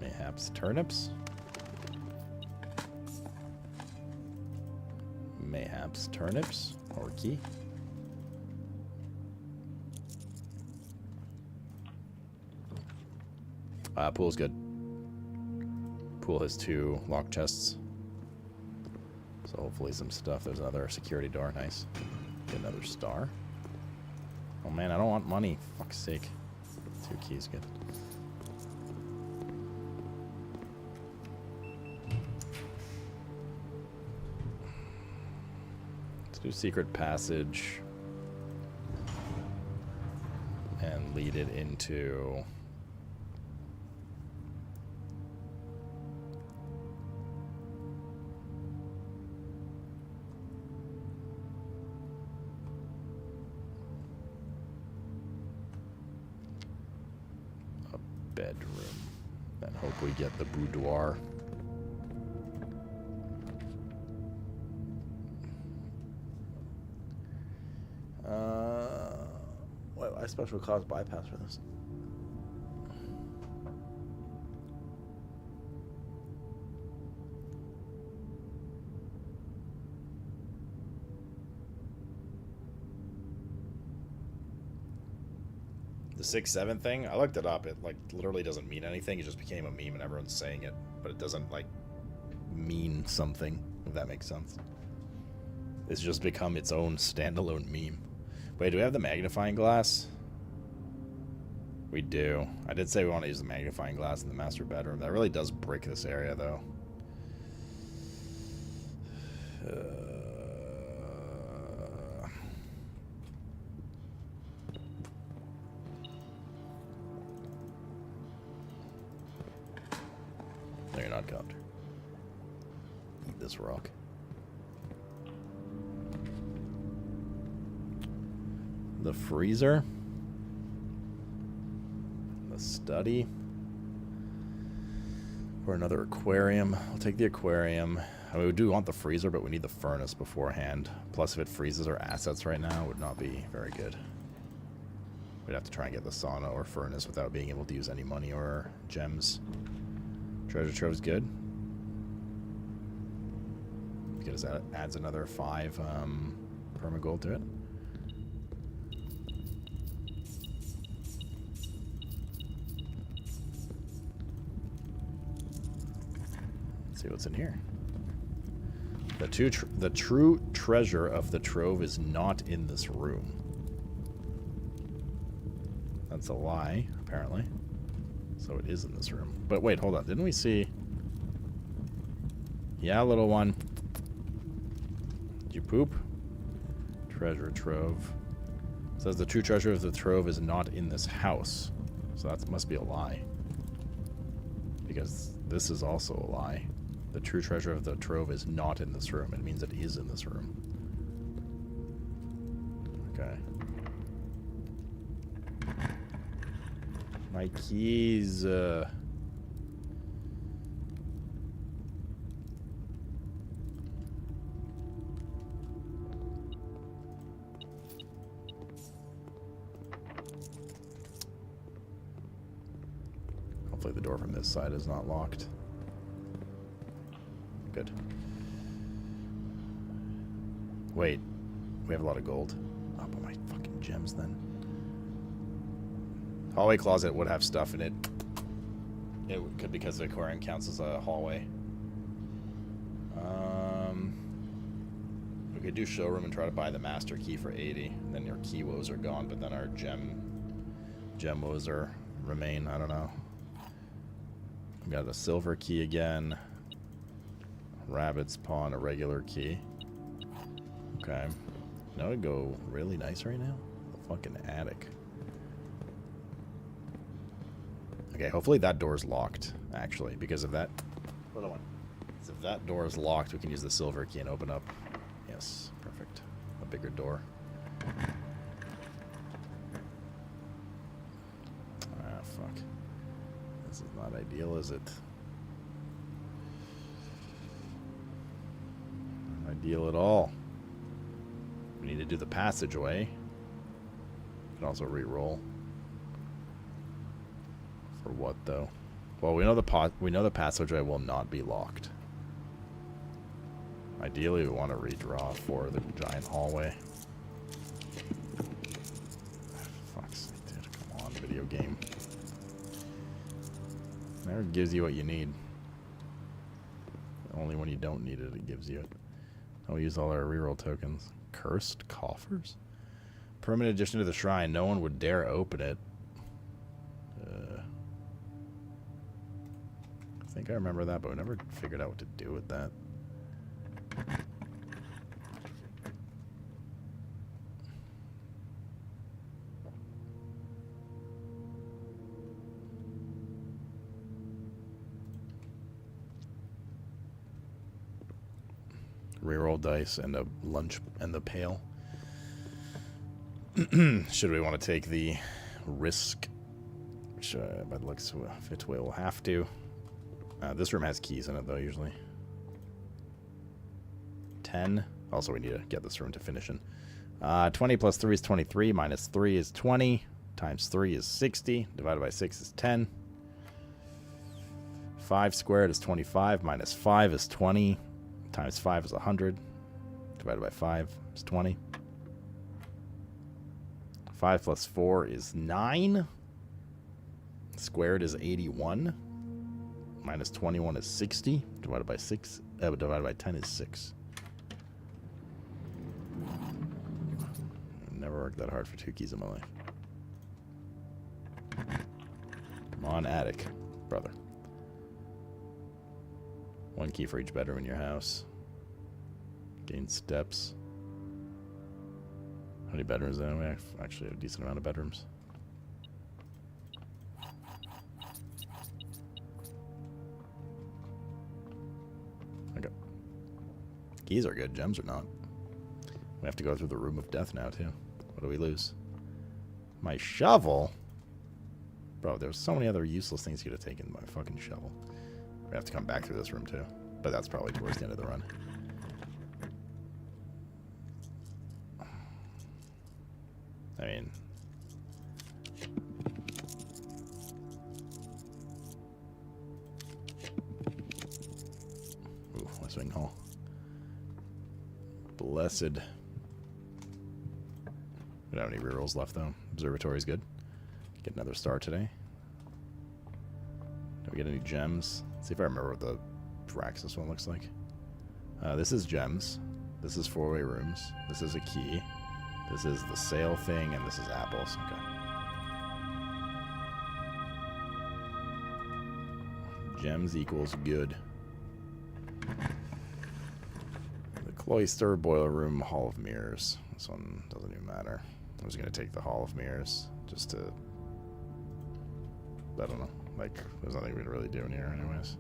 Mayhaps turnips? Mayhaps turnips or key. Pool's good. Pool has 2 lock chests. So hopefully some stuff. There's another security door. Nice. Get another star. Oh man, I don't want money. Fuck's sake. 2 keys, good. Let's do secret passage. And lead it into... bedroom. And hope we get the boudoir. What? I special cause bypass for this. The 6-7 thing, I looked it up. It like literally doesn't mean anything. It just became a meme and everyone's saying it, but it doesn't like mean something, if that makes sense. It's just become its own standalone meme. Wait, do we have the magnifying glass? We do. I did say we want to use the magnifying glass in the master bedroom. That really does break this area, though. No, you're not, copter. Eat this rock. The freezer. The study. Or another aquarium. I'll take the aquarium. I mean, we do want the freezer, but we need the furnace beforehand. Plus, if it freezes our assets right now, it would not be very good. We'd have to try and get the sauna or furnace without being able to use any money or gems. Treasure trove's good. Because that adds another 5 permagold to it. Let's see what's in here. The true treasure of the trove is not in this room. That's a lie, apparently. So it is in this room. But wait, hold on. Didn't we see... Yeah, little one. Did you poop? Treasure trove. It says the true treasure of the trove is not in this house. So that must be a lie. Because this is also a lie. The true treasure of the trove is not in this room. It means it is in this room. Okay. My keys. Hopefully the door from this side is not locked. Good. Wait. We have a lot of gold. I'll put my fucking gems then. Hallway closet would have stuff in it. It could because the aquarium counts as a hallway. We could do showroom and try to buy the master key for 80. And then your key woes are gone, but then our gem woes remain. I don't know. We got a silver key again. Rabbit's paw and a regular key. Okay. That would go really nice right now. The fucking attic. Okay, hopefully that door's locked, actually, because of that. Hold on. So if that door is locked, we can use the silver key and open up. Yes, perfect. A bigger door. Ah, fuck. This is not ideal, is it? Not ideal at all. We need to do the passageway. We can also re-roll. For what though? Well, we know the passageway will not be locked. Ideally, we want to redraw for the giant hallway. Fuck's sake, dude! Come on, video game. Never gives you what you need. Only when you don't need it, it gives you it. I'll use all our reroll tokens. Cursed coffers? Permanent addition to the shrine. No one would dare open it. I think I remember that, but we never figured out what to do with that. Reroll dice and a lunch and the pail. Should we want to take the risk? Which, by the looks of it, we'll have to. This room has keys in it, though, usually. 10. Also, we need to get this room to finish in. 20 plus 3 is 23. Minus 3 is 20. Times 3 is 60. Divided by 6 is 10. 5 squared is 25. Minus 5 is 20. Times 5 is 100. Divided by 5 is 20. 5 plus 4 is 9. Squared is 81. Minus 21 is 60. Divided by 6. Divided by 10 is 6. Never worked that hard for 2 keys in my life. Come on, attic, brother. 1 key for each bedroom in your house. Gain steps. How many bedrooms then? We actually have a decent amount of bedrooms. Okay. Keys are good. Gems are not. We have to go through the room of death now, too. What do we lose? My shovel? Bro, there's so many other useless things you could have taken. My fucking shovel. We have to come back through this room too. But that's probably towards the end of the run. I mean... Ooh, West Wing Hall. Blessed. We don't have any rerolls left though. Observatory's good. Get another star today. Do we get any gems? Let's see if I remember what the Praxis one looks like. This is gems. This is 4-way rooms. This is a key. This is the sail thing, and this is apples. Okay. Gems equals good. The Cloister, Boiler Room, Hall of Mirrors. This one doesn't even matter. I was going to take the Hall of Mirrors just to... I don't know. Like, there's nothing we'd really do in here anyways.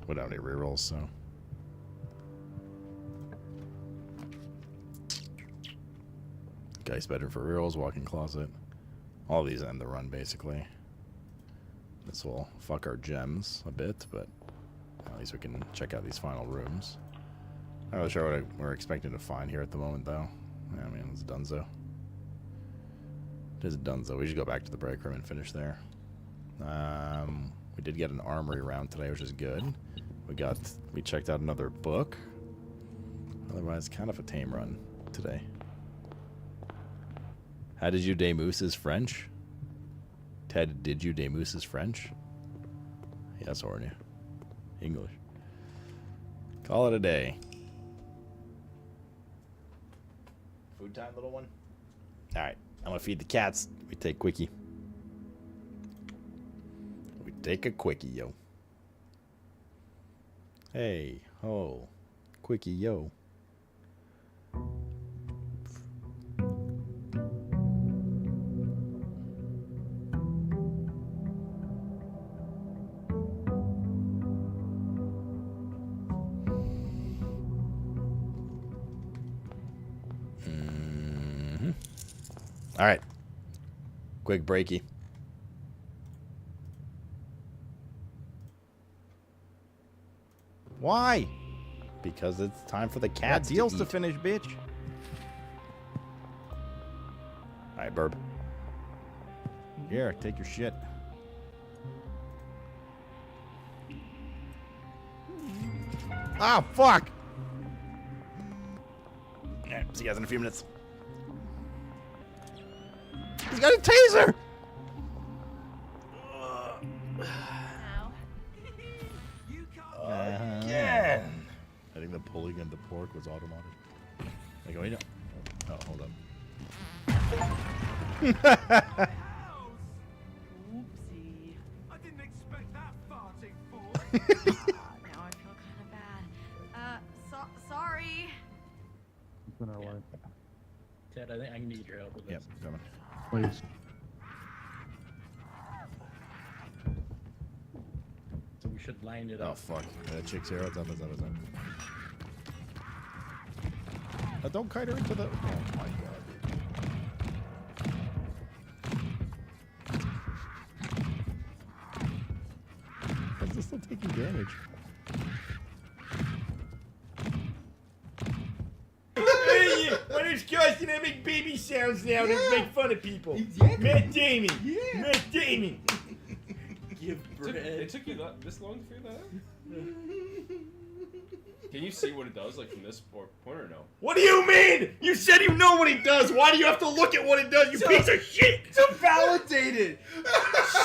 We don't have any rerolls, so... Guy's bedroom for rerolls, walk-in closet. All these end the run, basically. This will fuck our gems a bit, but at least we can check out these final rooms. Not really sure what we're expecting to find here at the moment, though. Yeah, I mean, it's dunzo. It is a dunzo. We should go back to the break room and finish there. We did get an armory round today, which is good. We checked out another book. Otherwise, kind of a tame run today. How did you day Moose's French? Ted, did you day Moose's French? Yes, or no? English. Call it a day. Food time, little one? Alright, I'm gonna feed the cats. We take quickie. We take a quickie, yo. Hey, ho. Quickie, yo. All right. Quick breaky. Why? Because it's time for the cats deals to eat. finish, bitch. All right, Burb. Here, take your shit. Ah, fuck! All right, see you guys in a few minutes. He's got a taser! Again! I think the pulling of the pork was automatic. Like, wait, no. Oh, hold on. Oopsie. I didn't expect that farting for. Now I feel kind of bad. Sorry. Ted, I think I need your help with this. Yep, coming. Please. So we should line it Oh, up. fuck. That chick's here. What's up? Don't kite her into the... Oh, my God. How's this still taking damage? Hey, my name's Justin. I make baby sounds now to make fun of people. Exactly. Matt Damon. Yeah. Matt Damon. Give bread. It took you this long to figure that out? Can you see what it does, like, from this point or no? What do you mean? You said you know what he does. Why do you have to look at what it does, you piece of shit? To validate it.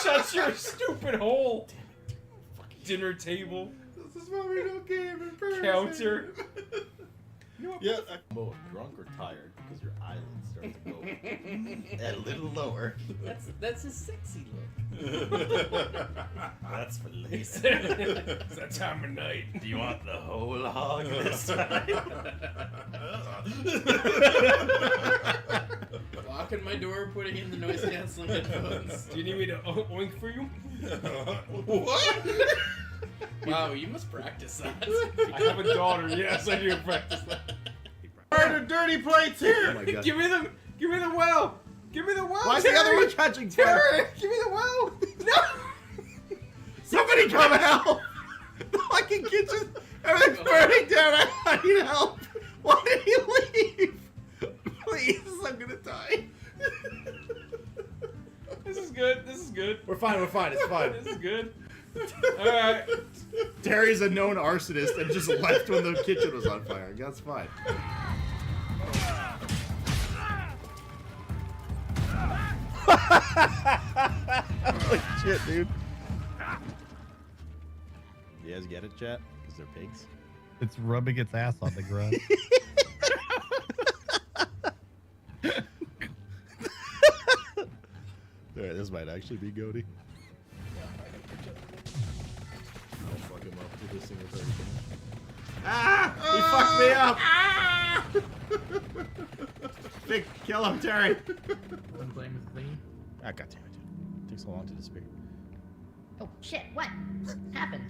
Shut your stupid hole. Damn it. Fucking dinner table. This is why we don't game in person. Counter. Yeah, I'm both drunk or tired because your eyelids start to go a little lower. That's a sexy look. That's for later. It's that time of night. Do you want the whole hog this time? Locking my door, putting in the noise canceling headphones. Do you need me to oink for you? What? Wow, you must practice that. I have a daughter. Yes, I do practice that. Where are the dirty plates here? Oh, my God. Give me the well. Give me the well. Why is the other one catching fire? Terry, give me the well. No. Somebody come help! The fucking kitchen, everything's burning down. I need help. Why did he leave? Please, I'm gonna die. This is good. This is good. We're fine. It's fine. This is good. All right. Terry's a known arsonist and just left when the kitchen was on fire. That's fine. Holy shit, dude. You guys get it, chat? Because they're pigs. It's rubbing its ass on the ground. Alright, this might actually be Goaty. I'll fuck him up with this single target. Ah! He fucked me up! Big, kill him, Terry! Ah, goddammit. It takes so long to disappear. Oh shit, what happened?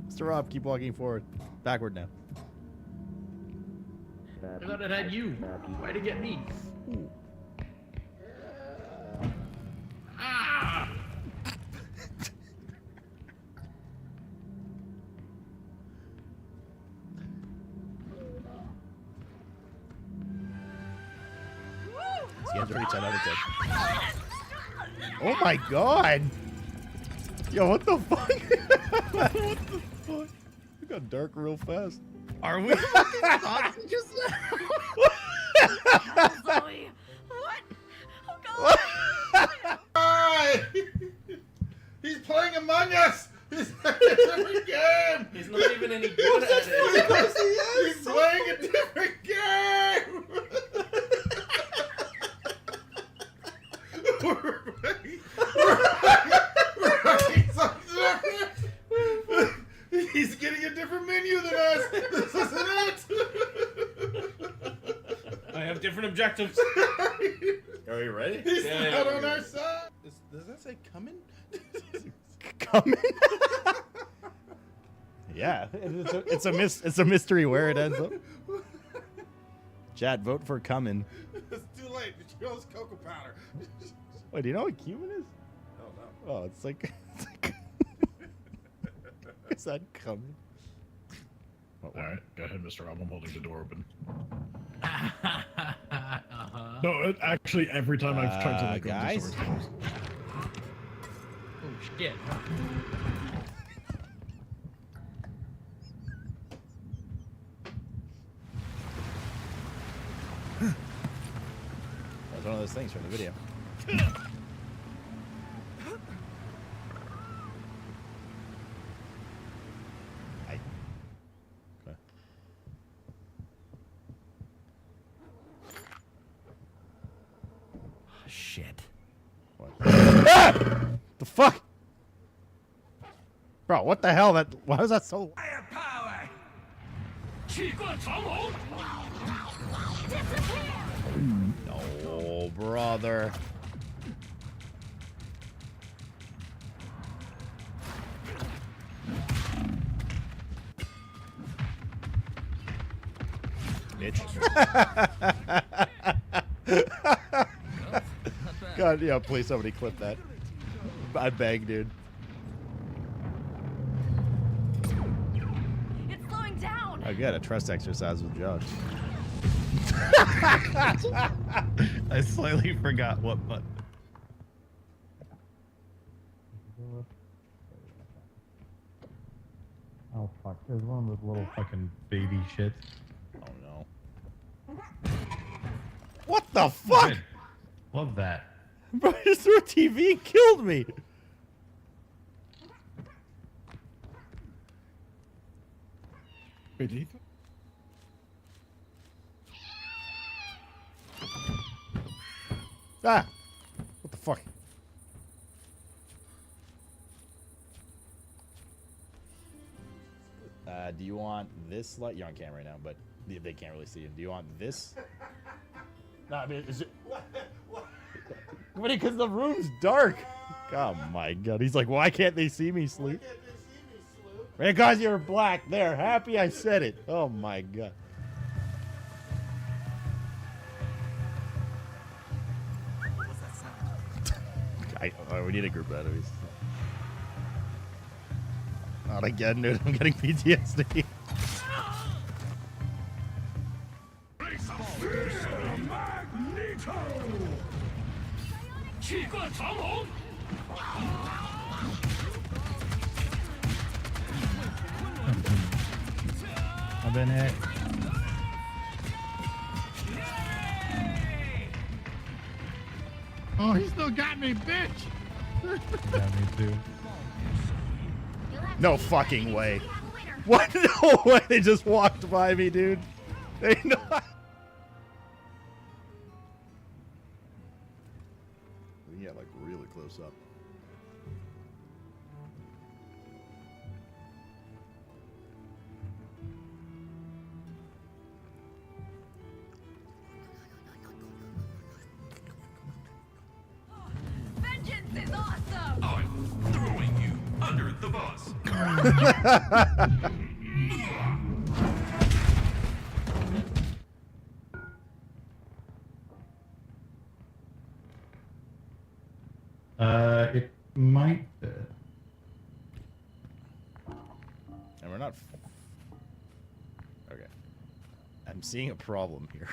Mr. Rob, keep walking forward. Backward now. I thought it had you. Why'd it get me? Ooh. Ah! This game's pretty 10 out of 10. Oh my god! Yo, what the fuck? What the fuck? We got dark real fast. Are we talking just now? Zoe. What? Oh god. Hi! He's playing Among Us! He's playing a different game! He's not even any good at it. He's playing a different game! He's getting a different menu than us! This isn't it! I have different objectives. Are you ready? He's not on our side! Does that say coming? Coming? Yeah, it's a mystery where it ends up. Chat, vote for coming. It's too late. She owes cocoa powder. Wait, do you know what cumin is? Oh no. Oh, it's like is that coming? Alright, go ahead, Mr. Rob. I'm holding the door open. No, actually, every time I've tried to like guys? open the doors. Oh shit. That's one of those things from the video. Hi. Okay. Shit. What? Ah! The fuck? Bro, what the hell? Why was that so? No, brother. Bitch. God, yeah, please somebody clip that. I beg, dude. It's slowing down. I got a trust exercise with Josh. I slightly forgot what button. Oh fuck, there's one of those little fucking baby shits. Oh no. What the fuck? Good. Love that. Bro, he just threw a TV and killed me. Wait, did he? Ah! What the fuck? Do you want this light? You're on camera right now, but they can't really see you. Do you want this? No, I mean, is it? What? Because the room's dark. Oh my god. He's like, why can't they see me, Sloop? Because you're black. There. Happy I said it. Oh my god. We need a group of enemies. Not again, dude. I'm getting PTSD. I've been hit. Oh, he still got me, bitch. Got me too. No fucking way. What? No way. They just walked by me, dude. They know. Yeah, like really close up. Vengeance is awesome! I'm throwing you under the bus. It might. And we're not. Okay. I'm seeing a problem here.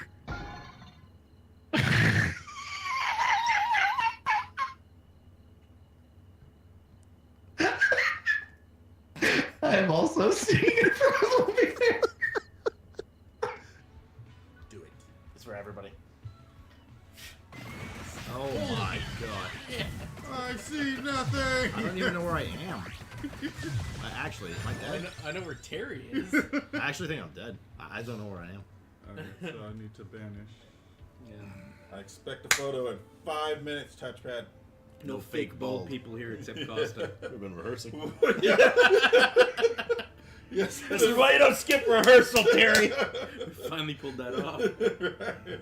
I'm also seeing a problem here. Do it. It's for everybody. Oh my god. I see nothing. I don't even know where I am. Actually, am I dead? I know where Terry is. I actually think I'm dead. I don't know where I am. Alright, so I need to banish. Yeah. I expect a photo in 5 minutes, touchpad. No fake bald people here except Costa. We've been rehearsing. Yes. This is why you don't skip rehearsal, Terry. Finally pulled that off. Right.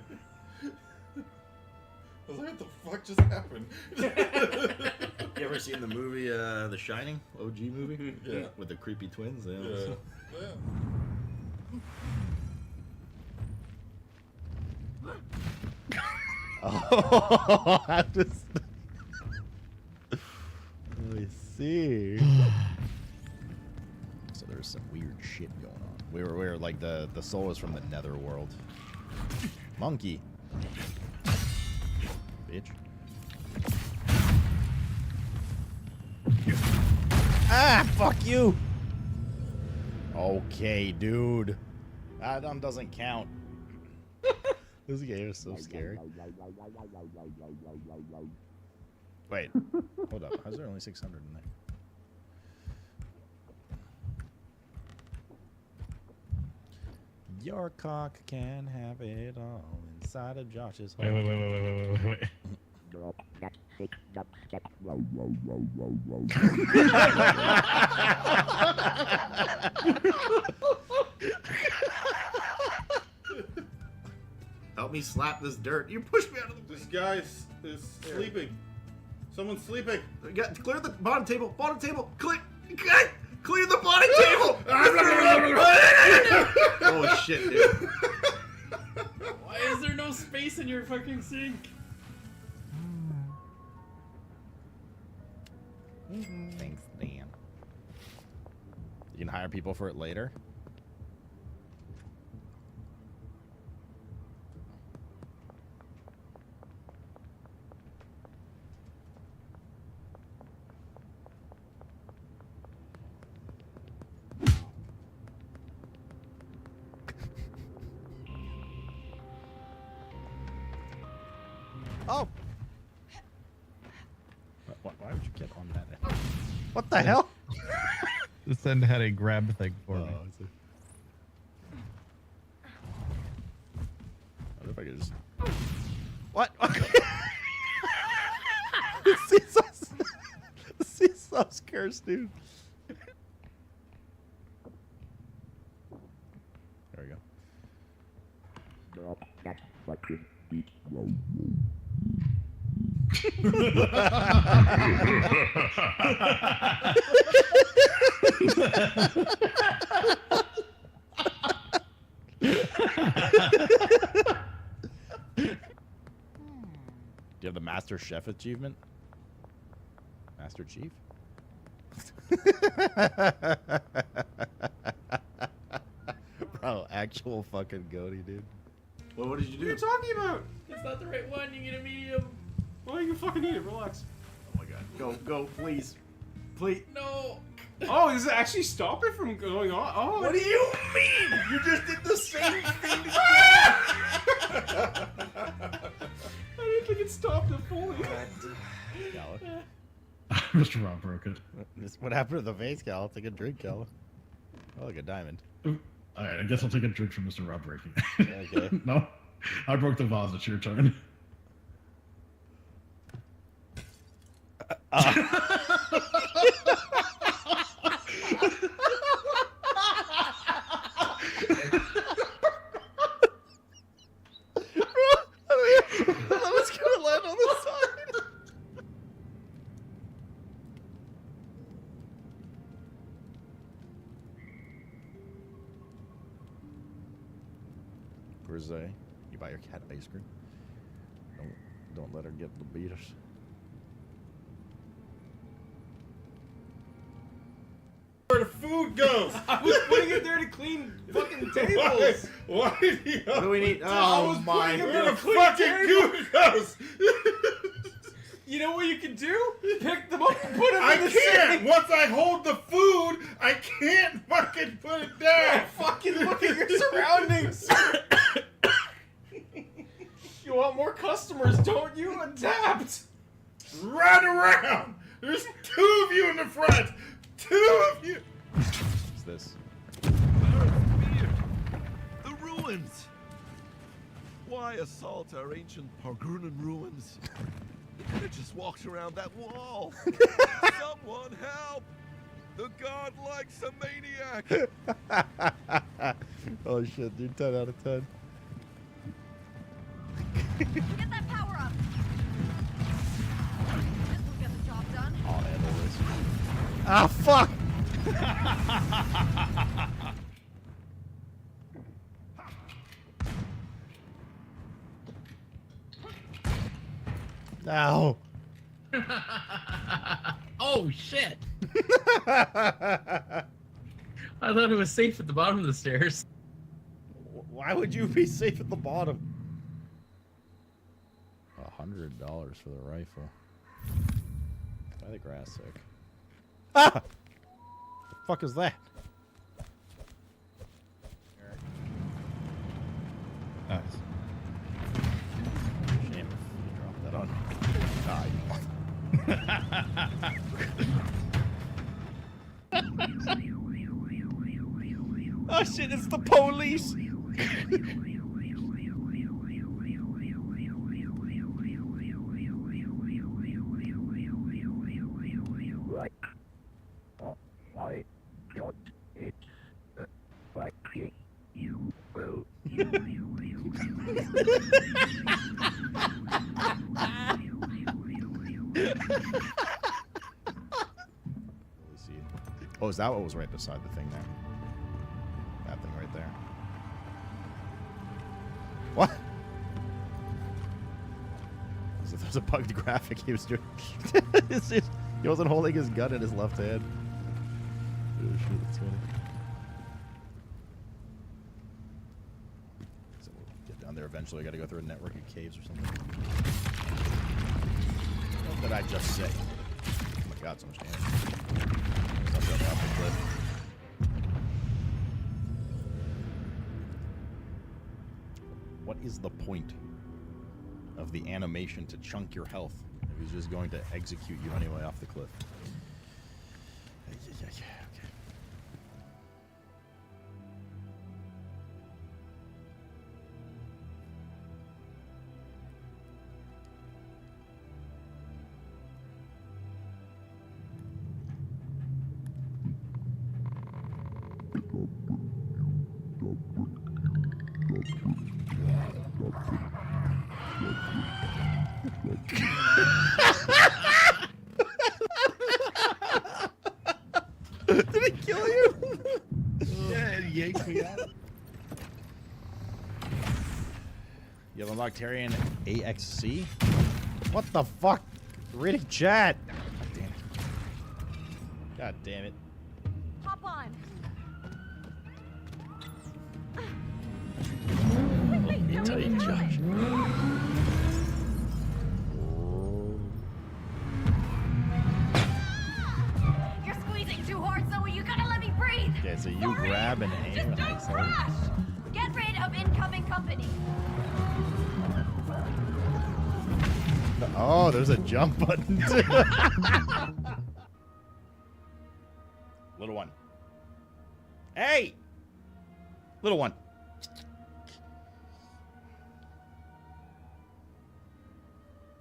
I was like, what the fuck just happened? You ever seen the movie The Shining? OG movie? Yeah. With the creepy twins? Yeah. Oh, I just. Let me see. So there's some weird shit going on. We were like the soul is from the netherworld. Monkey. Bitch. Ah, fuck you. Okay, dude. That doesn't count. This game is so scary. Wait, hold up. How's there only 600 in there? Your cock can have it all inside of Josh's hole. Wait. Help me slap this dirt. You pushed me out of the This guy is sleeping. Someone's sleeping. Clear the bottom table. Bottom table. Clear the bottom table. Oh shit, dude. Why is there no space in your fucking sink? Thanks, Dan. You can hire people for it later. Oh! Why would you get on that? What the hell? This end had a grab thing for me. I wonder if I could just. What? The seesaw's cursed, dude. There we go. Do you have the Master Chef achievement? Master Chief? Bro, actual fucking goatee, dude. Well, what did you do? What are you talking about? It's not the right one. You get a medium. Well, you can fucking eat it. Relax. Oh my god. Go, please. Please. No. Oh, does it actually stop it from going on? Oh. What do you mean? You just did the same thing again. I didn't think it stopped it fully. Mr. Rob broke it. What happened to the vase, Cal? Take a drink, Cal. Oh, like a diamond. Alright, I guess I'll take a drink from Mr. Rob breaking. Okay. No? I broke the vase. It's your turn. I was gonna land on the side. Where's you buy your cat ice cream? Don't let her get the beaters. Where the food goes? I was putting it there to clean fucking tables. Why did you? What do we need? I was putting it there to clean tables. Goes. You know what you can do? Pick them up and put them in the sink. Once I hold the food, I can't fucking put it down. Fucking look at your surroundings. You want more customers, don't you? Adapt. Run around. There's 2 of you in the front. 2 of you. What's this? The ruins. Why assault our ancient Pargrunan ruins? You could have just walked around that wall. Someone help! The god likes a maniac. Oh shit, dude! 10 out of 10. Get that power up. This will get the job done. I'll handle this. Ah, fuck! Ow! Oh shit! I thought it was safe at the bottom of the stairs. Why would you be safe at the bottom? $100 for the rifle. Buy the grass sick. Ah! The fuck is that? Nice. Shame if you dropped that on. Ah, you oh shit, it's the police! Oh, is that what was right beside the thing there? That thing right there. What? There's a bugged graphic he was doing. He wasn't holding his gun in his left hand. Oh shit, that's funny. So we'll get down there eventually. I gotta go through a network of caves or something. What did I just say? Oh my god, so much damage. Stop jumping off the cliff. What is the point of the animation to chunk your health if he's just going to execute you anyway off the cliff? Okay. Did it kill you? Yeah, it yanked me out. You have unlocked Tarian AXC? What the fuck? Reading chat. God damn it. God damn it. Hop on. Wait, Tight, Josh. You're squeezing too hard, Zoe. You gotta let me breathe. Okay, so you grab and aim. Just don't crash. Get rid of incoming company. Oh, there's a jump button too. Little one. Hey! Little one.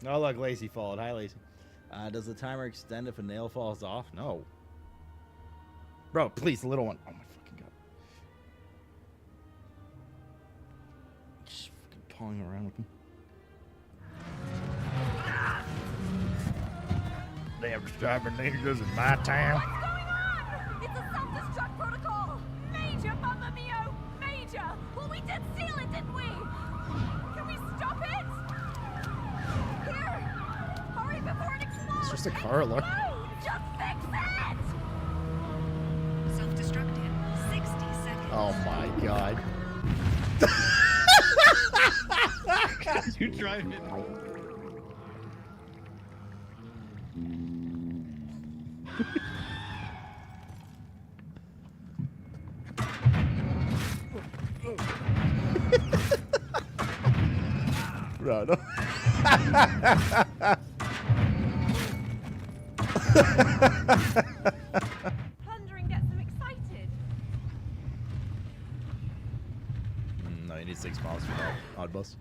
Oh, look, Lacey followed. Hi, Lacey. Does the timer extend if a nail falls off? No. Bro, please, little one. Oh, my fucking God. Just fucking pawing around with him. Damn driving ninjas in my town. What's going on? It's a self-destruct protocol. Major, Mamma Mio. Major. Well, we did seal it, didn't we? Can we stop it? Here. Hurry before it explodes. It's just a car alarm. Just fix it. Self-destructed. 60 seconds. Oh my God. You driving? Run. Plundering gets them excited. No, you need 6 miles for that odd bus.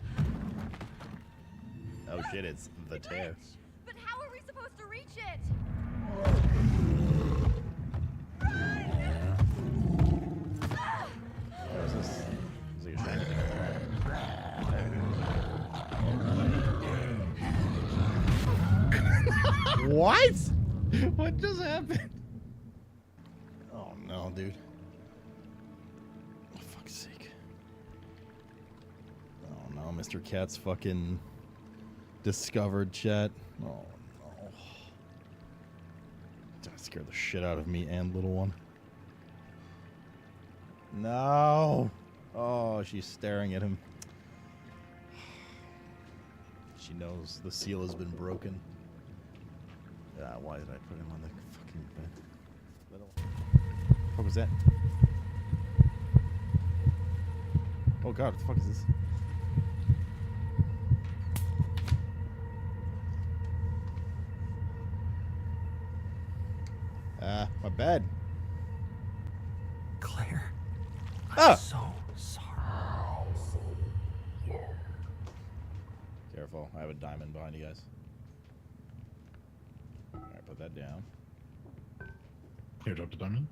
Oh shit, it's the tear. But how are we supposed to reach it? Where's this? Is it a shiny thing? What? What just happened? Oh no, dude. For fuck's sake. Oh no, Mr. Cat's fucking discovered chat. Oh no. That scared the shit out of me and little one. No. Oh, she's staring at him. She knows the seal has been broken. Why did I put him on the fucking bed? What was that? Oh God, what the fuck is this? My bed. Claire. I'm so sorry. Careful, I have a diamond behind you guys. Alright, put that down. Here, drop the diamond.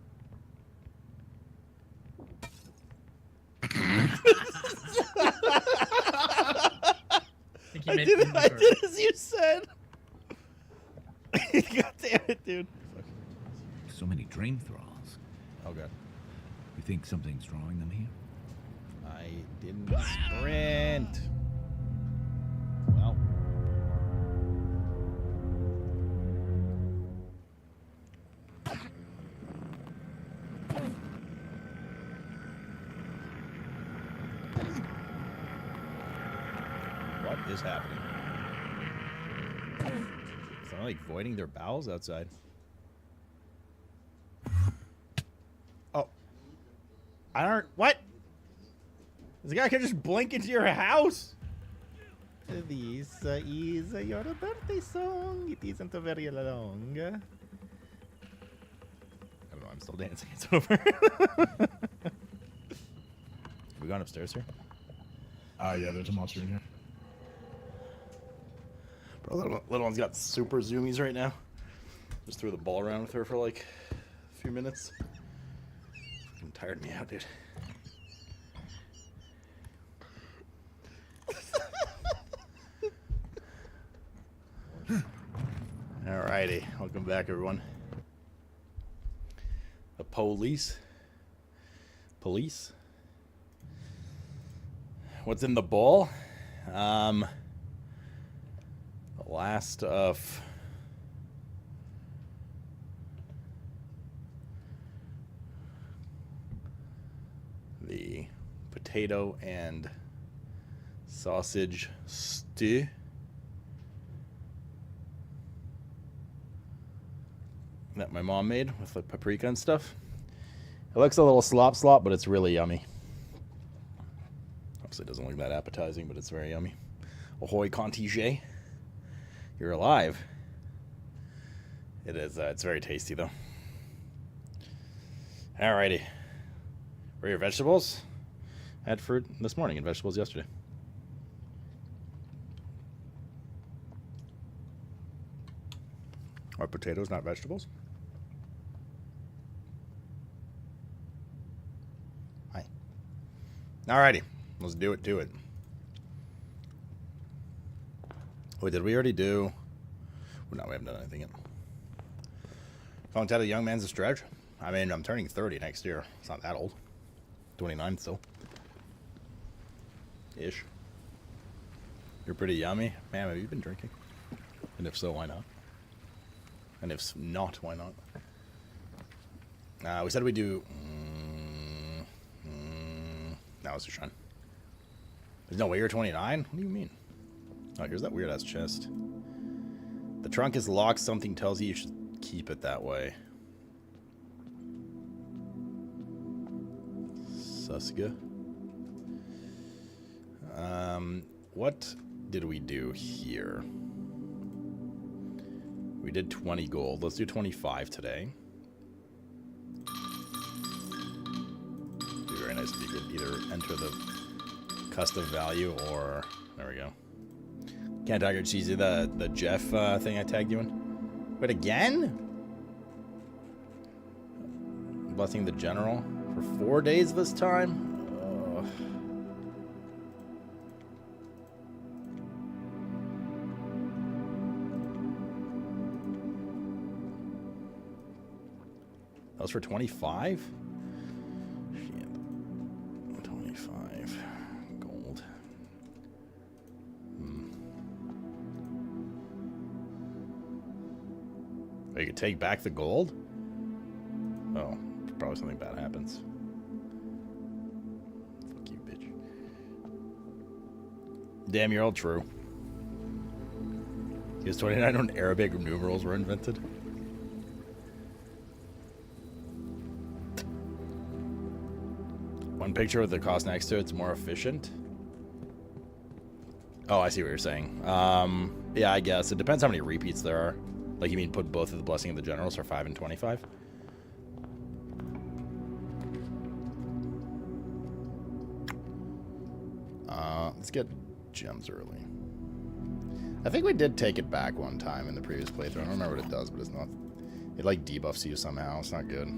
I did as you said. God damn it, dude. So many dream thralls. Oh God. You think something's drawing them here? I didn't sprint. Well. What is happening? Is someone like voiding their bowels outside? Oh. I don't. What? This guy can just blink into your house? This is your birthday song. It isn't very long. I don't know. I'm still dancing. It's over. Have we gone upstairs here? Yeah, there's a monster in here. Bro, little one's got super zoomies right now. Just threw the ball around with her for like a few minutes. Fucking tired me out, dude. Alrighty, welcome back, everyone. The police. What's in the bowl? The last of potato and sausage stew. That my mom made with like paprika and stuff. It looks a little slop, but it's really yummy. Obviously, it doesn't look that appetizing, but it's very yummy. Ahoy, Contige. You're alive. It is. It's very tasty, though. Alrighty. Where are your vegetables? I had fruit this morning and vegetables yesterday. Are potatoes not vegetables? Hi. Alrighty. Let's do it to it. Wait, did we already do... Well, no, we haven't done anything yet. Phone title, Young Man's a Stretch. I mean, I'm turning 30 next year. It's not that old. 29 still. Ish. You're pretty yummy. Man, have you been drinking? And if so, why not? And if not, why not? We said we'd do... No, it's just fun. There's no way you're 29? What do you mean? Oh, here's that weird-ass chest. The trunk is locked. Something tells you should keep it that way. Suska. What did we do here? We did 20 gold. Let's do 25 today. It'd be very nice if you could either enter the custom value or... There we go. Can't tag your cheesy, the Jeff thing I tagged you in. Wait, again? Blessing the General for 4 days this time? That was for 25? Shit. 25 gold. You could take back the gold? Oh, probably something bad happens. Fuck you, bitch. Damn, you're all true. He was 29 when Arabic numerals were invented. One picture with the cost next to it's more efficient. Oh, I see what you're saying. Yeah, I guess. It depends how many repeats there are. Like, you mean put both of the Blessing of the Generals for 5 and 25? Let's get gems early. I think we did take it back one time in the previous playthrough. I don't remember what it does, but it's not... It, like, debuffs you somehow. It's not good.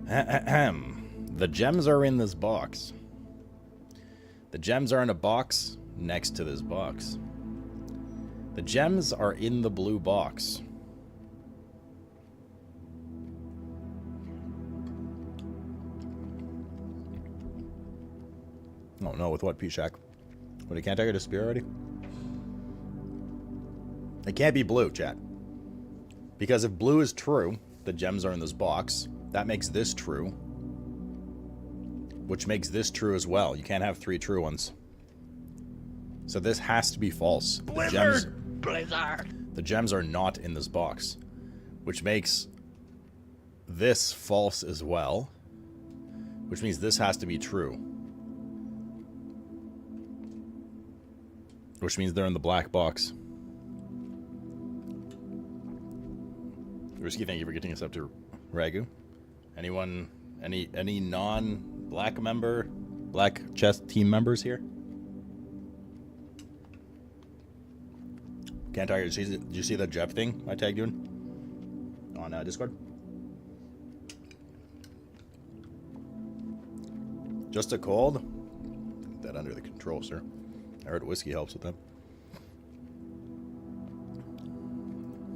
The gems are in this box. The gems are in a box next to this box. The gems are in the blue box. Oh no, with what, P-Shack? What, can't I get a spear already? It can't be blue, chat. Because if blue is true, the gems are in this box. That makes this true. Which makes this true as well. You can't have 3 true ones. So this has to be false. Blizzard! The gems are not in this box. Which makes this false as well. Which means this has to be true. Which means they're in the black box. Risky, thank you for getting us up to Ragu. Anyone, any non-black member, black chess team members here? Can't tell you. Did you see the Jeff thing I tagged you in? On Discord? Just a cold? Get that under the control, sir. I heard whiskey helps with that.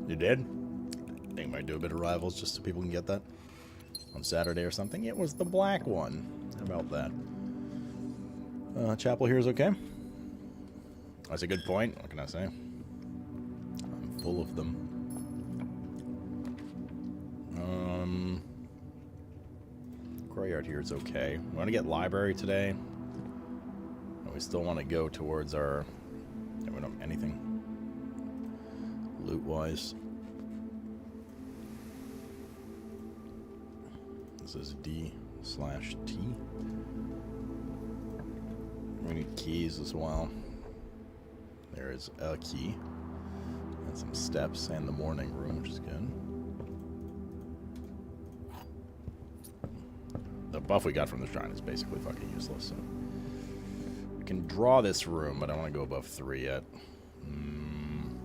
You did? I think I might do a bit of rivals just so people can get that on Saturday or something. It was the black one. How about that? Chapel here is okay. That's a good point. What can I say? I'm full of them. Courtyard here is okay. We want to get library today. And we still want to go towards our... We don't have anything loot-wise. This is D/T. We need keys as well. There is a key. And some steps and the morning room, which is good. The buff we got from the shrine is basically fucking useless, so... We can draw this room, but I don't want to go above 3 yet. And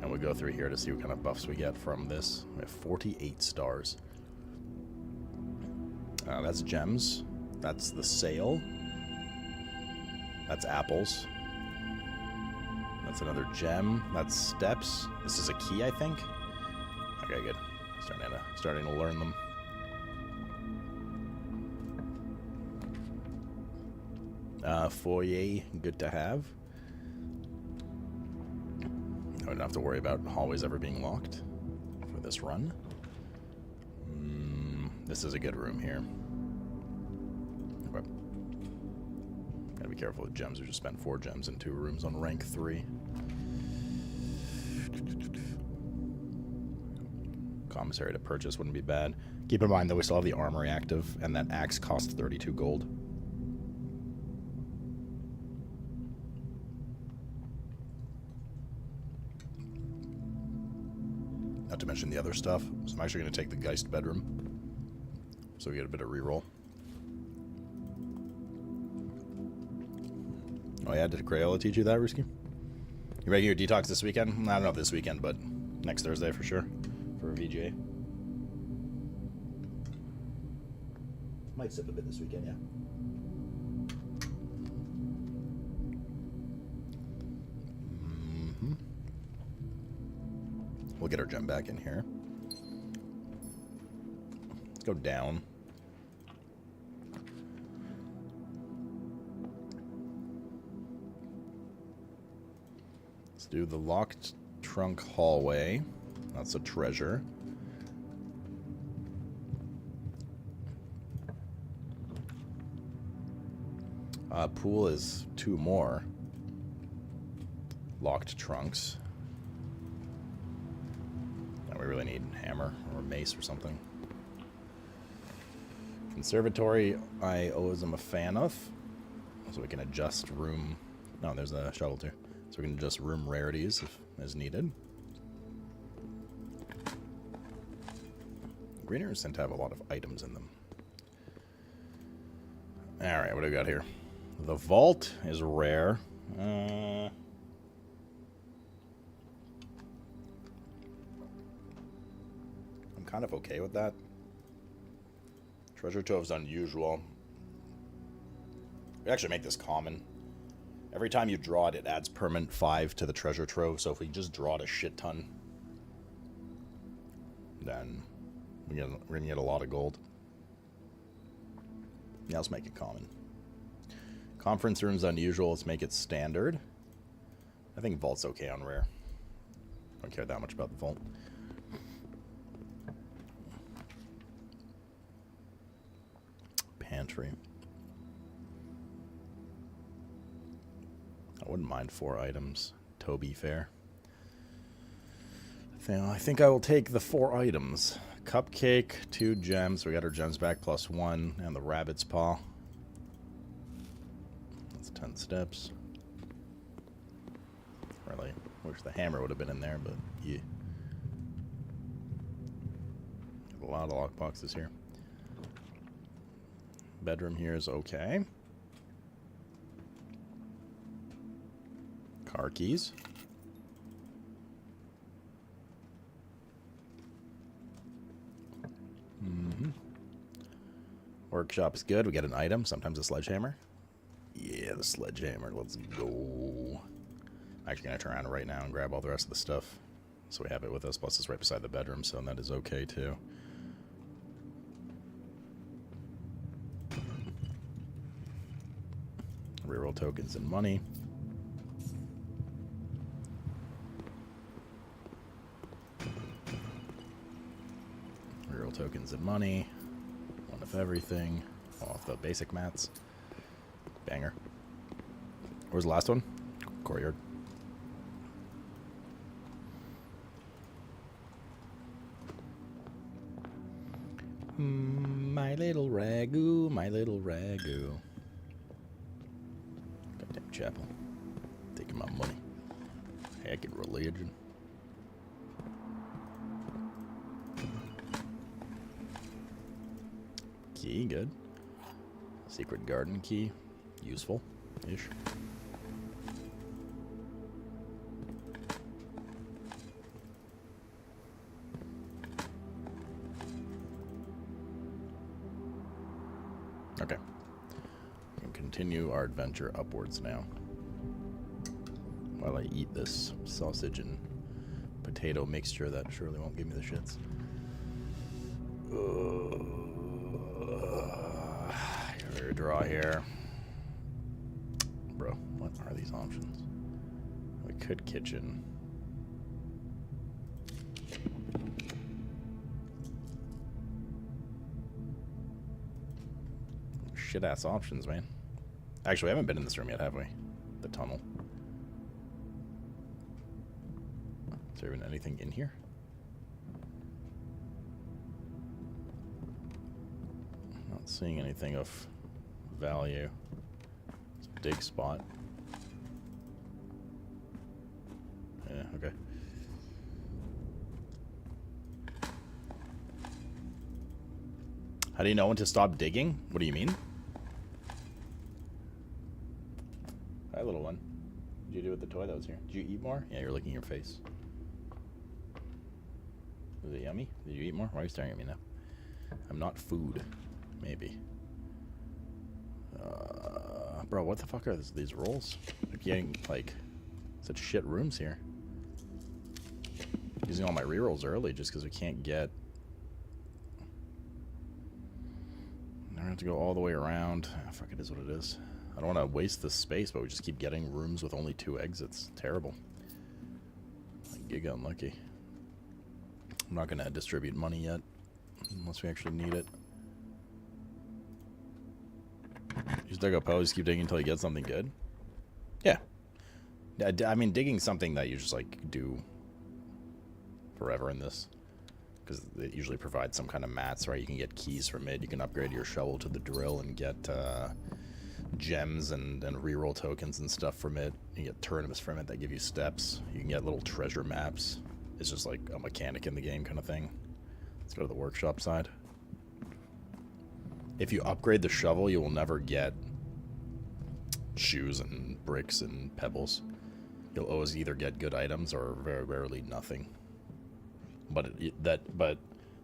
we'll go through here to see what kind of buffs we get from this. We have 48 stars. That's gems. That's the sail. That's apples. That's another gem. That's steps. This is a key, I think. Okay, good. Starting to learn them. Foyer, good to have. I don't have to worry about hallways ever being locked for this run. This is a good room here. Okay. Gotta be careful with gems. We just spent 4 gems in 2 rooms on rank 3. Commissary to purchase wouldn't be bad. Keep in mind, though, we still have the armory active, and that axe costs 32 gold. Not to mention the other stuff. So I'm actually going to take the Geist bedroom. So we get a bit of reroll. Oh yeah, did Crayola teach you that, Risky? You making your detox this weekend? I don't know if this weekend, but next Thursday for sure. For a VGA. Might sip a bit this weekend, yeah. We'll get our gem back in here. Let's go down. Let's do the locked trunk hallway. That's a treasure. Pool is 2 more locked trunks. We really need hammer or mace or something. Conservatory, I always am a fan of. So we can adjust room... No, there's a shuttle too. So we can adjust room rarities if as needed. Green areas tend to have a lot of items in them. Alright, what do we got here? The vault is rare. I'm kind of okay with that. Treasure Trove's unusual. We actually make this common. Every time you draw it, it adds permanent 5 to the treasure trove. So if we just draw it a shit ton, then we're gonna get a lot of gold. Yeah, let's make it common. Conference room's unusual. Let's make it standard. I think vault's okay on rare. Don't care that much about the vault. Pantry. I wouldn't mind 4 items. Toby fair. I think I will take the 4 items. Cupcake, 2 gems. We got our gems back +1, and the rabbit's paw. That's 10 steps. Really wish the hammer would have been in there, but yeah. A lot of lockboxes here. Bedroom here is okay. Car keys. Workshop is good. We get an item, sometimes a sledgehammer. Yeah, the sledgehammer. Let's go. I'm actually going to turn around right now and grab all the rest of the stuff. So we have it with us. Plus, it's right beside the bedroom, so that is okay, too. Reroll tokens and money. Reroll tokens and money. with everything. Off the basic mats. Banger. Where's the last one? Courtyard. My little ragu, my little ragu. Goddamn chapel. Taking my money. Hacking religion. Key, good. Secret garden key. Useful-ish. Okay. We can continue our adventure upwards now. While I eat this sausage and potato mixture that surely won't give me the shits. Draw here. Bro, what are these options? We could kitchen. Shit ass options, man. Actually, we haven't been in this room yet, have we? The tunnel. Is there even anything in here? Not seeing anything of value. It's a dig spot. Yeah, okay. How do you know when to stop digging? What do you mean? Hi, little one. What did you do with the toy that was here? Did you eat more? Yeah, you're licking your face. Was it yummy? Did you eat more? Why are you staring at me now? I'm not food. Maybe. Bro, what the fuck are these rolls? I'm getting, like, such shit rooms here. Using all my rerolls early just because we can't get... I have to go all the way around. Oh, fuck, it is what it is. I don't want to waste this space, but we just keep getting rooms with only 2 exits. Terrible. Like Giga unlucky. I'm not going to distribute money yet. Unless we actually need it. You just dig a post, keep digging until you get something good? Yeah. I mean, digging something that you just, like, do forever in this. Because it usually provides some kind of mats, right? You can get keys from it. You can upgrade your shovel to the drill and get gems and reroll tokens and stuff from it. You get turnips from it that give you steps. You can get little treasure maps. It's just like a mechanic in the game kind of thing. Let's go to the workshop side. If you upgrade the shovel, you will never get shoes and bricks and pebbles. You'll always either get good items or very rarely nothing. But but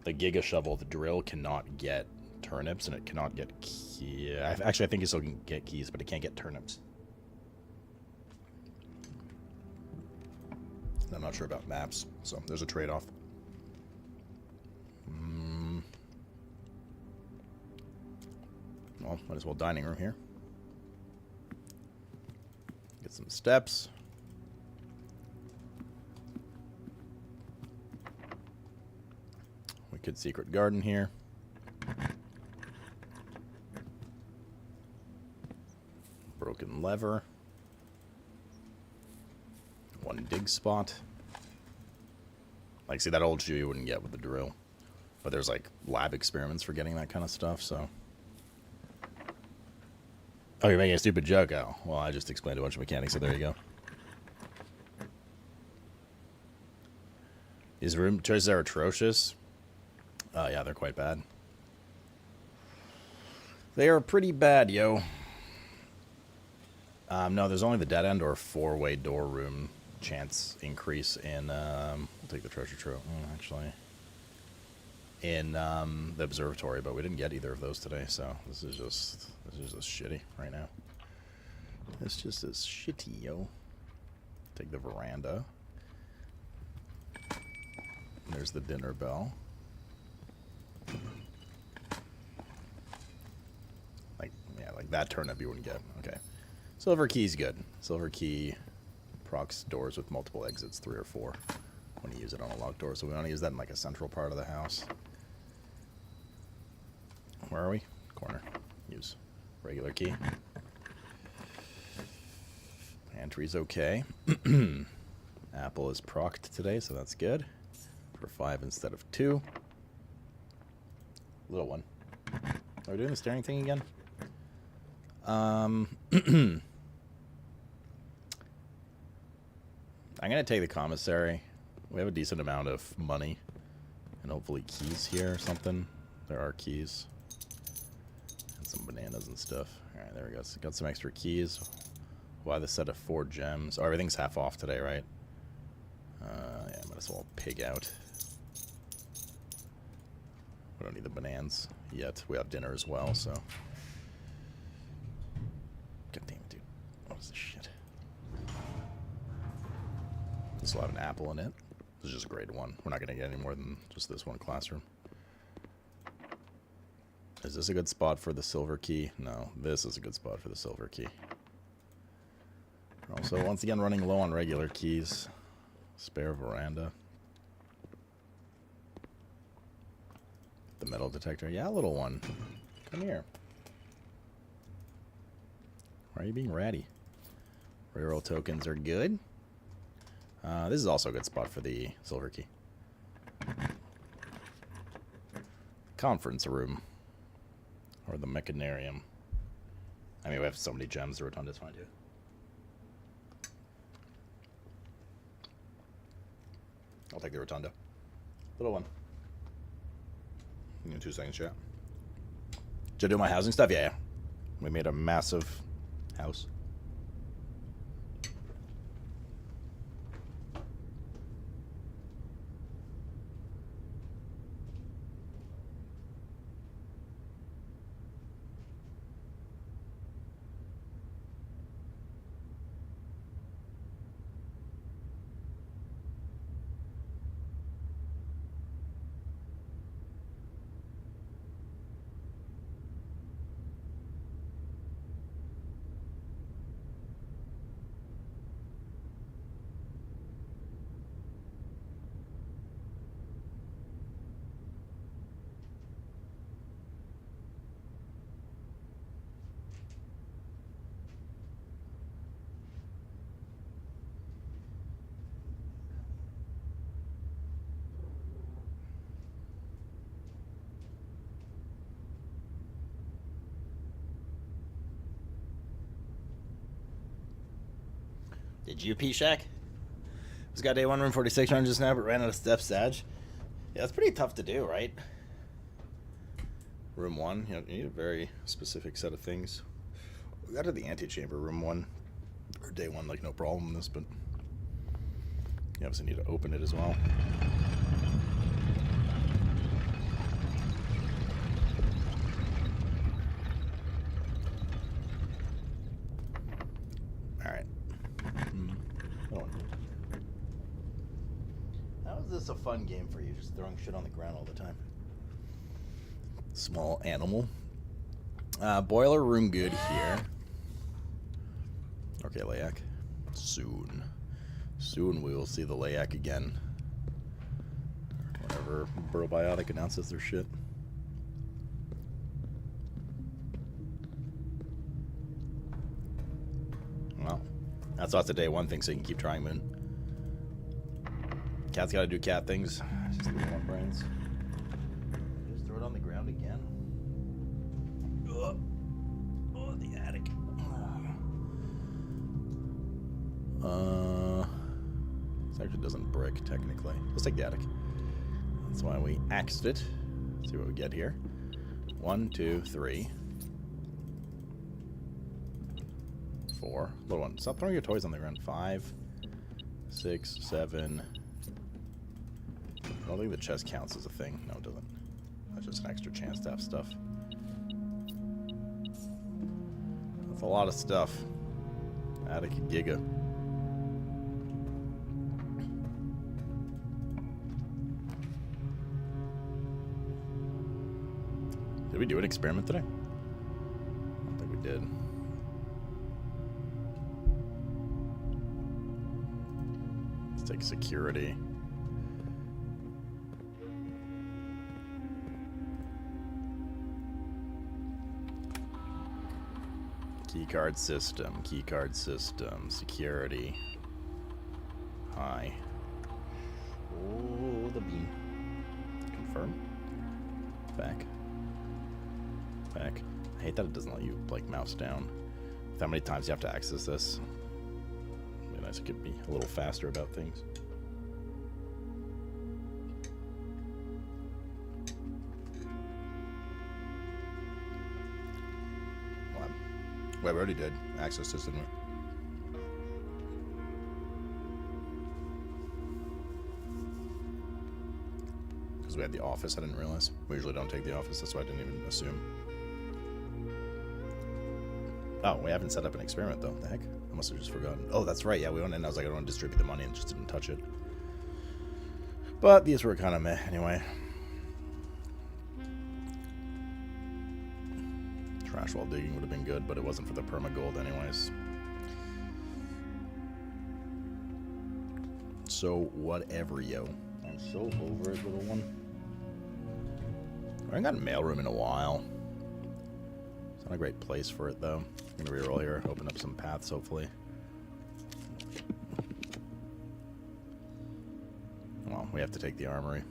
the Giga shovel, the drill, cannot get turnips and it cannot get key. Actually, I think it still can get keys, but it can't get turnips. I'm not sure about maps, so there's a trade-off. Well, might as well dining room here. Get some steps. We could secret garden here. Broken lever. One dig spot. Like, see, that old shoe you wouldn't get with the drill. But there's, like, lab experiments for getting that kind of stuff, so... Oh, you're making a stupid joke? Oh, well, I just explained a bunch of mechanics, so there you go. These room choices are atrocious. Yeah, they're quite bad. They are pretty bad, yo. No, there's only the dead end or 4-way door room chance increase in, we'll take the treasure trove, actually. In the observatory, but we didn't get either of those today, so this is just shitty right now. It's just as shitty, yo. Take the veranda. There's the dinner bell. Like, yeah, like that turnip you wouldn't get. Okay. Silver key's good. Silver key procs doors with multiple exits, 3 or 4. When you use it on a locked door, so we want to use that in like a central part of the house. Where are we? Corner. Use regular key. Pantry's okay. Apple is procced today, so that's good. For 5 instead of 2. Little one. Are we doing the staring thing again? I'm gonna take the commissary. We have a decent amount of money. And hopefully keys here or something. There are keys. And some bananas and stuff. Alright, there we go. So got some extra keys. Buy the set of 4 gems. Oh, everything's half off today, right? Yeah, might as well pig out. We don't need the bananas yet. We have dinner as well, so. God damn it, dude. What is this shit? This will have an apple in it. This is just a grade 1. We're not going to get any more than just this one classroom. Is this a good spot for the silver key? No, this is a good spot for the silver key. We're also, once again, running low on regular keys. Spare veranda. The metal detector. Yeah, little one. Come here. Why are you being ratty? Reroll tokens are good. This is also a good spot for the silver key. Conference room. Or the mechanarium. I mean, we have so many gems, the rotunda's fine too. I'll take the rotunda. Little one. Give me 2 seconds, chat. Did I do my housing stuff? Yeah. We made a massive house. Did you pee, Shaq? It's got day 1, room 46 on just now, but ran out of steps, Sag. Yeah, it's pretty tough to do, right? Room 1, you need a very specific set of things. We got to the antechamber, room 1, or day 1, like no problem in this, but you obviously need to open it as well. Alright. How is this a fun game for you, just throwing shit on the ground all the time? Small animal. Boiler room good here. Okay, Layak. Soon. Soon we will see the Layak again. Whenever Probiotic announces their shit. Well, that's lots of day 1 thing, so you can keep trying, Moon. Cat's gotta do cat things. Just leave one brains. Just throw it on the ground again. Ugh. Oh, the attic. This actually doesn't brick, technically. Let's take the attic. That's why we axed it. Let's see what we get here. 1, 2, 3. 4. Little one. Stop throwing your toys on the ground. 5, 6, 7. I don't think the chest counts as a thing. No, it doesn't. That's just an extra chance to have stuff. That's a lot of stuff. Attic Giga. Did we do an experiment today? I don't think we did. Let's take security. Keycard system, security. Hi. Oh, the beam. Confirm. Back. Back. I hate that it doesn't let you, like, mouse down. With how many times you have to access this. It'd be nice if it could be a little faster about things. Wait, we already did access this, didn't we? Because we had the office, I didn't realize. We usually don't take the office, that's why I didn't even assume. Oh, we haven't set up an experiment, though. The heck? I must have just forgotten. Oh, that's right, yeah, we went in, I was like, I don't want to distribute the money, and just didn't touch it. But these were kind of meh, anyway. Trash wall digging would have been good, but it wasn't for the perma-gold anyways. So, whatever, yo. I'm so over it, little one. I haven't got a mailroom in a while. It's not a great place for it, though. I'm gonna reroll here, open up some paths, hopefully. Well, we have to take the armory.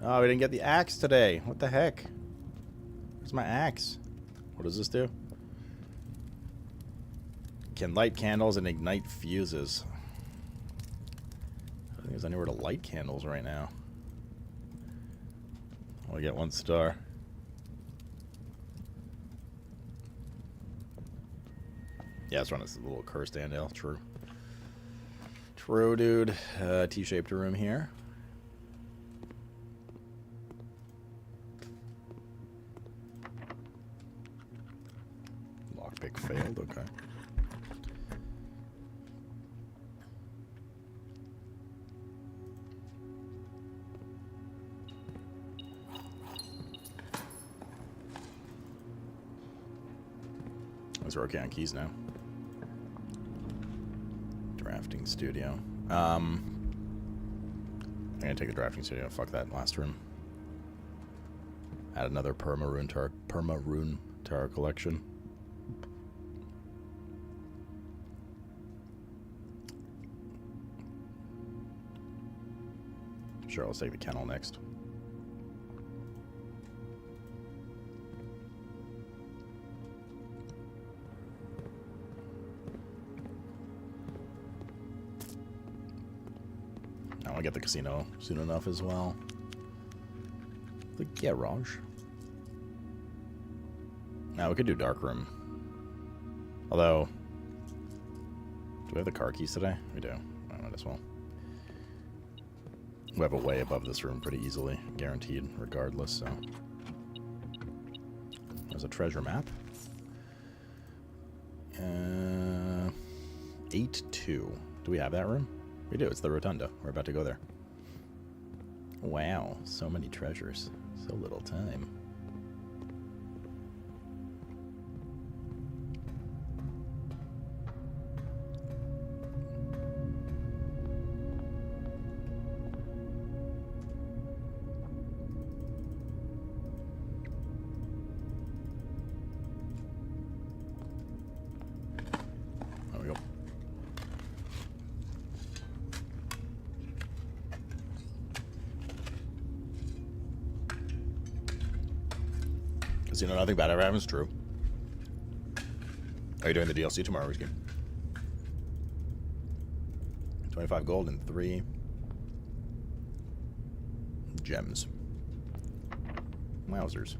Oh, we didn't get the axe today. What the heck? Where's my axe? What does this do? Can light candles and ignite fuses. I don't think there's anywhere to light candles right now. Only get 1 star. Yeah, it's running this little cursed Andale. True. True, dude. T-shaped room here. Lockpick failed, okay. We're okay on keys now. Drafting studio. I'm gonna take the drafting studio. Fuck that last room. Add another perma-rune to our collection. Sure, let's take the kennel next. I get the casino soon enough as well. The garage. Now we could do dark room. Although, do we have the car keys today? We do. I might as well. We have a way above this room pretty easily, guaranteed, regardless. So there's a treasure map. 8-2. Do we have that room? We do. It's the rotunda. We're about to go there. Wow. So many treasures. So little time. There we go. You know, nothing bad ever happens. True. Are you doing the DLC tomorrow? Game? 25 gold and 3 gems. Wowzers.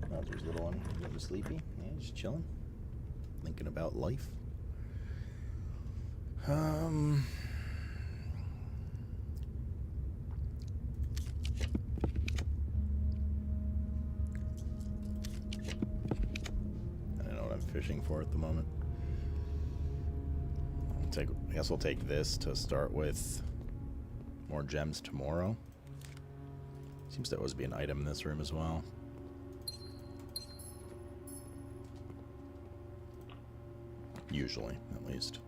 Wowzers, little one. You getting sleepy? Yeah, just chilling. Thinking about life. Fishing for at the moment. I guess we'll take this to start with. More gems tomorrow. Seems to always be an item in this room as well. Usually, at least.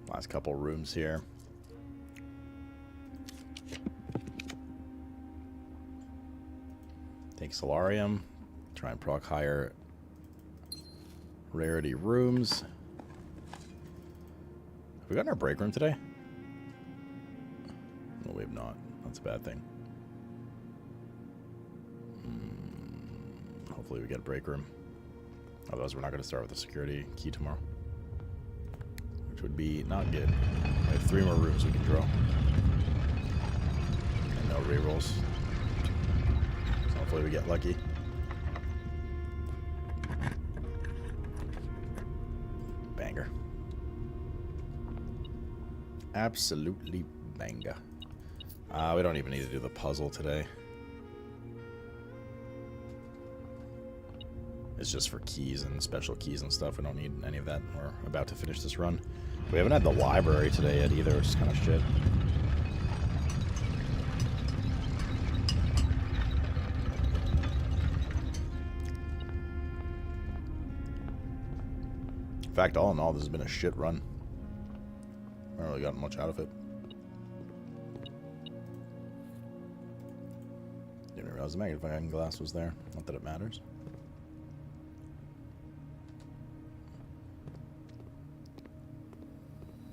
Last couple rooms here. Take Solarium. Try and proc higher rarity rooms. Have we gotten our break room today? No, we have not. That's a bad thing. Hopefully we get a break room. Otherwise we're not going to start with the security key tomorrow. Which would be not good. We have 3 more rooms we can draw. And no rerolls. So hopefully we get lucky. Banger. Absolutely banger. We don't even need to do the puzzle today. It's just for keys and special keys and stuff. We don't need any of that. We're about to finish this run. We haven't had the library today yet either, which is kind of shit. In fact, all in all, this has been a shit run. I haven't really gotten much out of it. Didn't realize the magnifying glass was there. Not that it matters.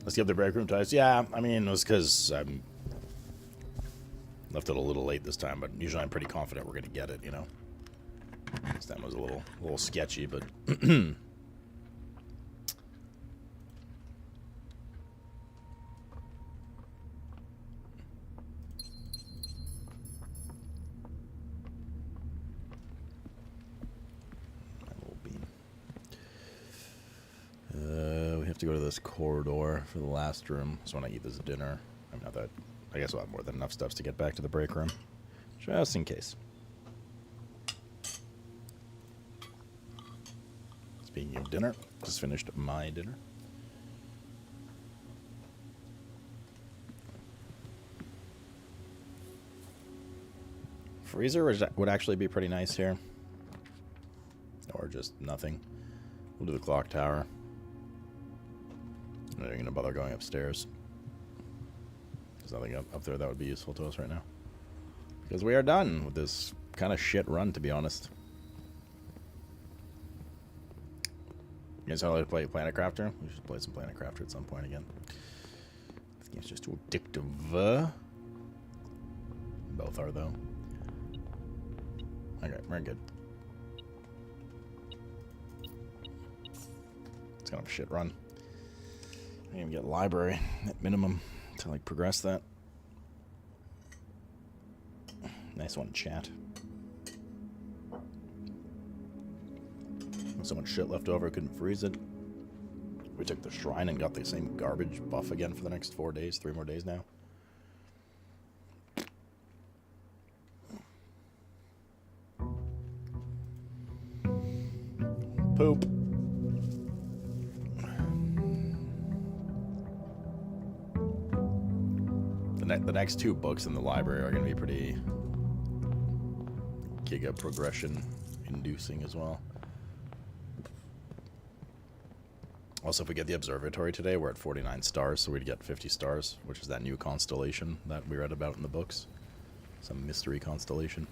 Let's get the break room ties. Yeah, I mean, it was because I left it a little late this time, but usually I'm pretty confident we're going to get it, you know. This time was a little sketchy, but... to go to this corridor for the last room. So when I eat this dinner, I'm not that. I guess we'll have more than enough stuff to get back to the break room, just in case. Speaking of dinner, just finished my dinner. Freezer would actually be pretty nice here, or just nothing. We'll do the clock tower. I'm not going to bother going upstairs. There's nothing up there that would be useful to us right now. Because we are done with this kind of shit run, to be honest. You guys want to play Planet Crafter? We should play some Planet Crafter at some point again. This game's just too addictive. Both are, though. Okay, we're good. It's kind of a shit run. I can get library at minimum to like progress that. Nice one, chat. So much shit left over, I couldn't freeze it. We took the shrine and got the same garbage buff again for the next 4 days, 3 more days now. Poop. The next 2 books in the library are going to be pretty Giga progression inducing as well. Also, if we get the observatory today, we're at 49 stars, so we'd get 50 stars, which is that new constellation that we read about in the books. Some mystery constellation.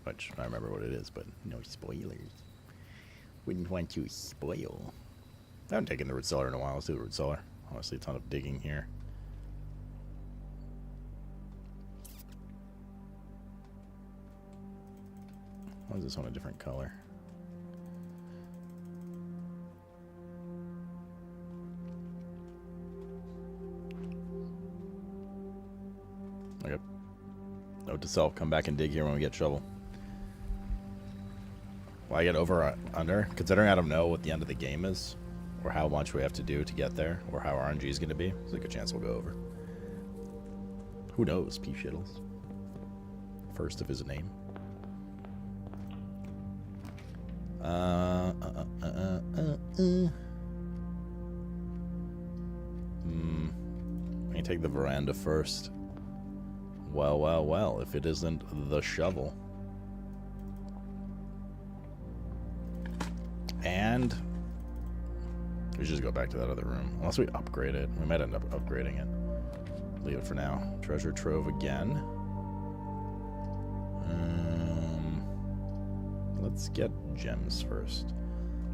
Which, I remember what it is, but no spoilers. Wouldn't want to spoil. I haven't taken the root cellar in a while. Let's do the root cellar. Honestly, a ton of digging here. Why is this one a different color? Okay. Note to self, come back and dig here when we get shovel. Will I get over or under? Considering I don't know what the end of the game is, or how much we have to do to get there, or how RNG is going to be, there's a good chance we'll go over. Who knows, P. Shittles. First of his name. I can take the veranda first. Well, well, well, if it isn't the shovel. And we should just go back to that other room. Unless we upgrade it. We might end up upgrading it. leave it for now. Treasure trove again. Let's get gems first.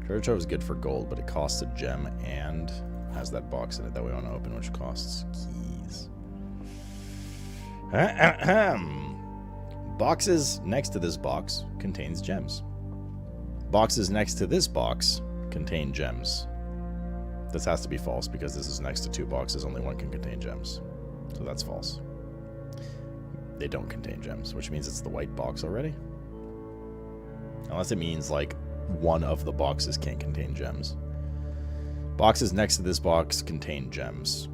Treasure trove is good for gold, but it costs a gem and has that box in it that we want to open, which costs keys. Boxes next to this box contains gems. Boxes next to this box contain gems. This has to be false because this is next to 2 boxes, only one can contain gems. So that's false. They don't contain gems, which means it's the white box already. Unless it means like one of the boxes can't contain gems. Boxes next to this box contain gems.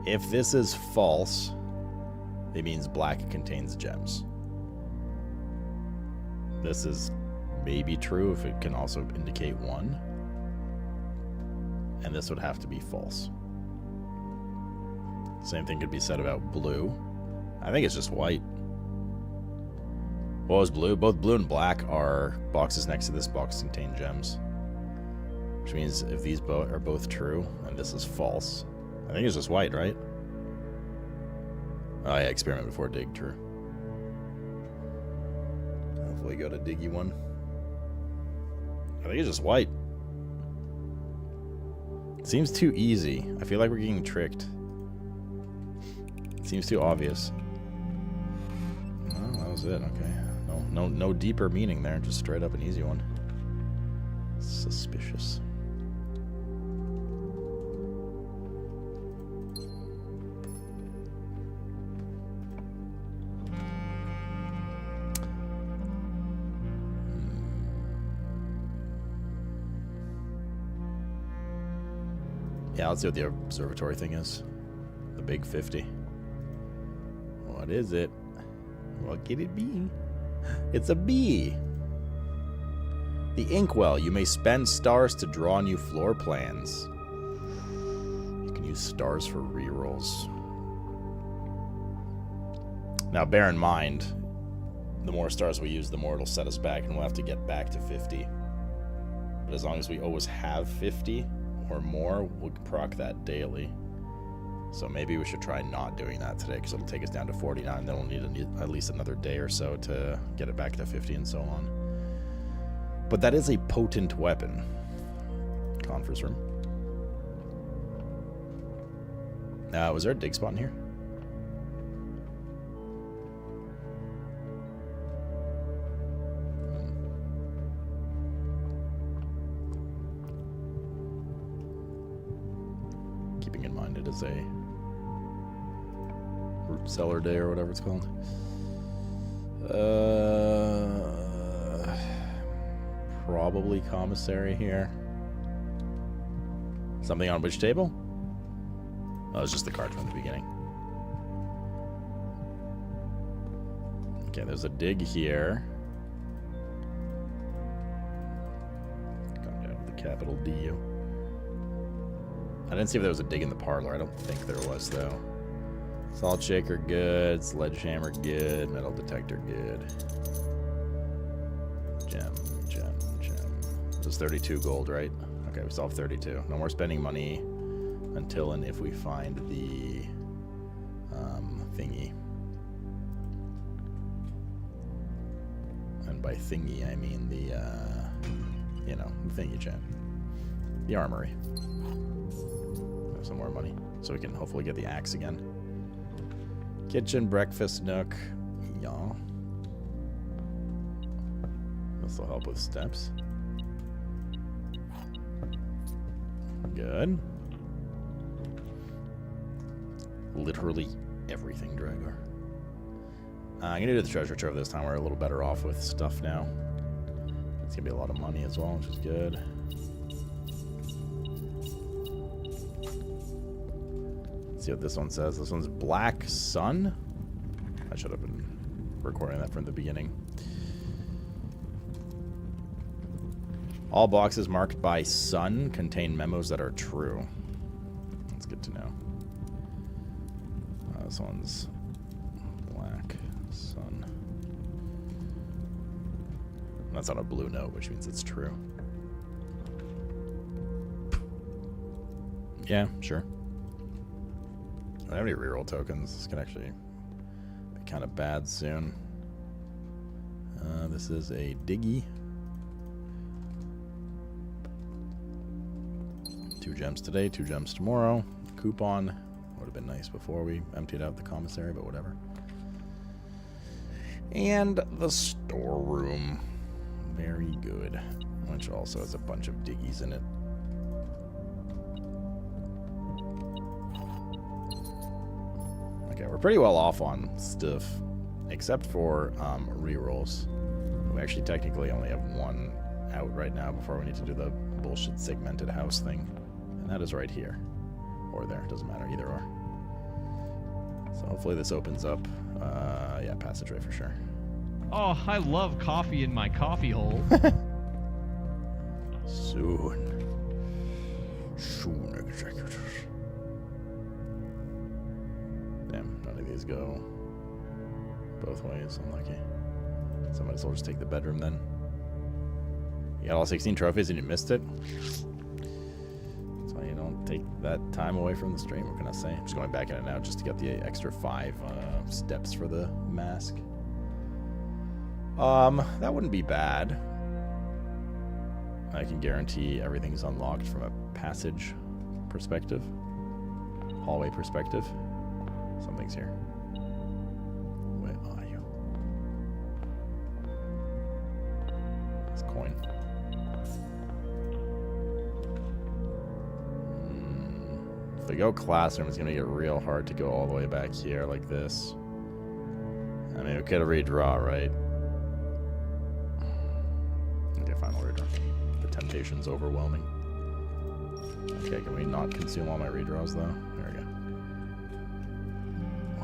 If this is false, it means black contains gems. This is maybe true if it can also indicate 1. And this would have to be false. Same thing could be said about blue. I think it's just white. What was blue? Both blue and black are boxes next to this box contain gems. Which means if these are both true, and this is false, I think it's just white, right? Oh yeah, experiment before dig, true. Hopefully got a diggy one. I think it's just white. It seems too easy. I feel like we're getting tricked. It seems too obvious. Oh, that was it, okay. No deeper meaning there, just straight up an easy one. Suspicious. Yeah, let's see what the observatory thing is. The big 50. What is it? What could it be? It's a bee. The inkwell. You may spend stars to draw new floor plans. You can use stars for rerolls. Now, bear in mind, the more stars we use, the more it'll set us back, and we'll have to get back to 50. But as long as we always have 50 or more, we'll proc that daily. So maybe we should try not doing that today, because it'll take us down to 49. Then we'll need at least another day or so to get it back to 50 and so on. But that is a potent weapon. Conference room. Was there a dig spot in here? Keeping in mind it is a root cellar day or whatever it's called. Probably commissary here. Something on which table? Oh, it's just the card from the beginning. Okay, there's a dig here. Come down with the capital D. I didn't see if there was a dig in the parlor. I don't think there was, though. Salt shaker good. Sledgehammer good. Metal detector good. Gem. There's 32 gold, right? Okay, we still have 32. No more spending money until and if we find the thingy. And by thingy, I mean the, the thingy chat. The armory. Have some more money, so we can hopefully get the axe again. Kitchen, breakfast nook. Yeah. This will help with steps. Good. Literally everything, Dragar. I'm gonna do the treasure trove this time. We're a little better off with stuff now. It's gonna be a lot of money as well, which is good. Let's see what this one says. This one's Black Sun. I should have been recording that from the beginning. All boxes marked by sun contain memos that are true. That's good to know. This one's Black Sun. That's on a blue note, which means it's true. Yeah, sure. I don't have any reroll tokens. This can actually be kind of bad soon. This is a diggy. 2 gems today, 2 gems tomorrow. Coupon would have been nice before we emptied out the commissary, but whatever. And the storeroom. Very good. Which also has a bunch of diggies in it. Okay, we're pretty well off on stuff, except for rerolls. We actually technically only have 1 out right now before we need to do the bullshit segmented house thing. And that is right here. Or there, doesn't matter, either or. So hopefully this opens up, yeah, passageway for sure. Oh, I love coffee in my coffee hole. Soon, executors. Damn, none of these go both ways. Unlucky. So might as well just take the bedroom then. You got all 16 trophies and you missed it? So you don't take that time away from the stream, what can I say? I'm just going back in it now just to get the extra 5 steps for the mask. That wouldn't be bad. I can guarantee everything's unlocked from a passage perspective. Hallway perspective. Something's here. Where are you? This coin. If we go classroom, it's going to get real hard to go all the way back here like this. I mean, we could redraw, right? Okay, fine, I'll redraw. The temptation's overwhelming. Okay, can we not consume all my redraws, though? There we go.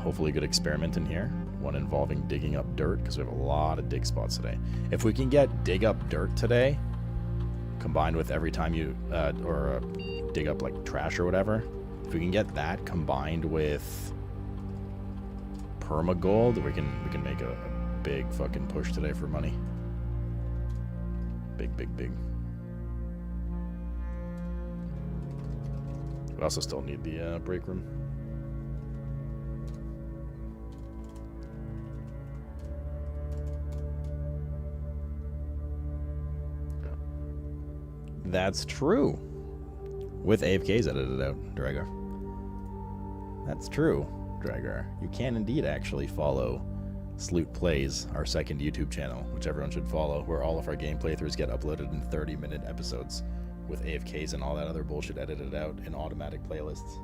Hopefully a good experiment in here. One involving digging up dirt, because we have a lot of dig spots today. If we can get dig up dirt today, combined with every time you, dig up, like, trash or whatever, if we can get that combined with permagold, we can make a big fucking push today for money. Big. We also still need the break room. That's true. With AFKs edited out, Dragar. That's true, Dragar. You can indeed actually follow Sloot Plays, our second YouTube channel, which everyone should follow, where all of our game playthroughs get uploaded in 30-minute episodes with AFKs and all that other bullshit edited out in automated playlists.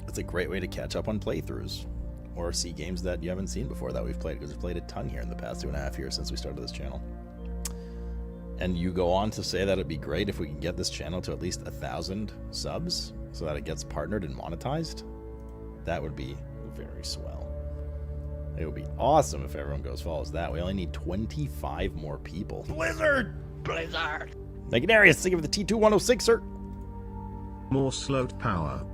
It's a great way to catch up on playthroughs or see games that you haven't seen before that we've played, because we've played a ton here in the past 2.5 years since we started this channel. And you go on to say that it'd be great if we can get this channel to at least 1,000 subs so that it gets partnered and monetized. That would be very swell. It would be awesome if everyone goes follows that. We only need 25 more people. Blizzard! Thank you, Darius. Thank you for the T2106, sir. More Sloat power.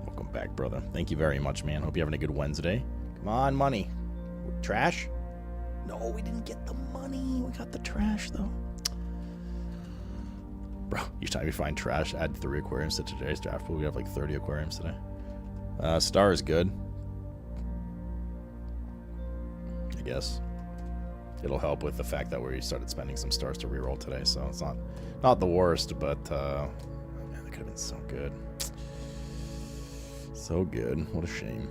Welcome back, brother. Thank you very much, man. Hope you're having a good Wednesday. Come on, money. Trash? No, we didn't get the money. We got the trash, though. Bro, each time you find trash, add 3 aquariums to today's draft pool. We have like 30 aquariums today. Star is good. I guess. It'll help with the fact that we started spending some stars to reroll today, so it's not the worst, but man, that could have been so good. So good. What a shame.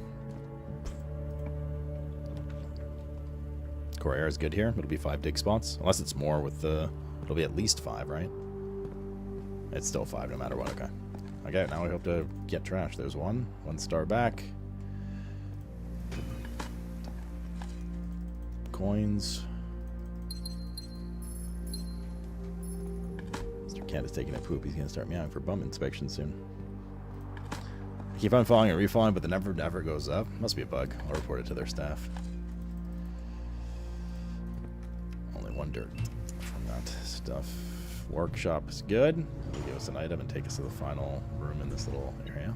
Core air is good here. It'll be 5 dig spots. Unless it's more with the... It'll be at least 5, right? It's still 5 no matter what. Okay. Okay, now we hope to get trash. There's 1 star back. Coins. Mr. Cat is taking a poop. He's going to start meowing for bum inspection soon. I keep on following and refollowing, but the number never goes up. Must be a bug. I'll report it to their staff. Only 1 dirt from that stuff. Workshop is good. It'll give us an item and take us to the final room in this little area.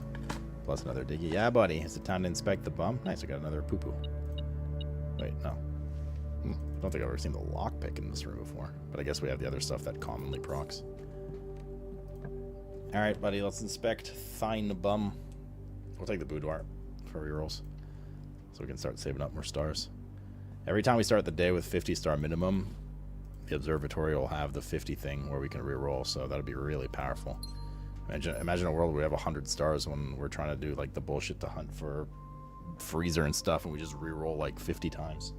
Plus another diggy. Yeah, buddy. Is it time to inspect the bum? Nice, we got another poo-poo. Wait, no. I don't think I've ever seen the lockpick in this room before. But I guess we have the other stuff that commonly procs. Alright, buddy, let's inspect Thine Bum. We'll take the boudoir for rerolls. So we can start saving up more stars. Every time we start the day with 50 star minimum, the observatory will have the 50 thing where we can reroll, so that'll be really powerful. Imagine a world where we have 100 stars when we're trying to do like the bullshit to hunt for freezer and stuff, and we just reroll like 50 times.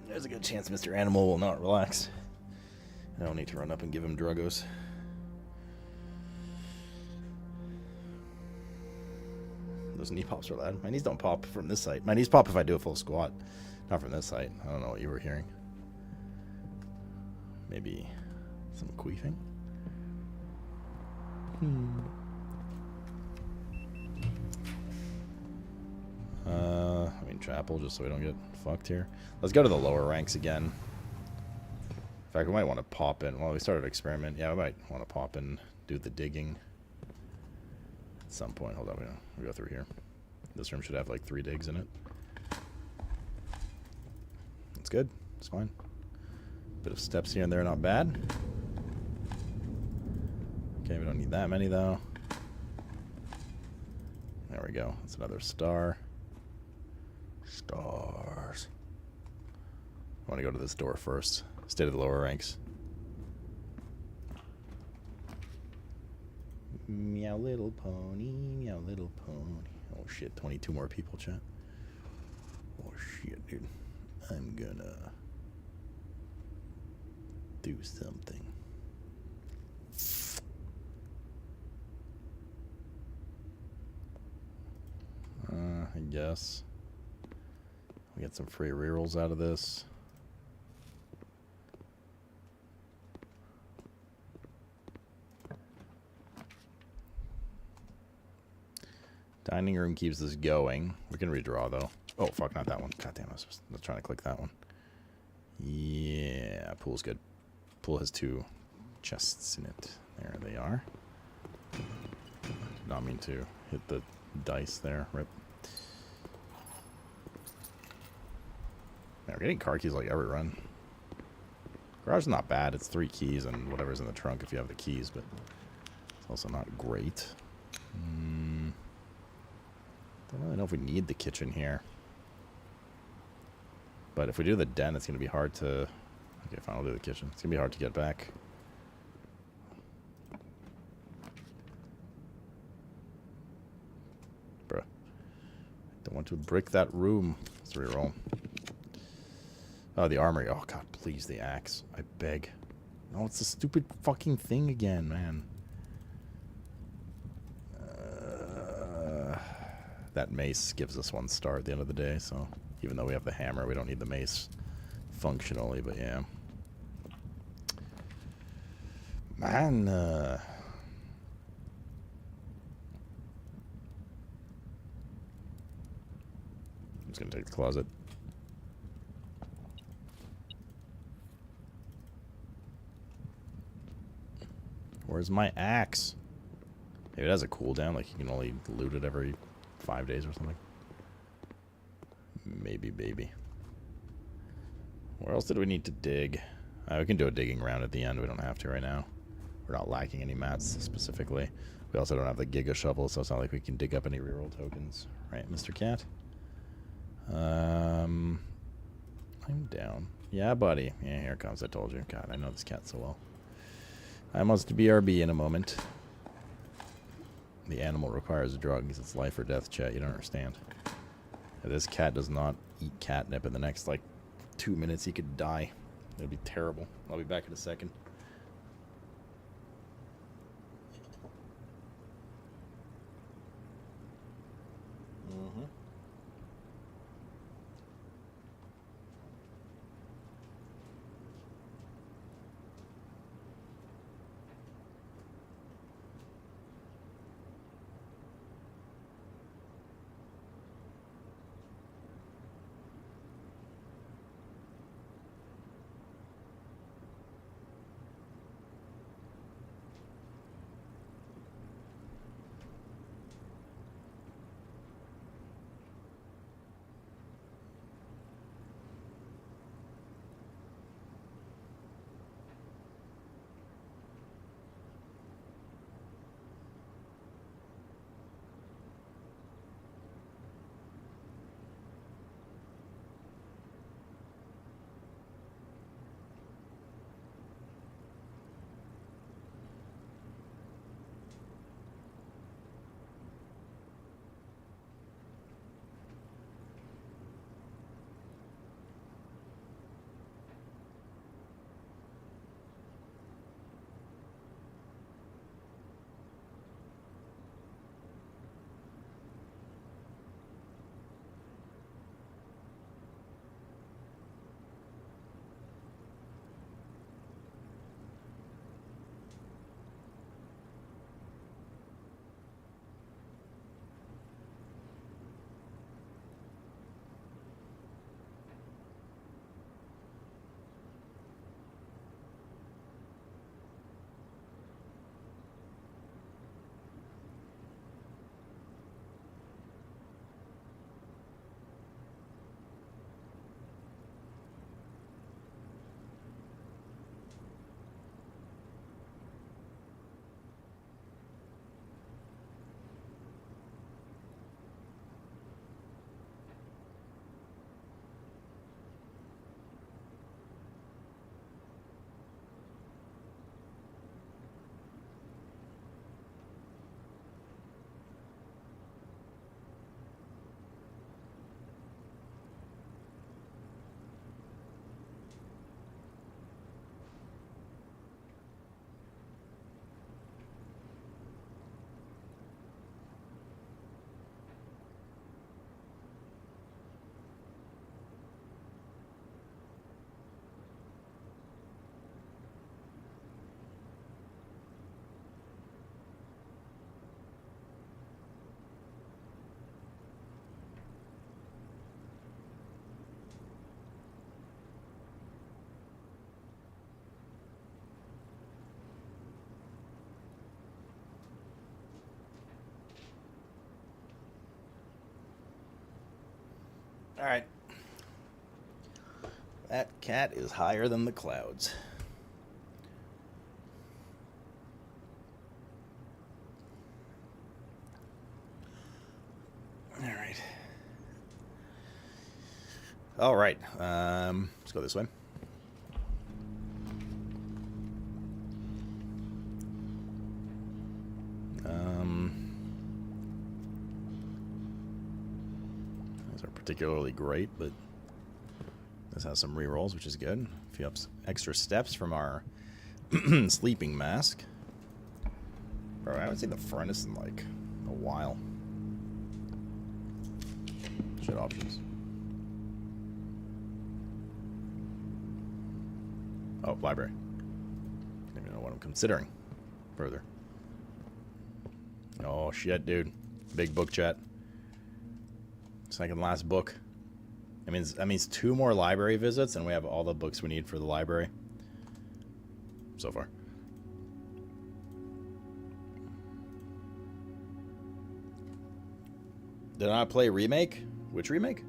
There's a good chance Mr. Animal will not relax. I don't need to run up and give him druggos. Those knee pops are loud. My knees don't pop from this side. My knees pop if I do a full squat. Not from this side. I don't know what you were hearing. Maybe some queefing? I mean chapel, just so we don't get fucked here. Let's go to the lower ranks again. In fact, we might want to pop in. Well, we started an experiment. Yeah, we might want to pop in, do the digging at some point. Hold on, we go through here. This room should have like 3 digs in it. It's good. It's fine. Bit of steps here and there, not bad. Okay, we don't need that many though. There we go. That's another star. Stars. I want to go to this door first. Stay to the lower ranks. Meow little pony, meow little pony. Oh shit, 22 more people, chat. Oh shit, dude. I'm gonna do something. I guess. We get some free rerolls out of this. Dining room keeps this going. We can redraw though. Oh fuck, not that one. God damn, I was trying to click that one. Yeah, pool's good. Pool has 2 chests in it. There they are. Did not mean to hit the dice there. Rip. Man, we're getting car keys like every run. Garage is not bad. It's 3 keys and whatever's in the trunk if you have the keys, but it's also not great. Don't really know if we need the kitchen here. But if we do the den, it's going to be hard to... Okay, fine, I'll do the kitchen. It's going to be hard to get back. Bruh. Don't want to brick that room. Let's reroll. Oh, the armory. Oh, God, please, the axe. I beg. No, it's a stupid fucking thing again, man. That mace gives us 1 star at the end of the day, so even though we have the hammer, we don't need the mace functionally, but yeah. Man, I'm just gonna take the closet. Where's my axe? Maybe it has a cooldown, like you can only loot it every 5 days or something. Maybe, baby. Where else did we need to dig? We can do a digging round at the end. We don't have to right now. We're not lacking any mats specifically. We also don't have the Giga shovel, so it's not like we can dig up any reroll tokens. Right, Mr. Cat? I'm down. Yeah, buddy. Yeah, here it comes. I told you. God, I know this cat so well. I must BRB in a moment. The animal requires drugs. It's life or death, chat. You don't understand. If this cat does not eat catnip in the next, like, 2 minutes, he could die. It'd be terrible. I'll be back in a second. Mm-hmm. All right. That cat is higher than the clouds. All right. All right. Let's go this way. These aren't particularly great, but this has some rerolls, which is good. A few extra steps from our sleeping mask. Bro, I haven't seen the furnace in like a while. Shit options. Oh, library. I don't even know what I'm considering further. Oh shit, dude. Big book chat. Second last book. That means 2 more library visits, and we have all the books we need for the library. So far. Did I play Remake? Which remake?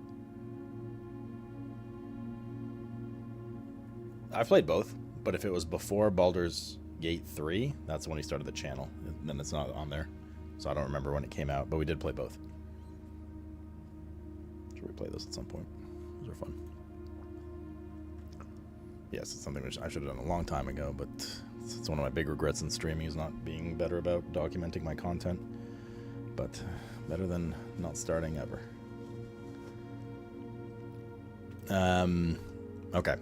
I played both, but if it was before Baldur's Gate 3, that's when he started the channel. And then it's not on there. So I don't remember when it came out, but we did play both. Should we play those at some point? Those are fun. Yes, it's something which I should have done a long time ago, but it's one of my big regrets in streaming is not being better about documenting my content. But better than not starting ever. Okay.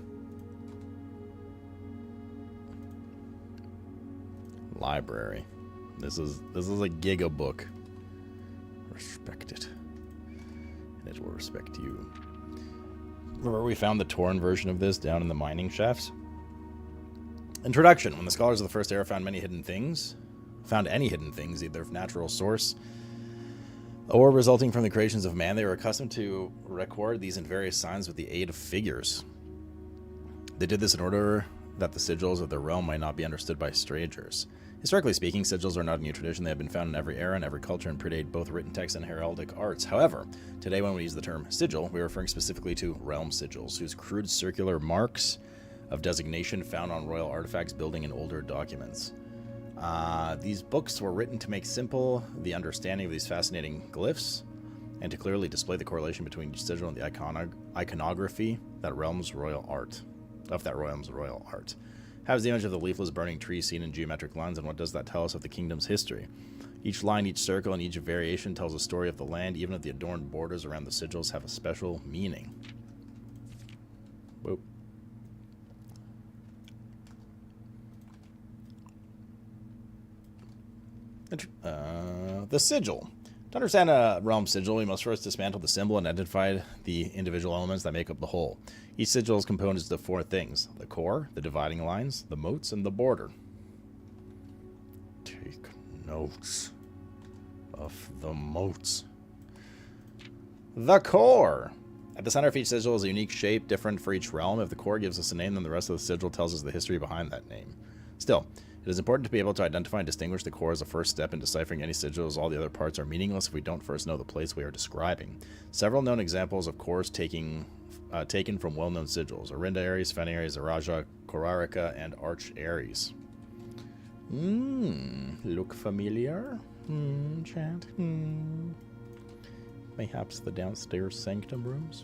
library. This is a Giga book. Respect it. And it will respect you. Remember we found the torn version of this down in the mining shafts? Introduction. When the scholars of the first era found any hidden things, either of natural source or resulting from the creations of man, they were accustomed to record these in various signs with the aid of figures. They did this in order that the sigils of their realm might not be understood by strangers. Historically speaking, sigils are not a new tradition. They have been found in every era and every culture and predate both written text and heraldic arts. However, today when we use the term sigil, we are referring specifically to realm sigils, whose crude circular marks of designation found on royal artifacts, building, and older documents. These books were written to make simple the understanding of these fascinating glyphs and to clearly display the correlation between each sigil and the iconography of that realm's royal art. How is the image of the leafless burning tree seen in geometric lines, and what does that tell us of the kingdom's history? Each line, each circle, and each variation tells a story of the land, even if the adorned borders around the sigils have a special meaning. Whoop. The sigil. To understand a realm sigil, we must first dismantle the symbol and identify the individual elements that make up the whole. Each sigil is composed of 4 things: the core, the dividing lines, the moats, and the border. Take notes of the moats. The core. At the center of each sigil is a unique shape, different for each realm. If the core gives us a name, then the rest of the sigil tells us the history behind that name. Still, it is important to be able to identify and distinguish the core as a first step in deciphering any sigil, as all the other parts are meaningless if we don't first know the place we are describing. Several known examples of cores taken from well-known sigils: Arinda Aries, Fen Aries, Araja, Korarika, and Arch Aries. Look familiar? Chat? Mayhaps the downstairs sanctum rooms?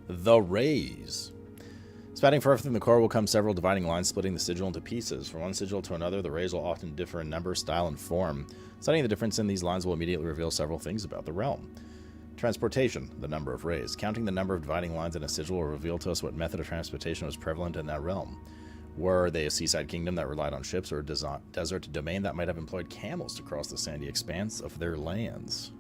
The rays. Spatting further from the core will come several dividing lines, splitting the sigil into pieces. From one sigil to another, the rays will often differ in number, style, and form. Studying the difference in these lines will immediately reveal several things about the realm. Transportation, the number of rays. Counting the number of dividing lines in a sigil will reveal to us what method of transportation was prevalent in that realm. Were they a seaside kingdom that relied on ships, or a desert domain that might have employed camels to cross the sandy expanse of their lands?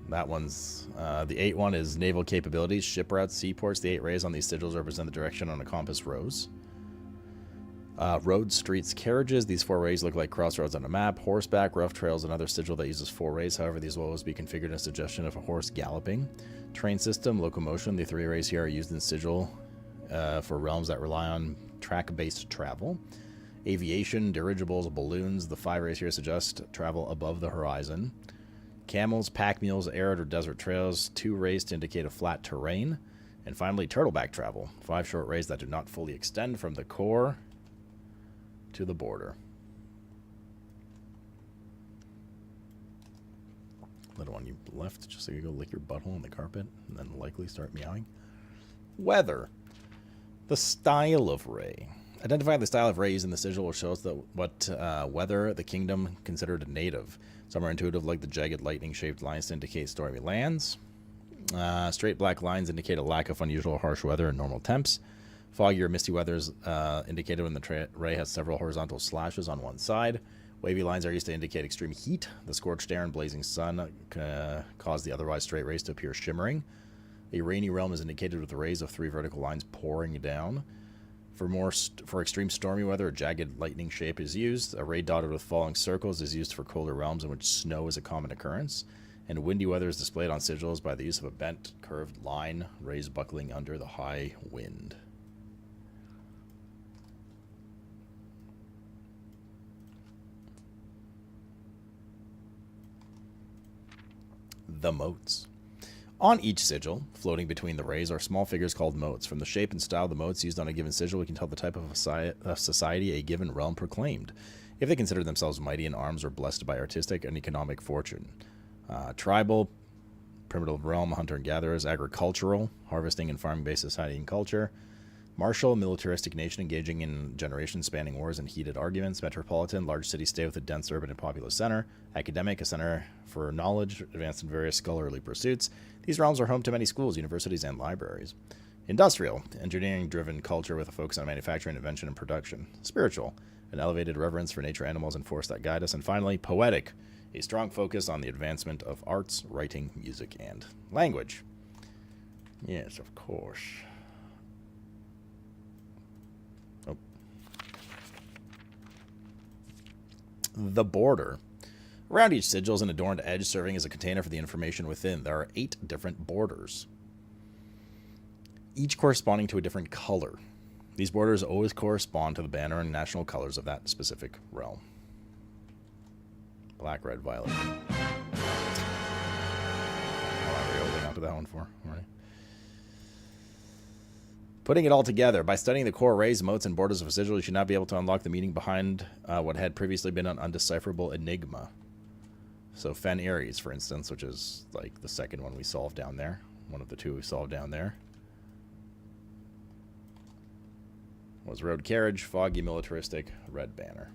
That one's, the 8 one is naval capabilities, ship routes, seaports. The 8 rays on these sigils represent the direction on a compass rose. Roads, streets, carriages. These 4 rays look like crossroads on a map. Horseback, rough trails, another sigil that uses 4 rays. However, these will always be configured as a suggestion of a horse galloping. Train system, locomotion. The 3 rays here are used in sigil for realms that rely on track-based travel. Aviation, dirigibles, balloons. The 5 rays here suggest travel above the horizon. Camels, pack mules, arid or desert trails. 2 rays to indicate a flat terrain. And finally, turtleback travel. 5 short rays that do not fully extend from the core to the border. Little one, you left just so you go lick your butthole on the carpet and then likely start meowing. Weather. The style of ray. Identifying the style of ray used in the sigil will show us that what weather the kingdom considered native. Some are intuitive, like the jagged lightning-shaped lines to indicate stormy lands. Straight black lines indicate a lack of unusual harsh weather and normal temps. Foggy or misty weather is indicated when the ray has several horizontal slashes on one side. Wavy lines are used to indicate extreme heat. The scorched air and blazing sun cause the otherwise straight rays to appear shimmering. A rainy realm is indicated with the rays of 3 vertical lines pouring down. For extreme stormy weather, a jagged lightning shape is used. A ray dotted with falling circles is used for colder realms in which snow is a common occurrence. And windy weather is displayed on sigils by the use of a bent, curved line, rays buckling under the high wind. The moats. On each sigil, floating between the rays, are small figures called moats. From the shape and style of the moats used on a given sigil, we can tell the type of society a given realm proclaimed, if they consider themselves mighty in arms or blessed by artistic and economic fortune. Tribal, primitive realm, hunter and gatherers. Agricultural, harvesting and farming-based society and culture. Martial, militaristic nation engaging in generation-spanning wars and heated arguments. Metropolitan, large city-state with a dense urban and populous center. Academic, a center for knowledge, advanced in various scholarly pursuits. These realms are home to many schools, universities, and libraries. Industrial, engineering-driven culture with a focus on manufacturing, invention, and production. Spiritual, an elevated reverence for nature, animals, and force that guide us. And finally, poetic, a strong focus on the advancement of arts, writing, music, and language. Yes, of course. Oh. The border. Around each sigil is an adorned edge serving as a container for the information within. There are 8 different borders, each corresponding to a different color. These borders always correspond to the banner and national colors of that specific realm. Black, red, violet. How are we holding on to that one for? All right. Putting it all together, by studying the core arrays, motes, and borders of a sigil, you should not be able to unlock the meaning behind what had previously been an undecipherable enigma. So Fen Aries, for instance, which is like the second one we solved down there. One of the 2 we solved down there. Was road carriage, foggy, militaristic, red banner.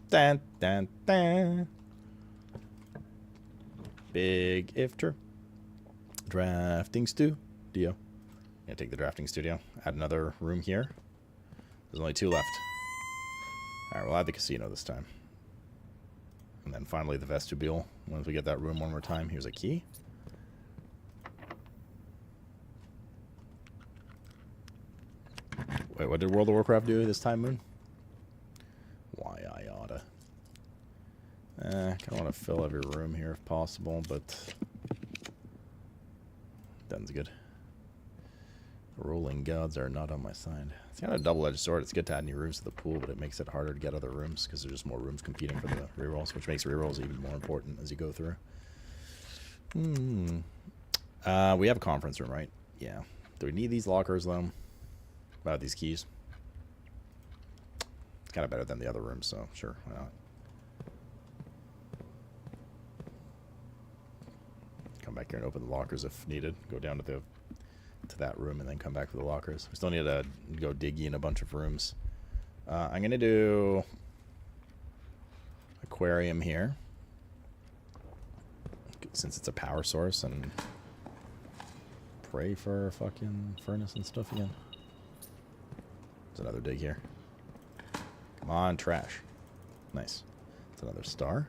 Dun, dun, dun. Big ifter. Drafting studio. Gonna take the drafting studio. Add another room here. There's only 2 left. Alright, we'll add the casino this time. And then finally the vestibule. Once we get that room one more time, here's a key. Wait, what did World of Warcraft do this time, Moon? Why I oughta. Kind of want to fill every room here if possible, but done's good. Rolling gods are not on my side. It's kind of a double-edged sword. It's good to add new rooms to the pool, but it makes it harder to get other rooms because there's just more rooms competing for the rerolls, which makes rerolls even more important as you go through. We have a conference room, right? Yeah. Do we need these lockers, though? About these keys? It's kind of better than the other rooms, so sure, why not? Come back here and open the lockers if needed. Go down to that room and then come back for the lockers. We still need to go diggy in a bunch of rooms. I'm gonna do aquarium here since it's a power source, and pray for a fucking furnace and stuff again. There's another dig here. Come on, trash. Nice. It's another star.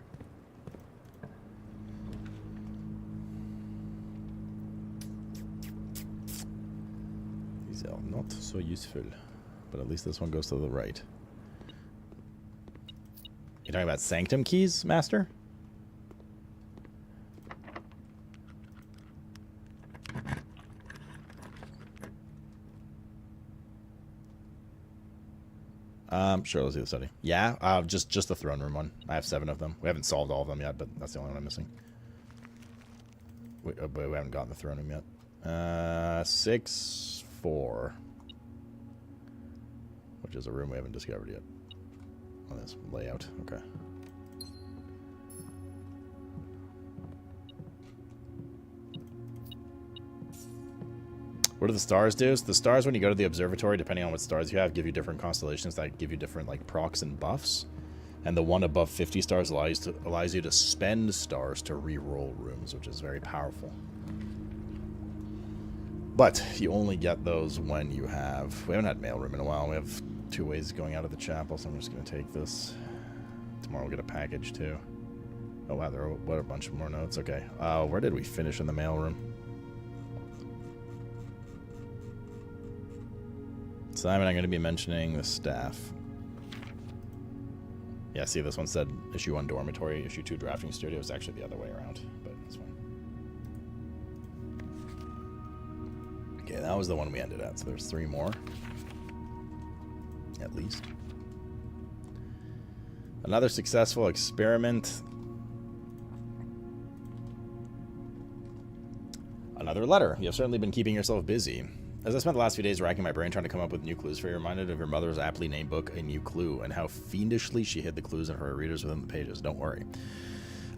These are not so useful, but at least this one goes to the right. You're talking about sanctum keys, Master? Sure, let's do the study. Yeah, just the throne room one. I have 7 of them. We haven't solved all of them yet, but that's the only one I'm missing. But we haven't gotten the throne room yet. 6, 4. Which is a room we haven't discovered yet. On this layout. Okay. What do the stars do? So the stars, when you go to the observatory, depending on what stars you have, give you different constellations that give you different like procs and buffs. And the one above 50 stars allows you to spend stars to re-roll rooms, which is very powerful. But you only get those when you have... We haven't had mailroom in a while. We have 2 ways going out of the chapel, so I'm just going to take this. Tomorrow we'll get a package too. Oh wow, there are a bunch of more notes. Okay. Where did we finish in the mailroom? Simon, I'm going to be mentioning the staff. Yeah, see, this one said issue 1 dormitory, issue 2 drafting studio. It's actually the other way around, but it's fine. Okay, that was the one we ended at, so there's 3 more. At least. Another successful experiment. Another letter. You have certainly been keeping yourself busy. As I spent the last few days racking my brain trying to come up with new clues for you, reminded of your mother's aptly named book, A New Clue, and how fiendishly she hid the clues in her readers within the pages. Don't worry.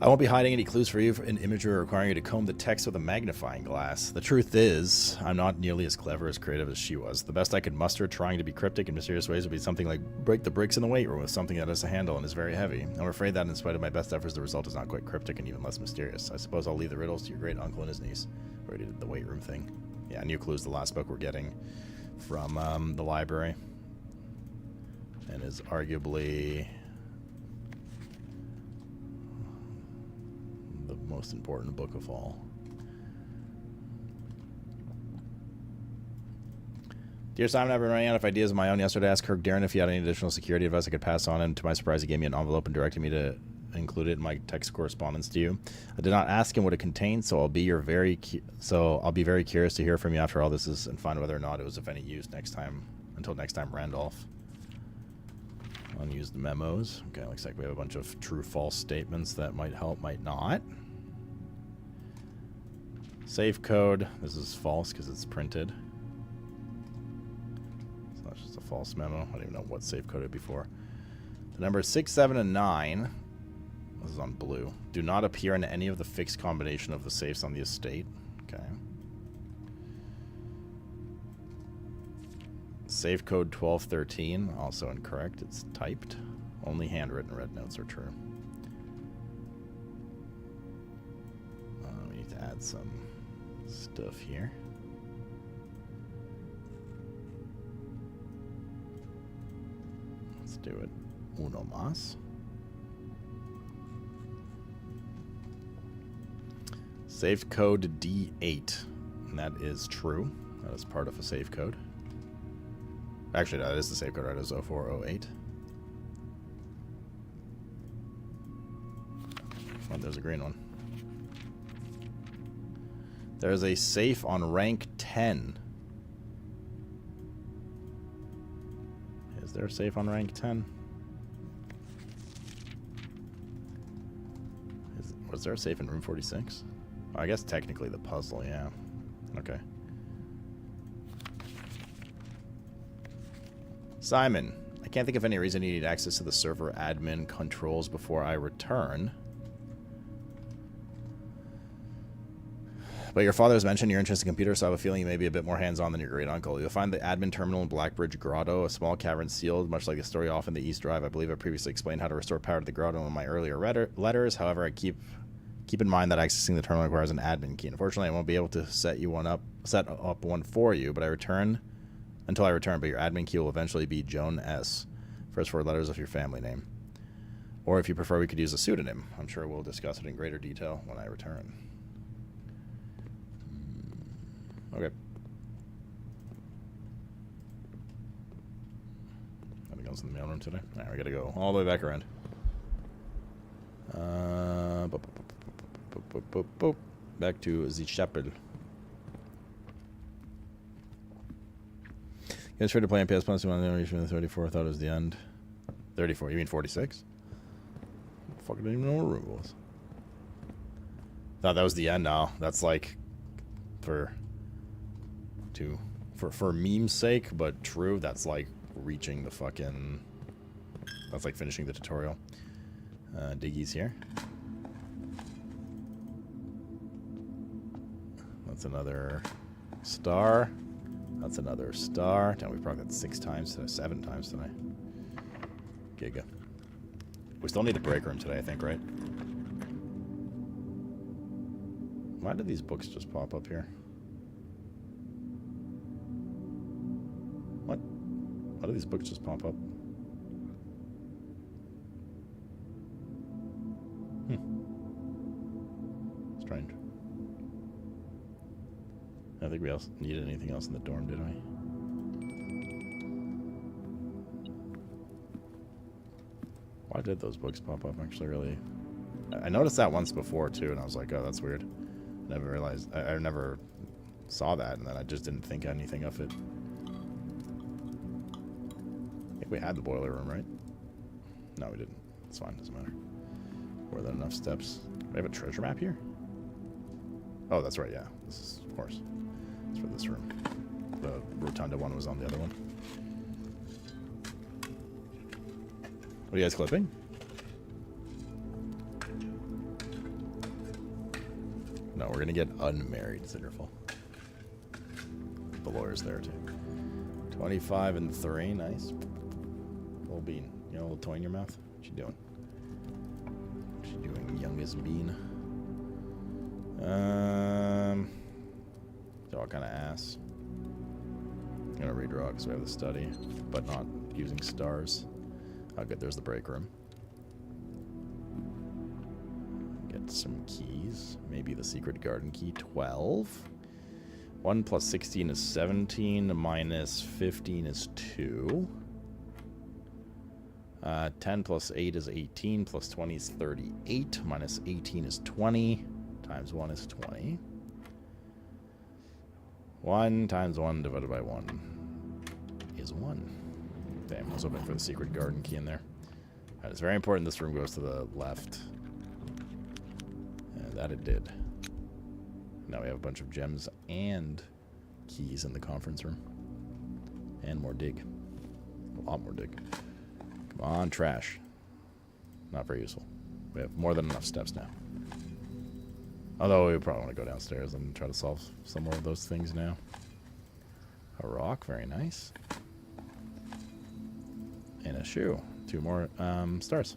I won't be hiding any clues for you in imagery or requiring you to comb the text with a magnifying glass. The truth is, I'm not nearly as clever as creative as she was. The best I could muster trying to be cryptic in mysterious ways would be something like break the bricks in the weight room with something that has a handle and is very heavy. I'm afraid that in spite of my best efforts, the result is not quite cryptic and even less mysterious. I suppose I'll leave the riddles to your great uncle and his niece. Already did the weight room thing. Yeah, New Clue's the last book we're getting from the library. And is arguably the most important book of all. Dear Simon, I've been running out of ideas of my own. Yesterday I asked Kirk Darren if he had any additional security advice I could pass on, and to my surprise he gave me an envelope and directed me to include it in my text correspondence to you. I did not ask him what it contained, so I'll be very curious to hear from you after all this is and find whether or not it was of any use next time. Until next time, Randolph. Unused memos. Okay, looks like we have a bunch of true-false statements that might help, might not. Safe code. This is false because it's printed. So that's just a false memo. I don't even know what safe code it would be for. The numbers 6, 7, and 9. This is on blue. Do not appear in any of the fixed combination of the safes on the estate. Okay. Safe code 1213, also incorrect. It's typed. Only handwritten red notes are true. We need to add some stuff here. Let's do it. Uno más. Safe code D8. And that is true. That is part of a safe code. Actually, no, that is the safe code, right? It is 0408. Oh, there's a green one. There's a safe on rank 10. Is there a safe on rank 10? Was there a safe in room 46? I guess technically the puzzle, yeah. Okay. Simon, I can't think of any reason you need access to the server admin controls before I return. But your father has mentioned your interest in computers, so I have a feeling you may be a bit more hands-on than your great uncle. You'll find the admin terminal in Blackbridge Grotto, a small cavern sealed, much like the story off in the East Drive. I believe I previously explained how to restore power to the grotto in my earlier letters. However, I keep in mind that accessing the terminal requires an admin key. Unfortunately, I won't be able to set up one for you, but until I return, but your admin key will eventually be Joan S. First 4 letters of your family name. Or if you prefer, we could use a pseudonym. I'm sure we'll discuss it in greater detail when I return. Okay. Nothing else in the mailroom today? Alright, we gotta go all the way back around. Back to the chapel. You guys tried to play on PS Plus on the generation of 34. I thought it was the end. 34. You mean 46? Fucking didn't even know what room it was. Thought that was the end now. That's like for meme's sake, but true, that's like reaching the fucking, that's like finishing the tutorial. Diggy's here. That's another star. That's another star. Damn, we probably got 6 times today, 7 times today. Giga. We still need the break room today, I think, right? Why did these books just pop up here? What? Why do these books just pop up? Strange. I don't think we else needed anything else in the dorm, did we? Why did those books pop up? Actually, really, I noticed that once before too, and I was like, "Oh, that's weird." Never realized. I never saw that, and then I just didn't think anything of it. I think we had the boiler room, right? No, we didn't. It's fine. Doesn't matter. Were there enough steps? Do we have a treasure map here? Oh, that's right. Yeah, this is, of course. It's for this room. The rotunda one was on the other one. What are you guys clipping? No, we're gonna get unmarried, Cinderful. The lawyer's there too. 25 and 3, nice. Little bean. You know, a little toy in your mouth? What you doing? What you doing, youngest bean? So what kind of ass? I'm gonna redraw because we have the study, but not using stars. Oh, good. There's the break room. Get some keys. Maybe the secret garden key. 12. 1 plus 16 is 17. Minus 15 is 2. 10 plus 8 is 18. Plus 20 is 38. Minus 18 is 20. Times 1 is 20. 1 times 1 divided by 1 is 1. Damn, I was hoping for the secret garden key in there. Alright, it's very important this room goes to the left. And that it did. Now we have a bunch of gems and keys in the conference room. And more dig. A lot more dig. Come on, trash. Not very useful. We have more than enough steps now. Although we probably want to go downstairs and try to solve some more of those things now. A rock, very nice. And a shoe. 2 more stars.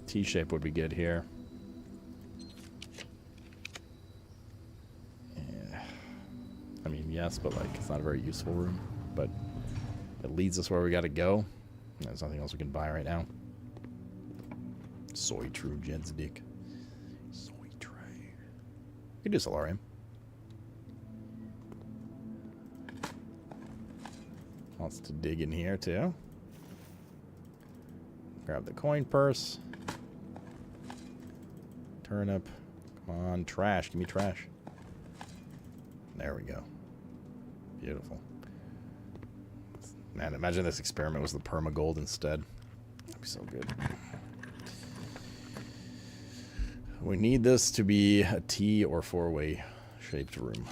T-shape would be good here. Yeah. I mean, yes, but like it's not a very useful room. But it leads us where we gotta go. There's nothing else we can buy right now. Soy true Jed's dick. Soy tray. We could do solarium. Wants to dig in here too. Grab the coin purse. Turnip. Come on, trash. Give me trash. There we go. Beautiful. Man, imagine this experiment was the permagold instead. That'd be so good. We need this to be a T or 4-way shaped room.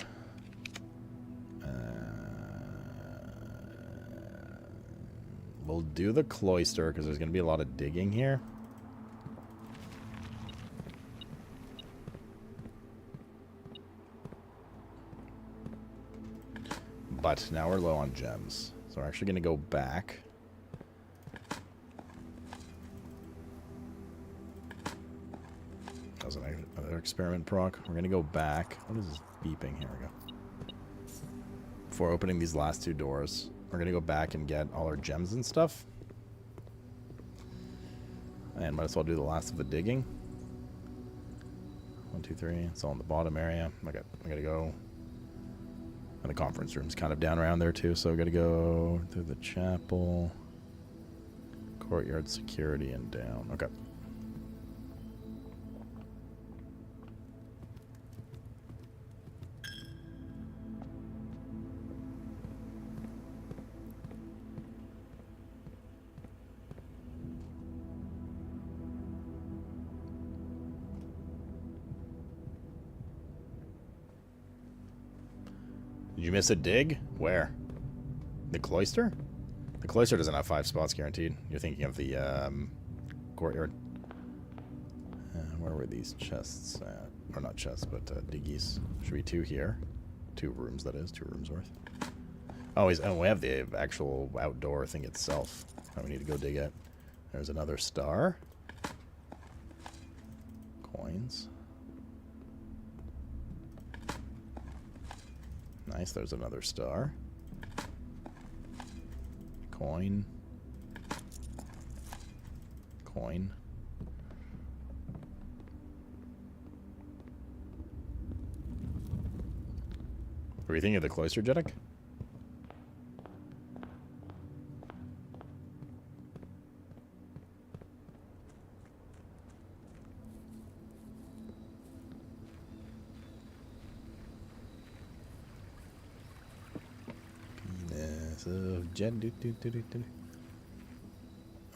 We'll do the cloister because there's going to be a lot of digging here. But now we're low on gems. So we're actually going to go back. That was another experiment proc. We're going to go back. What is this beeping? Here we go. Before opening these last 2 doors, we're going to go back and get all our gems and stuff. And might as well do the last of the digging. 1, 2, 3. It's all in the bottom area. I got to go. And the conference room's kind of down around there too, so we got to go through the chapel, courtyard, security, and down. Okay. Did you miss a dig? Where? The cloister? The cloister doesn't have 5 spots guaranteed. You're thinking of the courtyard. Where were these chests at? Or not chests, but diggies. Should be 2 here. 2 rooms, that is. 2 rooms worth. Oh, we have the actual outdoor thing itself that we need to go dig at. There's another star. Coins. Nice, there's another star. Coin. Coin. What are you thinking of the cloister, Jeddick?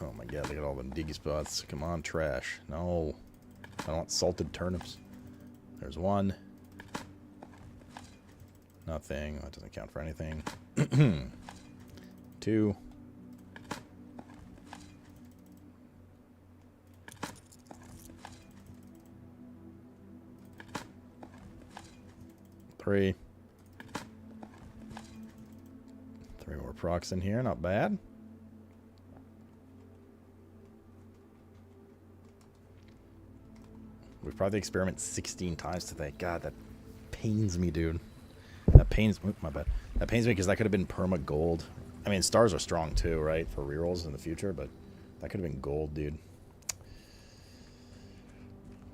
Oh my god, look at all them diggy spots. Come on, trash. No. I don't want salted turnips. There's 1. Nothing. That doesn't count for anything. 2. 3 more procs in here, not bad. We've probably experimented 16 times today. God, that pains me, dude. That pains me. My bad. That pains me because that could have been perma gold. I mean, stars are strong too, right? For rerolls in the future, but that could have been gold, dude.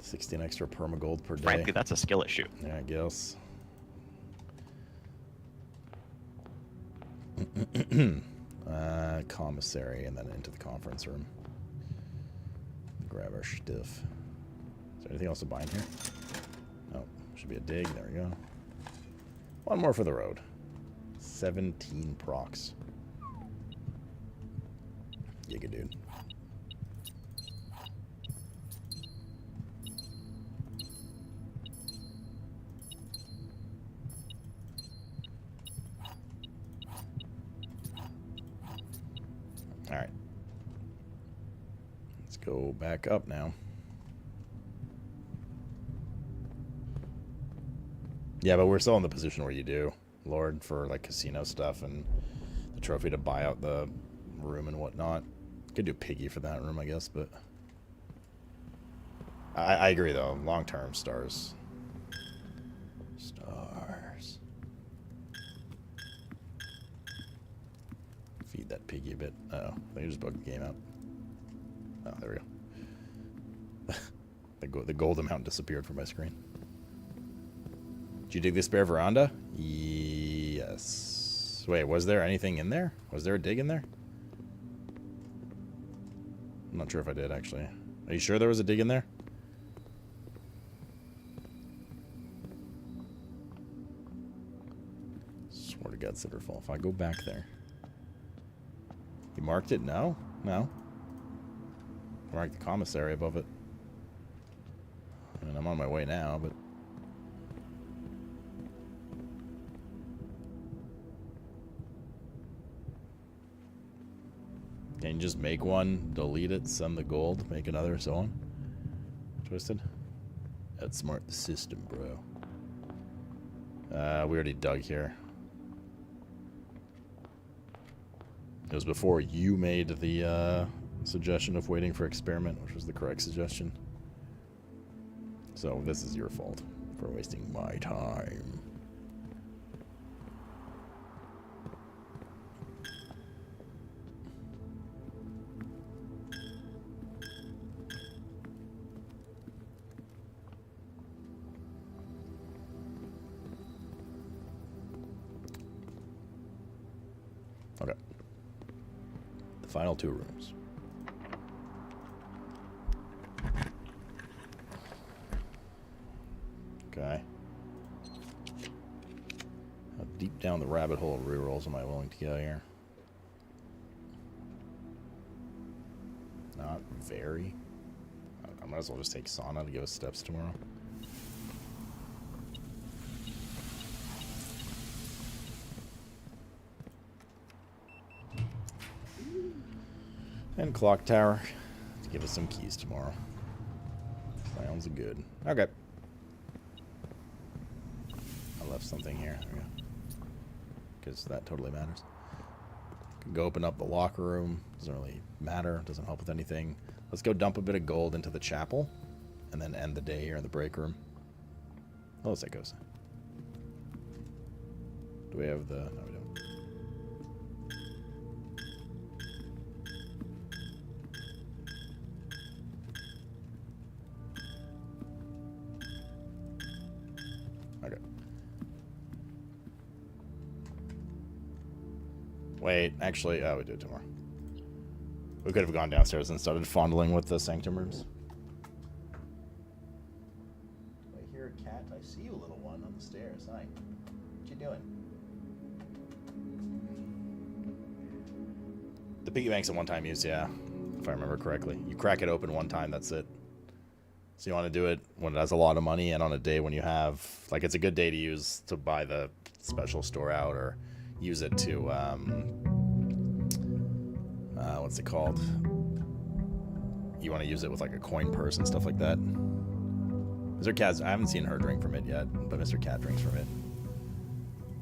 16 extra perma gold per day. Frankly, that's a skill issue. Yeah, I guess. Commissary, and then into the conference room. Grab our stuff. Is there anything else to buy in here? No. Should be a dig. There we go. One more for the road. 17 procs. Giga, dude. Alright. Let's go back up now. Yeah, but we're still in the position where you do, Lord, for like casino stuff and the trophy to buy out the room and whatnot. Could do Piggy for that room, I guess, but I agree though. Long term, stars. Stars. Feed that Piggy a bit. Uh-oh, I think I just bugged the game out. Oh, there we go. The gold amount disappeared from my screen. Did you dig the spare veranda? Yes. Wait, was there anything in there? Was there a dig in there? I'm not sure if I did, actually. Are you sure there was a dig in there? Swear to God, Ciderfall. If I go back there. You marked it? No? No. Marked the commissary above it. I mean, I'm on my way now, but... Can you just make one, delete it, send the gold, make another, so on? Twisted? Outsmart the system, bro. We already dug here. It was before you made the suggestion of waiting for experiment, which was the correct suggestion. So this is your fault for wasting my time. Okay. The final 2 rooms. Okay. How deep down the rabbit hole of rerolls am I willing to go here? Not very. I might as well just take sauna to give us steps tomorrow. And clock tower to give us some keys tomorrow. Sounds good. Okay. I left something here. There we go. Because that totally matters. Can go open up the locker room. Doesn't really matter. Doesn't help with anything. Let's go dump a bit of gold into the chapel. And then end the day here in the break room. Oh, let's that goes. Do we have the... No, we don't. Okay. Wait, actually, we do it tomorrow. We could have gone downstairs and started fondling with the sanctum rooms. Do I hear a cat? I see you, little one, on the stairs. Hi. What you doing? The piggy bank's a one-time use, yeah. If I remember correctly. You crack it open one time, that's it. So you want to do it when it has a lot of money and on a day when you have... Like, it's a good day to use to buy the special store out or use it to... what's it called? You want to use it with, like, a coin purse and stuff like that. Mr. Cat... I haven't seen her drink from it yet, but Mr. Cat drinks from it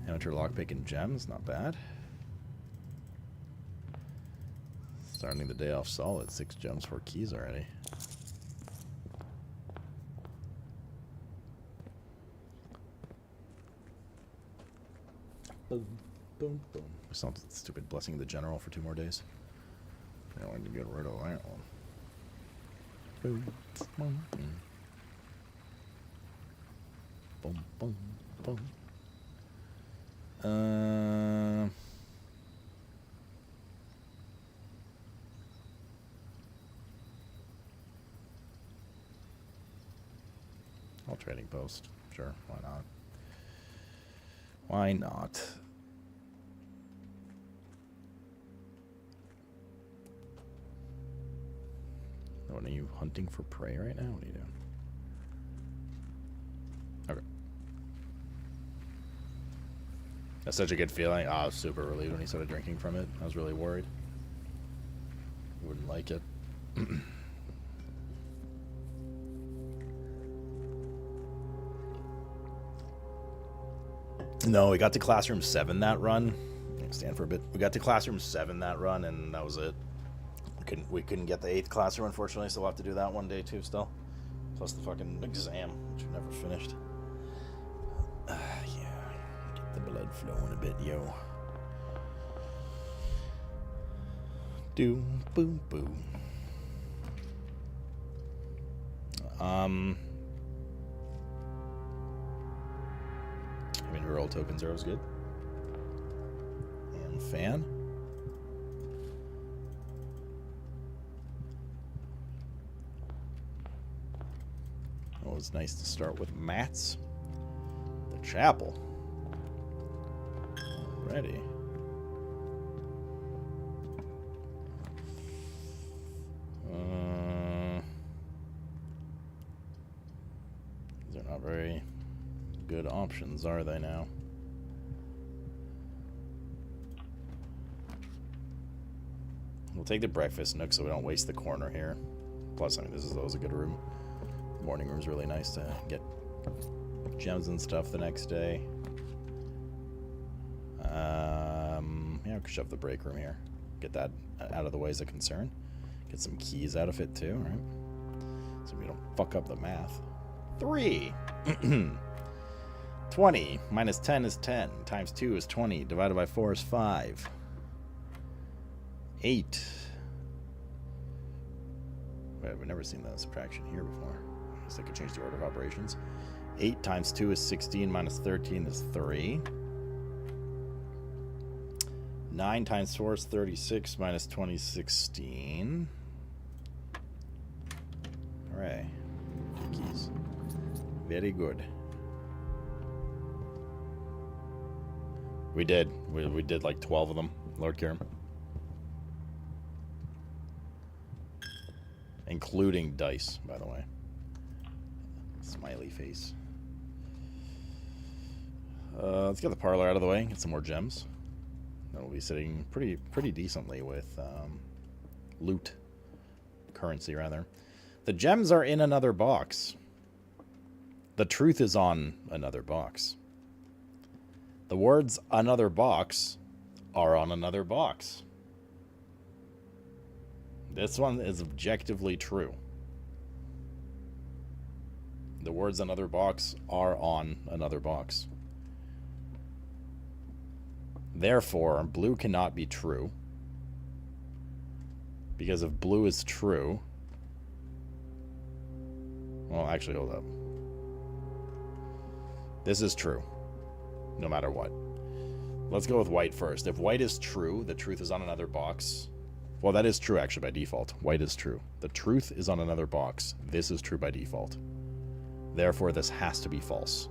Amateur lockpick and gems, not bad. Starting the day off solid. 6 gems, 4 keys already. Boom, boom, boom. Something stupid blessing the general for 2 more days. I want to get rid of that one. Boom, boom, boom, boom, boom. I'll trading post. Sure, why not? Why not? What, are you hunting for prey right now? What are you doing? Okay. That's such a good feeling. I was super relieved when he started drinking from it. I was really worried. He wouldn't like it. No, we got to Classroom 7 that run. Stand for a bit. We got to Classroom 7 that run, and that was it. We couldn't get the 8th classroom, unfortunately, so we'll have to do that one day too still. Plus the fucking exam, which we never finished. Yeah, get the blood flowing a bit, yo. Do boom boom. I mean, reroll token 0 is good. And fan. Oh, it's nice to start with mats. The chapel. Already. These are not very good options, are they now? We'll take the breakfast nook so we don't waste the corner here. Plus, I mean, this is always a good room. The morning room's really nice to get gems and stuff the next day. Yeah, we could shove the break room here. Get that out of the way as a concern. Get some keys out of it too, right? So we don't fuck up the math. 3. 20 minus 10 is 10. Times 2 is 20. Divided by 4 is 5. 8. Wait, I've never seen the subtraction here before. I guess I could change the order of operations. 8 times 2 is 16. Minus 13 is 3. 9 times 4 is 36. Minus 20 is 16. Hooray. 2 keys. Very good. We did. We did like 12 of them, Lord Kiram. Including dice, by the way. Smiley face. Let's get the parlor out of the way. Get some more gems. Then we'll be sitting pretty decently with loot. Currency, rather. The gems are in another box. The truth is on another box. The words another box are on another box. This one is objectively true. The words another box are on another box. Therefore, blue cannot be true. Because if blue is true... Well, actually, hold up. This is true. No matter what. Let's go with white first. If white is true, the truth is on another box. Well, that is true, actually, by default. White is true. The truth is on another box. This is true by default. Therefore, this has to be false.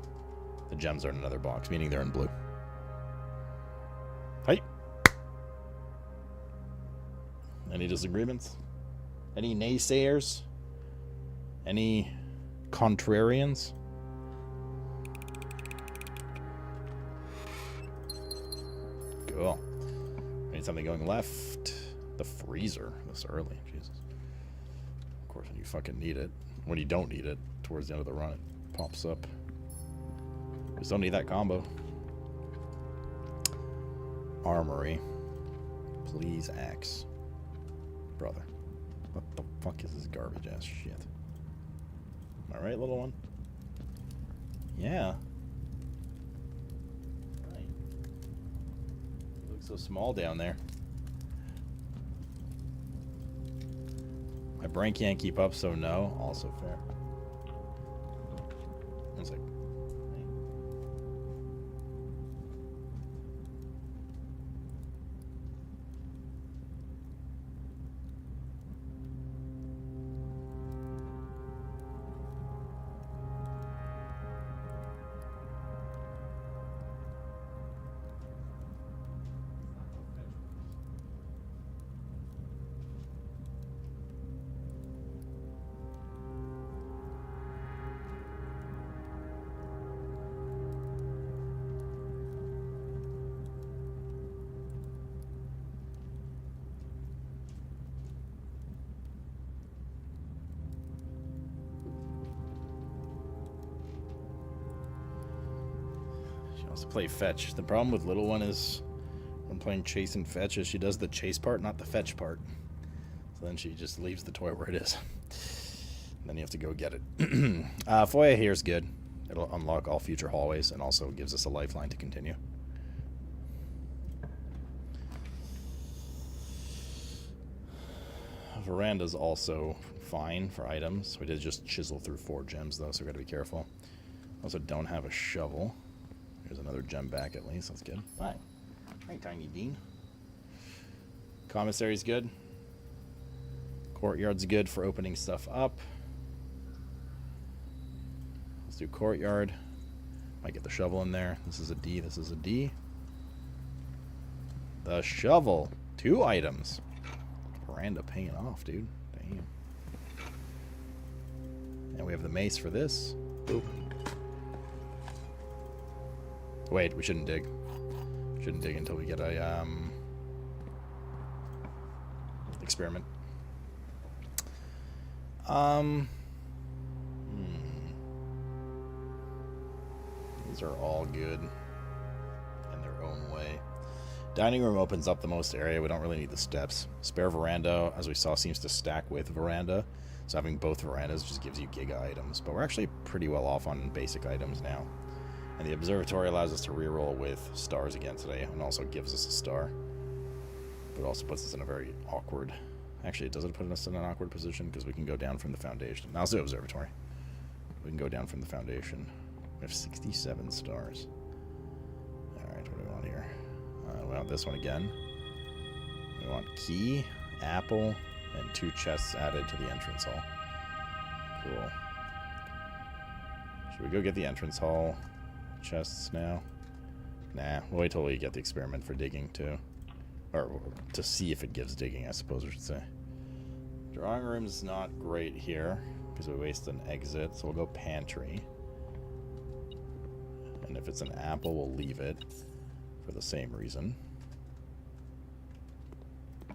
The gems are in another box, meaning they're in blue. Hey. Any disagreements? Any naysayers? Any contrarians? Cool. Need something going left. The freezer this early. Jesus. Of course, when you fucking need it. When you don't need it, towards the end of the run, it pops up. Just don't need that combo. Armory. Please, axe. Brother. What the fuck is this garbage ass shit? Am I right, little one? Yeah. Right. You look so small down there. My brain can't keep up, so no. Also fair. One sec. To play fetch. The problem with little one is when playing chase and fetch is she does the chase part, not the fetch part. So then she just leaves the toy where it is. Then you have to go get it. Foyer here is good. It'll unlock all future hallways and also gives us a lifeline to continue. Veranda's also fine for items. We did just chisel through 4 gems though, so we gotta be careful. Also don't have a shovel. Here's another gem back at least. That's good. Hi. Hi, Tiny Bean. Commissary's good. Courtyard's good for opening stuff up. Let's do courtyard. Might get the shovel in there. This is a D. This is a D. The shovel. 2 items. Veranda paying off, dude. Damn. And we have the mace for this. Oop. Wait, we shouldn't dig. Shouldn't dig until we get a experiment. These are all good in their own way. Dining room opens up the most area. We don't really need the steps. Spare veranda, as we saw, seems to stack with veranda. So having both verandas just gives you giga items. But we're actually pretty well off on basic items now. And the observatory allows us to reroll with stars again today, and also gives us a star. But it also puts us in a very awkward... Actually, it doesn't put us in an awkward position, because we can go down from the foundation. Now, let's do observatory. We can go down from the foundation. We have 67 stars. Alright, what do we want here? We want this one again. We want key, apple, and 2 chests added to the entrance hall. Cool. Should we go get the entrance hall chests now? Nah, we'll wait till we get the experiment for digging too. Or to see if it gives digging, I suppose I should say. Drawing room's not great here because we waste an exit, so we'll go pantry. And if it's an apple, we'll leave it for the same reason.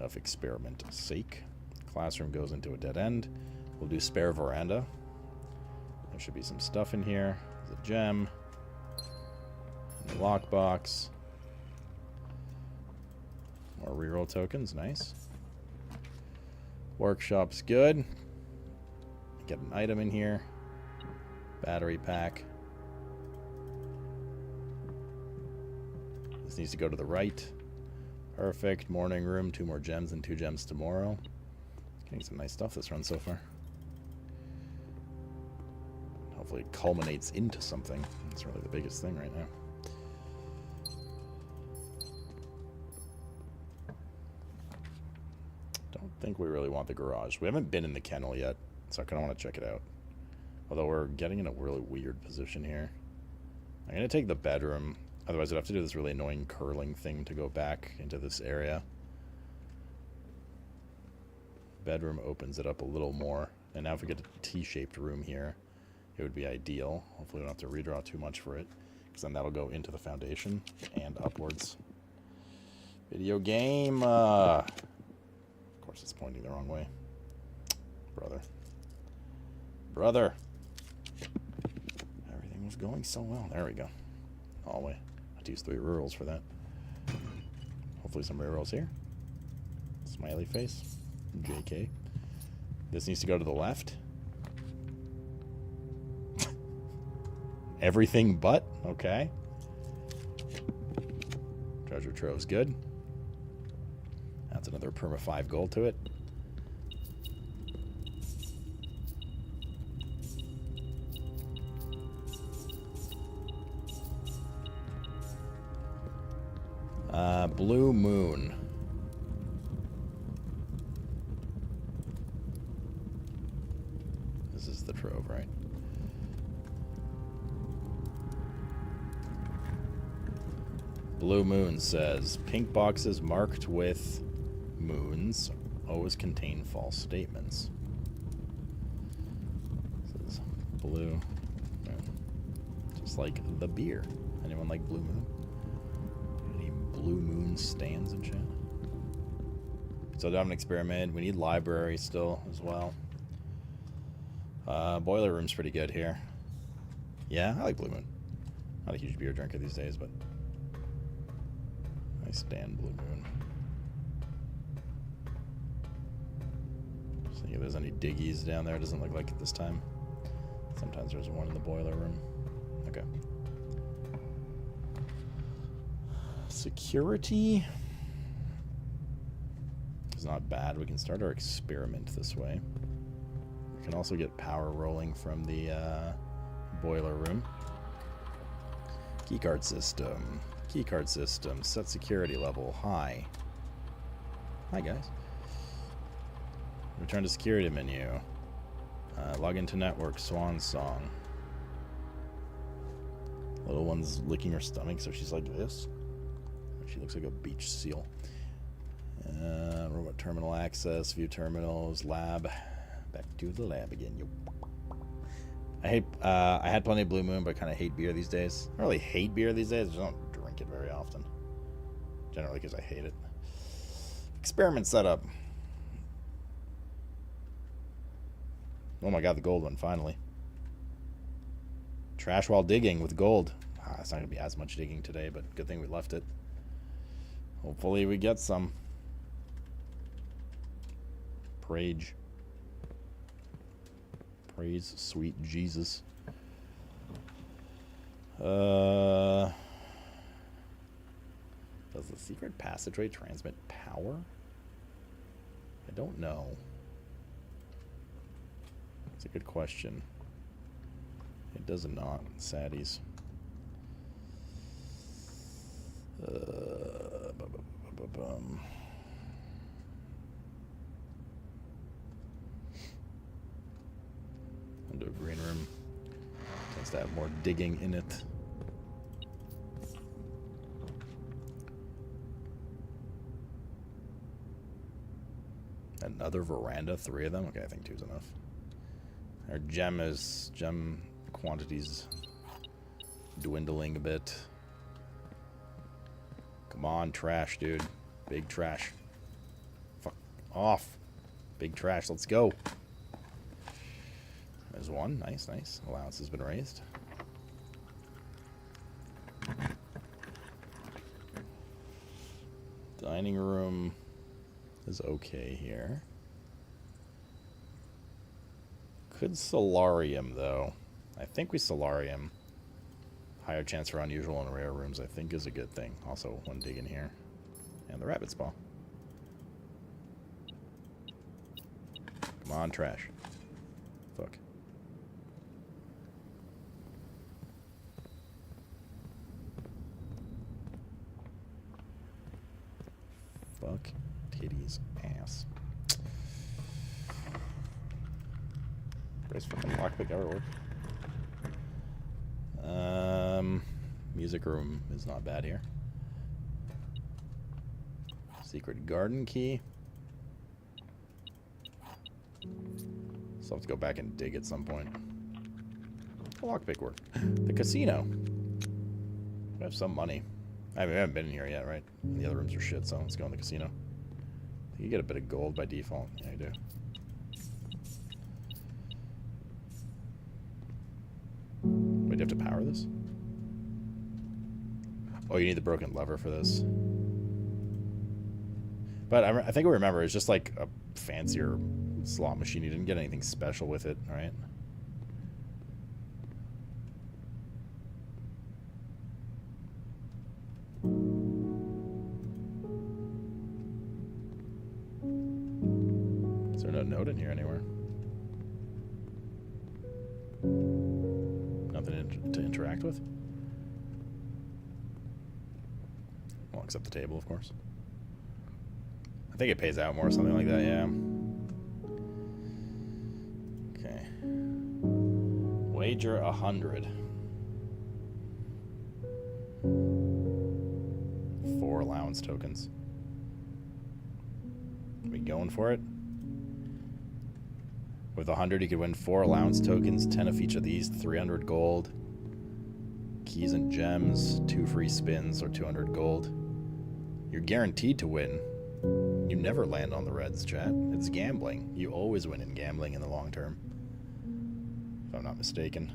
Of experiment's sake. Classroom goes into a dead end. We'll do spare veranda. There should be some stuff in here. There's a gem. The lockbox. More reroll tokens, nice. Workshop's good. Get an item in here. Battery pack. This needs to go to the right. Perfect. Morning room, 2 more gems and 2 gems tomorrow. Getting some nice stuff this run so far. Hopefully it culminates into something. That's really the biggest thing right now. Don't think we really want the garage. We haven't been in the kennel yet, so I kind of want to check it out. Although we're getting in a really weird position here. I'm going to take the bedroom. Otherwise I'd have to do this really annoying curling thing to go back into this area. Bedroom opens it up a little more. And now if we get a T-shaped room here, it would be ideal. Hopefully we don't have to redraw too much for it, because then that'll go into the foundation and upwards. Video game. Of course it's pointing the wrong way. Brother. Brother. Everything was going so well. There we go. Hallway. I had to use 3 rurals for that. Hopefully some rerolls here. Smiley face. JK. This needs to go to the left. Everything but? Okay. Treasure trove's good. That's another perma 5 gold to it. Blue Moon. This is the trove, right? Blue Moon says, pink boxes marked with moons always contain false statements. This is Blue Moon. Just like the beer. Anyone like Blue Moon? Any Blue Moon stands in chat? So I'm an experiment. We need library still as well. Boiler room's pretty good here. Yeah, I like Blue Moon. Not a huge beer drinker these days, but I stand Blue Moon. See if there's any diggies down there. Doesn't look like it this time. Sometimes there's one in the boiler room. Okay. Security is not bad. We can start our experiment this way. We can also get power rolling from the boiler room. Keycard system. Keycard system. Set security level high. Hi guys. Return to security menu. Log into network. Swan song. Little one's licking her stomach, so she's like this. She looks like a beach seal. Robot terminal access. View terminals. Lab. Back to the lab again. I had plenty of Blue Moon, but I kind of hate beer these days. I don't really hate beer these days. I just don't drink it very often. Generally because I hate it. Experiment setup. Oh my god, the gold one, finally. Trash while digging with gold. It's not going to be as much digging today, but good thing we left it. Hopefully we get some. Praise. Praise sweet Jesus. Does the secret passageway transmit power? I don't know. It's a good question. It does not. Saddies. Into a green room. Tends to have more digging in it. Another veranda, 3 of them? Okay, I think 2's enough. Our gem quantities dwindling a bit. Come on, trash, dude. Big trash. Fuck off. Big trash, let's go. There's one. Nice, nice. Allowance has been raised. Dining room is okay here. Could solarium, though. I think we solarium. Higher chance for unusual and rare rooms, I think, is a good thing. Also, one dig in here. And the rabbit spa. Come on, trash. Fuck. Fuck. Titties. Ass. Brace fucking lockpick ever work. Music room is not bad here. Secret garden key. So I'll have to go back and dig at some point. Lockpick work. The casino. We have some money. I mean, we haven't been in here yet, right? The other rooms are shit, so let's go in the casino. You get a bit of gold by default. Yeah, you do. Wait, do you have to power this? Oh, you need the broken lever for this. But I think I remember it's just like a fancier slot machine. You didn't get anything special with it, right? Is there no note in here anywhere? Nothing to interact with? Well, except the table, of course. I think it pays out more, something like that, yeah. Okay. Wager 100. 4 allowance tokens. Are we going for it? With 100, you could win 4 allowance tokens, 10 of each of these, 300 gold. Keys and gems, 2 free spins, or 200 gold. You're guaranteed to win. You never land on the reds, chat. It's gambling. You always win in gambling in the long term. If I'm not mistaken.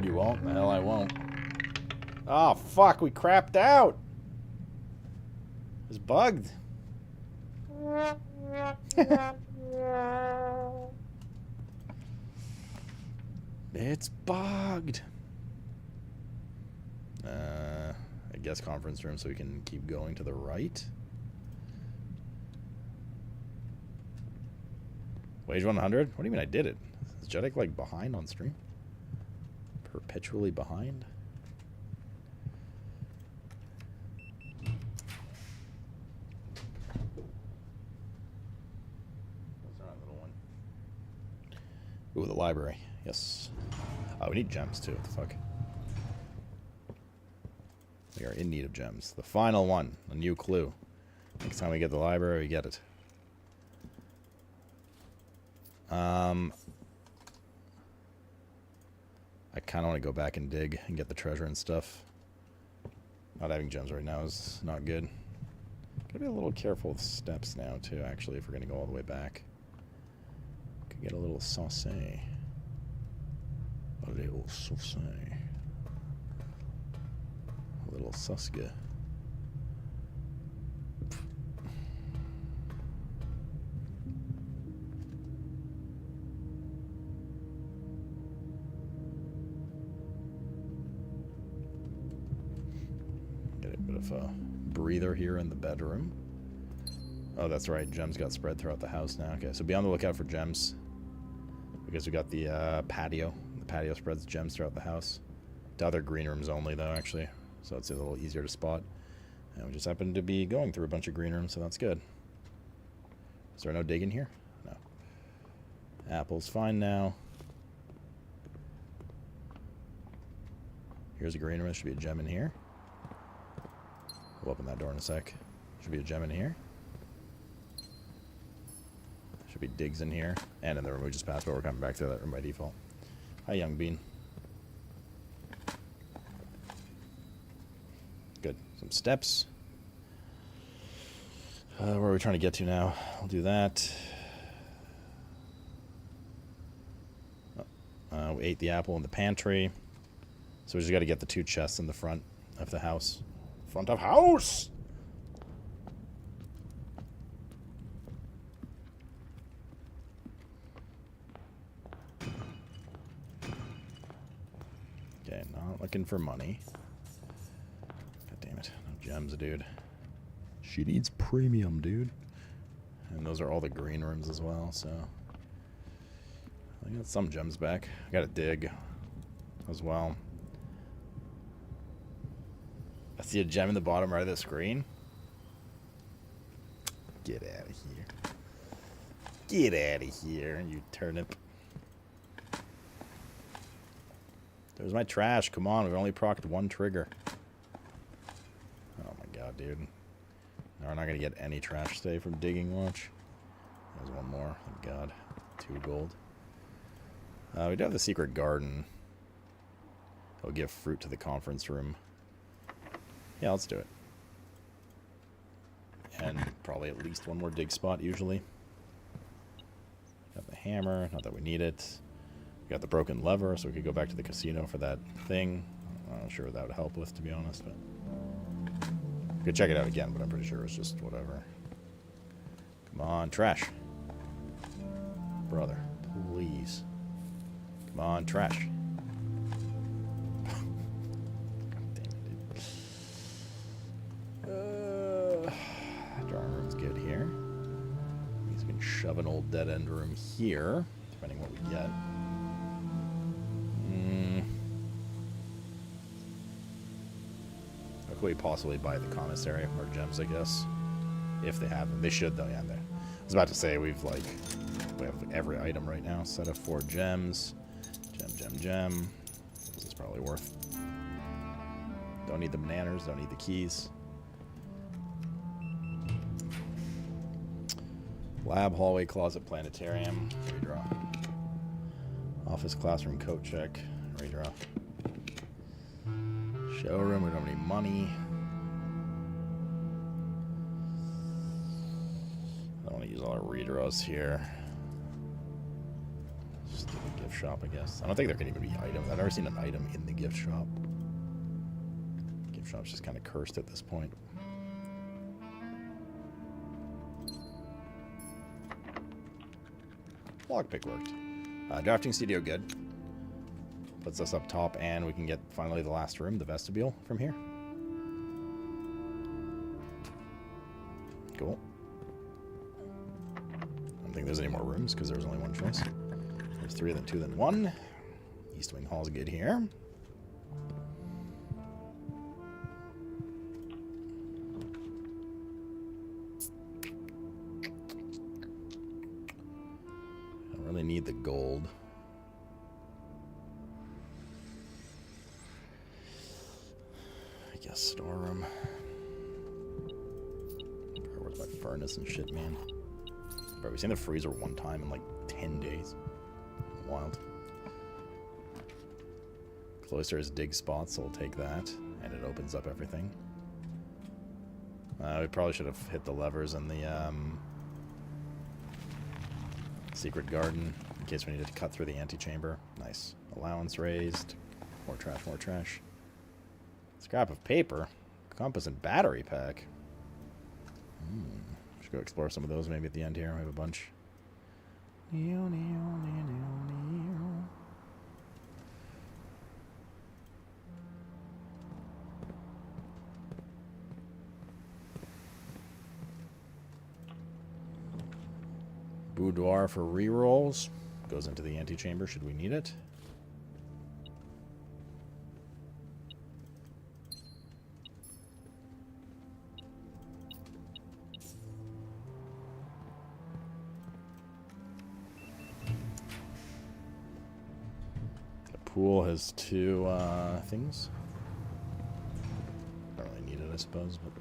You won't? The hell I won't. Oh, fuck, we crapped out. It's bugged. It's bugged. I guess conference room so we can keep going to the right. Wage 100? What do you mean I did it? Is Jedek like behind on stream? Perpetually behind? What's that little one? Ooh, the library. Yes. Oh, we need gems too. What the fuck? We are in need of gems. The final one. A new clue. Next time we get the library, we get it. I kind of want to go back and dig and get the treasure and stuff. Not having gems right now is not good. Gotta be a little careful with steps now, too, actually, if we're going to go all the way back. Could get a little saucé. A little saucé. A little suska. A breather here in the bedroom. Oh, that's right. Gems got spread throughout the house now. Okay, so be on the lookout for gems. Because we got the patio. The patio spreads gems throughout the house. To other green rooms only, though, actually. So it's a little easier to spot. And we just happen to be going through a bunch of green rooms, so that's good. Is there no digging here? No. Apple's fine now. Here's a green room. There should be a gem in here. We'll open that door in a sec. Should be a gem in here. Should be digs in here. And in the room we just passed, but we're coming back to that room by default. Hi, Young Bean. Good. Some steps. Where are we trying to get to now? I'll do that. We ate the apple in the pantry. So we just got to get the 2 chests in the front of the house. Front of house! Okay, not looking for money. God damn it. No gems, dude. She needs premium, dude. And those are all the green rooms as well, so... I got some gems back. I gotta dig as well. I see a gem in the bottom right of the screen. Get out of here. Get out of here, you turnip. There's my trash. Come on, we've only procced 1 trigger. Oh my god, dude. Now we're not going to get any trash today from digging, watch. There's 1 more. Thank god. 2 gold. We do have the secret garden. It'll give fruit to the conference room. Yeah, let's do it. And probably at least 1 more dig spot, usually. Got the hammer, not that we need it. We got the broken lever, so we could go back to the casino for that thing. I'm not sure what that would help with, to be honest, but we could check it out again, but I'm pretty sure it's just whatever. Come on, trash. Brother, please. Come on, trash. Drawing room's good here. He's gonna shove an old dead end room here, depending what we get. How could we possibly buy the commissary or gems, I guess? If they have them. They should, though, yeah. I was about to say, we have every item right now. Set of 4 gems. Gem. This is probably worth. Don't need the bananas, don't need the keys. Lab, hallway, closet, planetarium. Redraw. Office, classroom, coat check. Redraw. Showroom, we don't have any money. I don't want to use all our redraws here. Just do the gift shop, I guess. I don't think there can even be items. I've never seen an item in the gift shop. Gift shop's just kind of cursed at this point. Lockpick worked. Drafting studio, good. Puts us up top, and we can get finally the last room, the vestibule, from here. Cool. I don't think there's any more rooms because there was only one choice. There's 3 then 2 then 1. East Wing Hall's good here. Really need the gold. I guess storeroom. Where's my furnace and shit, man? Bro, we've seen the freezer one time in like 10 days. Wild. Cloister is dig spots, so we'll take that. And it opens up everything. We probably should have hit the levers in the secret garden, in case we needed to cut through the antechamber. Nice. Allowance raised. More trash, more trash. Scrap of paper. Compass and battery pack. Should go explore some of those maybe at the end here. We have a bunch. Boudoir for rerolls. Goes into the antechamber should we need it. The pool has 2 things. Don't really need it, I suppose, but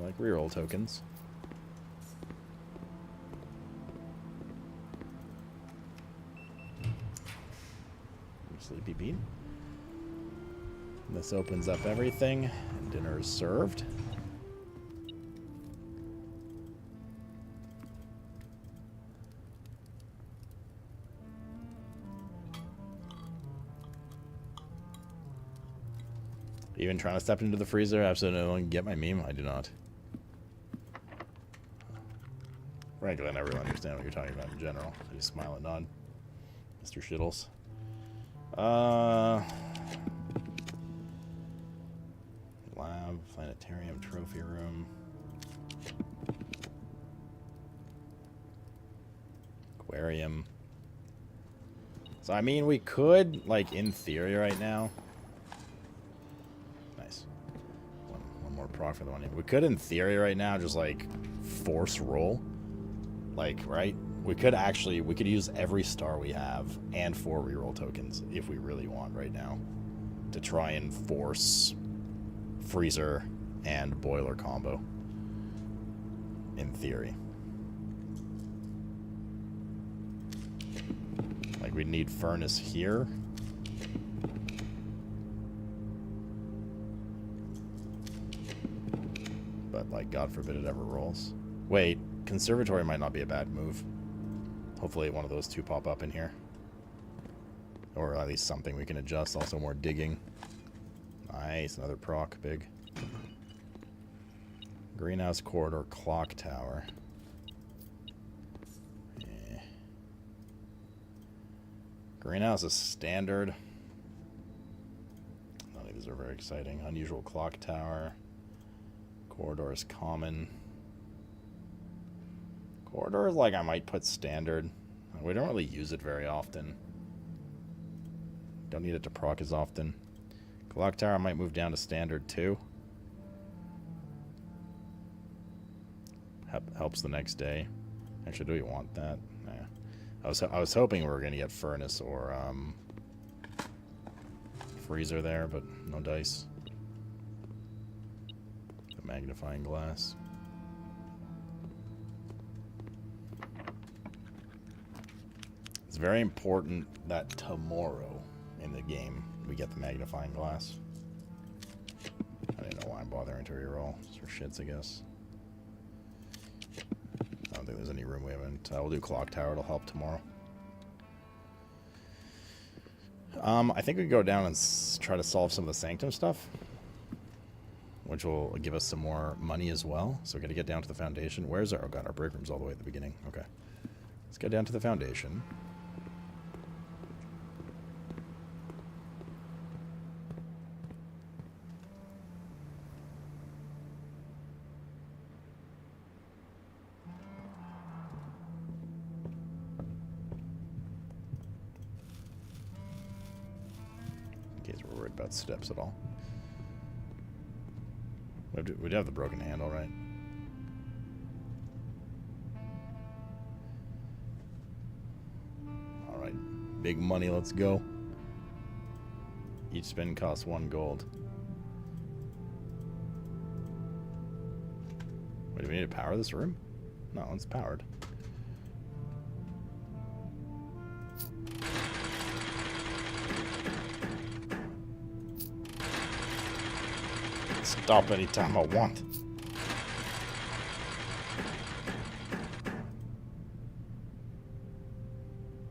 like reroll tokens. Sleepy Bean. This opens up everything, and dinner is served. Even trying to step into the freezer? Absolutely no one can get my meme. I do not. Frankly, I never really understand what you're talking about in general. I just smile and nod. Mr. Shittles. Lab, planetarium, trophy room. Aquarium. So, I mean, we could, like, in theory right now. Nice. One more proc for the one. We could, in theory right now, just, like, force roll. Like, right? We could use every star we have and 4 reroll tokens if we really want right now to try and force freezer and boiler combo. In theory. Like, we'd need furnace here. but like God forbid it ever rolls. Wait, conservatory might not be a bad move. Hopefully one of those two pop up in here. Or at least something we can adjust. Also more digging. Nice, another proc, big. Greenhouse corridor, clock tower. Yeah. Greenhouse is standard. None of these are very exciting. Unusual clock tower. Corridor is common. Corridor is like I might put standard. We don't really use it very often. Don't need it to proc as often. Clock tower I might move down to standard too. Helps the next day. Actually, do we want that? Nah. I was hoping we were gonna get furnace or freezer there, but no dice. The magnifying glass. It's very important that tomorrow in the game we get the magnifying glass. I didn't know why I'm bothering to reroll. Just for shits, I guess. I don't think there's any room we haven't. We'll do clock tower. It'll help tomorrow. I think we go down and try to solve some of the sanctum stuff, which will give us some more money as well. So we're gonna get down to the foundation. Where's our? Oh god, our break room's all the way at the beginning. Okay, let's get down to the foundation. About steps at all. We'd have the broken handle, right? Alright. Big money, let's go. Each spin costs 1 gold. Wait, do we need to power this room? No, it's powered. Stop anytime I want.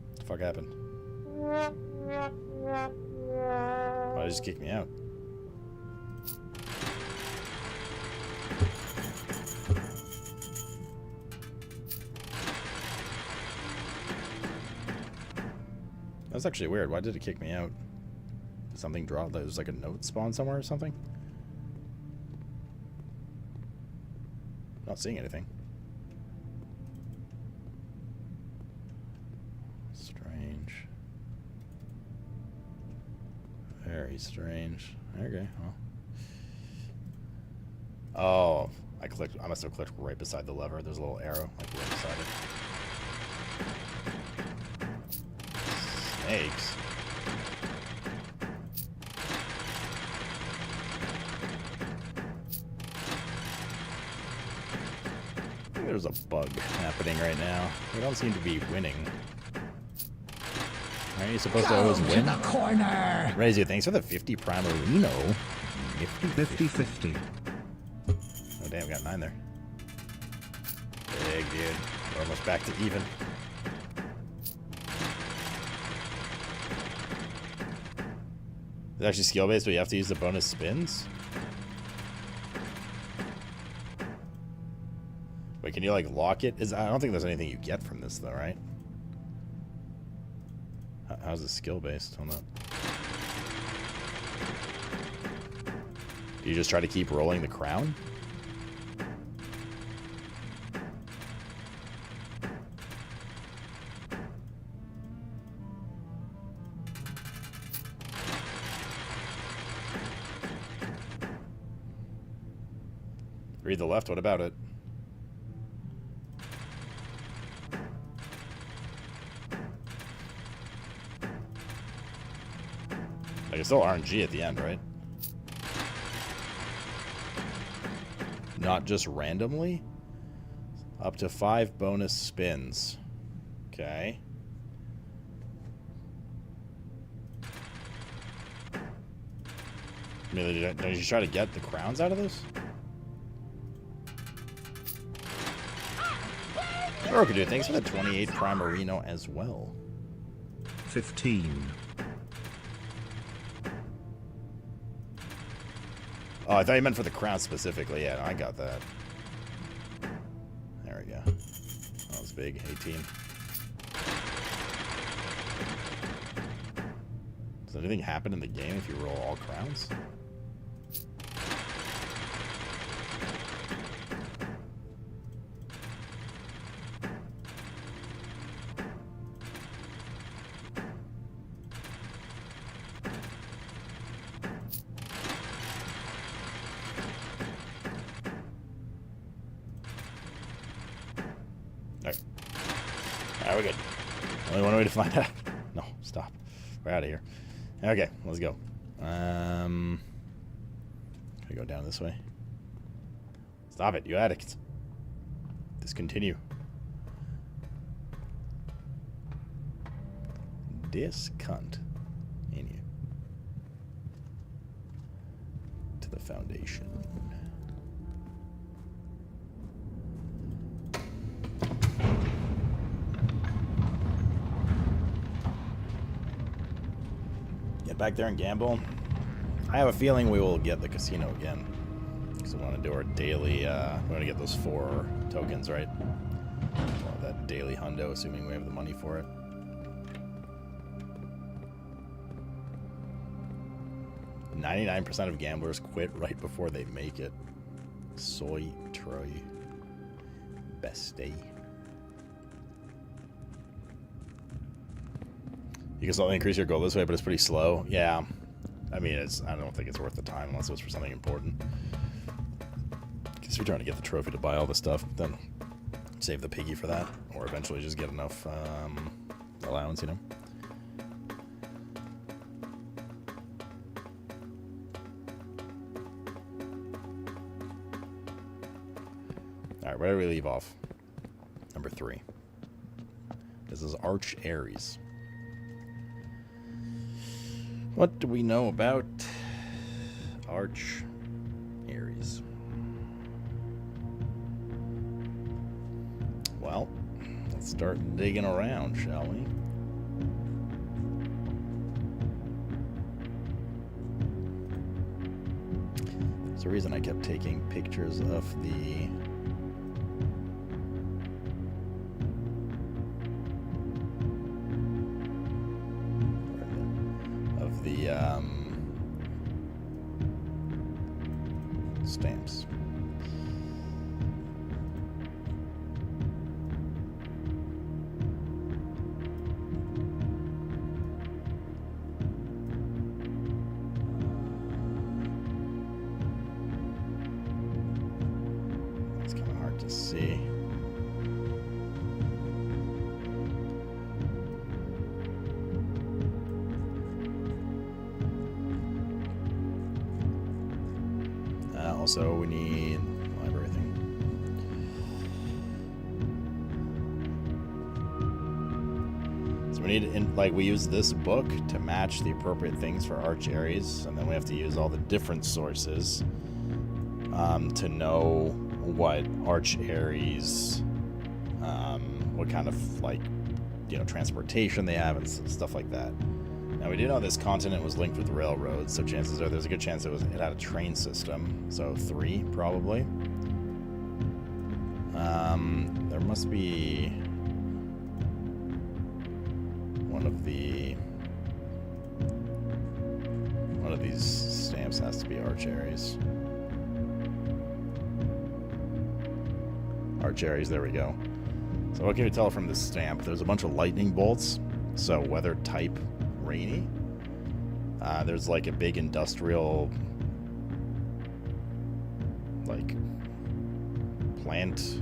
What the fuck happened? Why did it just kick me out? That's actually weird. Why did it kick me out? Did something dropped? There was like a note spawn somewhere or something? Not seeing anything. Strange. Very strange. Okay, well. Oh, I must have clicked right beside the lever. There's a little arrow, like right beside it. Snakes. There's a bug happening right now. We don't seem to be winning. Aren't you supposed to always win? the corner! Razor, thanks for the 50 Primarino. 50-50. Oh damn, we got 9 there. Big dude. We're almost back to even. It's actually skill based, but you have to use the bonus spins. Wait, can you like lock it? I don't think there's anything you get from this though, right? How's it skill based on that? Do you just try to keep rolling the crown? Read the left, what about it? Like, it's still RNG at the end, right? Not just randomly? Up to 5 bonus spins. Okay. I mean, don't you try to get the crowns out of this? Rokudu, thanks for the 28 Primarino as well. 15. Oh, I thought you meant for the crown specifically. Yeah, I got that. There we go. That was big. 18. Does anything happen in the game if you roll all crowns? Alright, we're good. Only one way to find out. No, stop. We're out of here. Okay, let's go. Can we go down this way? Stop it, you addict. Discontinue. Discontinue. To the foundation. Back there and gamble. I have a feeling we will get the casino again. Because we want to do our daily, we want to get those 4 tokens, right? That daily hundo, assuming we have the money for it. "99% of gamblers quit right before they make it. Soy Troy. Best day. You can slowly increase your goal this way, but it's pretty slow. Yeah. I mean, I don't think it's worth the time unless it was for something important. Because if you're trying to get the trophy to buy all the stuff, then save the piggy for that. Or eventually just get enough allowance, you know? Alright, where do we leave off? Number 3. This is Arch Ares. What do we know about Arch Ares? Well, let's start digging around, shall we? There's a reason I kept taking pictures of the stamps. It's kind of hard to see. Also, we need library thing. So we need, we use this book to match the appropriate things for Arch Ares, and then we have to use all the different sources to know what Arch Ares, what kind of transportation they have and stuff like that. Now we do know this continent was linked with railroads, so chances are there's a good chance it had a train system. So 3 probably. There must be one of these stamps has to be Arch Ares. Arch Ares, there we go. So what can you tell from this stamp? There's a bunch of lightning bolts, so weather type rainy. There's a big industrial plant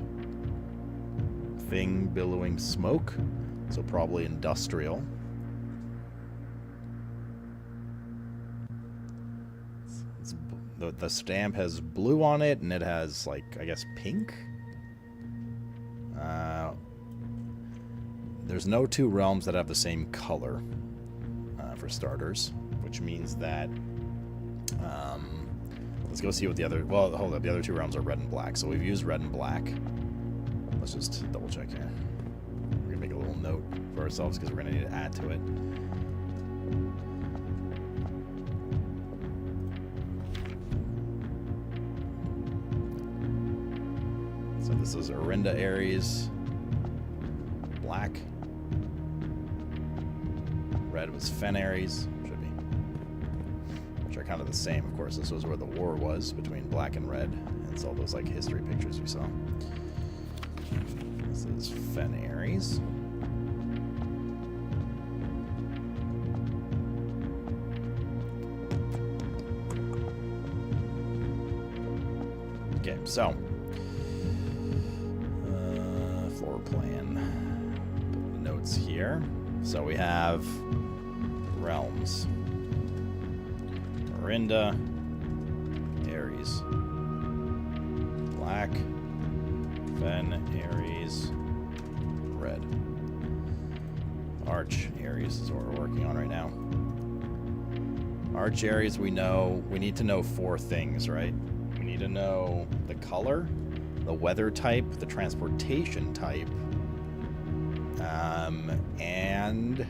thing billowing smoke, so probably industrial. The stamp has blue on it, and it has I guess pink. There's no 2 realms that have the same color. For starters, which means that let's go see what the other, well, hold up, the other 2 realms are red and black, so we've used red and black. Let's just double check here. We're gonna make a little note for ourselves because we're gonna need to add to it. So this is Orinda Aries. Black. Red was Fen Aries. Should be. Which are kind of the same. Of course, this was where the war was between black and red. And it's all those like history pictures you saw. This is Fen Aries. Okay, so floor plan. Put the notes here. So we have realms. Orinda, Aries, Black, Fen, Aries, Red. Arch Aries is what we're working on right now. Arch Aries, we need to know 4 things, right? We need to know the color, the weather type, the transportation type, and...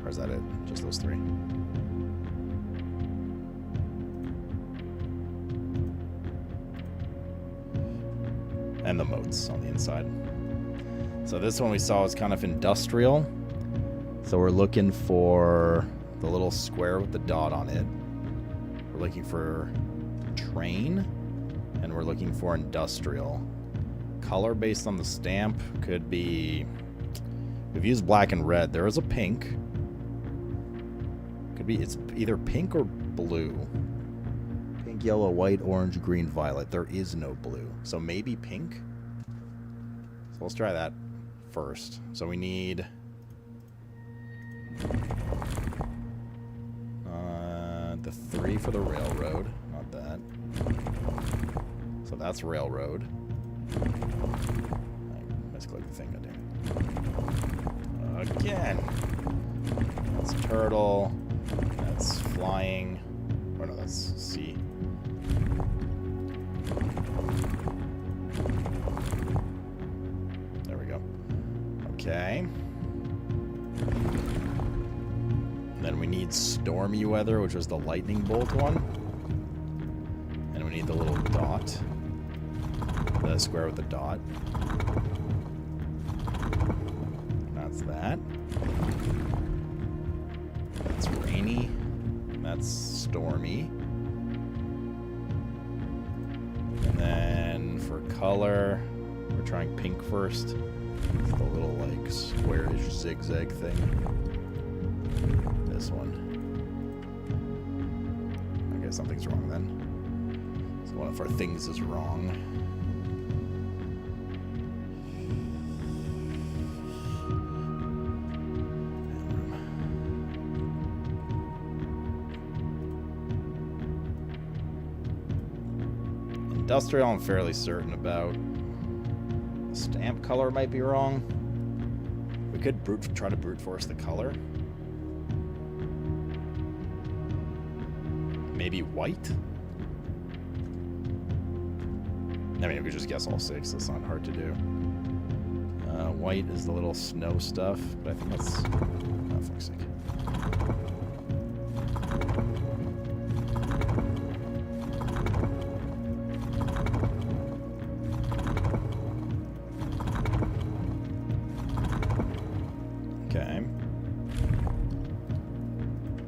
or is that it? Just those 3? And the moats on the inside. So this one we saw is kind of industrial. So we're looking for the little square with the dot on it. We're looking for train, and we're looking for industrial. Color based on the stamp could be... we've used black and red. There is a pink. Could be, it's either pink or blue. Pink, yellow, white, orange, green, violet. There is no blue. So maybe pink? So let's try that first. So we need... the 3 for the railroad. Not that. So that's railroad. I misclicked the thing, goddammit. Again. That's turtle. That's flying. Or no, that's sea. There we go. Okay. And then we need stormy weather, which was the lightning bolt one. And we need the little dot. The square with the dot. That's that. That's rainy. That's stormy. And then for color, we're trying pink first. It's the little like squarish zigzag thing. This one. Okay, something's wrong then. So one of our things is wrong. Industrial, I'm fairly certain about. Stamp color might be wrong. We could try to brute force the color. Maybe white? I mean, we could just guess all 6. That's not hard to do. White is the little snow stuff, but I think that's... oh, fuck's sake. Okay.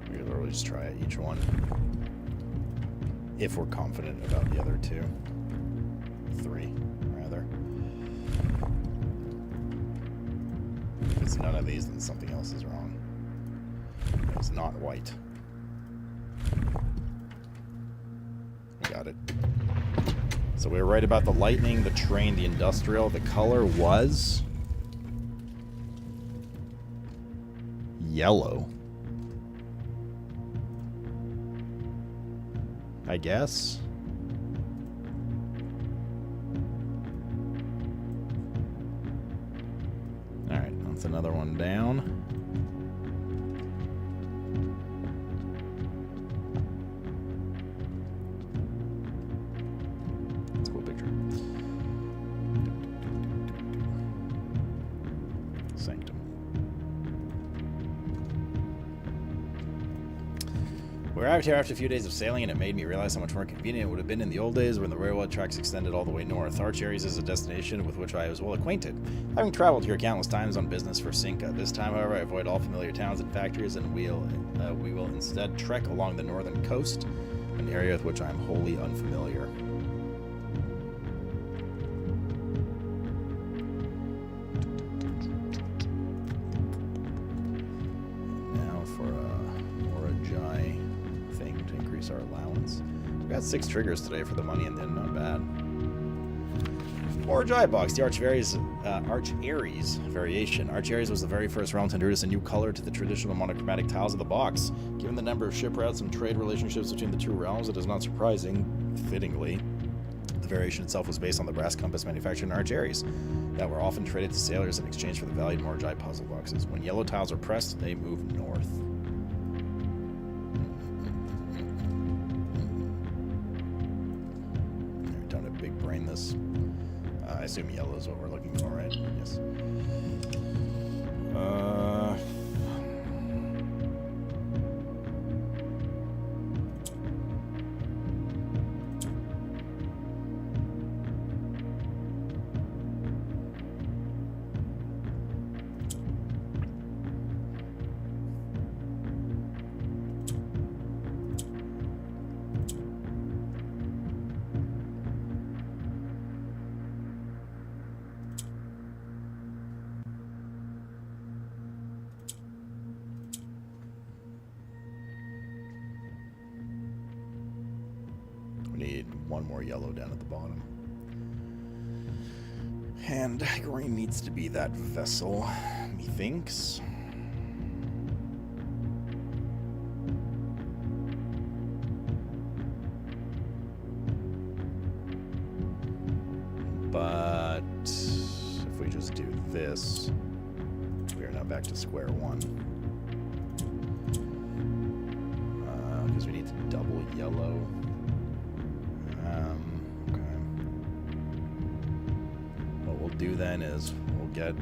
We could literally just try each one. If we're confident about the other 2. 3, rather. If it's none of these, then something else is wrong. It's not white. We got it. So we were right about the lightning, the train, the industrial. The color was... yellow. I guess. Alright, that's another one down. That's a cool picture. Sanctum. We arrived here after a few days of sailing, and it made me realize how much more convenient it would have been in the old days when the railroad tracks extended all the way north. Archerries is a destination with which I was well acquainted, having traveled here countless times on business for Cinca. This time, however, I avoid all familiar towns and factories, and we will instead trek along the northern coast, an area with which I am wholly unfamiliar. Now for a Morajai thing to increase our allowance. We got 6 triggers today for the money and then not bad. Morajai box, the Arch Aries variation. Arch Aries was the very first realm to introduce a new color to the traditional monochromatic tiles of the box. Given the number of ship routes and trade relationships between the two realms, it is not surprising, fittingly, the variation itself was based on the brass compass manufactured in Arch Aries that were often traded to sailors in exchange for the valued Morajai puzzle boxes. When yellow tiles are pressed, they move north. Don't have big brain this. I assume yellow is what we're looking for, right? Yes. Need one more yellow down at the bottom. And green needs to be that vessel, methinks. But if we just do this, we are now back to square one. Because we need to double yellow. Okay. What we'll do then is we'll get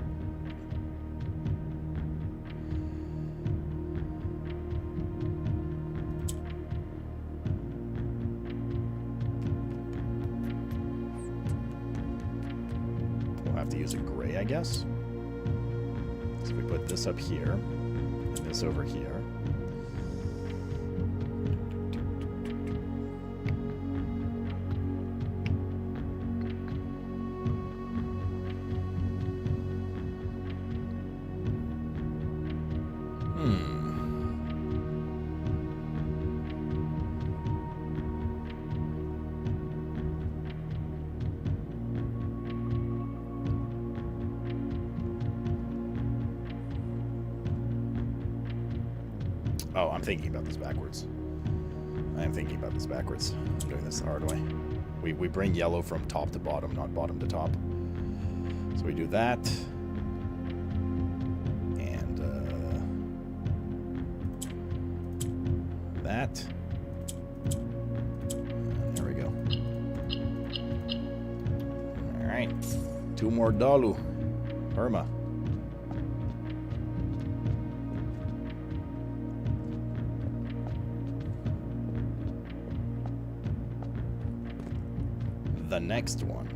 we'll have to use a gray, I guess. So we put this up here and this over here. Oh, I'm thinking about this backwards. I am thinking about this backwards. I'm doing this the hard way. We bring yellow from top to bottom, not bottom to top. So we do that. And that. And there we go. Alright. 2 more dalu. Irma. The next one,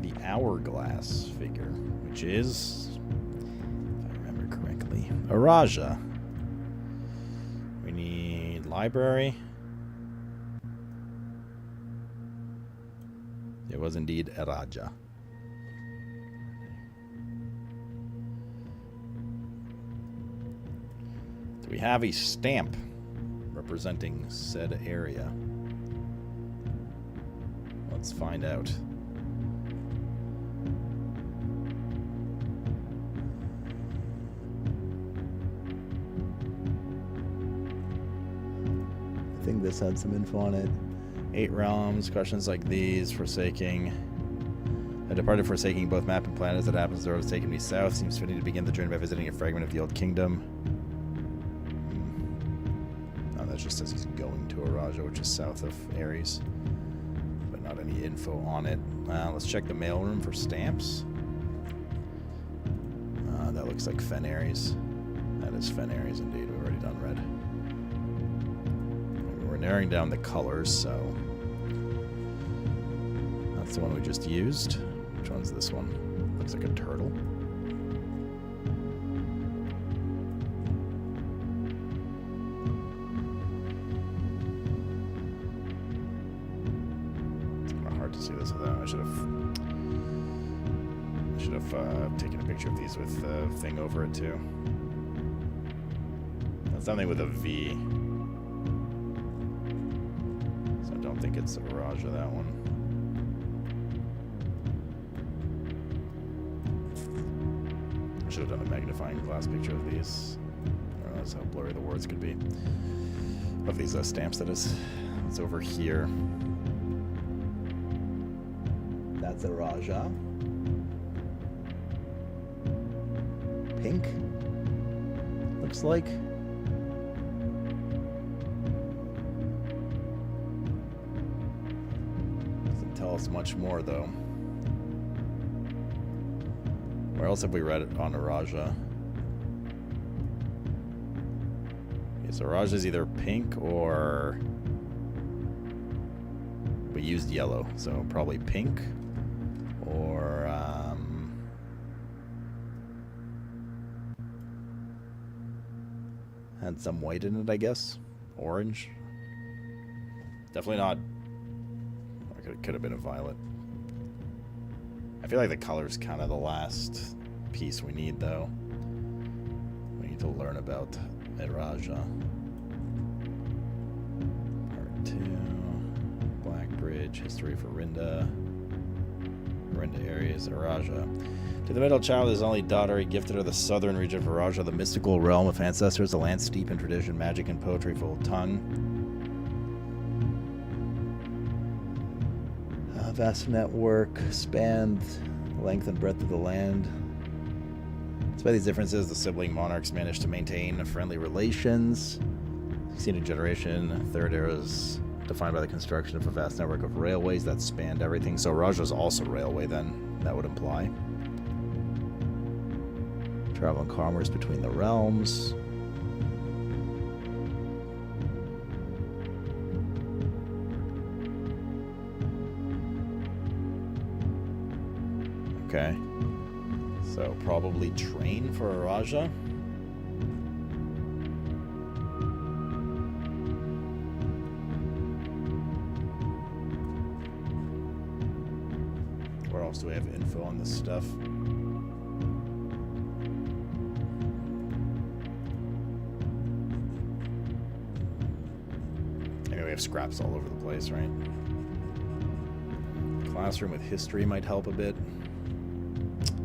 the hourglass figure, which is, if I remember correctly, a Raja. We need library. It was indeed a Raja. Do we have a stamp representing said area? Let's find out. I think this had some info on it. 8 realms, questions like these, forsaking. I departed forsaking both map and planet as it happens. The road has taken me south. Seems fitting to begin the journey by visiting a fragment of the old kingdom. Oh, that just says he's going to Araja, which is south of Ares. Not any info on it. Let's check the mailroom for stamps. That looks like Fen Aries. That is Fen Aries indeed. We've already done red. We're narrowing down the colors, so that's the one we just used. Which one's this one? Looks like a turtle. It's kind of hard to see this without. I should have taken a picture of these with the thing over it too. That's something with a V. So I don't think it's a Raja, that one. I should have done a magnifying glass picture of these. I don't realize how blurry the words could be. Of these stamps, that is. It's over here. That's a Raja. Pink, looks like. Doesn't tell us much more though. Where else have we read it on a Raja? Okay, so Raja is either pink or we used yellow, so probably pink or had some white in it, I guess. Orange. Definitely not. It could have been a violet. I feel like the color's kind of the last piece we need, though. We need to learn about Raja. Part 2. Black Bridge. History for Rinda. Rinda Aries. Raja. To the middle child, his only daughter, he gifted her the southern region of Raja, the mystical realm of ancestors, a land steep in tradition, magic, and poetry full of tongue. Vast network spanned the length and breadth of the land. Despite these differences, the sibling monarchs managed to maintain friendly relations. Succeeding generation, third era is defined by the construction of a vast network of railways that spanned everything. So Raja is also railway, then, that would imply. Travel and commerce between the realms. Okay. So probably train for a Raja. Where else do we have info on this stuff? We have scraps all over the place, right? Classroom with history might help a bit.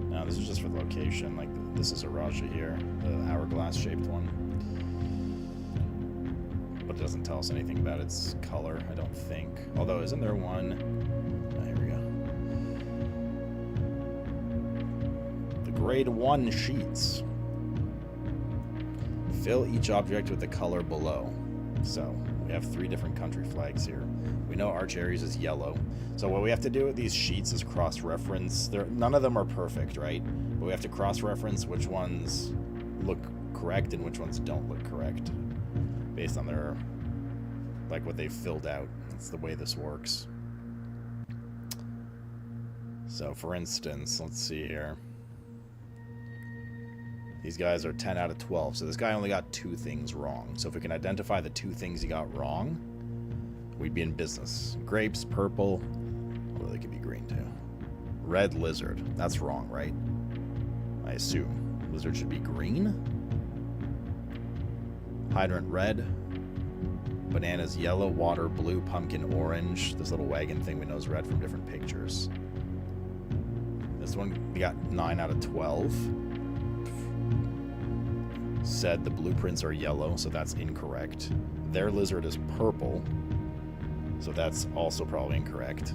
No, this is just for the location. Like, this is a Raja here, the hourglass-shaped one. But it doesn't tell us anything about its color, I don't think. Although, isn't there one? Oh, here we go. The grade 1 sheets. Fill each object with the color below. So, we have 3 different country flags here. We know Arch Aries is yellow. So what we have to do with these sheets is cross-reference. None of them are perfect, right? But we have to cross-reference which ones look correct and which ones don't look correct. Based on their, like, what they've filled out. That's the way this works. So, for instance, let's see here. These guys are 10 out of 12, so this guy only got 2 things wrong. So if we can identify the 2 things he got wrong, we'd be in business. Grapes, purple, although they could be green too. Red lizard, that's wrong, right? I assume. Lizard should be green. Hydrant red. Bananas yellow, water blue, pumpkin orange. This little wagon thing we know is red from different pictures. This one, we got 9 out of 12. Said the blueprints are yellow, so that's incorrect. Their lizard is purple, so that's also probably incorrect.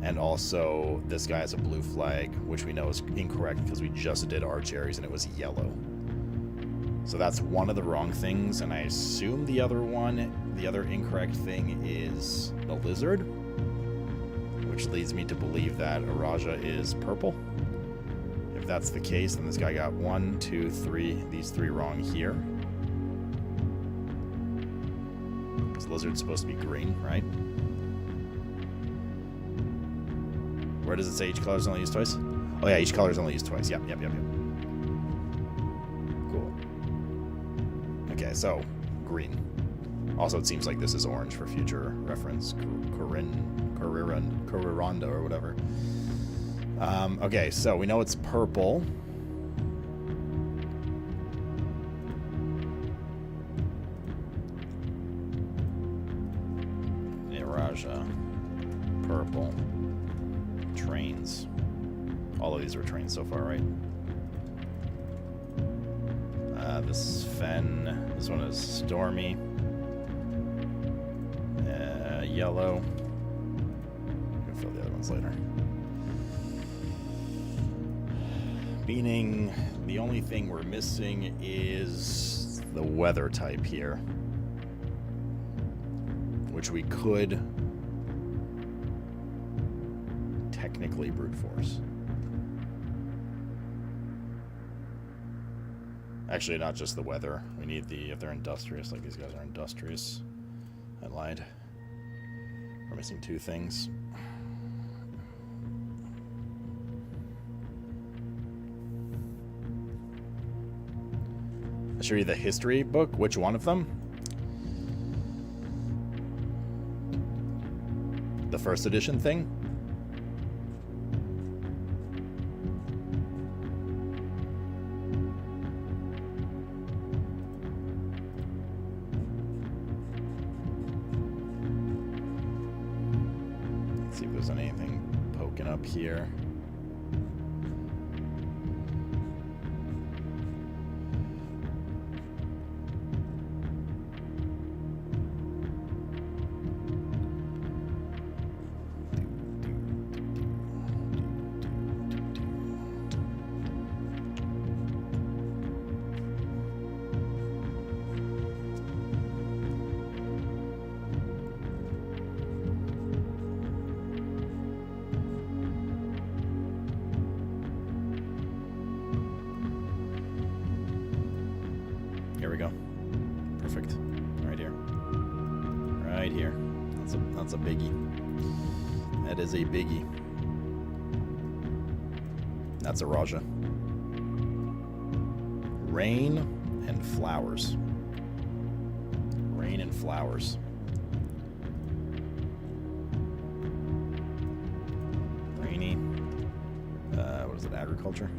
And also, this guy has a blue flag, which we know is incorrect because we just did Arch Aries and it was yellow. So that's one of the wrong things, and I assume the other incorrect thing is the lizard, which leads me to believe that a Raja is purple. If that's the case, then this guy got 1, 2, 3, these 3 wrong here. This lizard's supposed to be green, right? Where does it say each color's only used twice? Oh yeah, each color's only used twice. Yep. Cool. Okay, so green. Also, it seems like this is orange for future reference. Coriranda or whatever. Okay, so we know it's purple. Raja. Purple. Trains. All of these were trains so far, right? This Fen. This one is Stormy. Yellow. I'll fill the other ones later. Meaning the only thing we're missing is the weather type here, which we could technically brute force. Actually, not just the weather. We need the, if they're industrious, like these guys are industrious. I lied. We're missing 2 things. I'll show you the history book. Which one of them? The first edition thing? Let's see if there's anything poking up here. Here we go. Perfect. Right here. Right here. That's a biggie. That is a biggie. That's a Raja. Rain and flowers. Rain and flowers. Rainy. What is it? Agriculture?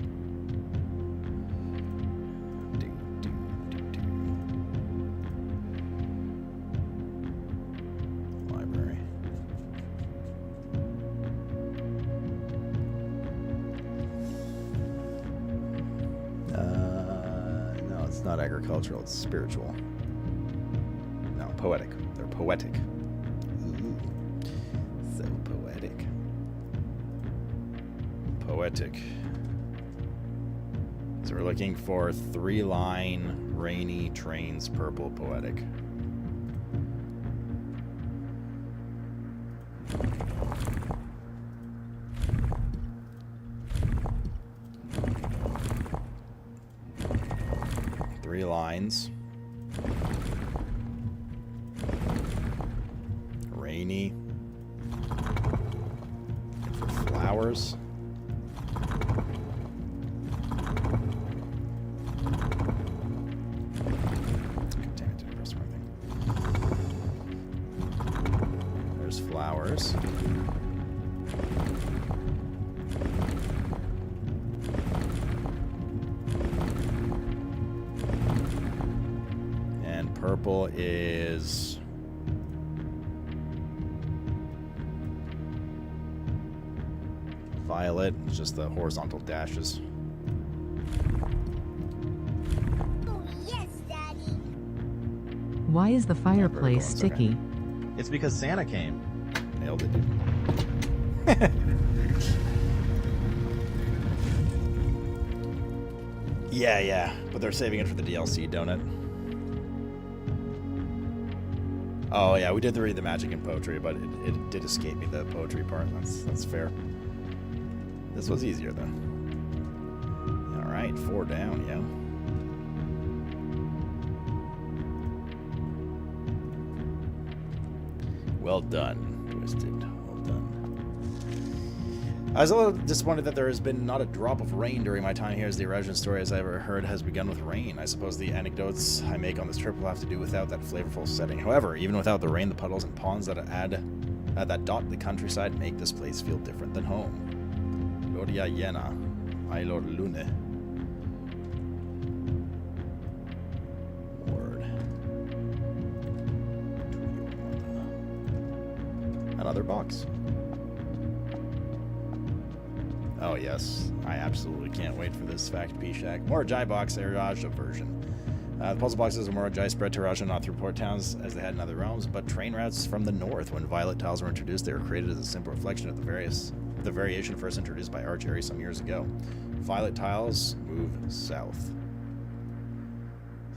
Library. No, it's not agricultural, it's spiritual. No, poetic. They're poetic. Ooh, so poetic. Poetic. So we're looking for 3-line, rainy, trains, purple, poetic. Three lines. Rainy. For flowers. Damn it, didn't press the right thing. There's flowers. And purple is violet. It's just the horizontal dashes. Oh, yes, Daddy. Why is the fireplace sticky? It's because Santa came. Nailed it, dude. Yeah, but they're saving it for the DLC, don't it? Oh yeah, we did read the magic and poetry, but it did escape me, the poetry part. That's fair. This was easier though. right, 4 down, yeah. Well done, Twisted. Well done. I was a little disappointed that there has been not a drop of rain during my time here, as the origin story as I ever heard has begun with rain. I suppose the anecdotes I make on this trip will have to do without that flavorful setting. However, even without the rain, the puddles and ponds that that dot the countryside make this place feel different than home. Gloria Yena, Ailor Lune. Word. Another box. Oh yes, I absolutely can't wait for this Fact P-Shack. More Jai Box Raja version. The puzzle boxes of Morajai spread to Raja not through port towns as they had in other realms, but train routes from the north. When violet tiles were introduced, they were created as a simple reflection of the variation first introduced by Archery some years ago. Violet tiles move south.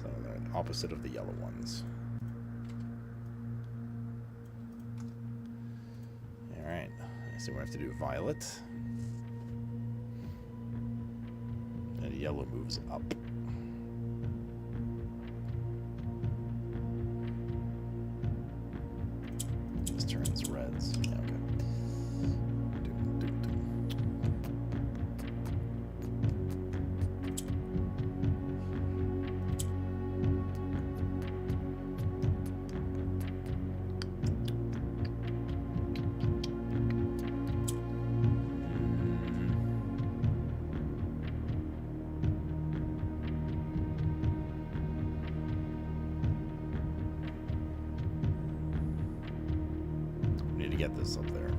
So they're the opposite of the yellow ones. Alright, so we have to do violet. And yellow moves up. This turns reds. Yeah, okay. Get this up there.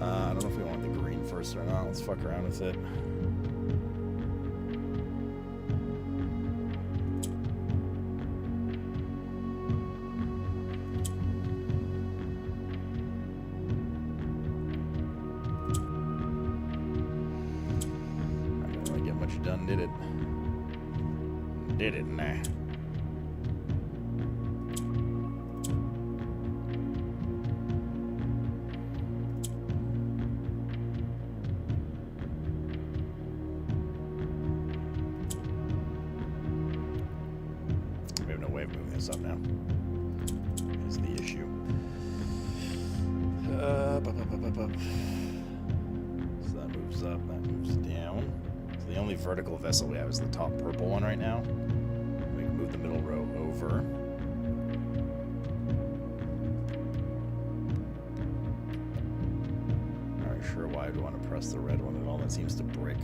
I don't know if we want the green first or not. Let's fuck around with it. Did it? Did it? Nah. We have no way of moving this up now. Is the issue. So that moves up, that moves down. The only vertical vessel we have is the top purple one right now. We can move the middle row over. Not sure why I'd want to press the red one at all. That seems to brick.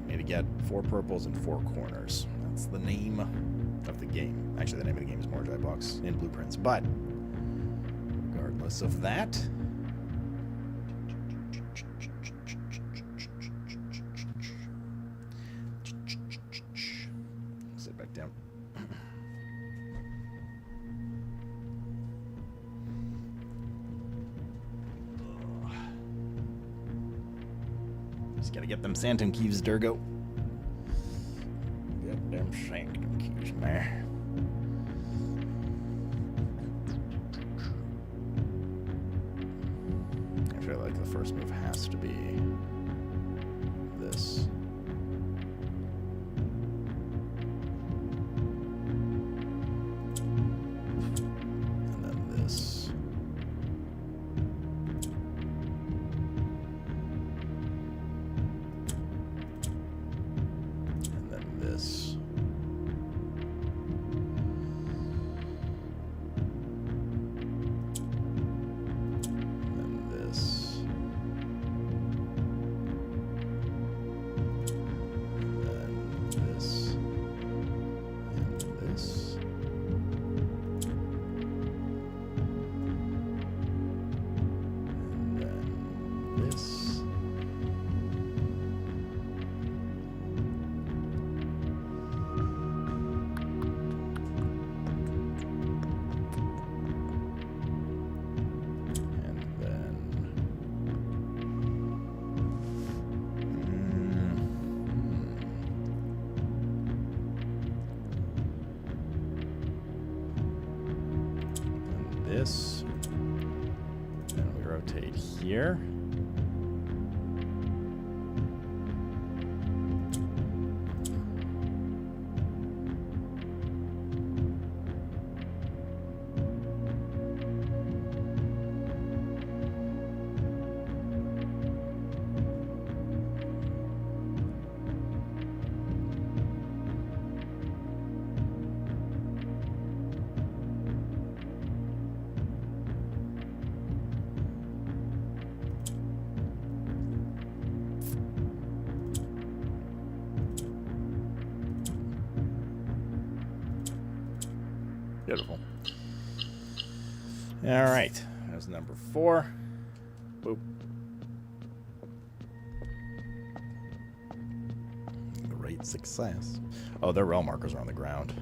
Need to get 4 purples and 4 corners. That's the name of the game. Actually, the name of the game is Morajai Box in Blueprints. But regardless of that, sit back down. Just gotta get them Sanctum keys, Durgo. Get them Sanctum keys, man. I feel like the first move has to be this. And then this. And then this. And then this. this. And we rotate here. Beautiful. All right, there's number 4. Boop. Great success. Oh, their rail markers are on the ground.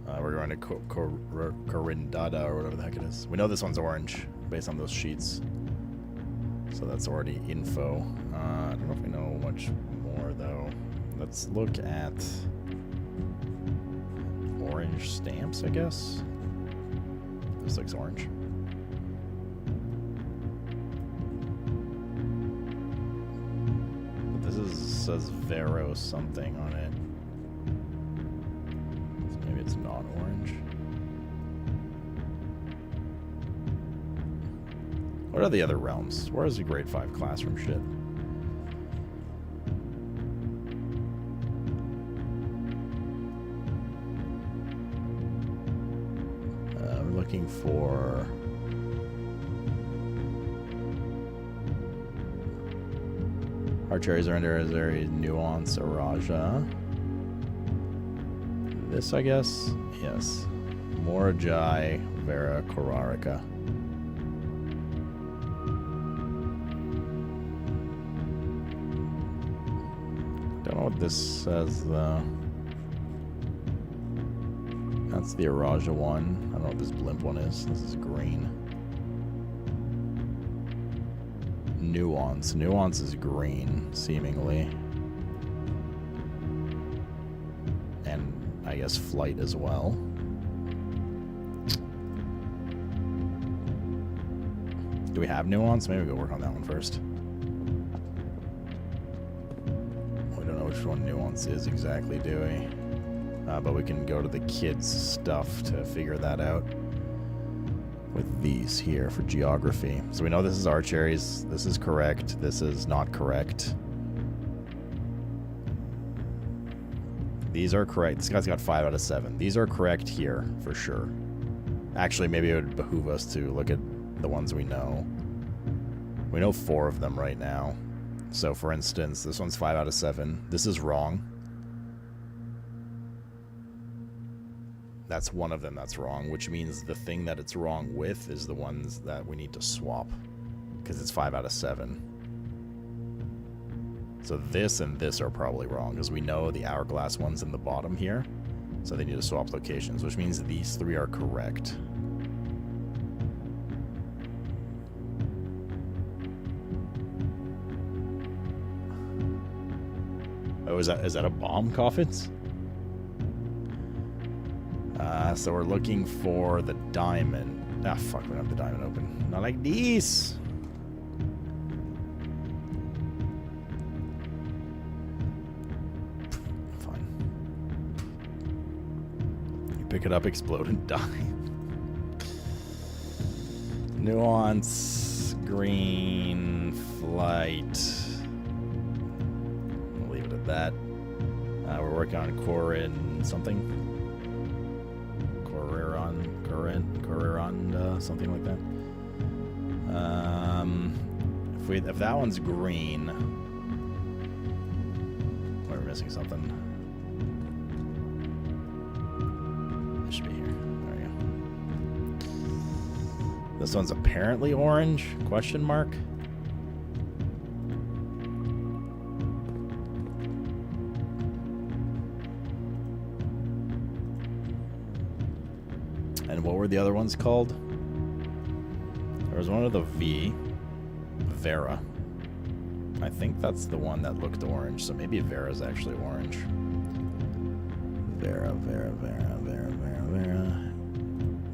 We're going to Corindada or whatever the heck it is. We know this one's orange based on those sheets. So that's already info. I don't know if we know much more though. Let's look at orange stamps, I guess. This looks orange. But this says Vero something on it. So maybe it's not orange. What are the other realms? Where is the grade 5 classroom shit? Looking for our cherries are under as a nuance Araja. This, I guess, yes. Morajai Vera Korarika. Don't know what this says though. That's the Araja one. I don't know what this blimp one is. This is green. Nuance. Nuance is green, seemingly. And I guess flight as well. Do we have nuance? Maybe we go work on that one first. We don't know which one nuance is exactly, do we? But we can go to the kids' stuff to figure that out with these here for geography. So we know this is our cherries. This is correct. This is not correct. These are correct. This guy's got 5 out of 7. These are correct here for sure. Actually, maybe it would behoove us to look at the ones we know. We know 4 of them right now. So for instance, this one's 5 out of 7. This is wrong. That's one of them that's wrong, which means the thing that it's wrong with is the ones that we need to swap, because it's 5 out of 7. So this and this are probably wrong, because we know the hourglass one's in the bottom here, so they need to swap locations, which means these 3 are correct. Oh, is that a bomb, Coffins? So we're looking for the diamond. Ah, fuck, we don't have the diamond open. Not like these. Fine. You pick it up, explode, and die. Nuance, green, flight. We'll leave it at that. We're working on Corin something. Coriranda, something like that. If that one's green, we're missing something. It should be here. There we go. This one's apparently orange? Question mark. And what were the other ones called? There was one with a V. Vera. I think that's the one that looked orange, so maybe Vera's actually orange. Vera.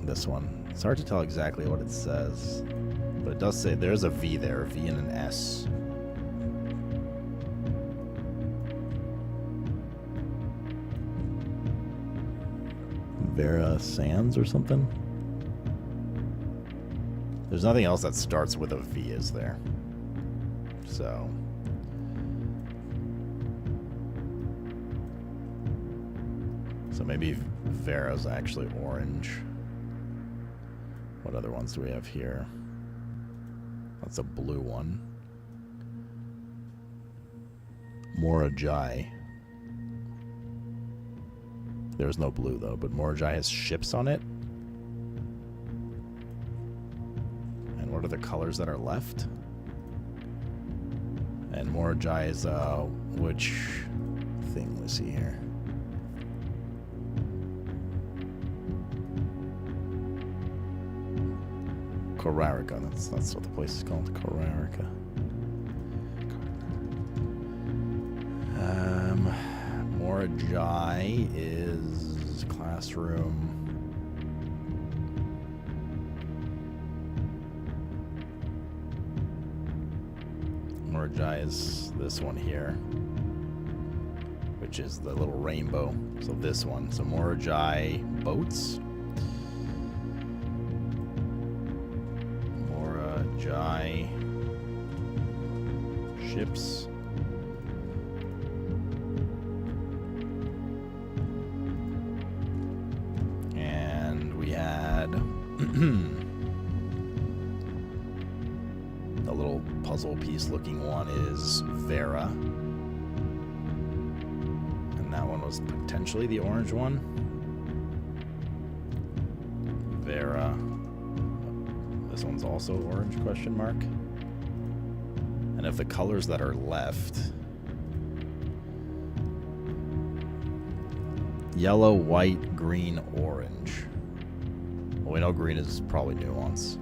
This one. It's hard to tell exactly what it says, but it does say there's a V there, a V and an S. Vera Sands or something? There's nothing else that starts with a V, is there? So... So maybe Vera's actually orange. What other ones do we have here? That's a blue one. Morajai. There's no blue though, but Morajai has ships on it. And what are the colors that are left? And Morajai is which thing? Let's see here. Korarika. That's what the place is called. Korarika. Morajai is classroom. Morajai is this one here, which is the little rainbow. So this one. So Morajai boats. Morajai ships. And we had the little puzzle piece looking one is Vera. And that one was potentially the orange one. Vera. This one's also orange, question mark. And of the colors that are left, yellow, white, green, orange. Well, we know green is probably nuance.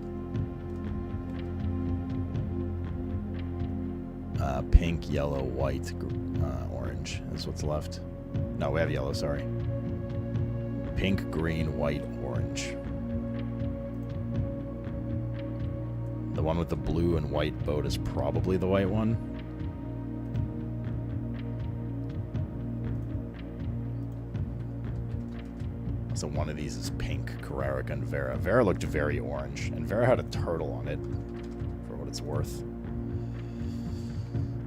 Pink, yellow, white, orange is what's left. No, we have yellow, sorry. Pink, green, white, orange. The one with the blue and white boat is probably the white one. So one of these is pink, Korarika and Vera. Vera looked very orange, and Vera had a turtle on it, for what it's worth.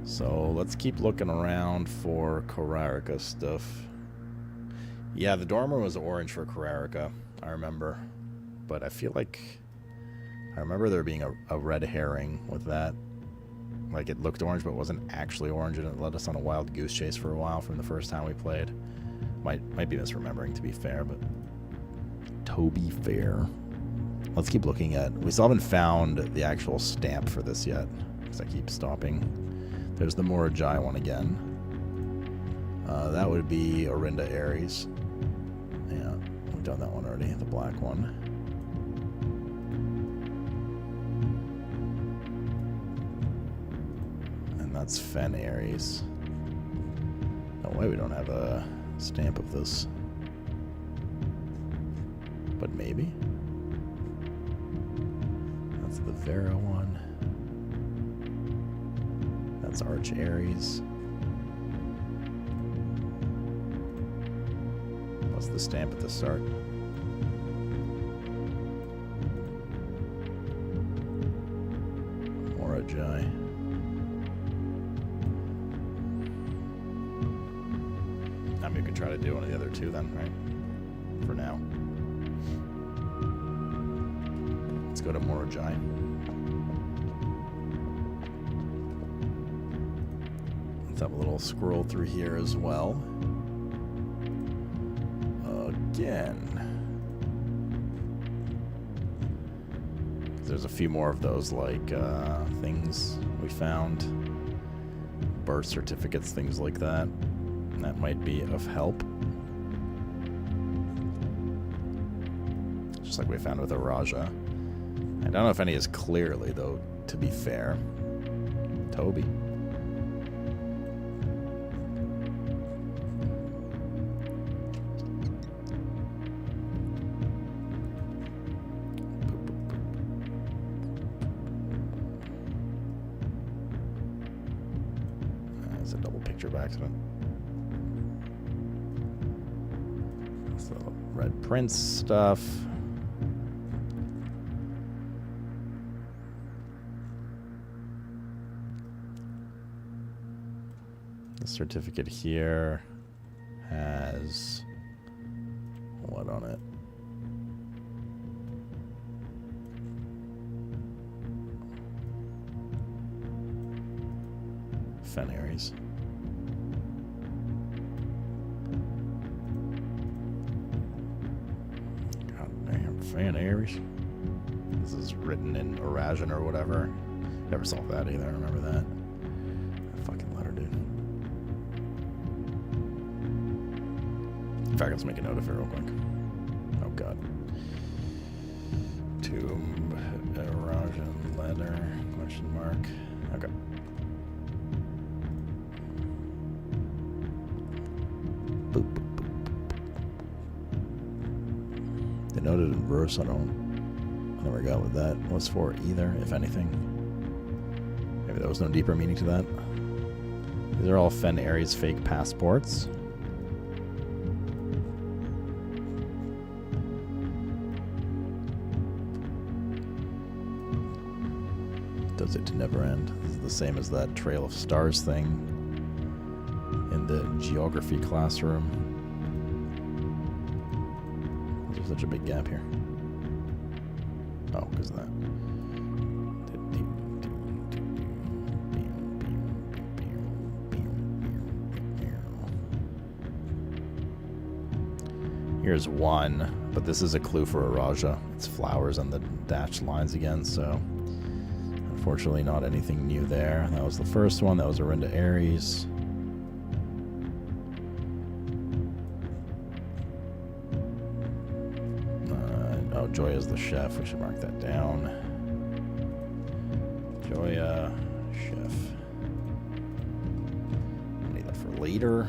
So let's keep looking around for Korarika stuff. Yeah, the dormer was orange for Korarika, I remember. But I feel like... I remember there being a red herring with that. Like, it looked orange, but wasn't actually orange, and it led us on a wild goose chase for a while from the first time we played. Might be misremembering, to be fair, but... To be fair. Let's keep looking at... We still haven't found the actual stamp for this yet, because I keep stopping. There's the Morajai one again. That would be Orinda Aries. Yeah, we've done that one already, the black one. And that's Fen Aries. No way we don't have a stamp of this. But maybe? That's the Vera one. That's Arch Aries. What's the stamp at the start? Morajai. I mean, we could try to do one of the other two then, right? For now. Let's go to Morajai. Let's have a little scroll through here as well. Again. There's a few more of those, like, things we found. Birth certificates, things like that. That might be of help. Just like we found with Araja. I don't know if any is clearly, though, to be fair. Toby. It's a double picture by accident. So Red Prince stuff. The certificate here has what on it? Fen Aries. God damn, Fen Aries. This is written in Eurasian or whatever. Never saw that either. I remember that. That fucking letter, dude. In fact, let's make a note of it real quick. Oh god. Tomb, Eurasian letter, question mark. Okay. Boop, boop, boop. They noted in verse. I never got what that was for either, if anything. Maybe there was no deeper meaning to that. These are all Fen Aries fake passports. Does it to never end. This is the same as that Trail of Stars thing in the geography classroom. There's such a big gap here. Oh, because of that. Here's one, but this is a clue for a Raja. It's flowers and the dashed lines again, so unfortunately not anything new there. That was the first one. That was Arinda Aries. Oh, Joya's the chef. We should mark that down. Joya, chef. I need that for later.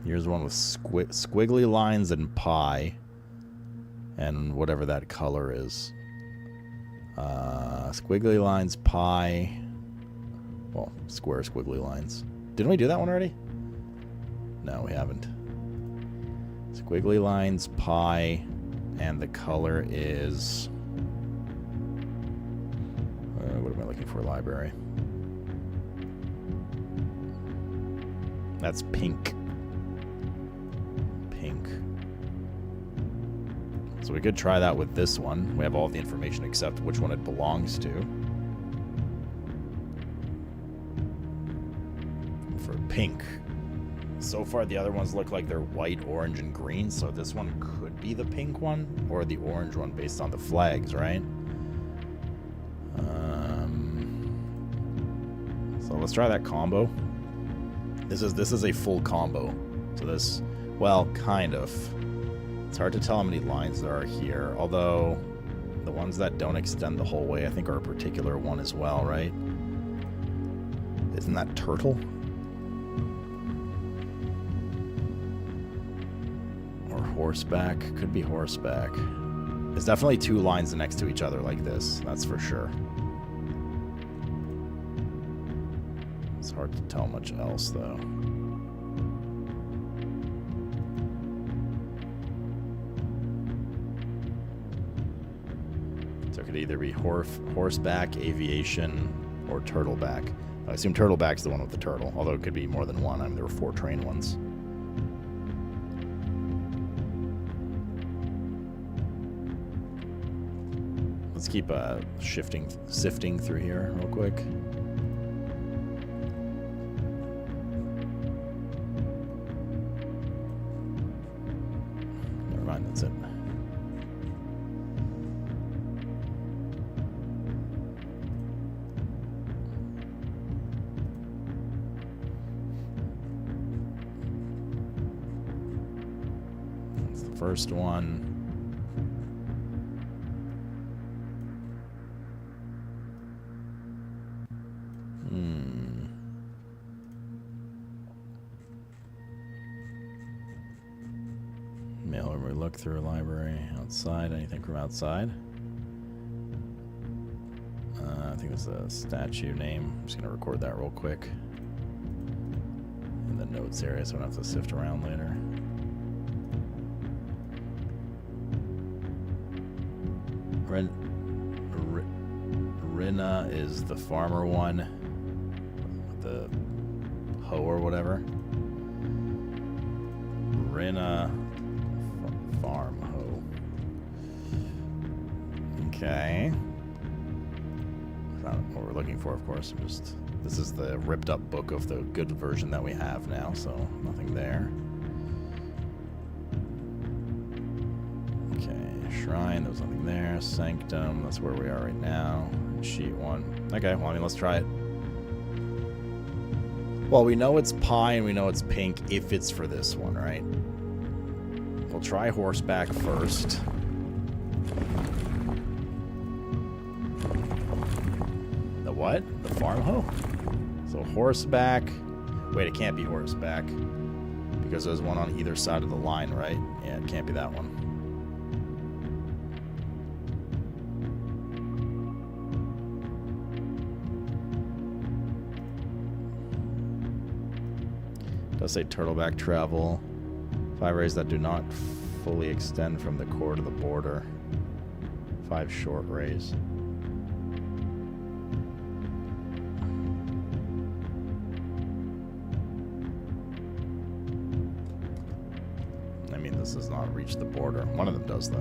Here's one with squiggly lines and pie. And whatever that color is. Squiggly lines, pie. Well, square squiggly lines. Didn't we do that one already? No, we haven't. Squiggly lines, pie. And the color is... what am I looking for? Library. That's pink. Pink. So we could try that with this one. We have all the information except which one it belongs to. For pink. So far the other ones look like they're white, orange, and green, so this one could be the pink one or the orange one based on the flags, right? So let's try that combo. This is a full combo. So this, well, kind of. It's hard to tell how many lines there are here, although the ones that don't extend the whole way I think are a particular one as well, right? Isn't that turtle? Or horseback? Could be horseback. There's definitely two lines next to each other like this, that's for sure. It's hard to tell much else though. So it could either be horseback, aviation, or turtleback. I assume turtleback's the one with the turtle, although it could be more than one. I mean, there were 4 train ones. Let's keep sifting through here real quick. Never mind, that's it. That's the first one. look through a library outside. Anything from outside? I think it's a statue name. I'm just gonna record that real quick in the notes area so I don't have to sift around later. Rinna is the farmer one with the hoe or whatever. Rinna farm hoe. Okay. Not what we're looking for, of course. This is the ripped up book of the good version that we have now, so nothing there. Okay, shrine, there was nothing there. Sanctum, that's where we are right now. Sheet 1. Okay, well, I mean, let's try it. Well, we know it's pie and we know it's pink if it's for this one, right? We'll try horseback first. The what? The farm hoe? So horseback. Wait, it can't be horseback. Because there's one on either side of the line, right? Yeah, it can't be that one. Does say turtleback travel. 5 rays that do not fully extend from the core to the border. 5 short rays. I mean, this does not reach the border. One of them does, though.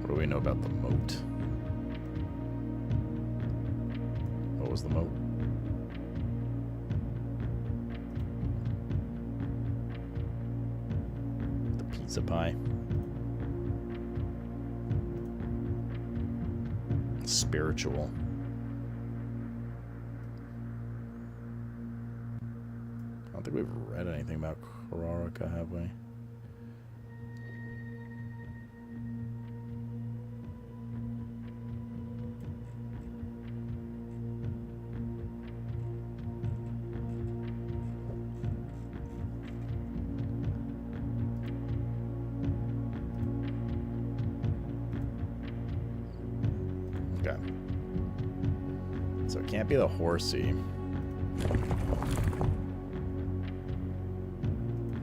What do we know about the moat? What was the moat? The pizza pie. Spiritual. I don't think we've read anything about Kororika, have we? Okay. So it can't be the horsey.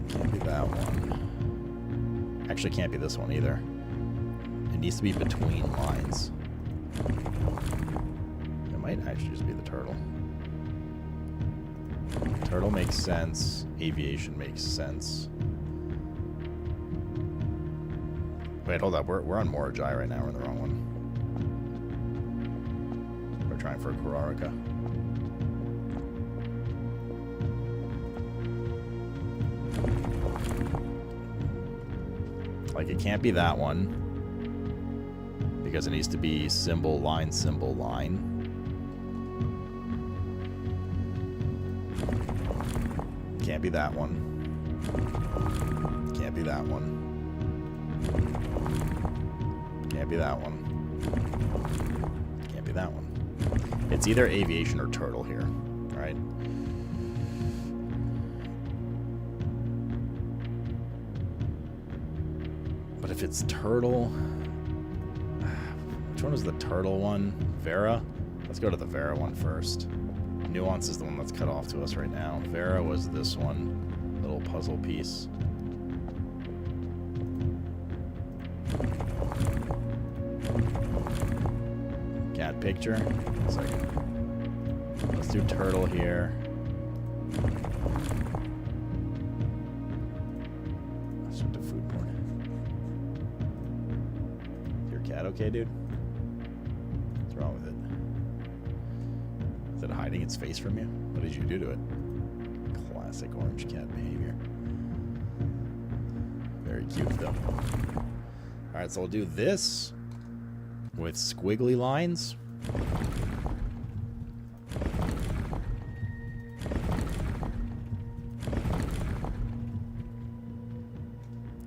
Can't be that one. Actually, can't be this one either. It needs to be between lines. It might actually just be the turtle. Turtle makes sense. Aviation makes sense. Wait, hold up. We're on Morajai right now. We're in the wrong one. We're trying for Kororika. Like, it can't be that one. Because it needs to be symbol, line, symbol, line. Can't be that one. Can't be that one. Can't be that one. Can't be that one. It's either aviation or turtle here, right? But if it's turtle... Which one is the turtle one? Vera? Let's go to the Vera one first. Nuance is the one that's cut off to us right now. Vera was this one. Little puzzle piece. Cat picture. 1 second. Let's do turtle here. Let's do food porn. Is your cat okay, dude? What's wrong with it? Is it hiding its face from you? What did you do to it? Classic orange cat behavior. Very cute, though. Alright, so we'll do this with squiggly lines.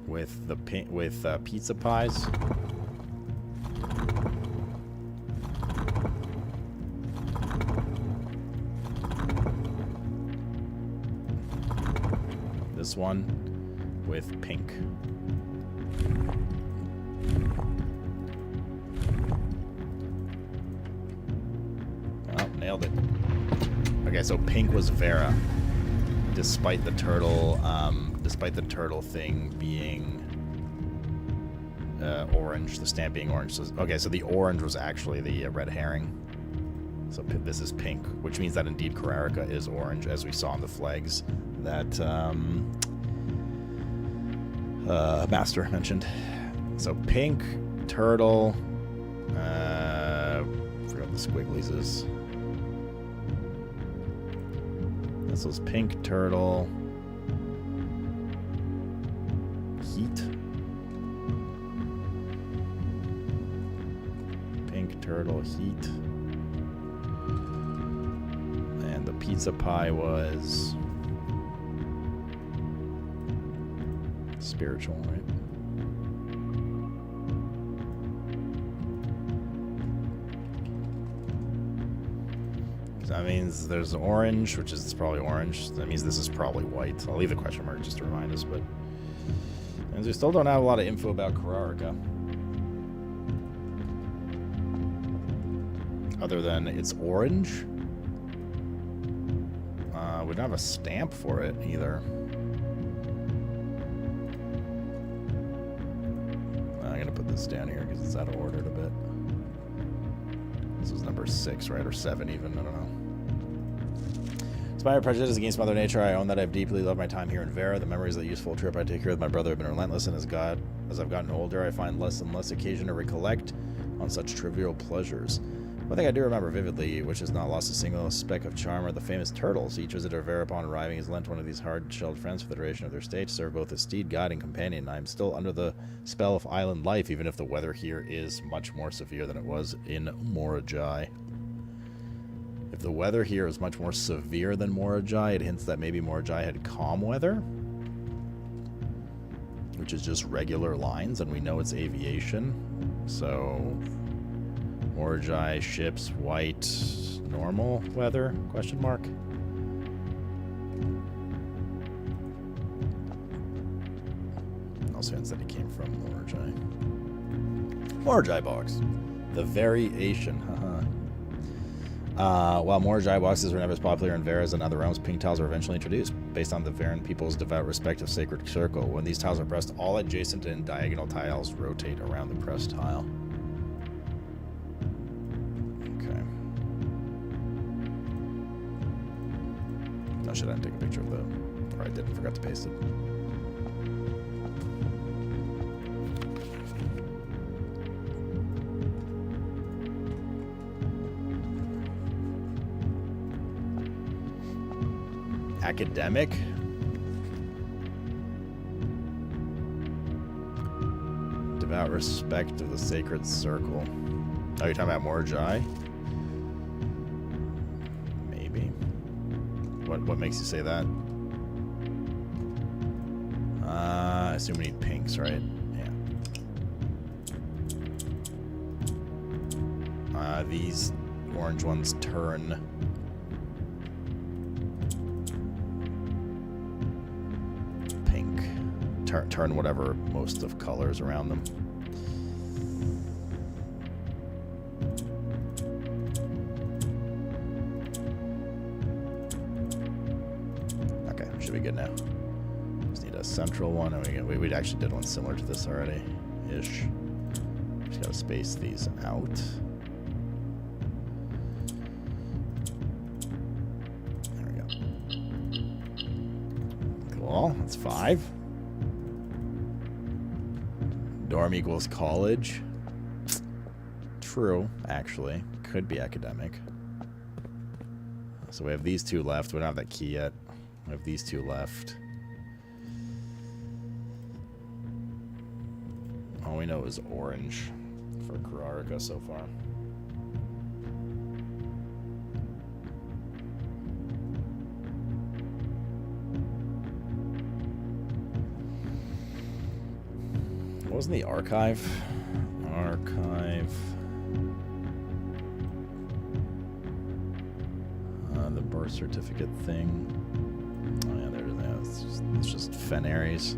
With the pizza pies. one with pink. Oh, nailed it. Okay, so pink was Vera, despite the turtle thing being orange, the stamp being orange. So, okay, so the orange was actually the red herring. So this is pink, which means that indeed Kararika is orange, as we saw on the flags that Master mentioned. So pink, turtle, forgot what the squigglies is. This was pink, turtle, heat. Pink, turtle, heat. And the pizza pie was spiritual, right? So that means there's orange, which is probably orange. That means this is probably white. I'll leave a question mark just to remind us, but and we still don't have a lot of info about Kararika. Other than it's orange. We don't have a stamp for it either. I'm gonna put this down here because it's out of order a bit. This was number 6, right? Or 7 even, I don't know. Despite my prejudice against Mother Nature, I own that I've deeply loved my time here in Vera. The memories of the useful trip I take here with my brother have been relentless, and as I've gotten older, I find less and less occasion to recollect on such trivial pleasures. One thing I do remember vividly, which has not lost a single speck of charm, are the famous turtles. Each visitor of Vera upon arriving is lent one of these hard-shelled friends for the duration of their stay to serve both as steed, guide, and companion. I am still under the spell of island life, even if the weather here is much more severe than it was in Morajai. If the weather here is much more severe than Morajai, it hints that maybe Morajai had calm weather, which is just regular lines, and we know it's aviation. So Morajai ships white normal weather? Question mark. Also hints that he came from Morajai. Morajai box. The variation, haha. While Morajai boxes were never as popular in Vera as in other realms, pink tiles were eventually introduced, based on the Veran people's devout respect of sacred circle. When these tiles are pressed, all adjacent and diagonal tiles rotate around the pressed tile. Okay. Oh, should I take a picture of the... Or I didn't, forgot to paste it. Academic? Devout respect of the sacred circle. Oh, you're talking about Morajai? Maybe. What makes you say that? I assume we need pinks, right? Yeah. These orange ones turn pink. Turn whatever most of colors around them. Okay, should be good now. Just need a central one, and we actually did one similar to this already, ish. Just gotta space these out. There we go. Cool. That's 5. Dorm equals college. True, actually. Could be academic. So we have these 2 left. We don't have that key yet. We have these 2 left. All we know is orange for Kararika so far. What was in the archive? Archive. The birth certificate thing. Oh yeah, there it is. It's just Fenaries.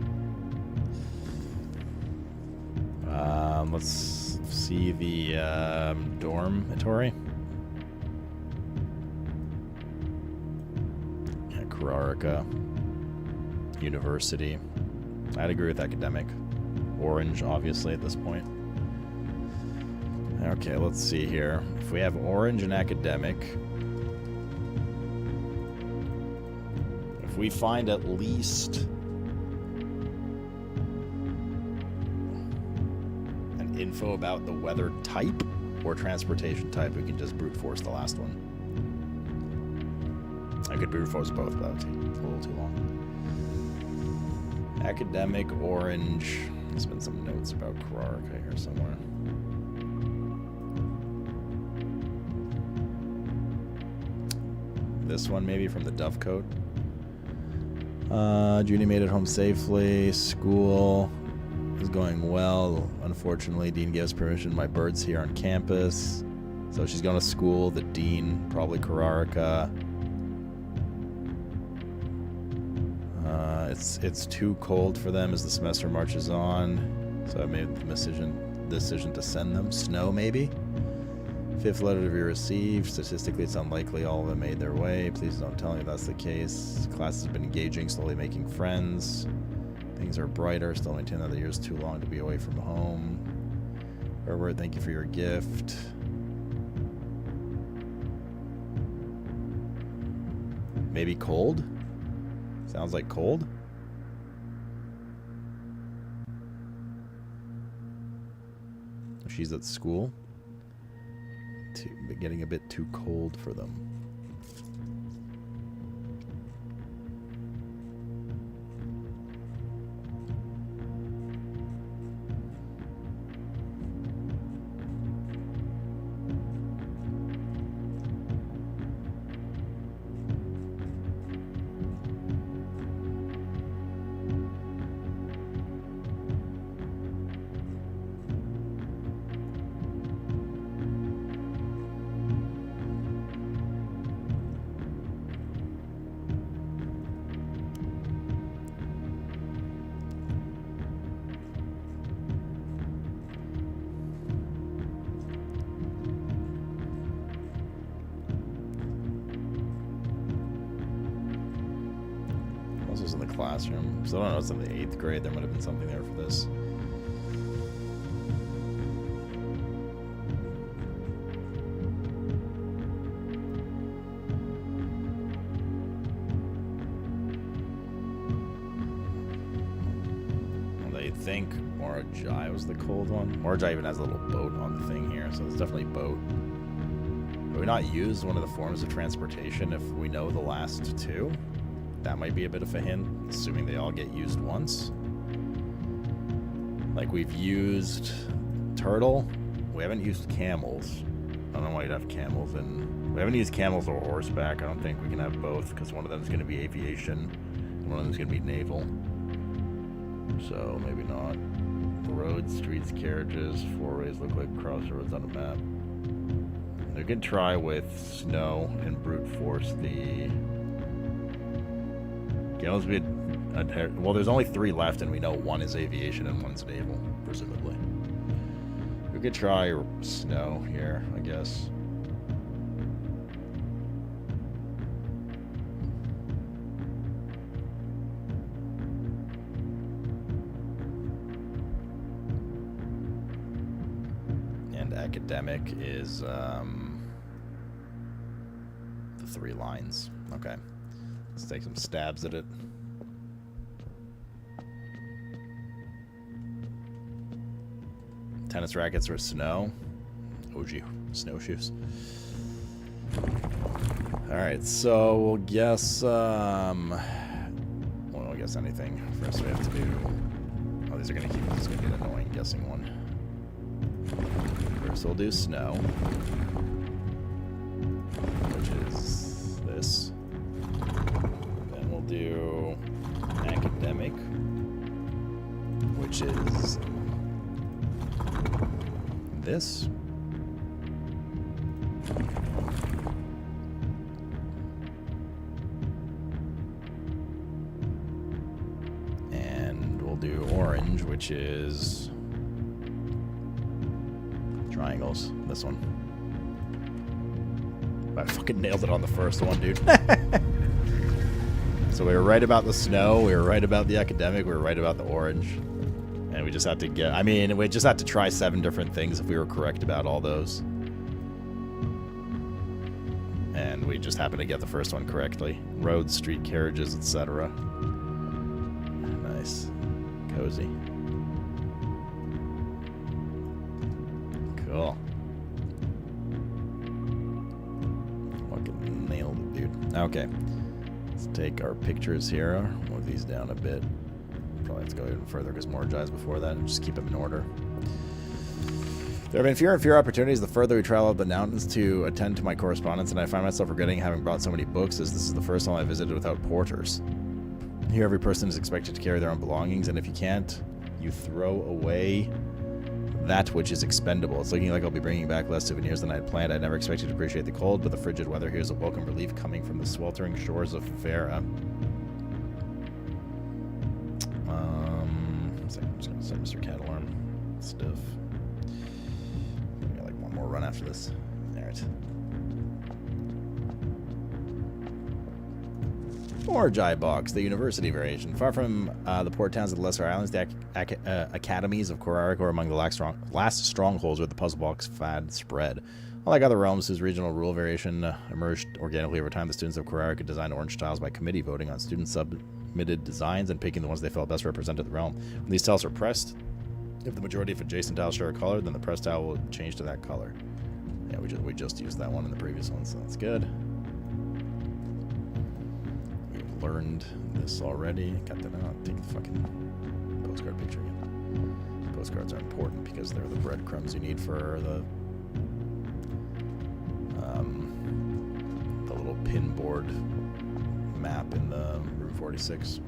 Let's see the dormitory. Yeah, Kararika. University. I'd agree with academic. Orange, obviously, at this point. Okay, let's see here. If we have orange and academic, if we find at least an info about the weather type or transportation type, we can just brute force the last one. I could brute force both, but that would take a little too long. Academic, orange. There's been some notes about Kararika here somewhere. This one maybe from the Dovecote. Judy made it home safely. School is going well. Unfortunately, Dean gives permission. My bird's here on campus. So she's going to school. The Dean, probably Kararika. It's too cold for them as the semester marches on. So I made the decision to send them. Snow, maybe? 5th letter to be received. Statistically, it's unlikely all of them made their way. Please don't tell me if that's the case. Class has been engaging, slowly making friends. Things are brighter. Still maintain that the year is too long to be away from home. Herbert, thank you for your gift. Maybe cold? Sounds like cold? She's at school. Getting a bit too cold for them. This was in the classroom. So I don't know, it's in the 8th grade. There might have been something there for this. Well, they think Morajai was the cold one. Morajai even has a little boat on the thing here, so it's definitely boat. Have we not used one of the forms of transportation if we know the last two? That might be a bit of a hint, assuming they all get used once. Like, we've used turtle. We haven't used camels. I don't know why you'd have camels, and we haven't used camels or horseback. I don't think we can have both, because one of them is going to be aviation, and one of them is going to be naval. So, maybe not. Roads, streets, carriages, four-ways look like crossroads on a map. We could try with snow and brute force the... Let's be well, there's only 3 left, and we know one is aviation and one's naval, presumably. We could try snow here, I guess. And academic is the 3 lines. Okay. Let's take some stabs at it. Tennis rackets or snow? Oh, gee. Snowshoes. Alright, so we'll guess, well, we'll guess anything. First we have to do... Oh, these are gonna keep... This is gonna be an annoying guessing one. First we'll do snow. Which is this. Then we'll do academic. Which is... this. which is triangles. This one. I fucking nailed it on the first one, dude. So we were right about the snow, we were right about the academic, we were right about the orange. And we just had to get, I mean, we just had to try 7 different things if we were correct about all those. And we just happened to get the first one correctly. Roads, street carriages, etc. Nice. Cozy. Cool. Fucking nailed it, dude. Okay. Let's take our pictures here. Move these down a bit. Probably have to go even further because more jives before that, and just keep them in order. There have been fewer and fewer opportunities the further we travel up the mountains to attend to my correspondence, and I find myself regretting having brought so many books, as this is the first time I visited without porters. Here every person is expected to carry their own belongings, and if you can't, you throw away that which is expendable. It's looking like I'll be bringing back less souvenirs than I had planned. I never expected to appreciate the cold, but the frigid weather here is a welcome relief coming from the sweltering shores of Vera. I'm just gonna send Mr. Cat Alarm stuff. We got like one more run after this. Alright. More Jai Box, the university variation. Far from the port towns of the lesser islands, the academies of Koraric are among the last strongholds where the puzzle box fad spread. Unlike other realms whose regional rule variation emerged organically over time, the students of Koraric could design orange tiles by committee, voting on student submitted designs and picking the ones they felt best represented the realm. When these tiles are pressed, if the majority of adjacent tiles share a color, then the pressed tile will change to that color. Yeah, we just used that one in the previous one, so that's good. We've learned this already. Cut that out. Take the fucking postcard picture again. Postcards are important because they're the breadcrumbs you need for the little pinboard map in the Route 46.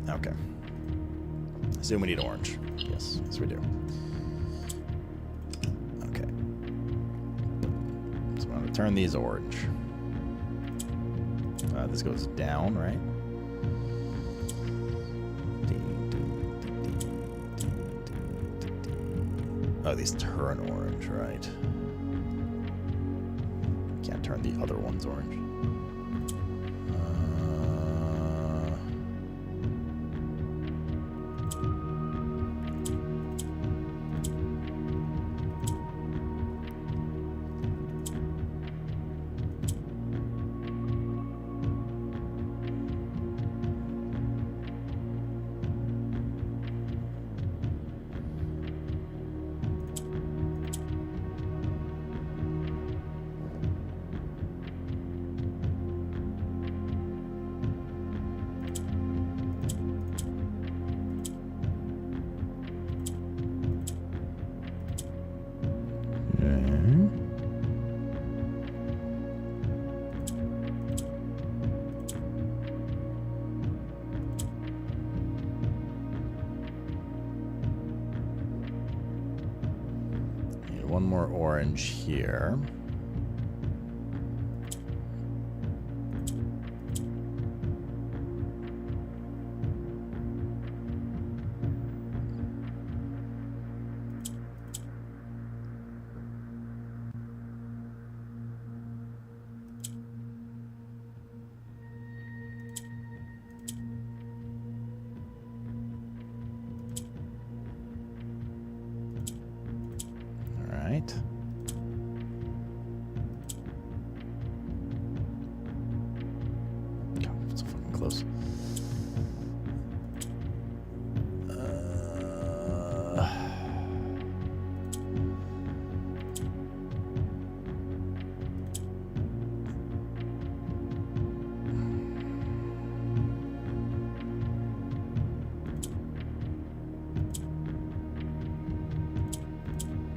Okay. Assume we need orange. Yes, we do. Okay. So I'm going to turn these orange. This goes down, right? Oh, these turn orange, right? Can't turn the other ones orange. One more orange here. Right. God, so fucking close.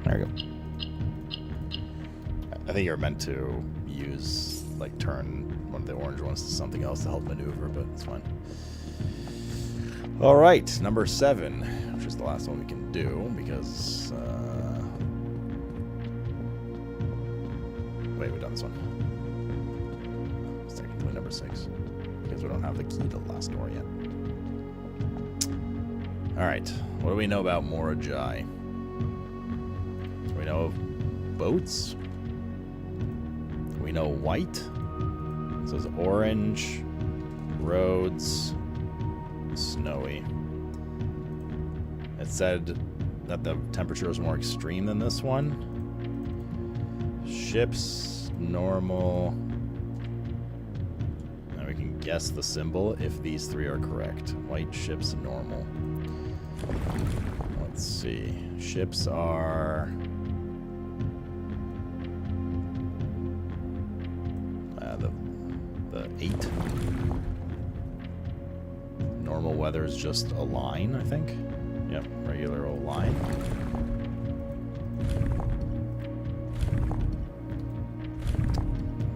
There you go. I think you're meant to use, like, turn one of the orange ones to something else to help maneuver, but it's fine. All right, number 7, which is the last one we can do, because, wait, we've done this one. Technically. doing number 6. Because we don't have the key to the last door yet. Alright, what do we know about Morajai? We know of boats. We know white. So it's orange, roads, snowy. It said that the temperature was more extreme than this one. Ships, normal. And we can guess the symbol if these 3 are correct. White ships, normal. Let's see. Ships are... the 8. Normal weather is just a line, I think. Yep, regular old line.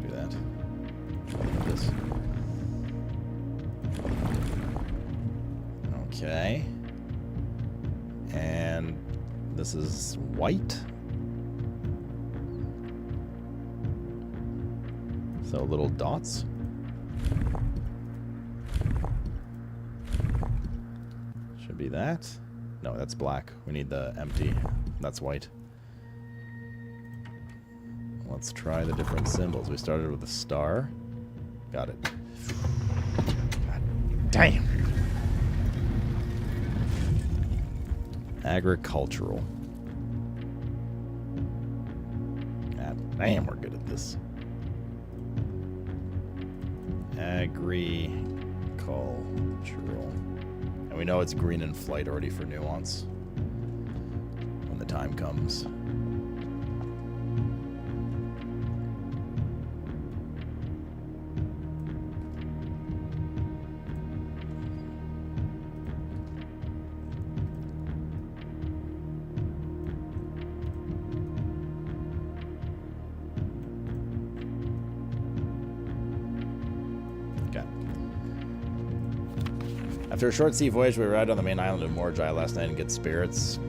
Do that. Do this. Okay. And this is white. So little dots. Should be that. No, that's black. We need the empty. That's white. Let's try the different symbols. We started with a star. Got it. God damn. Agricultural. God damn, we're good at this. Agricultural. And we know it's green in flight already for nuance. When the time comes. After a short sea voyage, we arrived on the main island of Morajai last night in good spirits.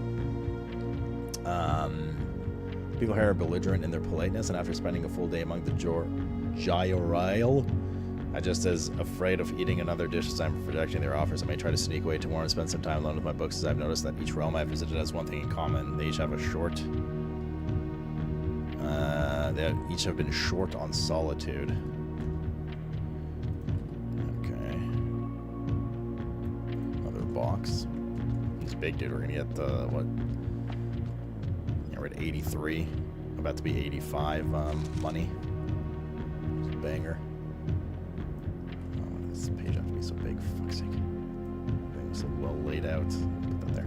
People here are belligerent in their politeness, and after spending a full day among the Jyorail, I'm just as afraid of eating another dish as I'm rejecting their offers. I may try to sneak away tomorrow and spend some time alone with my books, as I've noticed that each realm I've visited has one thing in common. They each have a short... they each have been short on solitude. Box. This big dude, we're gonna get what? Yeah, we're at 83. About to be 85 money. It's a banger. Oh, this page have to be so big, for fuck's sake. Everything's so well laid out. Put that there.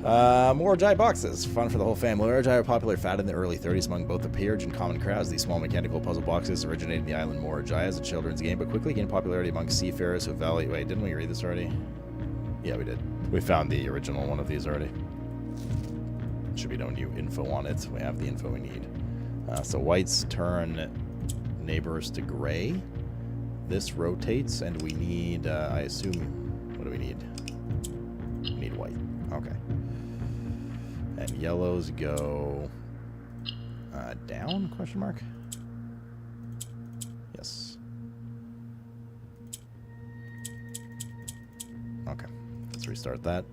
Morajai boxes. Fun for the whole family. Morajai are popular fad in the early 30s among both the peerage and common crowds. These small mechanical puzzle boxes originated in the island Morajai as a children's game, but quickly gained popularity among seafarers who value... Wait, didn't we read this already? Yeah, we did. We found the original one of these already. Should be no new info on it. We have the info we need. So whites turn neighbors to gray. This rotates, and we need, I assume... What do we need? We need white. Okay. And yellows go down, question mark? Yes. Okay, let's restart that.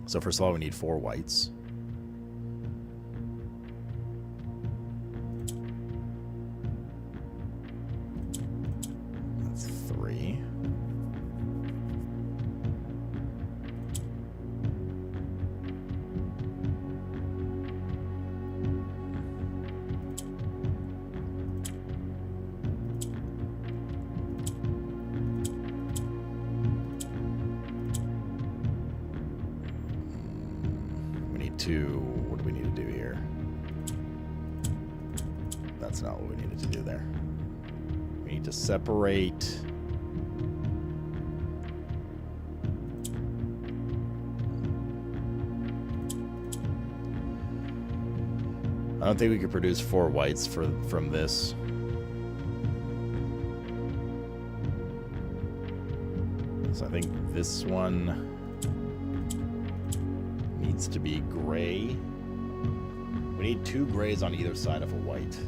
So first of all, we need 4 whites. That's 3. What do we need to do here? That's not what we needed to do there. We need to separate... I don't think we could produce 4 whites from this. So I think this one needs to be gray. We need 2 grays on either side of a white.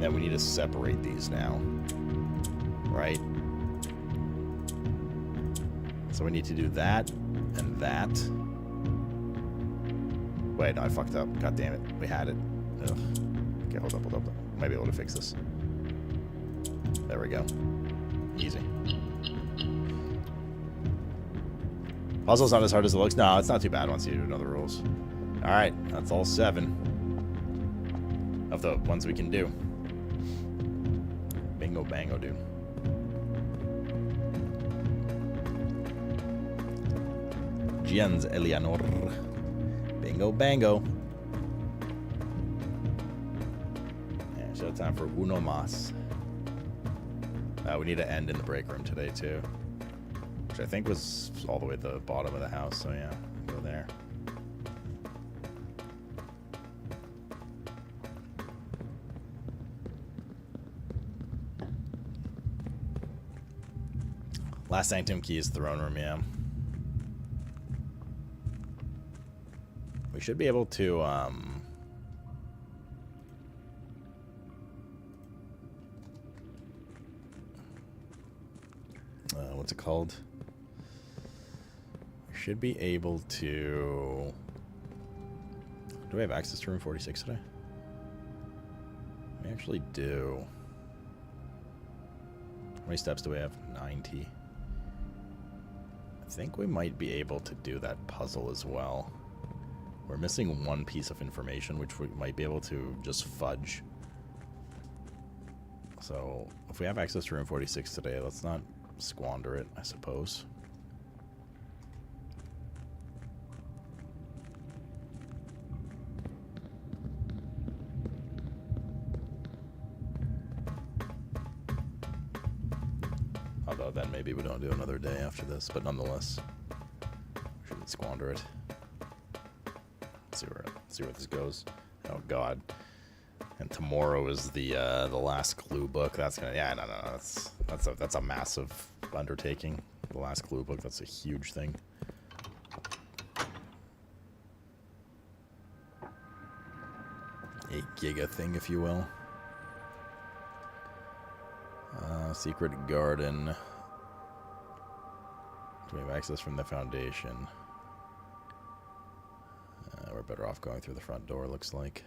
And then we need to separate these now. Right? So we need to do that and that. Wait, no, I fucked up. God damn it. We had it. Ugh. Okay, hold up. Might be able to fix this. There we go. Easy. Puzzle's not as hard as it looks. No, it's not too bad once you know the rules. Alright, that's all 7 of the ones we can do. Bingo bango, dude. Gian's Eleanor. Bingo bango. Yeah, show time for uno mas. We need to end in the break room today, too. Which I think was all the way at the bottom of the house, so yeah, go there. Last Sanctum key is throne room, yeah. We should be able to, what's it called? We should be able to... Do we have access to room 46 today? We actually do. How many steps do we have? 90. I think we might be able to do that puzzle as well. We're missing one piece of information, which we might be able to just fudge. So, if we have access to room 46 today, let's not squander it, I suppose. Although then maybe we don't do another day after this, but nonetheless, we shouldn't squander it. See where this goes. Oh God! And tomorrow is the last clue book. That's gonna no. That's a massive undertaking. The last clue book. That's a huge thing. A Giga thing, if you will. Secret garden. Do we have access from the foundation? We're better off going through the front door, looks like.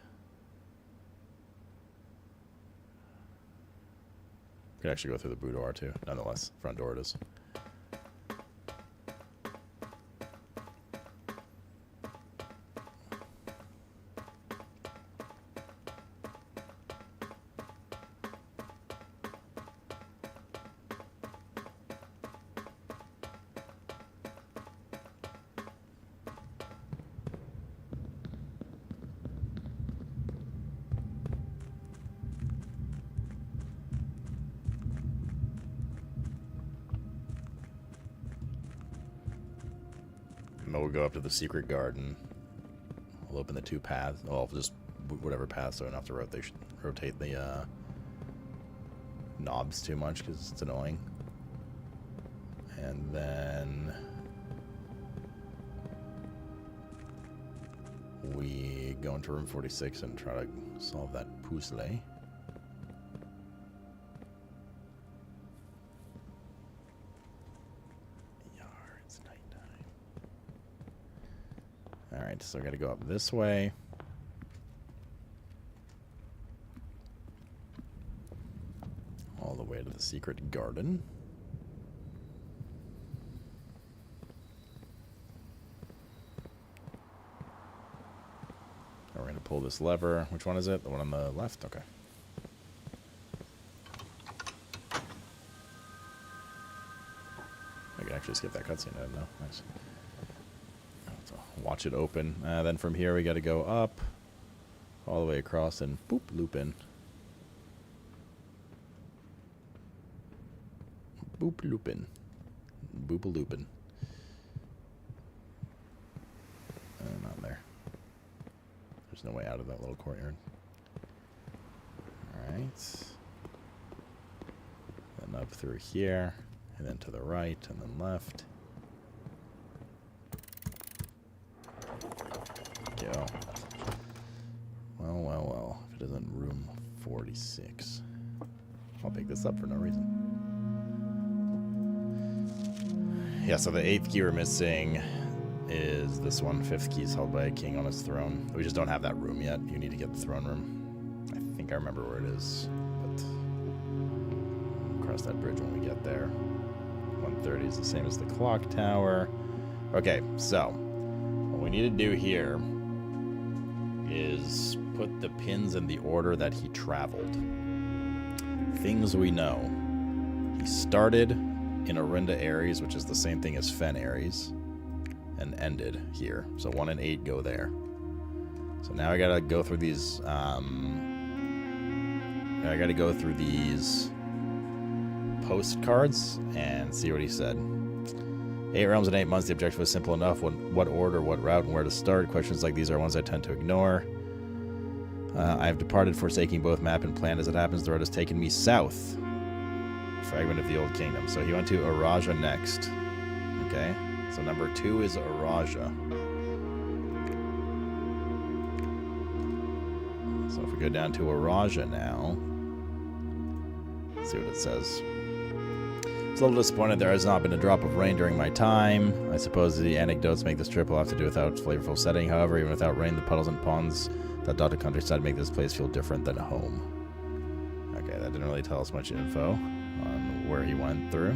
Could actually go through the boudoir too. Nonetheless, front door it is. We'll go up to the secret garden. We'll open the 2 paths. Well, just whatever path, so I don't have to rotate the knobs too much because it's annoying. And then we go into room 46 and try to solve that puzzle. Alright, so I gotta go up this way. All the way to the secret garden. Now we're gonna pull this lever. Which one is it? The one on the left? Okay. I can actually skip that cutscene, I didn't know. Nice. Watch it open. Then from here we got to go up all the way across and boop, loop in. Boop, loop in. Boop, loopin'. Not there. There's no way out of that little courtyard. Alright. Then up through here, and then to the right, and then left. Go. Well. If it isn't room 46. I'll pick this up for no reason. Yeah, so the 8th key we're missing is this one. 5th key is held by a king on his throne. We just don't have that room yet. You need to get the throne room. I think I remember where it is, but we'll cross that bridge when we get there. 130 is the same as the clock tower. Okay, so what we need to do here is put the pins in the order that he traveled. Things we know. He started in Orinda Ares, which is the same thing as Fen Ares, and ended here. So 1 and 8 go there. So now I gotta go through these. I gotta go through these postcards and see what he said. 8 realms in 8 months. The objective was simple enough. What order, what route, and where to start. Questions like these are ones I tend to ignore. I have departed, forsaking both map and plan. As it happens, the road has taken me south. Fragment of the Old Kingdom. So he went to Araja next. Okay. So number 2 is Araja. So if we go down to Araja now, let's see what it says. It's a little disappointed there has not been a drop of rain during my time. I suppose the anecdotes make this trip will have to do without its flavorful setting. However, even without rain, the puddles and ponds that dot the countryside make this place feel different than home. Okay, that didn't really tell us much info on where he went through.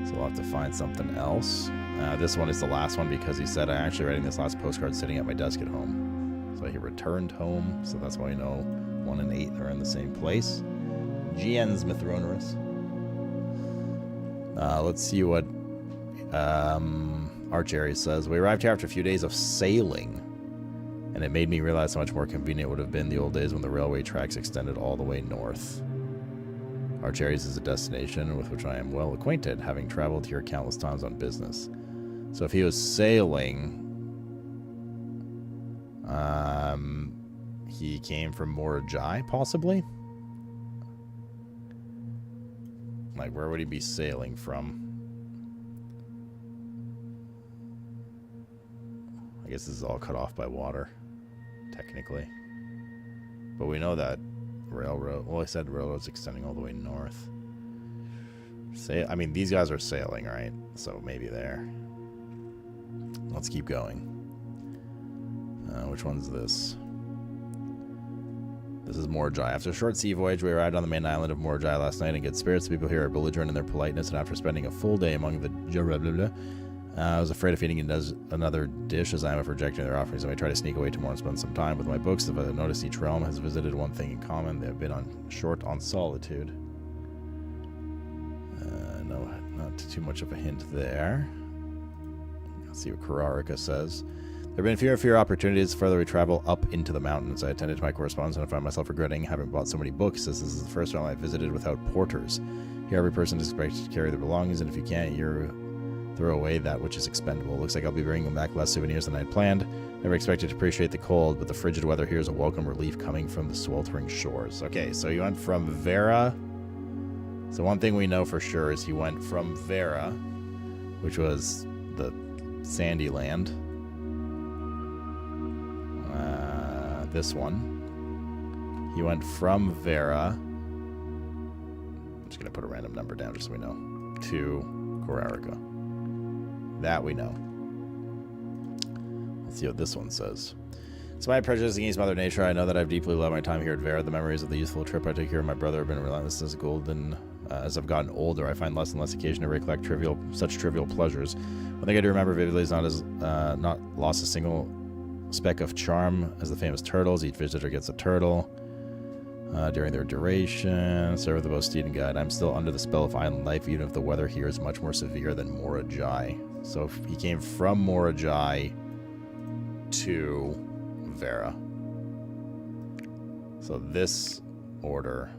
So we'll have to find something else. This one is the last one because he said, I'm actually writing this last postcard sitting at my desk at home. So he returned home, so that's why we know 1 and 8 are in the same place. Gien's Mithronerus. Let's see what Arch Aries says. We arrived here after a few days of sailing, and it made me realize how much more convenient it would have been the old days when the railway tracks extended all the way north. Arch Aries is a destination with which I am well acquainted, having traveled here countless times on business. So if he was sailing, he came from Morajai, possibly? Like, where would he be sailing from? I guess this is all cut off by water, technically. But we know that railroad... Well, I said railroad's extending all the way north. I mean, these guys are sailing, right? So maybe there. Let's keep going. Which one's this? This is Morajai. After a short sea voyage, we arrived on the main island of Morajai last night. In good spirits, the people here are belligerent in their politeness, and after spending a full day among the I was afraid of eating another dish as I am of rejecting their offerings. I may try to sneak away tomorrow and spend some time with my books. If I notice each realm has visited one thing in common, they have been short on solitude. No, not too much of a hint there. Let's see what Kararika says. There have been fewer and fewer opportunities the further we travel up into the mountains. I attended to my correspondence and I find myself regretting having bought so many books, as this is the first realm I visited without porters. Here every person is expected to carry their belongings, and if you can't, you throw away that which is expendable. Looks like I'll be bringing back less souvenirs than I'd planned. Never expected to appreciate the cold, but the frigid weather here is a welcome relief coming from the sweltering shores. Okay, so you went from Vera. So one thing we know for sure is he went from Vera, which was the sandy land. This one. He went from Vera. I'm just going to put a random number down just so we know. To Korarica. That we know. Let's see what this one says. Despite prejudice against Mother Nature, I know that I've deeply loved my time here at Vera. The memories of the youthful trip I took here with my brother have been relentless as golden. As I've gotten older, I find less and less occasion to recollect such trivial pleasures. One thing I do remember vividly is not lost a single speck of charm as the famous turtles. Each visitor gets a turtle during their duration. Serve with the most student guide. I'm still under the spell of island life, even if the weather here is much more severe than Morajai. So he came from Morajai to Vera. So this order,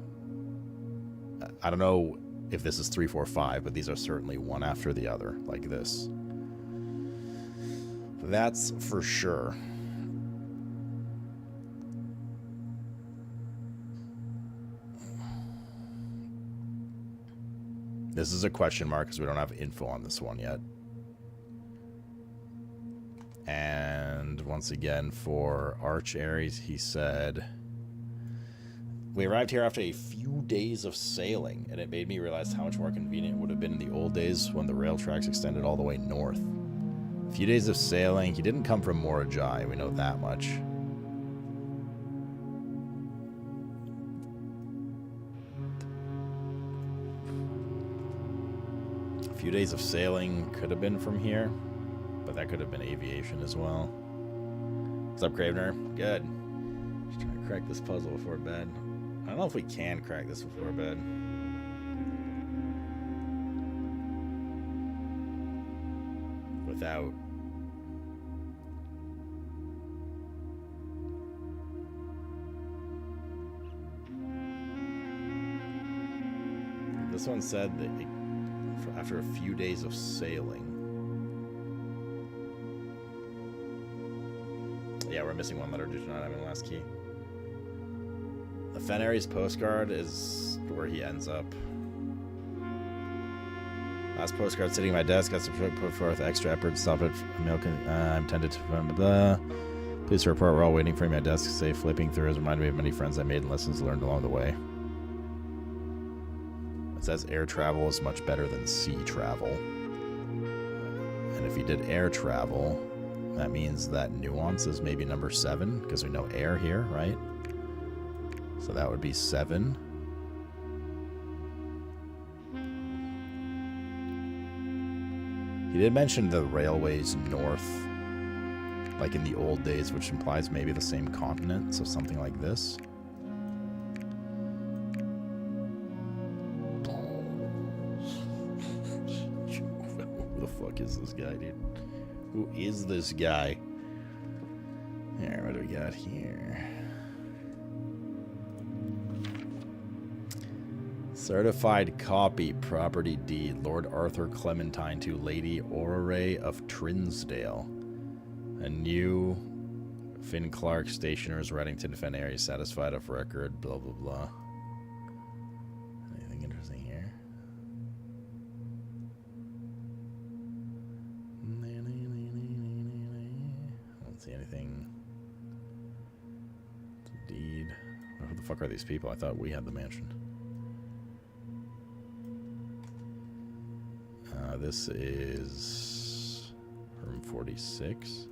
I don't know if this is 3, 4, 5, but these are certainly one after the other, like this. That's for sure. This is a question mark because we don't have info on this one yet. And once again, for Arch Aries, he said We arrived here after a few days of sailing, and it made me realize how much more convenient it would have been in the old days when the rail tracks extended all the way north. A few days of sailing. He didn't come from Morajai, we know that much. A few days of sailing could have been from here, but that could have been aviation as well. What's up, Cravener? Good. Just trying to crack this puzzle before bed. I don't know if we can crack this before bed. Without... This one said that after a few days of sailing... Yeah, we're missing one letter due to not having the last key. The Fenari's postcard is where he ends up. Last postcard sitting at my desk. Got to put forth extra effort to stop it. I'm tempted to... Blah. Please report. We're all waiting for me at my desk. Say flipping through has reminded me of many friends I made and lessons learned along the way. It says air travel is much better than sea travel. And if he did air travel, that means that nuance is maybe number 7, because we know air here, right? So that would be 7. He did mention the railways north, like in the old days, which implies maybe the same continent, so something like this. Who the fuck is this guy, dude? Who is this guy? Here, what do we got here? Certified copy, property deed, Lord Arthur Clementine to Lady Aurore of Trinsdale. A new Finn Clark, Stationers, Reddington, Fen area, satisfied of record, blah, blah, blah. Anything interesting here? I don't see anything. Deed. Who the fuck are these people? I thought we had the mansion. This is room 46.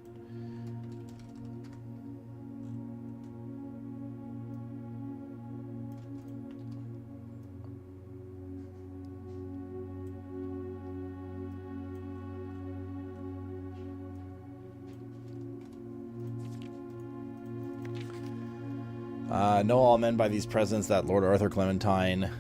Know all men by these presents that Lord Arthur Clementine,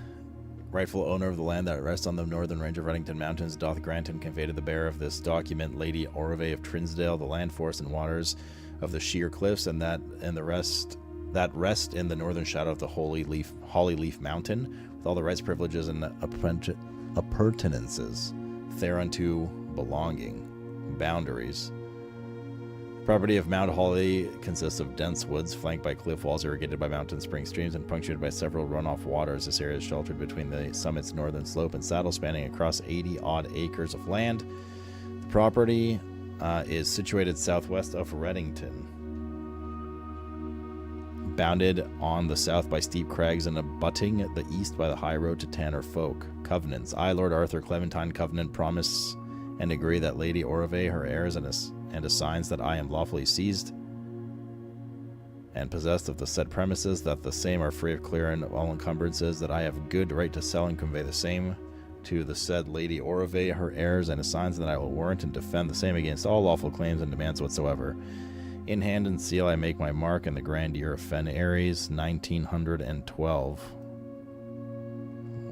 rightful owner of the land that rests on the northern range of Reddington Mountains, doth grant and convey to the bearer of this document, Lady Aurove of Trinsdale, the land, forest, and waters of the sheer cliffs, and the rest in the northern shadow of the Holly Leaf Mountain, with all the rights, privileges, and appurtenances thereunto belonging, boundaries. Property of Mount Holly consists of dense woods flanked by cliff walls irrigated by mountain spring streams and punctuated by several runoff waters. This area is sheltered between the summit's northern slope and saddle, spanning across 80-odd acres of land. The property is situated southwest of Reddington, bounded on the south by steep crags and abutting the east by the high road to Tanner Folk. Covenants. I, Lord Arthur Clementine, covenant, promise, and agree that Lady Aurove, her heirs, and assigns that I am lawfully seized and possessed of the said premises, that the same are free of clear and all encumbrances, that I have good right to sell and convey the same to the said Lady Aurove, her heirs, and assigns that I will warrant and defend the same against all lawful claims and demands whatsoever. In hand and seal I make my mark in the grand year of Fen Aries, 1912.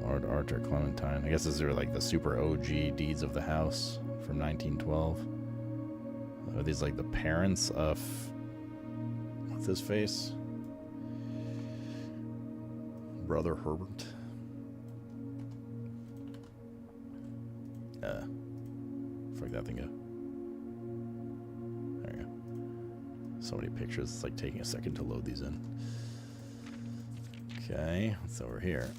Lord Arthur Clementine. I guess these are like the super OG deeds of the house from 1912. Are these like the parents of... What's his face? Brother Herbert. Fuck that thing go. There we go. So many pictures, it's like taking a second to load these in. Okay, what's over here?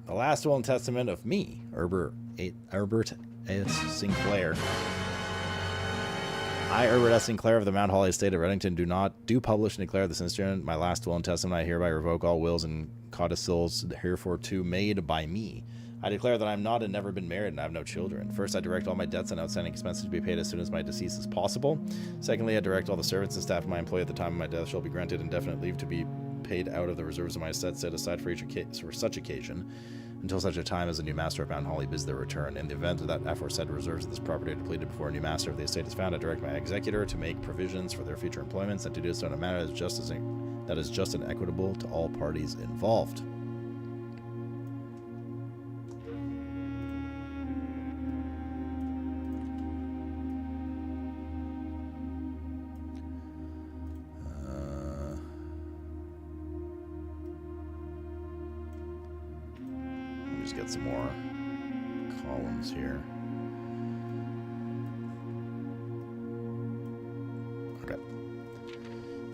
The last will and testament of me, Herbert S. Sinclair. I, Herbert S. Sinclair of the Mount Holly estate of Reddington, do publish and declare this instrument, my last will and testament. I hereby revoke all wills and codicils hereforto made by me. I declare that I am not and never been married and I have no children. First, I direct all my debts and outstanding expenses to be paid as soon as my decease is possible. Secondly, I direct all the servants and staff of my employ at the time of my death shall be granted indefinite leave to be paid out of the reserves of my estate set aside for such occasion, until such a time as a new master of Mount Holly bids their return. In the event that aforesaid reserves of this property are depleted before a new master of the estate is found, I direct my executor to make provisions for their future employments and to do so in a manner that is just and equitable to all parties involved. Get some more columns here. Okay.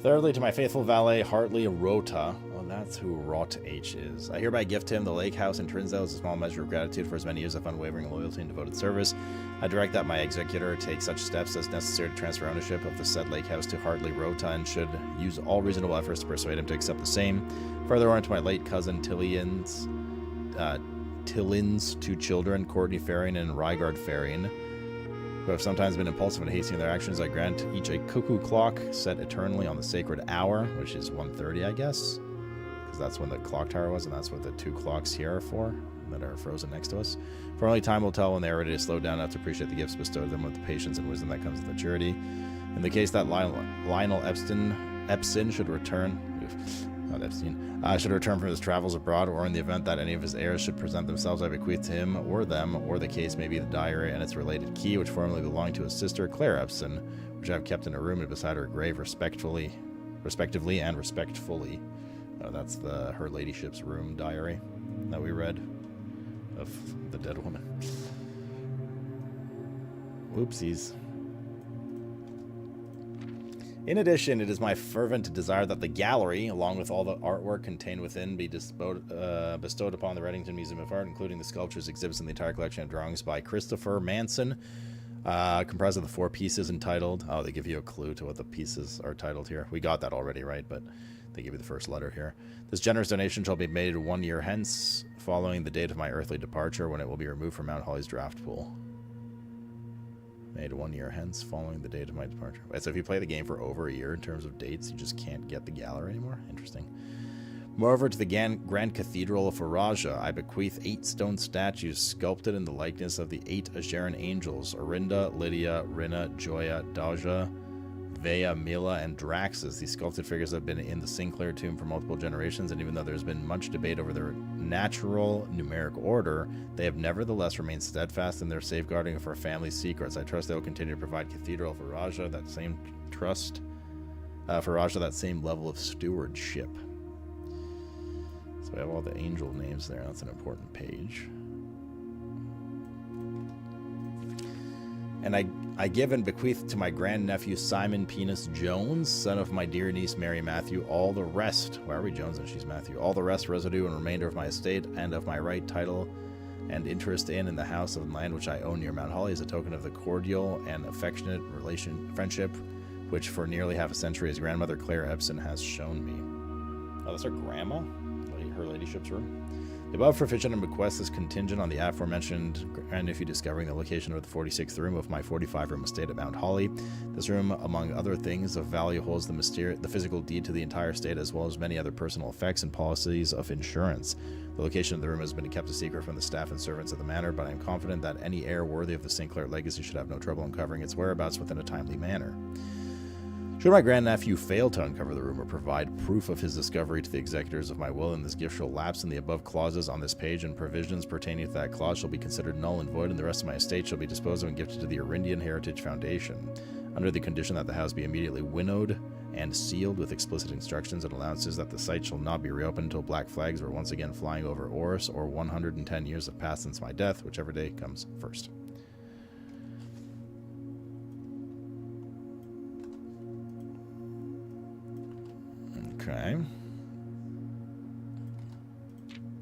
Thirdly, to my faithful valet, Hartley Rota. Oh, that's who Rot H is. I hereby gift him the lake house in Trinzo as a small measure of gratitude for his many years of unwavering loyalty and devoted service. I direct that my executor take such steps as necessary to transfer ownership of the said lake house to Hartley Rota and should use all reasonable efforts to persuade him to accept the same. Furthermore, to my late cousin Tillian's Tillin's 2 children, Courtney Farian and Rygard Farian, who have sometimes been impulsive and hasty in their actions, I grant each a cuckoo clock set eternally on the sacred hour, which is 1:30, I guess, because that's when the clock tower was, and that's what the 2 clocks here are for, that are frozen next to us. For only time will tell when they are ready to slow down enough to appreciate the gifts bestowed them with the patience and wisdom that comes with maturity. In the case that Lionel Epstein should return... Not Epstein. Should return from his travels abroad, or in the event that any of his heirs should present themselves, I bequeath to him or them, or the case may be the diary and its related key, which formerly belonged to his sister, Claire Epstein, which I have kept in a room and beside her grave respectively and respectfully. That's her ladyship's room diary that we read of the dead woman. Whoopsies. In addition, it is my fervent desire that the gallery, along with all the artwork contained within, be bestowed upon the Reddington Museum of Art, including the sculptures, exhibits, and the entire collection of drawings by Christopher Manson, comprised of the 4 pieces entitled... Oh, they give you a clue to what the pieces are titled here. We got that already, right? But they give you the first letter here. This generous donation shall be made 1 year hence, following the date of my earthly departure, when it will be removed from Mount Holly's draft pool. Made 1 year hence, following the date of my departure. So if you play the game for over a year in terms of dates, you just can't get the gallery anymore? Interesting. Moreover, to the Grand Cathedral of Faraja, I bequeath 8 stone statues sculpted in the likeness of the 8 Ajaran angels, Orinda, Lydia, Rina, Joya, Daja, Vea, Mila, and Draxus. These sculpted figures have been in the Sinclair tomb for multiple generations, and even though there's been much debate over their natural numeric order, they have nevertheless remained steadfast in their safeguarding of our family's secrets. I trust they will continue to provide Cathedral of Faraja that same that same level of stewardship. So we have all the angel names there. That's an important page. And I give and bequeath to my grandnephew Simon Penis Jones, son of my dear niece Mary Matthew, all the rest. Why are we Jones and she's Matthew? All the rest, residue, and remainder of my estate, and of my right, title, and interest in the house and land which I own near Mount Holly, as a token of the cordial and affectionate friendship which for nearly half a century his grandmother Claire Epson has shown me. Oh, that's her grandma? Her ladyship's room? The above provision and bequest is contingent on the aforementioned grandnephew discovering the location of the 46th room of my 45-room estate at Mount Holly. This room, among other things of value, holds the physical deed to the entire estate, as well as many other personal effects and policies of insurance. The location of the room has been kept a secret from the staff and servants of the manor, but I am confident that any heir worthy of the Sinclair legacy should have no trouble uncovering its whereabouts within a timely manner. Should my grandnephew fail to uncover the room or provide proof of his discovery to the executors of my will, then this gift shall lapse, and the above clauses on this page and provisions pertaining to that clause shall be considered null and void, and the rest of my estate shall be disposed of and gifted to the Arindian Heritage Foundation, under the condition that the house be immediately winnowed and sealed with explicit instructions and allowances that the site shall not be reopened until black flags are once again flying over Oris, or 110 years have passed since my death, whichever day comes first. Okay.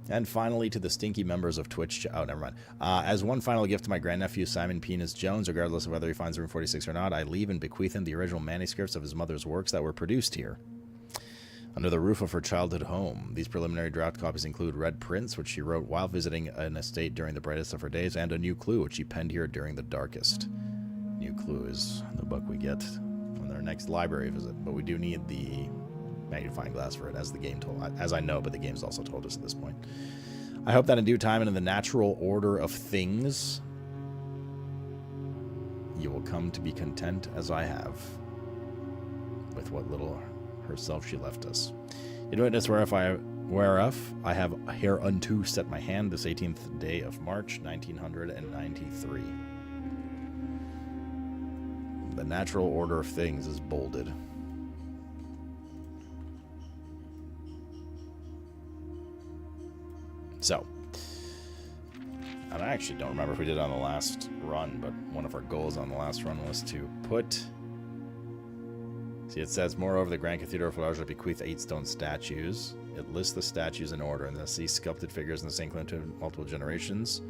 And finally, to the stinky members of Twitch. Oh, never mind. As one final gift to my grandnephew, Simon Penis Jones, regardless of whether he finds room 46 or not, I leave and bequeath him the original manuscripts of his mother's works that were produced here. Under the roof of her childhood home. These preliminary draft copies include Red Prince, which she wrote while visiting an estate during the brightest of her days, and A New Clue, which she penned here during the darkest. New Clue is the book we get on their next library visit, but we do need the magnifying glass for it, as the game told, as I know, but the game's also told us at this point. I hope that in due time and in the natural order of things, you will come to be content as I have with what little herself she left us. In witness whereof I have hereunto set my hand this 18th day of March, 1993. The natural order of things is bolded. So, and I actually don't remember if we did it on the last run, but one of our goals on the last run was to put... See, it says, moreover, the Grand Cathedral of Florida bequeath 8 stone statues. It lists the statues in order, and these sculpted figures in the same claim to multiple generations.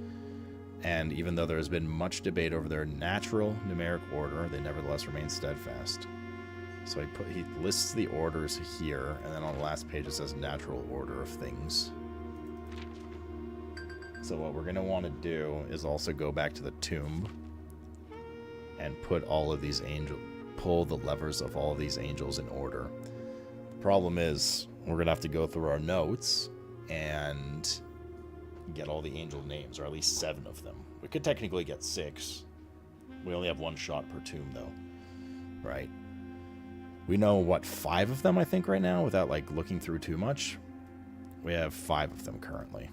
And even though there has been much debate over their natural numeric order, they nevertheless remain steadfast. So he lists the orders here, and then on the last page it says natural order of things. So what we're going to want to do is also go back to the tomb and put all of these angels, pull the levers of all of these angels in order. The problem is we're going to have to go through our notes and get all the angel names, or at least 7 of them. We could technically get 6. We only have 1 shot per tomb, though. Right? We know, what, 5 of them, I think, right now, without, like, looking through too much? We have 5 of them currently.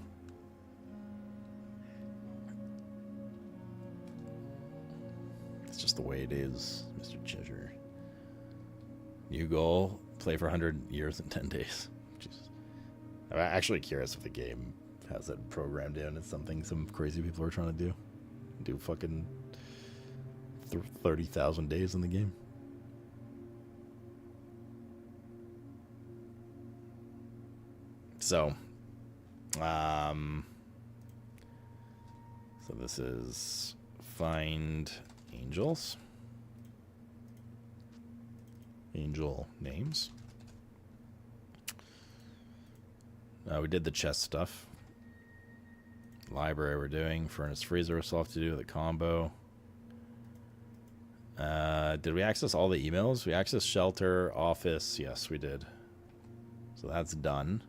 It's just the way it is, Mr. Cheshire. New goal, play for 100 years in 10 days. Jesus. I'm actually curious if the game has that programmed in. It's something some crazy people are trying to do. Do fucking 30,000 days in the game. So, so this is find angels. Angel names. We did the chest stuff. Library we're doing. Furnace freezer we're still have to do. The combo. Did we access all the emails? We accessed shelter, office. Yes, we did. So that's done.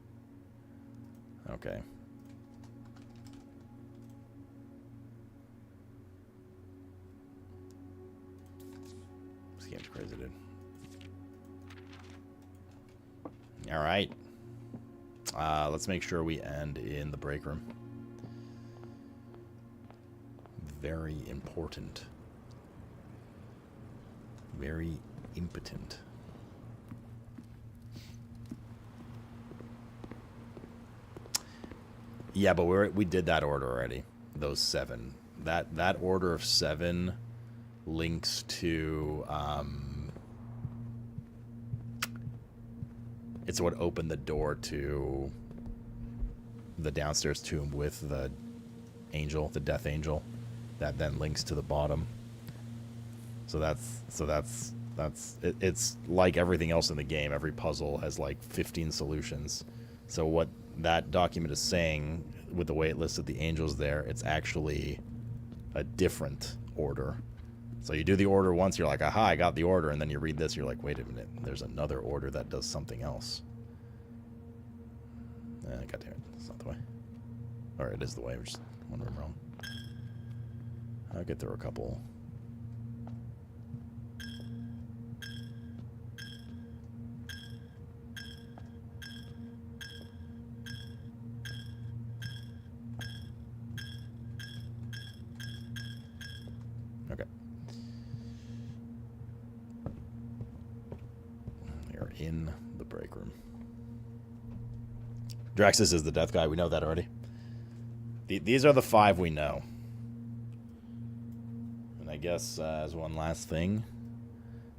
Okay. This game's crazy, dude. All right. Let's make sure we end in the break room. Very important. Very impotent. Yeah, but we did that order already. Those 7. That order of 7 links to it's what opened the door to the downstairs tomb with the angel, the death angel, that then links to the bottom. So that's it's like everything else in the game. Every puzzle has like 15 solutions. So what that document is saying, with the way it listed the angels there, it's actually a different order. So you do the order once, you're like, aha, I got the order, and then you read this, you're like, wait a minute, there's another order that does something else. God damn it, it's not the way. Or it is the way, we're just one room wrong. I'll get through a couple. Okay. We are in the break room. Draxus is the death guy. We know that already. These are the 5 we know. And I guess as one last thing,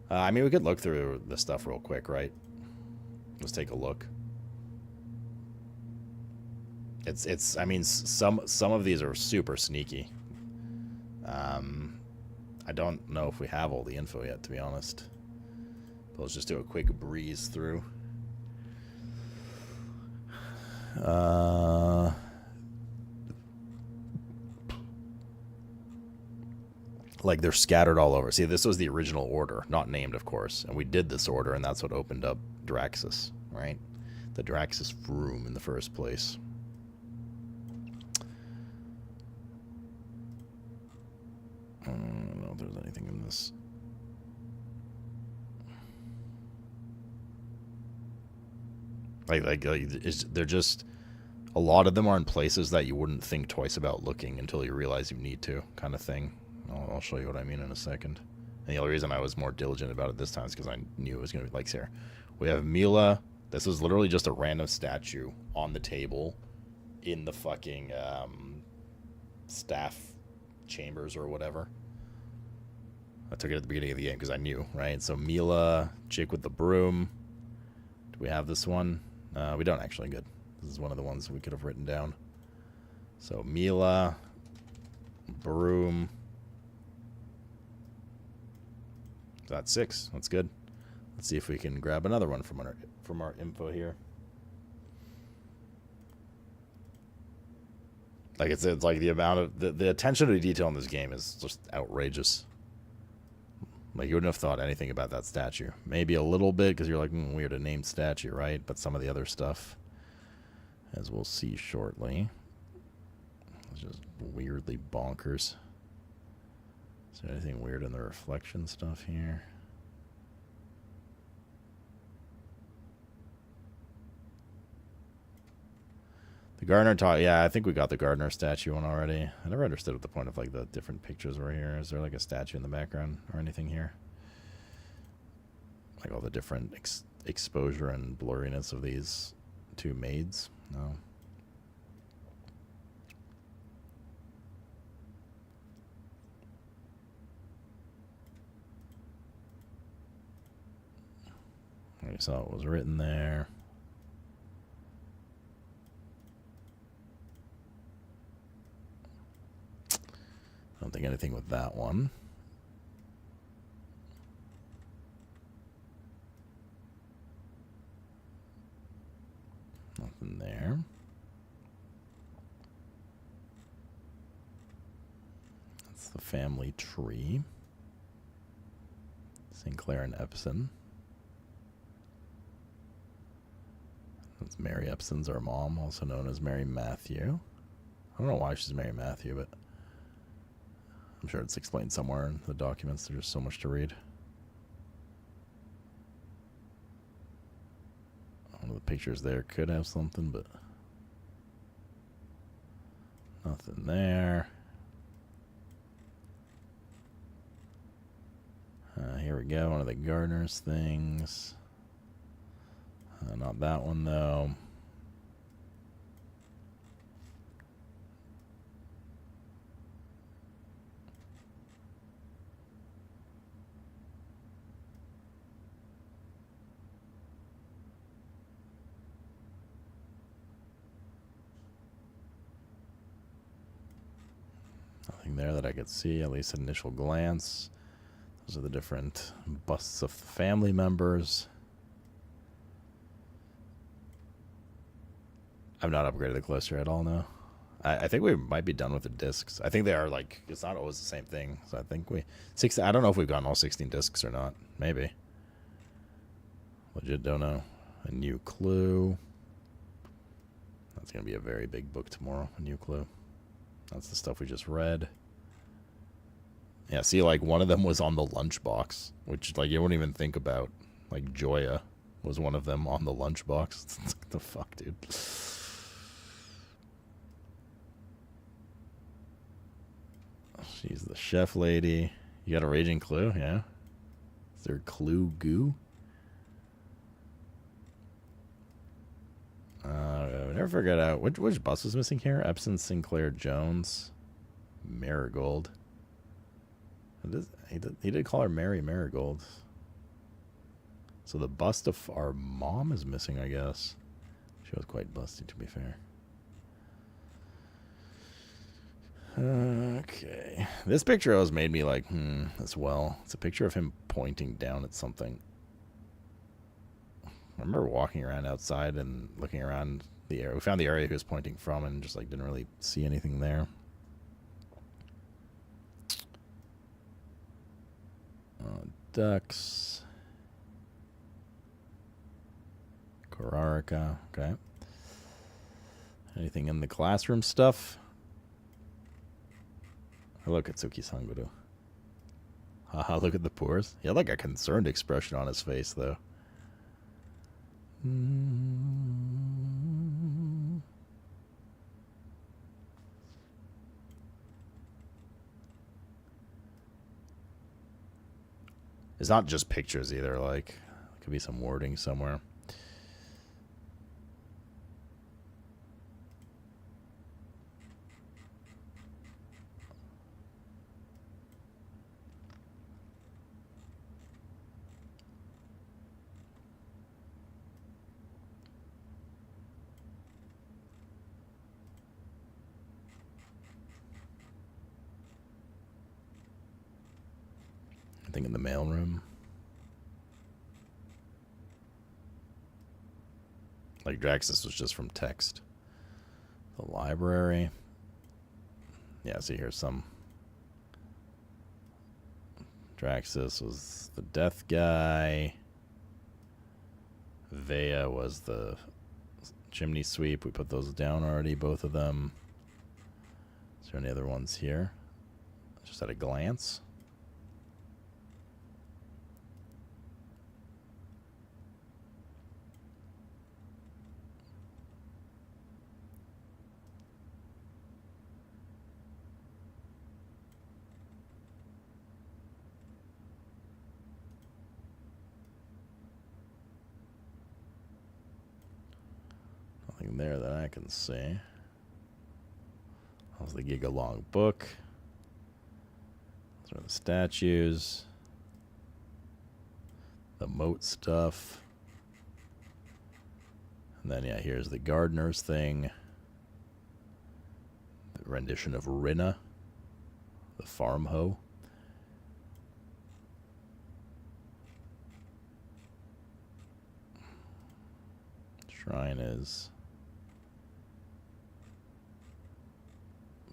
I mean, we could look through this stuff real quick, right? Let's take a look. It's. I mean, some of these are super sneaky. I don't know if we have all the info yet, to be honest. But let's just do a quick breeze through. Like they're scattered all over. See, this was the original order, not named, of course. And we did this order, and that's what opened up Draxus, right? The Draxus room in the first place. I don't know if there's anything in this. They're just, a lot of them are in places that you wouldn't think twice about looking until you realize you need to, kind of thing. I'll show you what I mean in a second. And the only reason I was more diligent about it this time is because I knew it was going to be like here. We have Mila. This is literally just a random statue on the table in the fucking staff chambers or whatever. I took it at the beginning of the game because I knew, right? So Mila, chick with the broom. Do we have this one? We don't actually. Good. This is one of the ones we could have written down. So Mila, broom. That's 6. That's good. Let's see if we can grab another one from our info here. Like it's like the amount of the attention to detail in this game is just outrageous. Like you wouldn't have thought anything about that statue. Maybe a little bit because you're like, weird, a named statue, right? But some of the other stuff, as we'll see shortly, is just weirdly bonkers. Is there anything weird in the reflection stuff here? The gardener taught, yeah, I think we got the gardener statue one already. I never understood what the point of like the different pictures were here. Is there like a statue in the background or anything here? Like all the different exposure and blurriness of these two maids? No. We saw what was written there. I don't think anything with that one. Nothing there. That's the family tree. Sinclair and Epson. That's Mary Epson's our mom, also known as Mary Matthew. I don't know why she's Mary Matthew, but I'm sure it's explained somewhere in the documents. There's so much to read. One of the pictures there could have something, but nothing there. Here we go, one of the gardener's things. Not that one, though. Nothing there that I could see, at least at initial glance. Those are the different busts of the family members. I've not upgraded the cluster at all now. I think we might be done with the discs. I think they are like, it's not always the same thing. So I think I don't know if we've gotten all 16 discs or not. Maybe. Legit don't know. A new clue. That's going to be a very big book tomorrow. A new clue. That's the stuff we just read. Yeah, see, like one of them was on the lunchbox, which like you wouldn't even think about. Like Joya was one of them on the lunchbox. What the fuck, dude? She's the chef lady. You got a raging clue, yeah? Is there clue goo? I never figured out which bus was missing here. Epson, Sinclair, Jones, Marigold. He did call her Mary Marigold. So the bust of our mom is missing, I guess. She was quite busty, to be fair. Okay. This picture always made me like, as well. It's a picture of him pointing down at something. I remember walking around outside and looking around the area. We found the area he was pointing from and just like didn't really see anything there. Ducks. Korarika. Okay. Anything in the classroom stuff? Hello, Katsuki-san. Haha, look at the pores. He had like a concerned expression on his face, though. It's not just pictures either, like, there could be some wording somewhere. Anything in the mailroom? Like Draxus was just from text. The library. Yeah, see here's some. Draxus was the death guy. Vea was the chimney sweep. We put those down already, both of them. Is there any other ones here? Just at a glance. Nothing there that I can see. That was the Giga long book. Those are the statues. The moat stuff. And then, yeah, here's the gardener's thing. The rendition of Rinna. The farm hoe. Shrine is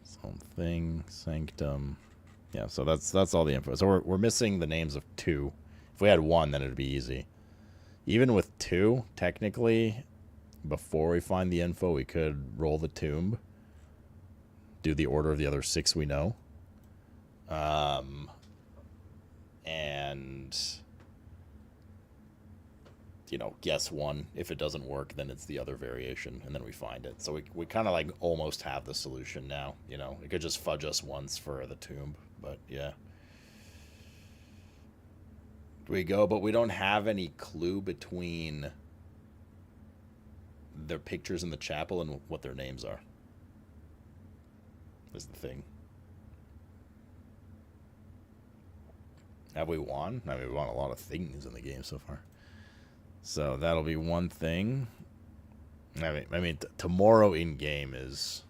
something. Sanctum. Yeah, so that's all the info. So we're missing the names of 2. If we had 1, then it'd be easy. Even with 2, technically, before we find the info, we could roll the tomb, do the order of the other 6 we know, and, you know, guess 1. If it doesn't work, then it's the other variation, and then we find it. So we kind of like almost have the solution now, you know. It could just fudge us once for the tomb, but yeah. We go, but we don't have any clue between their pictures in the chapel and what their names are. Is the thing. Have we won? I mean, we won a lot of things in the game so far. So that'll be one thing. I mean, tomorrow in game is,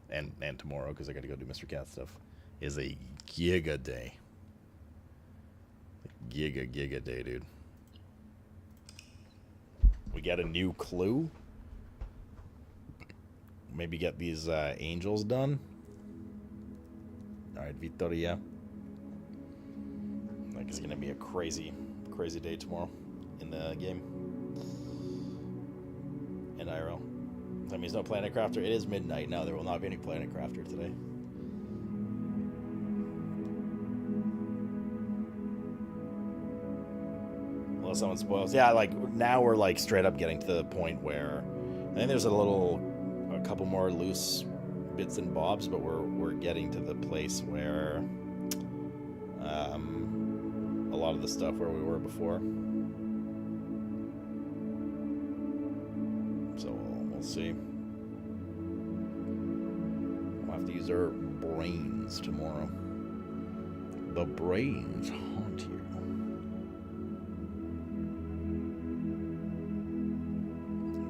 and tomorrow because I got to go do Mr. Cat stuff, is a Giga day. Giga day, dude. We get a new clue. Maybe get these angels done. All right, Victoria. Like it's gonna be a crazy day tomorrow in the game. In IRL. That means no Planet Crafter. It is midnight now. There will not be any Planet Crafter today. Unless someone spoils. Yeah, like now we're like straight up getting to the point where I think there's a couple more loose bits and bobs, but we're getting to the place where a lot of the stuff where we were before. So we'll see. We'll have to use our brains tomorrow. The brains haunt you.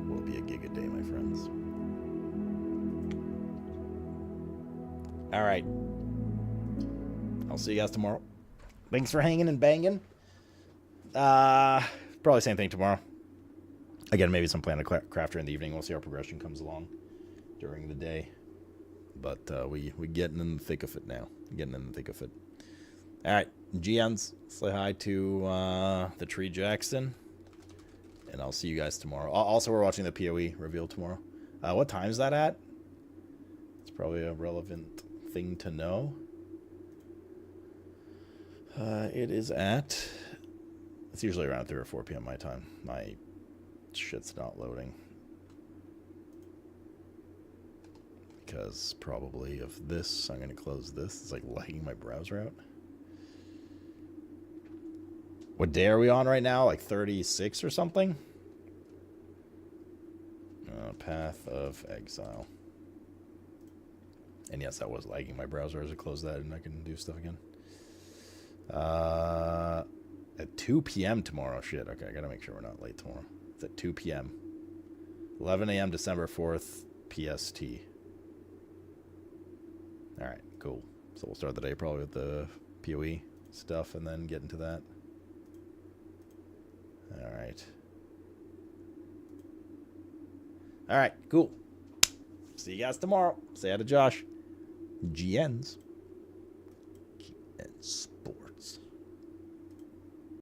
It will be a Giga day, my friends. All right. I'll see you guys tomorrow. Thanks for hanging and banging. Probably same thing tomorrow. Again, maybe some plan to craft during the evening. We'll see how progression comes along during the day. But we getting in the thick of it now. Getting in the thick of it. All right, GNs, say hi to the Tree Jackson. And I'll see you guys tomorrow. Also, we're watching the PoE reveal tomorrow. What time is that at? It's probably a relevant thing to know. It is at... It's usually around 3 or 4 p.m. my time. My shit's not loading. Because probably of this, I'm going to close this. It's like lagging my browser out. What day are we on right now? Like 36 or something? Path of Exile. And yes, that was lagging my browser as I close that and I can do stuff again. At 2 p.m. tomorrow. Shit, okay, I gotta make sure we're not late tomorrow. It's at 2 p.m. 11 a.m. December 4th, PST. Alright, cool. So we'll start the day probably with the PoE stuff and then get into that. Alright. Alright, cool. See you guys tomorrow. Say hi to Josh. GNs. GN Sport.